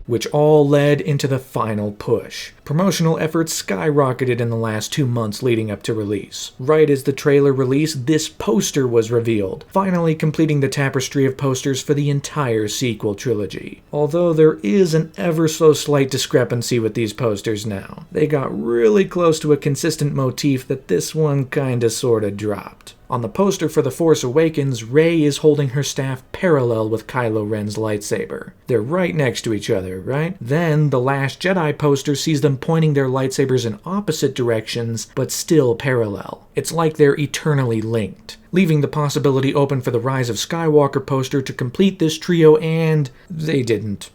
which all led into the final push. Promotional efforts skyrocketed in the last 2 months leading up to release. Right as the trailer released, this poster was revealed, finally completing the tapestry of posters for the entire sequel trilogy. Although there is an ever so slight discrepancy with these posters now. They got really close to a consistent motif that this one kinda sorta dropped. On the poster for The Force Awakens, Rey is holding her staff parallel with Kylo Ren's lightsaber. They're right next to each other, right? Then, the Last Jedi poster sees them pointing their lightsabers in opposite directions, but still parallel. It's like they're eternally linked, leaving the possibility open for the Rise of Skywalker poster to complete this trio, and they didn't.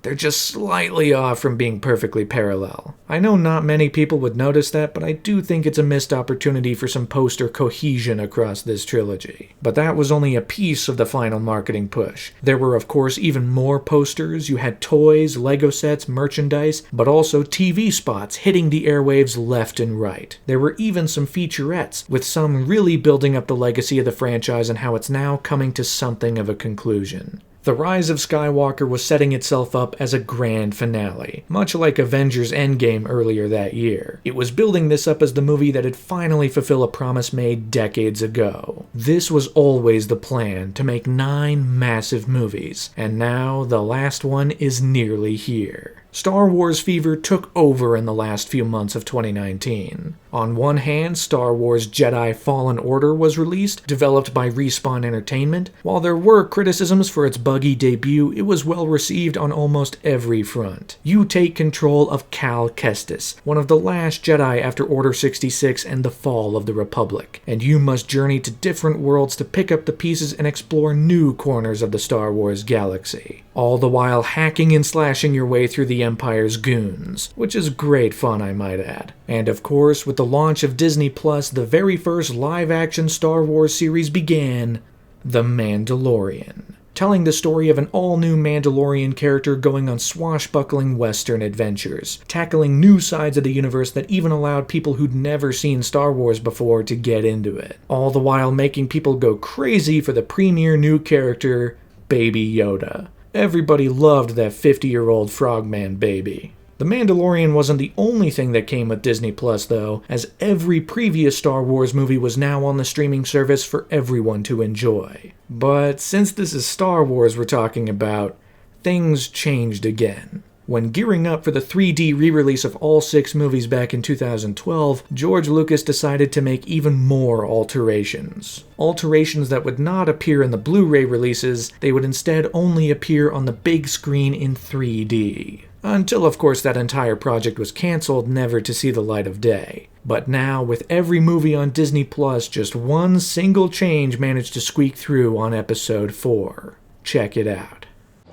They're just slightly off from being perfectly parallel. I know not many people would notice that, but I do think it's a missed opportunity for some poster cohesion across this trilogy. But that was only a piece of the final marketing push. There were of course even more posters. You had toys, Lego sets, merchandise, but also TV spots hitting the airwaves left and right. There were even some featurettes, with some really building up the legacy of the franchise and how it's now coming to something of a conclusion. The Rise of Skywalker was setting itself up as a grand finale, much like Avengers Endgame earlier that year. It was building this up as the movie that had finally fulfilled a promise made decades ago. This was always the plan, to make 9 massive movies, and now the last one is nearly here. Star Wars fever took over in the last few months of 2019. On one hand, Star Wars Jedi Fallen Order was released, developed by Respawn Entertainment. While there were criticisms for its buggy debut, it was well received on almost every front. You take control of Cal Kestis, one of the last Jedi after Order 66 and the fall of the Republic, and you must journey to different worlds to pick up the pieces and explore new corners of the Star Wars galaxy, all the while hacking and slashing your way through the Empire's goons, which is great fun, I might add. And of course, with the launch of Disney Plus, the very first live-action Star Wars series began, The Mandalorian, telling the story of an all-new Mandalorian character going on swashbuckling Western adventures, tackling new sides of the universe that even allowed people who'd never seen Star Wars before to get into it, all the while making people go crazy for the premier new character, Baby Yoda. Everybody loved that 50-year-old frogman baby. The Mandalorian wasn't the only thing that came with Disney Plus though, as every previous Star Wars movie was now on the streaming service for everyone to enjoy. But since this is Star Wars we're talking about, things changed again. When gearing up for the 3D re-release of all 6 movies back in 2012, George Lucas decided to make even more alterations. Alterations that would not appear in the Blu-ray releases, they would instead only appear on the big screen in 3D. Until of course that entire project was cancelled, never to see the light of day. But now, with every movie on Disney Plus, just one single change managed to squeak through on episode 4. Check it out.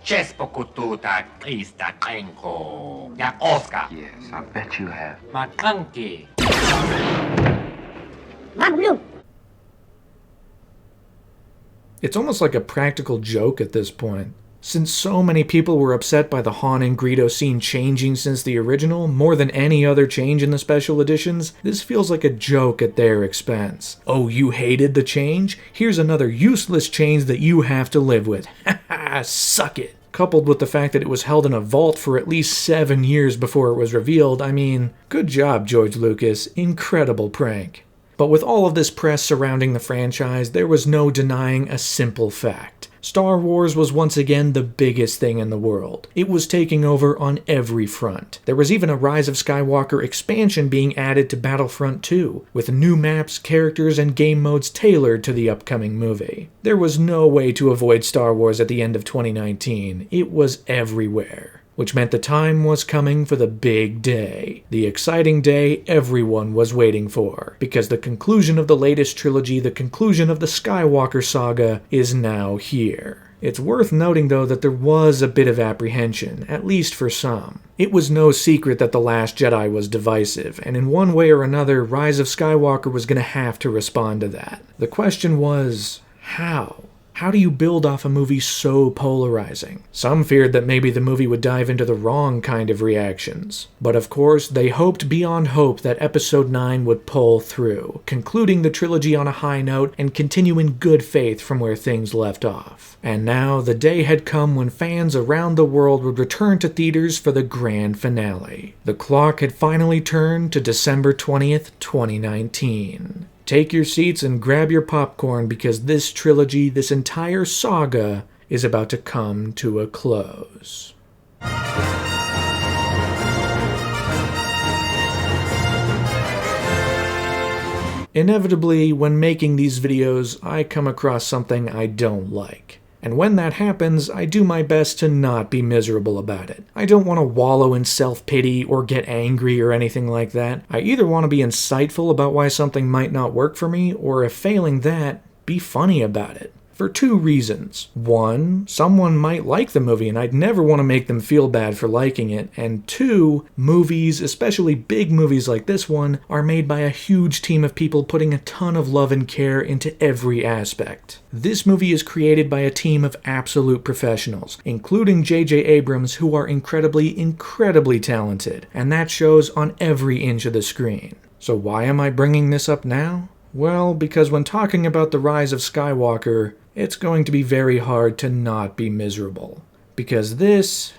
Yes, I bet you have. It's almost like a practical joke at this point. Since so many people were upset by the Han and Greedo scene changing since the original, more than any other change in the special editions, this feels like a joke at their expense. Oh, you hated the change? Here's another useless change that you have to live with. Haha, suck it. Coupled with the fact that it was held in a vault for at least 7 years before it was revealed, I mean, good job, George Lucas. Incredible prank. But with all of this press surrounding the franchise, there was no denying a simple fact. Star Wars was once again the biggest thing in the world. It was taking over on every front. There was even a Rise of Skywalker expansion being added to Battlefront 2, with new maps, characters, and game modes tailored to the upcoming movie. There was no way to avoid Star Wars at the end of 2019. It was everywhere. Which meant the time was coming for the big day. The exciting day everyone was waiting for. Because the conclusion of the latest trilogy, the conclusion of the Skywalker saga, is now here. It's worth noting though that there was a bit of apprehension, at least for some. It was no secret that The Last Jedi was divisive, and in one way or another, Rise of Skywalker was going to have to respond to that. The question was, how? How do you build off a movie so polarizing? Some feared that maybe the movie would dive into the wrong kind of reactions. But of course, they hoped beyond hope that Episode 9 would pull through, concluding the trilogy on a high note and continue in good faith from where things left off. And now, the day had come when fans around the world would return to theaters for the grand finale. The clock had finally turned to December 20th, 2019. Take your seats and grab your popcorn because this trilogy, this entire saga, is about to come to a close. Inevitably, when making these videos, I come across something I don't like. And when that happens, I do my best to not be miserable about it. I don't want to wallow in self-pity or get angry or anything like that. I either want to be insightful about why something might not work for me, or if failing that, be funny about it. For two reasons. One, someone might like the movie and I'd never want to make them feel bad for liking it. And two, movies, especially big movies like this one, are made by a huge team of people putting a ton of love and care into every aspect. This movie is created by a team of absolute professionals, including J.J. Abrams, who are incredibly talented, and that shows on every inch of the screen. So why am I bringing this up now? Well, because when talking about the Rise of Skywalker, it's going to be very hard to not be miserable. Because this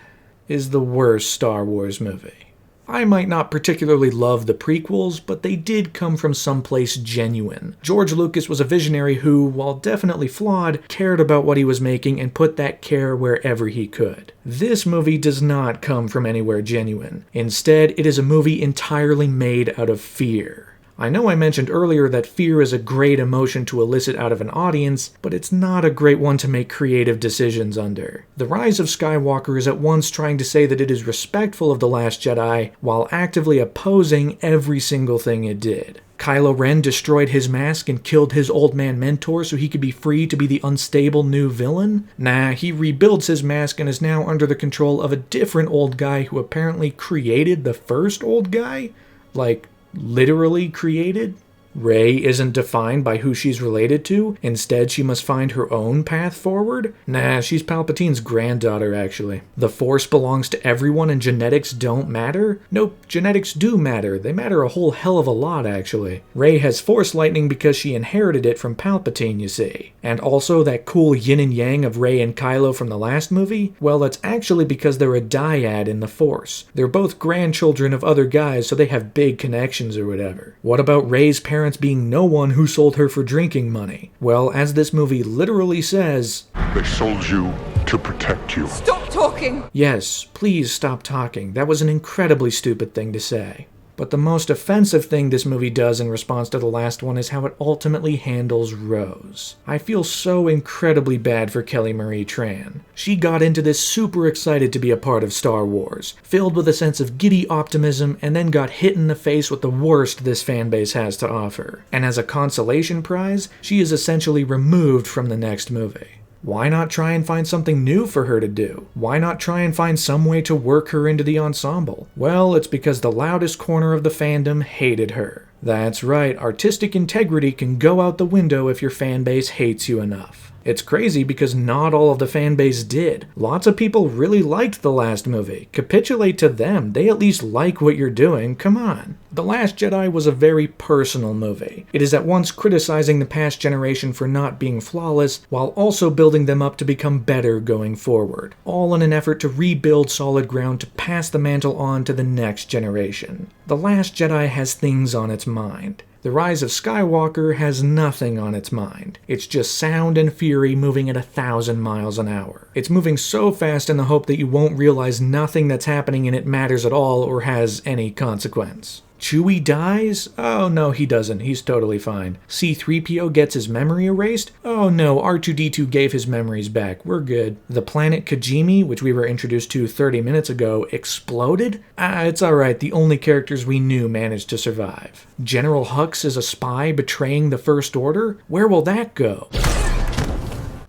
is the worst Star Wars movie. I might not particularly love the prequels, but they did come from someplace genuine. George Lucas was a visionary who, while definitely flawed, cared about what he was making and put that care wherever he could. This movie does not come from anywhere genuine. Instead, it is a movie entirely made out of fear. I know I mentioned earlier that fear is a great emotion to elicit out of an audience, but it's not a great one to make creative decisions under. The Rise of Skywalker is at once trying to say that it is respectful of The Last Jedi, while actively opposing every single thing it did. Kylo Ren destroyed his mask and killed his old man mentor so he could be free to be the unstable new villain? Nah, he rebuilds his mask and is now under the control of a different old guy who apparently created the first old guy? Like, literally created? Rey isn't defined by who she's related to. Instead, she must find her own path forward? Nah, she's Palpatine's granddaughter, actually. The Force belongs to everyone and genetics don't matter? Nope, genetics do matter. They matter a whole hell of a lot, actually. Rey has Force lightning because she inherited it from Palpatine, you see. And also that cool yin and yang of Rey and Kylo from the last movie? Well, that's actually because they're a dyad in the Force. They're both grandchildren of other guys, so they have big connections or whatever. What about Rey's parents being no one who sold her for drinking money? Well, as this movie literally says, they sold you to protect you. Stop talking! Yes, please stop talking. That was an incredibly stupid thing to say. But the most offensive thing this movie does in response to the last one is how it ultimately handles Rose. I feel so incredibly bad for Kelly Marie Tran. She got into this super excited to be a part of Star Wars, filled with a sense of giddy optimism, and then got hit in the face with the worst this fanbase has to offer. And as a consolation prize, she is essentially removed from the next movie. Why not try and find something new for her to do? Why not try and find some way to work her into the ensemble? Well, it's because the loudest corner of the fandom hated her. That's right, artistic integrity can go out the window if your fanbase hates you enough. It's crazy because not all of the fanbase did. Lots of people really liked the last movie. Capitulate to them. They at least like what you're doing. Come on. The Last Jedi was a very personal movie. It is at once criticizing the past generation for not being flawless, while also building them up to become better going forward. All in an effort to rebuild solid ground to pass the mantle on to the next generation. The Last Jedi has things on its mind. The Rise of Skywalker has nothing on its mind. It's just sound and fury moving at 1,000 miles an hour. It's moving so fast in the hope that you won't realize nothing that's happening in it matters at all or has any consequence. Chewie dies? Oh no, he doesn't. He's totally fine. C-3PO gets his memory erased? Oh no, R2-D2 gave his memories back. We're good. The planet Kijimi, which we were introduced to 30 minutes ago, exploded? It's alright. The only characters we knew managed to survive. General Hux is a spy betraying the First Order? Where will that go?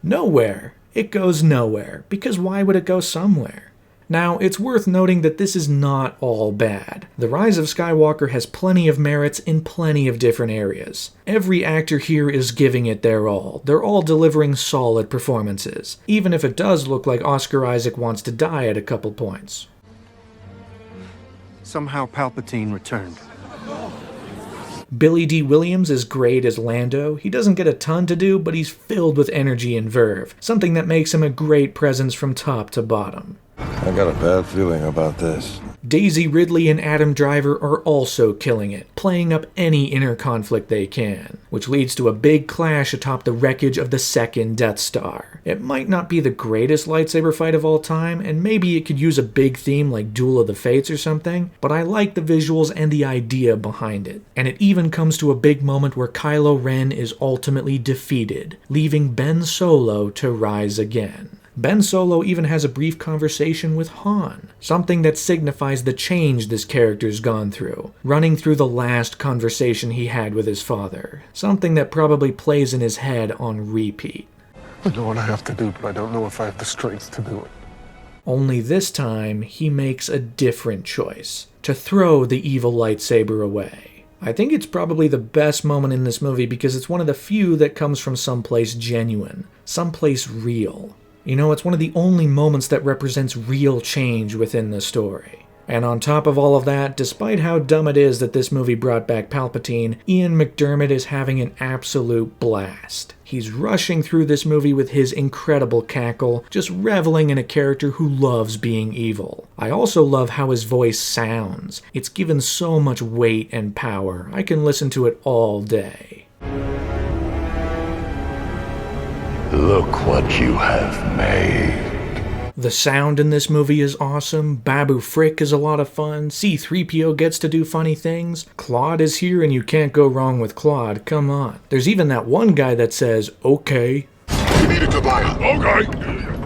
Nowhere. It goes nowhere. Because why would it go somewhere? Now, it's worth noting that this is not all bad. The Rise of Skywalker has plenty of merits in plenty of different areas. Every actor here is giving it their all. They're all delivering solid performances, even if it does look like Oscar Isaac wants to die at a couple points. Somehow Palpatine returned. Billy D. Williams is great as Lando. He doesn't get a ton to do, but he's filled with energy and verve, something that makes him a great presence from top to bottom. I got a bad feeling about this. Daisy Ridley and Adam Driver are also killing it, playing up any inner conflict they can, which leads to a big clash atop the wreckage of the second Death Star. It might not be the greatest lightsaber fight of all time, and maybe it could use a big theme like Duel of the Fates or something, but I like the visuals and the idea behind it. And it even comes to a big moment where Kylo Ren is ultimately defeated, leaving Ben Solo to rise again. Ben Solo even has a brief conversation with Han, something that signifies the change this character's gone through, running through the last conversation he had with his father, something that probably plays in his head on repeat. I know what I have to do, but I don't know if I have the strength to do it. Only this time, he makes a different choice, to throw the evil lightsaber away. I think it's probably the best moment in this movie because it's one of the few that comes from someplace genuine, someplace real. You know, it's one of the only moments that represents real change within the story. And on top of all of that, despite how dumb it is that this movie brought back Palpatine, Ian McDiarmid is having an absolute blast. He's rushing through this movie with his incredible cackle, just reveling in a character who loves being evil. I also love how his voice sounds. It's given so much weight and power. I can listen to it all day. Look what you have made. The sound in this movie is awesome, Babu Frick is a lot of fun, C-3PO gets to do funny things, Claude is here and you can't go wrong with Claude, come on. There's even that one guy that says, okay. You need a Kabaya. Okay.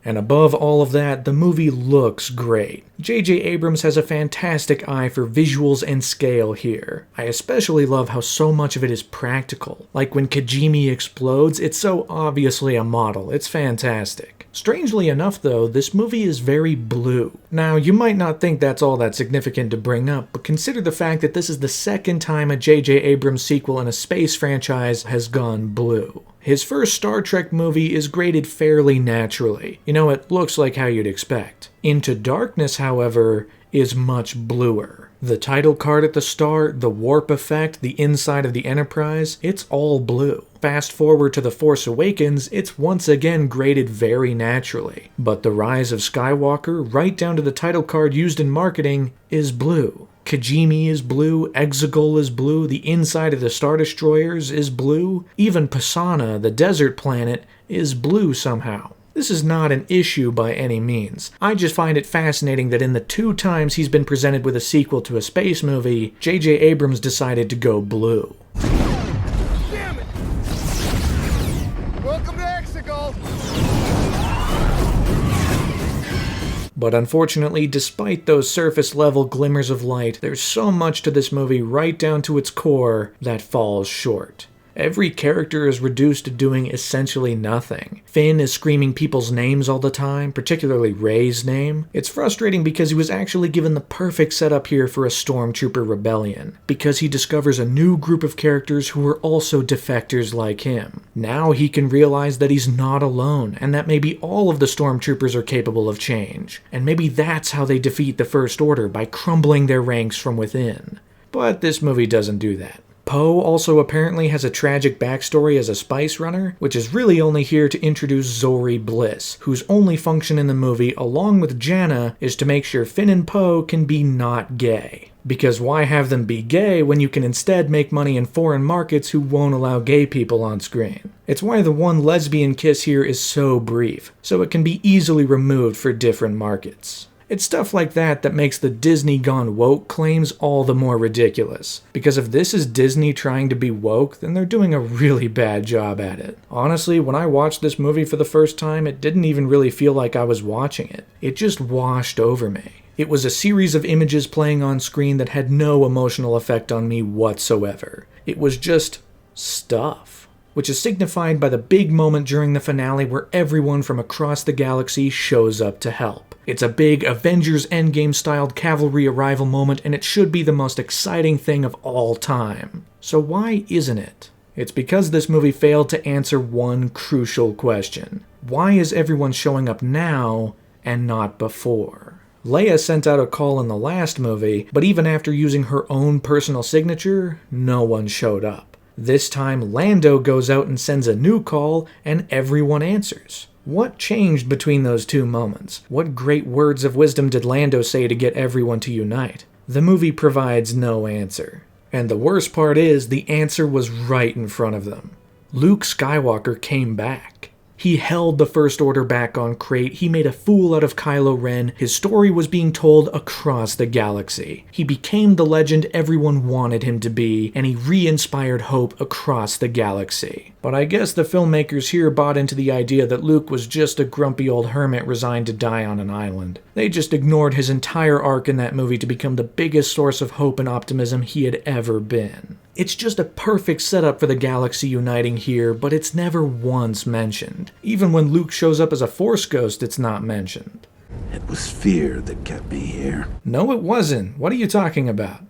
And above all of that, the movie looks great. J.J. Abrams has a fantastic eye for visuals and scale here. I especially love how so much of it is practical. Like when Kijimi explodes, it's so obviously a model. It's fantastic. Strangely enough though, this movie is very blue. Now, you might not think that's all that significant to bring up, but consider the fact that this is the second time a J.J. Abrams sequel in a space franchise has gone blue. His first Star Trek movie is graded fairly naturally. You know, it looks like how you'd expect. Into Darkness, however, is much bluer. The title card at the start, the warp effect, the inside of the Enterprise, it's all blue. Fast forward to The Force Awakens, it's once again graded very naturally. But the Rise of Skywalker, right down to the title card used in marketing, is blue. Kijimi is blue, Exegol is blue, the inside of the Star Destroyers is blue, even Pisana, the desert planet, is blue somehow. This is not an issue by any means. I just find it fascinating that in the 2 times he's been presented with a sequel to a space movie, J.J. Abrams decided to go blue. Damn it! Welcome to Exegol! But unfortunately, despite those surface-level glimmers of light, there's so much to this movie right down to its core that falls short. Every character is reduced to doing essentially nothing. Finn is screaming people's names all the time, particularly Rey's name. It's frustrating because he was actually given the perfect setup here for a stormtrooper rebellion, because he discovers a new group of characters who are also defectors like him. Now he can realize that he's not alone, and that maybe all of the stormtroopers are capable of change. And maybe that's how they defeat the First Order, by crumbling their ranks from within. But this movie doesn't do that. Poe also apparently has a tragic backstory as a spice runner, which is really only here to introduce Zori Bliss, whose only function in the movie, along with Janna, is to make sure Finn and Poe can be not gay. Because why have them be gay when you can instead make money in foreign markets who won't allow gay people on screen? It's why the one lesbian kiss here is so brief, so it can be easily removed for different markets. It's stuff like that that makes the Disney gone woke claims all the more ridiculous. Because if this is Disney trying to be woke, then they're doing a really bad job at it. Honestly, when I watched this movie for the first time, it didn't even really feel like I was watching it. It just washed over me. It was a series of images playing on screen that had no emotional effect on me whatsoever. It was just stuff. Which is signified by the big moment during the finale where everyone from across the galaxy shows up to help. It's a big Avengers Endgame-styled cavalry arrival moment, and it should be the most exciting thing of all time. So why isn't it? It's because this movie failed to answer one crucial question. Why is everyone showing up now and not before? Leia sent out a call in the last movie, but even after using her own personal signature, no one showed up. This time, Lando goes out and sends a new call, and everyone answers. What changed between those two moments? What great words of wisdom did Lando say to get everyone to unite? The movie provides no answer. And the worst part is, the answer was right in front of them. Luke Skywalker came back. He held the First Order back on Crate, he made a fool out of Kylo Ren, his story was being told across the galaxy. He became the legend everyone wanted him to be, and he re-inspired hope across the galaxy. But I guess the filmmakers here bought into the idea that Luke was just a grumpy old hermit resigned to die on an island. They just ignored his entire arc in that movie to become the biggest source of hope and optimism he had ever been. It's just a perfect setup for the galaxy uniting here, but it's never once mentioned. Even when Luke shows up as a Force ghost, it's not mentioned. It was fear that kept me here. No, it wasn't. What are you talking about?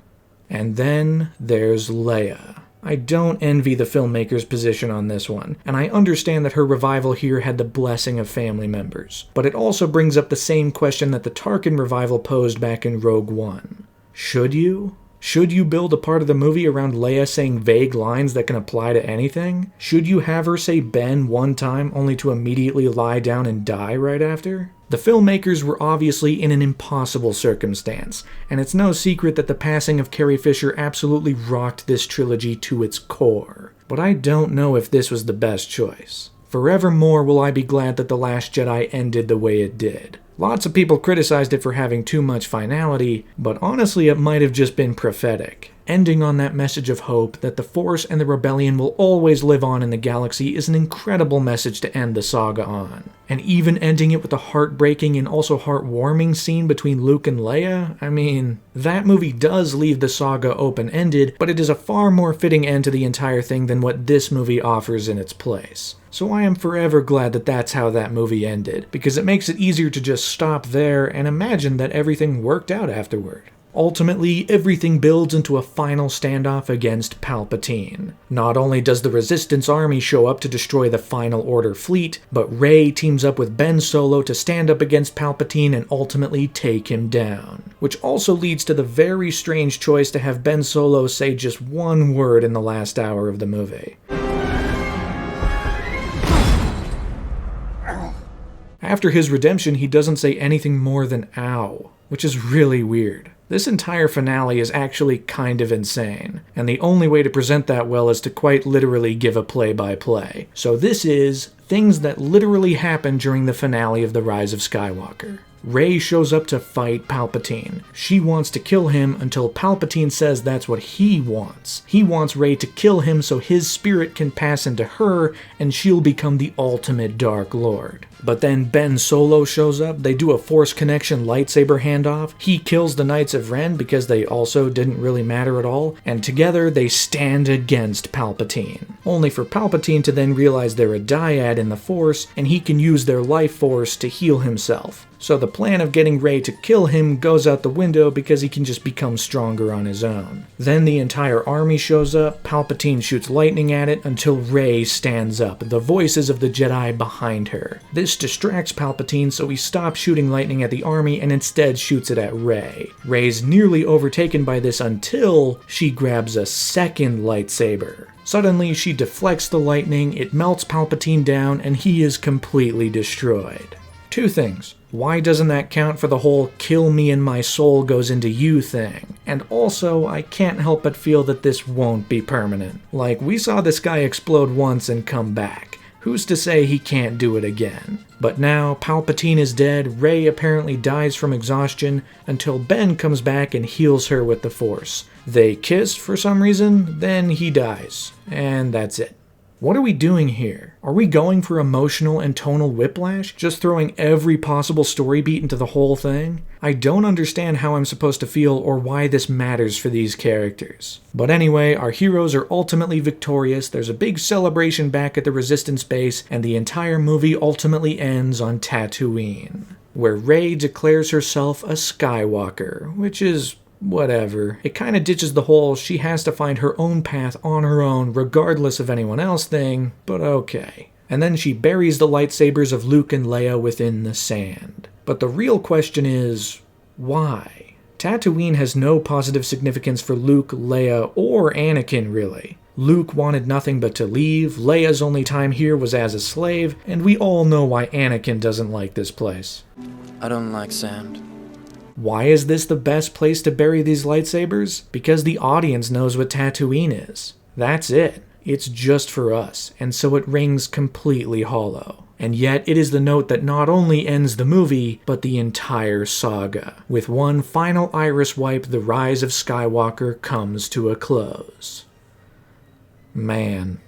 And then there's Leia. I don't envy the filmmaker's position on this one, and I understand that her revival here had the blessing of family members. But it also brings up the same question that the Tarkin revival posed back in Rogue One. Should you? Should you build a part of the movie around Leia saying vague lines that can apply to anything? Should you have her say Ben one time only to immediately lie down and die right after? The filmmakers were obviously in an impossible circumstance, and it's no secret that the passing of Carrie Fisher absolutely rocked this trilogy to its core. But I don't know if this was the best choice. Forevermore will I be glad that The Last Jedi ended the way it did. Lots of people criticized it for having too much finality, but honestly it might have just been prophetic. Ending on that message of hope that the Force and the Rebellion will always live on in the galaxy is an incredible message to end the saga on. And even ending it with a heartbreaking and also heartwarming scene between Luke and Leia, I mean, that movie does leave the saga open-ended, but it is a far more fitting end to the entire thing than what this movie offers in its place. So I am forever glad that that's how that movie ended, because it makes it easier to just stop there and imagine that everything worked out afterward. Ultimately, everything builds into a final standoff against Palpatine. Not only does the Resistance army show up to destroy the Final Order fleet, but Rey teams up with Ben Solo to stand up against Palpatine and ultimately take him down. Which also leads to the very strange choice to have Ben Solo say just one word in the last hour of the movie. After his redemption, he doesn't say anything more than ow, which is really weird. This entire finale is actually kind of insane, and the only way to present that well is to quite literally give a play-by-play. So this is things that literally happened during the finale of The Rise of Skywalker. Rey shows up to fight Palpatine. She wants to kill him until Palpatine says that's what he wants. He wants Rey to kill him so his spirit can pass into her and she'll become the ultimate Dark Lord. But then Ben Solo shows up, they do a Force connection lightsaber handoff, he kills the Knights of Ren because they also didn't really matter at all, and together they stand against Palpatine. Only for Palpatine to then realize they're a dyad in the Force, and he can use their life force to heal himself. So the plan of getting Rey to kill him goes out the window because he can just become stronger on his own. Then the entire army shows up, Palpatine shoots lightning at it until Rey stands up, the voices of the Jedi behind her. This distracts Palpatine so he stops shooting lightning at the army and instead shoots it at Rey. Rey's nearly overtaken by this until she grabs a second lightsaber. Suddenly, she deflects the lightning, it melts Palpatine down, and he is completely destroyed. Two things. Why doesn't that count for the whole kill me and my soul goes into you thing? And also, I can't help but feel that this won't be permanent. Like, we saw this guy explode once and come back. Who's to say he can't do it again? But now, Palpatine is dead, Rey apparently dies from exhaustion, until Ben comes back and heals her with the Force. They kiss for some reason, then he dies. And that's it. What are we doing here? Are we going for emotional and tonal whiplash? Just throwing every possible story beat into the whole thing? I don't understand how I'm supposed to feel or why this matters for these characters. But anyway, our heroes are ultimately victorious, there's a big celebration back at the Resistance base, and the entire movie ultimately ends on Tatooine. where Rey declares herself a Skywalker, which is whatever. It kinda ditches the whole she has to find her own path on her own regardless of anyone else thing, but okay. And then she buries the lightsabers of Luke and Leia within the sand. But the real question is, why? Tatooine has no positive significance for Luke, Leia, or Anakin, really. Luke wanted nothing but to leave, Leia's only time here was as a slave, and we all know why Anakin doesn't like this place. I don't like sand. Why is this the best place to bury these lightsabers? Because the audience knows what Tatooine is. That's it. It's just for us, and so it rings completely hollow. And yet it is the note that not only ends the movie, but the entire saga. With one final iris wipe, the Rise of Skywalker comes to a close. Man.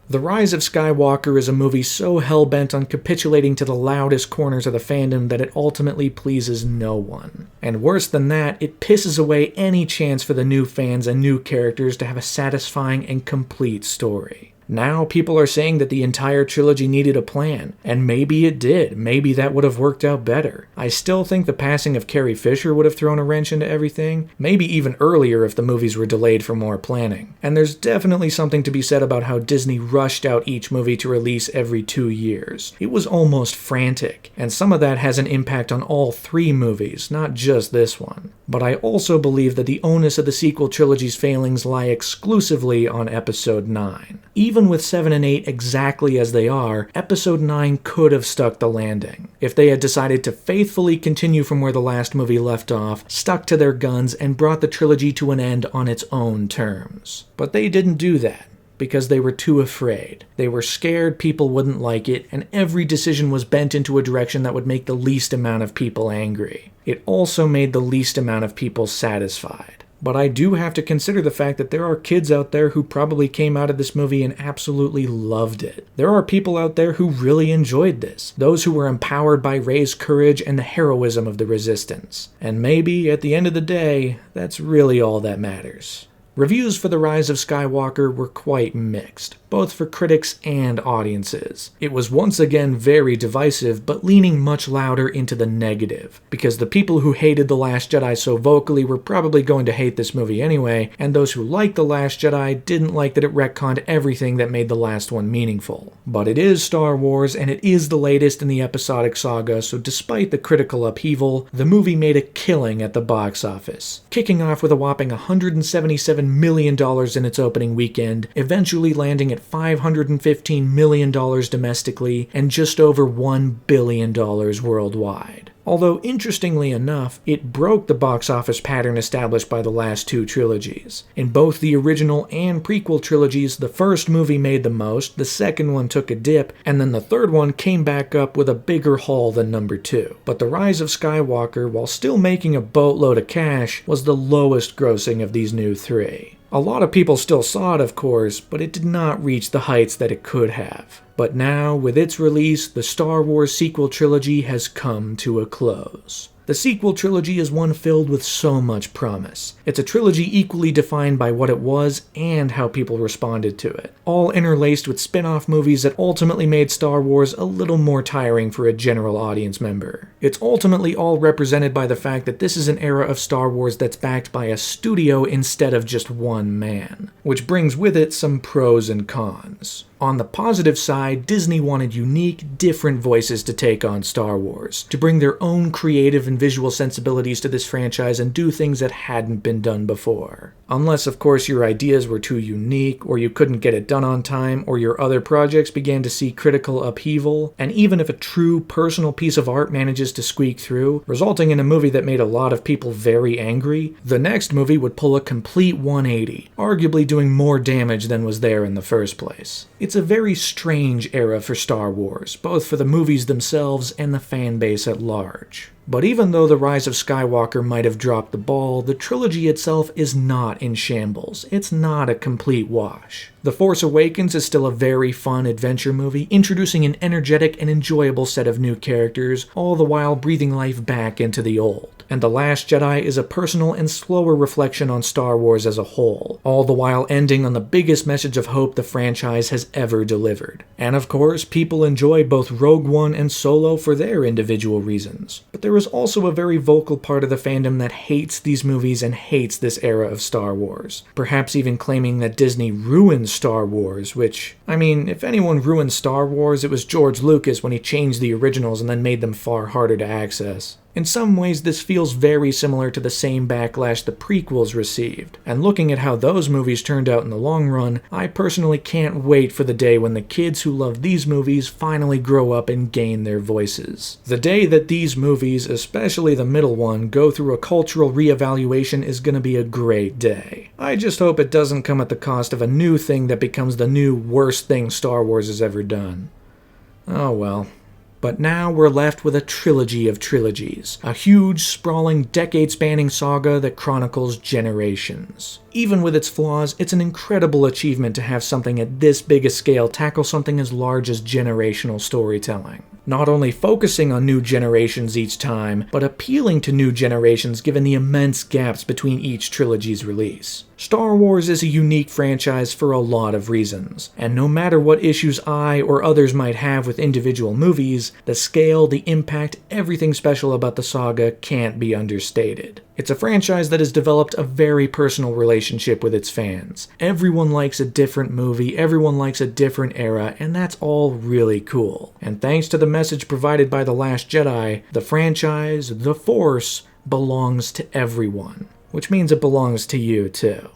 The Rise of Skywalker is a movie so hell-bent on capitulating to the loudest corners of the fandom that it ultimately pleases no one. And worse than that, it pisses away any chance for the new fans and new characters to have a satisfying and complete story. Now people are saying that the entire trilogy needed a plan, and maybe it did. Maybe that would have worked out better. I still think the passing of Carrie Fisher would have thrown a wrench into everything, maybe even earlier if the movies were delayed for more planning. And there's definitely something to be said about how Disney rushed out each movie to release every 2 years. It was almost frantic, and some of that has an impact on all 3 movies, not just this one. But I also believe that the onus of the sequel trilogy's failings lie exclusively on Episode 9. Even with 7 and 8 exactly as they are, Episode 9 could have stuck the landing. If they had decided to faithfully continue from where the last movie left off, stuck to their guns, and brought the trilogy to an end on its own terms. But they didn't do that, because they were too afraid. They were scared people wouldn't like it, and every decision was bent into a direction that would make the least amount of people angry. It also made the least amount of people satisfied. But I do have to consider the fact that there are kids out there who probably came out of this movie and absolutely loved it. There are people out there who really enjoyed this, those who were empowered by Rey's courage and the heroism of the Resistance. And maybe, at the end of the day, that's really all that matters. Reviews for The Rise of Skywalker were quite mixed, both for critics and audiences. It was once again very divisive, but leaning much louder into the negative, because the people who hated The Last Jedi so vocally were probably going to hate this movie anyway, and those who liked The Last Jedi didn't like that it retconned everything that made the last one meaningful. But it is Star Wars, and it is the latest in the episodic saga, so despite the critical upheaval, the movie made a killing at the box office, kicking off with a whopping $177 million in its opening weekend, eventually landing at $515 million domestically and just over $1 billion worldwide. Although, interestingly enough, it broke the box office pattern established by the last 2 trilogies. In both the original and prequel trilogies, the first movie made the most, the second one took a dip, and then the third one came back up with a bigger haul than number 2. But The Rise of Skywalker, while still making a boatload of cash, was the lowest grossing of these new 3. A lot of people still saw it, of course, but it did not reach the heights that it could have. But now, with its release, the Star Wars Sequel Trilogy has come to a close. The sequel trilogy is one filled with so much promise. It's a trilogy equally defined by what it was and how people responded to it, all interlaced with spin-off movies that ultimately made Star Wars a little more tiring for a general audience member. It's ultimately all represented by the fact that this is an era of Star Wars that's backed by a studio instead of just one man, which brings with it some pros and cons. On the positive side, Disney wanted unique, different voices to take on Star Wars, to bring their own creative and visual sensibilities to this franchise and do things that hadn't been done before. Unless, of course, your ideas were too unique, or you couldn't get it done on time, or your other projects began to see critical upheaval, and even if a true personal piece of art manages to squeak through, resulting in a movie that made a lot of people very angry, the next movie would pull a complete 180, arguably doing more damage than was there in the first place. It's a very strange era for Star Wars, both for the movies themselves and the fan base at large. But even though The Rise of Skywalker might have dropped the ball, the trilogy itself is not in shambles. It's not a complete wash. The Force Awakens is still a very fun adventure movie, introducing an energetic and enjoyable set of new characters, all the while breathing life back into the old. And The Last Jedi is a personal and slower reflection on Star Wars as a whole, all the while ending on the biggest message of hope the franchise has ever delivered. And of course, people enjoy both Rogue One and Solo for their individual reasons. But there is also a very vocal part of the fandom that hates these movies and hates this era of Star Wars, perhaps even claiming that Disney ruined Star Wars, which, I mean, if anyone ruined Star Wars, it was George Lucas when he changed the originals and then made them far harder to access. In some ways, this feels very similar to the same backlash the prequels received, and looking at how those movies turned out in the long run, I personally can't wait for the day when the kids who love these movies finally grow up and gain their voices. The day that these movies, especially the middle one, go through a cultural reevaluation is gonna be a great day. I just hope it doesn't come at the cost of a new thing that becomes the new worst thing Star Wars has ever done. Oh well. But now we're left with a trilogy of trilogies, a huge, sprawling, decade-spanning saga that chronicles generations. Even with its flaws, it's an incredible achievement to have something at this big a scale tackle something as large as generational storytelling. Not only focusing on new generations each time, but appealing to new generations given the immense gaps between each trilogy's release. Star Wars is a unique franchise for a lot of reasons, and no matter what issues I or others might have with individual movies, the scale, the impact, everything special about the saga can't be understated. It's a franchise that has developed a very personal relationship with its fans. Everyone likes a different movie, everyone likes a different era, and that's all really cool. And thanks to the message provided by The Last Jedi, the franchise, the Force, belongs to everyone. Which means it belongs to you too.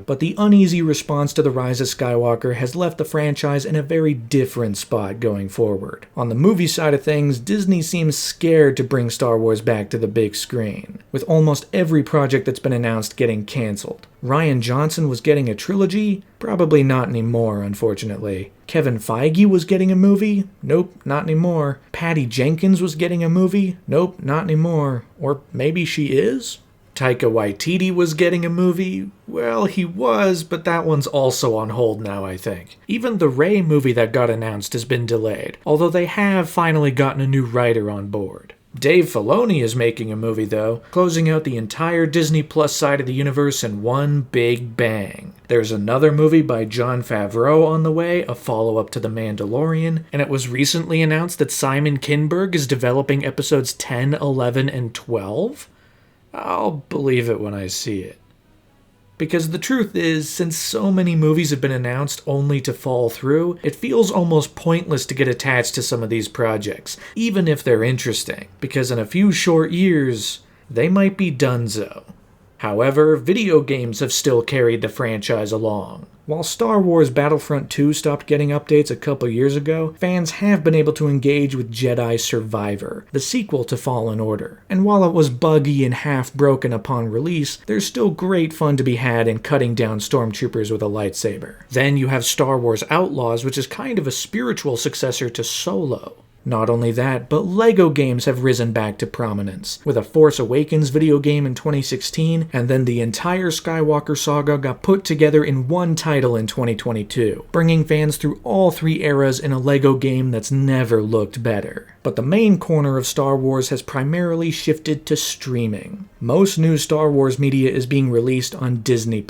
But the uneasy response to the Rise of Skywalker has left the franchise in a very different spot going forward. On the movie side of things, Disney seems scared to bring Star Wars back to the big screen, with almost every project that's been announced getting cancelled. Rian Johnson was getting a trilogy? Probably not anymore, unfortunately. Kevin Feige was getting a movie? Nope, not anymore. Patty Jenkins was getting a movie? Nope, not anymore. Or maybe she is? Taika Waititi was getting a movie? Well, he was, but that one's also on hold now, I think. Even the Rey movie that got announced has been delayed, although they have finally gotten a new writer on board. Dave Filoni is making a movie, though, closing out the entire Disney Plus side of the universe in one big bang. There's another movie by Jon Favreau on the way, a follow-up to The Mandalorian, and it was recently announced that Simon Kinberg is developing episodes 10, 11, and 12? I'll believe it when I see it. Because the truth is, since so many movies have been announced only to fall through, it feels almost pointless to get attached to some of these projects, even if they're interesting, because in a few short years, they might be donezo. However, video games have still carried the franchise along. While Star Wars Battlefront 2 stopped getting updates a couple years ago, fans have been able to engage with Jedi Survivor, the sequel to Fallen Order. And while it was buggy and half-broken upon release, there's still great fun to be had in cutting down stormtroopers with a lightsaber. Then you have Star Wars Outlaws, which is kind of a spiritual successor to Solo. Not only that, but LEGO games have risen back to prominence, with a Force Awakens video game in 2016, and then the entire Skywalker saga got put together in one title in 2022, bringing fans through all three eras in a LEGO game that's never looked better. But the main corner of Star Wars has primarily shifted to streaming. Most new Star Wars media is being released on Disney+,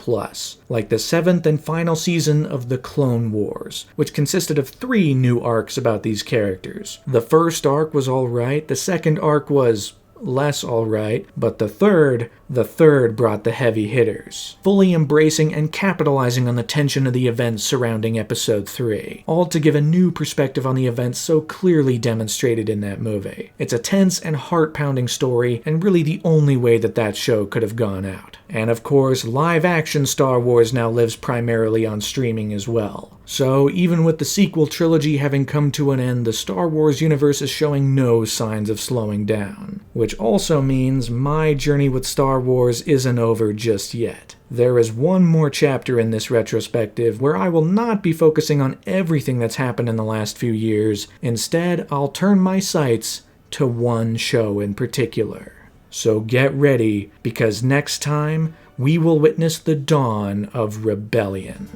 like the 7th and final season of The Clone Wars, which consisted of 3 new arcs about these characters. The first arc was alright, the second arc was less alright, but the third brought the heavy hitters, fully embracing and capitalizing on the tension of the events surrounding Episode 3, all to give a new perspective on the events so clearly demonstrated in that movie. It's a tense and heart-pounding story, and really the only way that show could have gone out. And of course, live-action Star Wars now lives primarily on streaming as well. So even with the sequel trilogy having come to an end, the Star Wars universe is showing no signs of slowing down. Which also means my journey with Star Wars isn't over just yet. There is one more chapter in this retrospective where I will not be focusing on everything that's happened in the last few years. Instead, I'll turn my sights to one show in particular. So get ready, because next time we will witness the dawn of rebellion.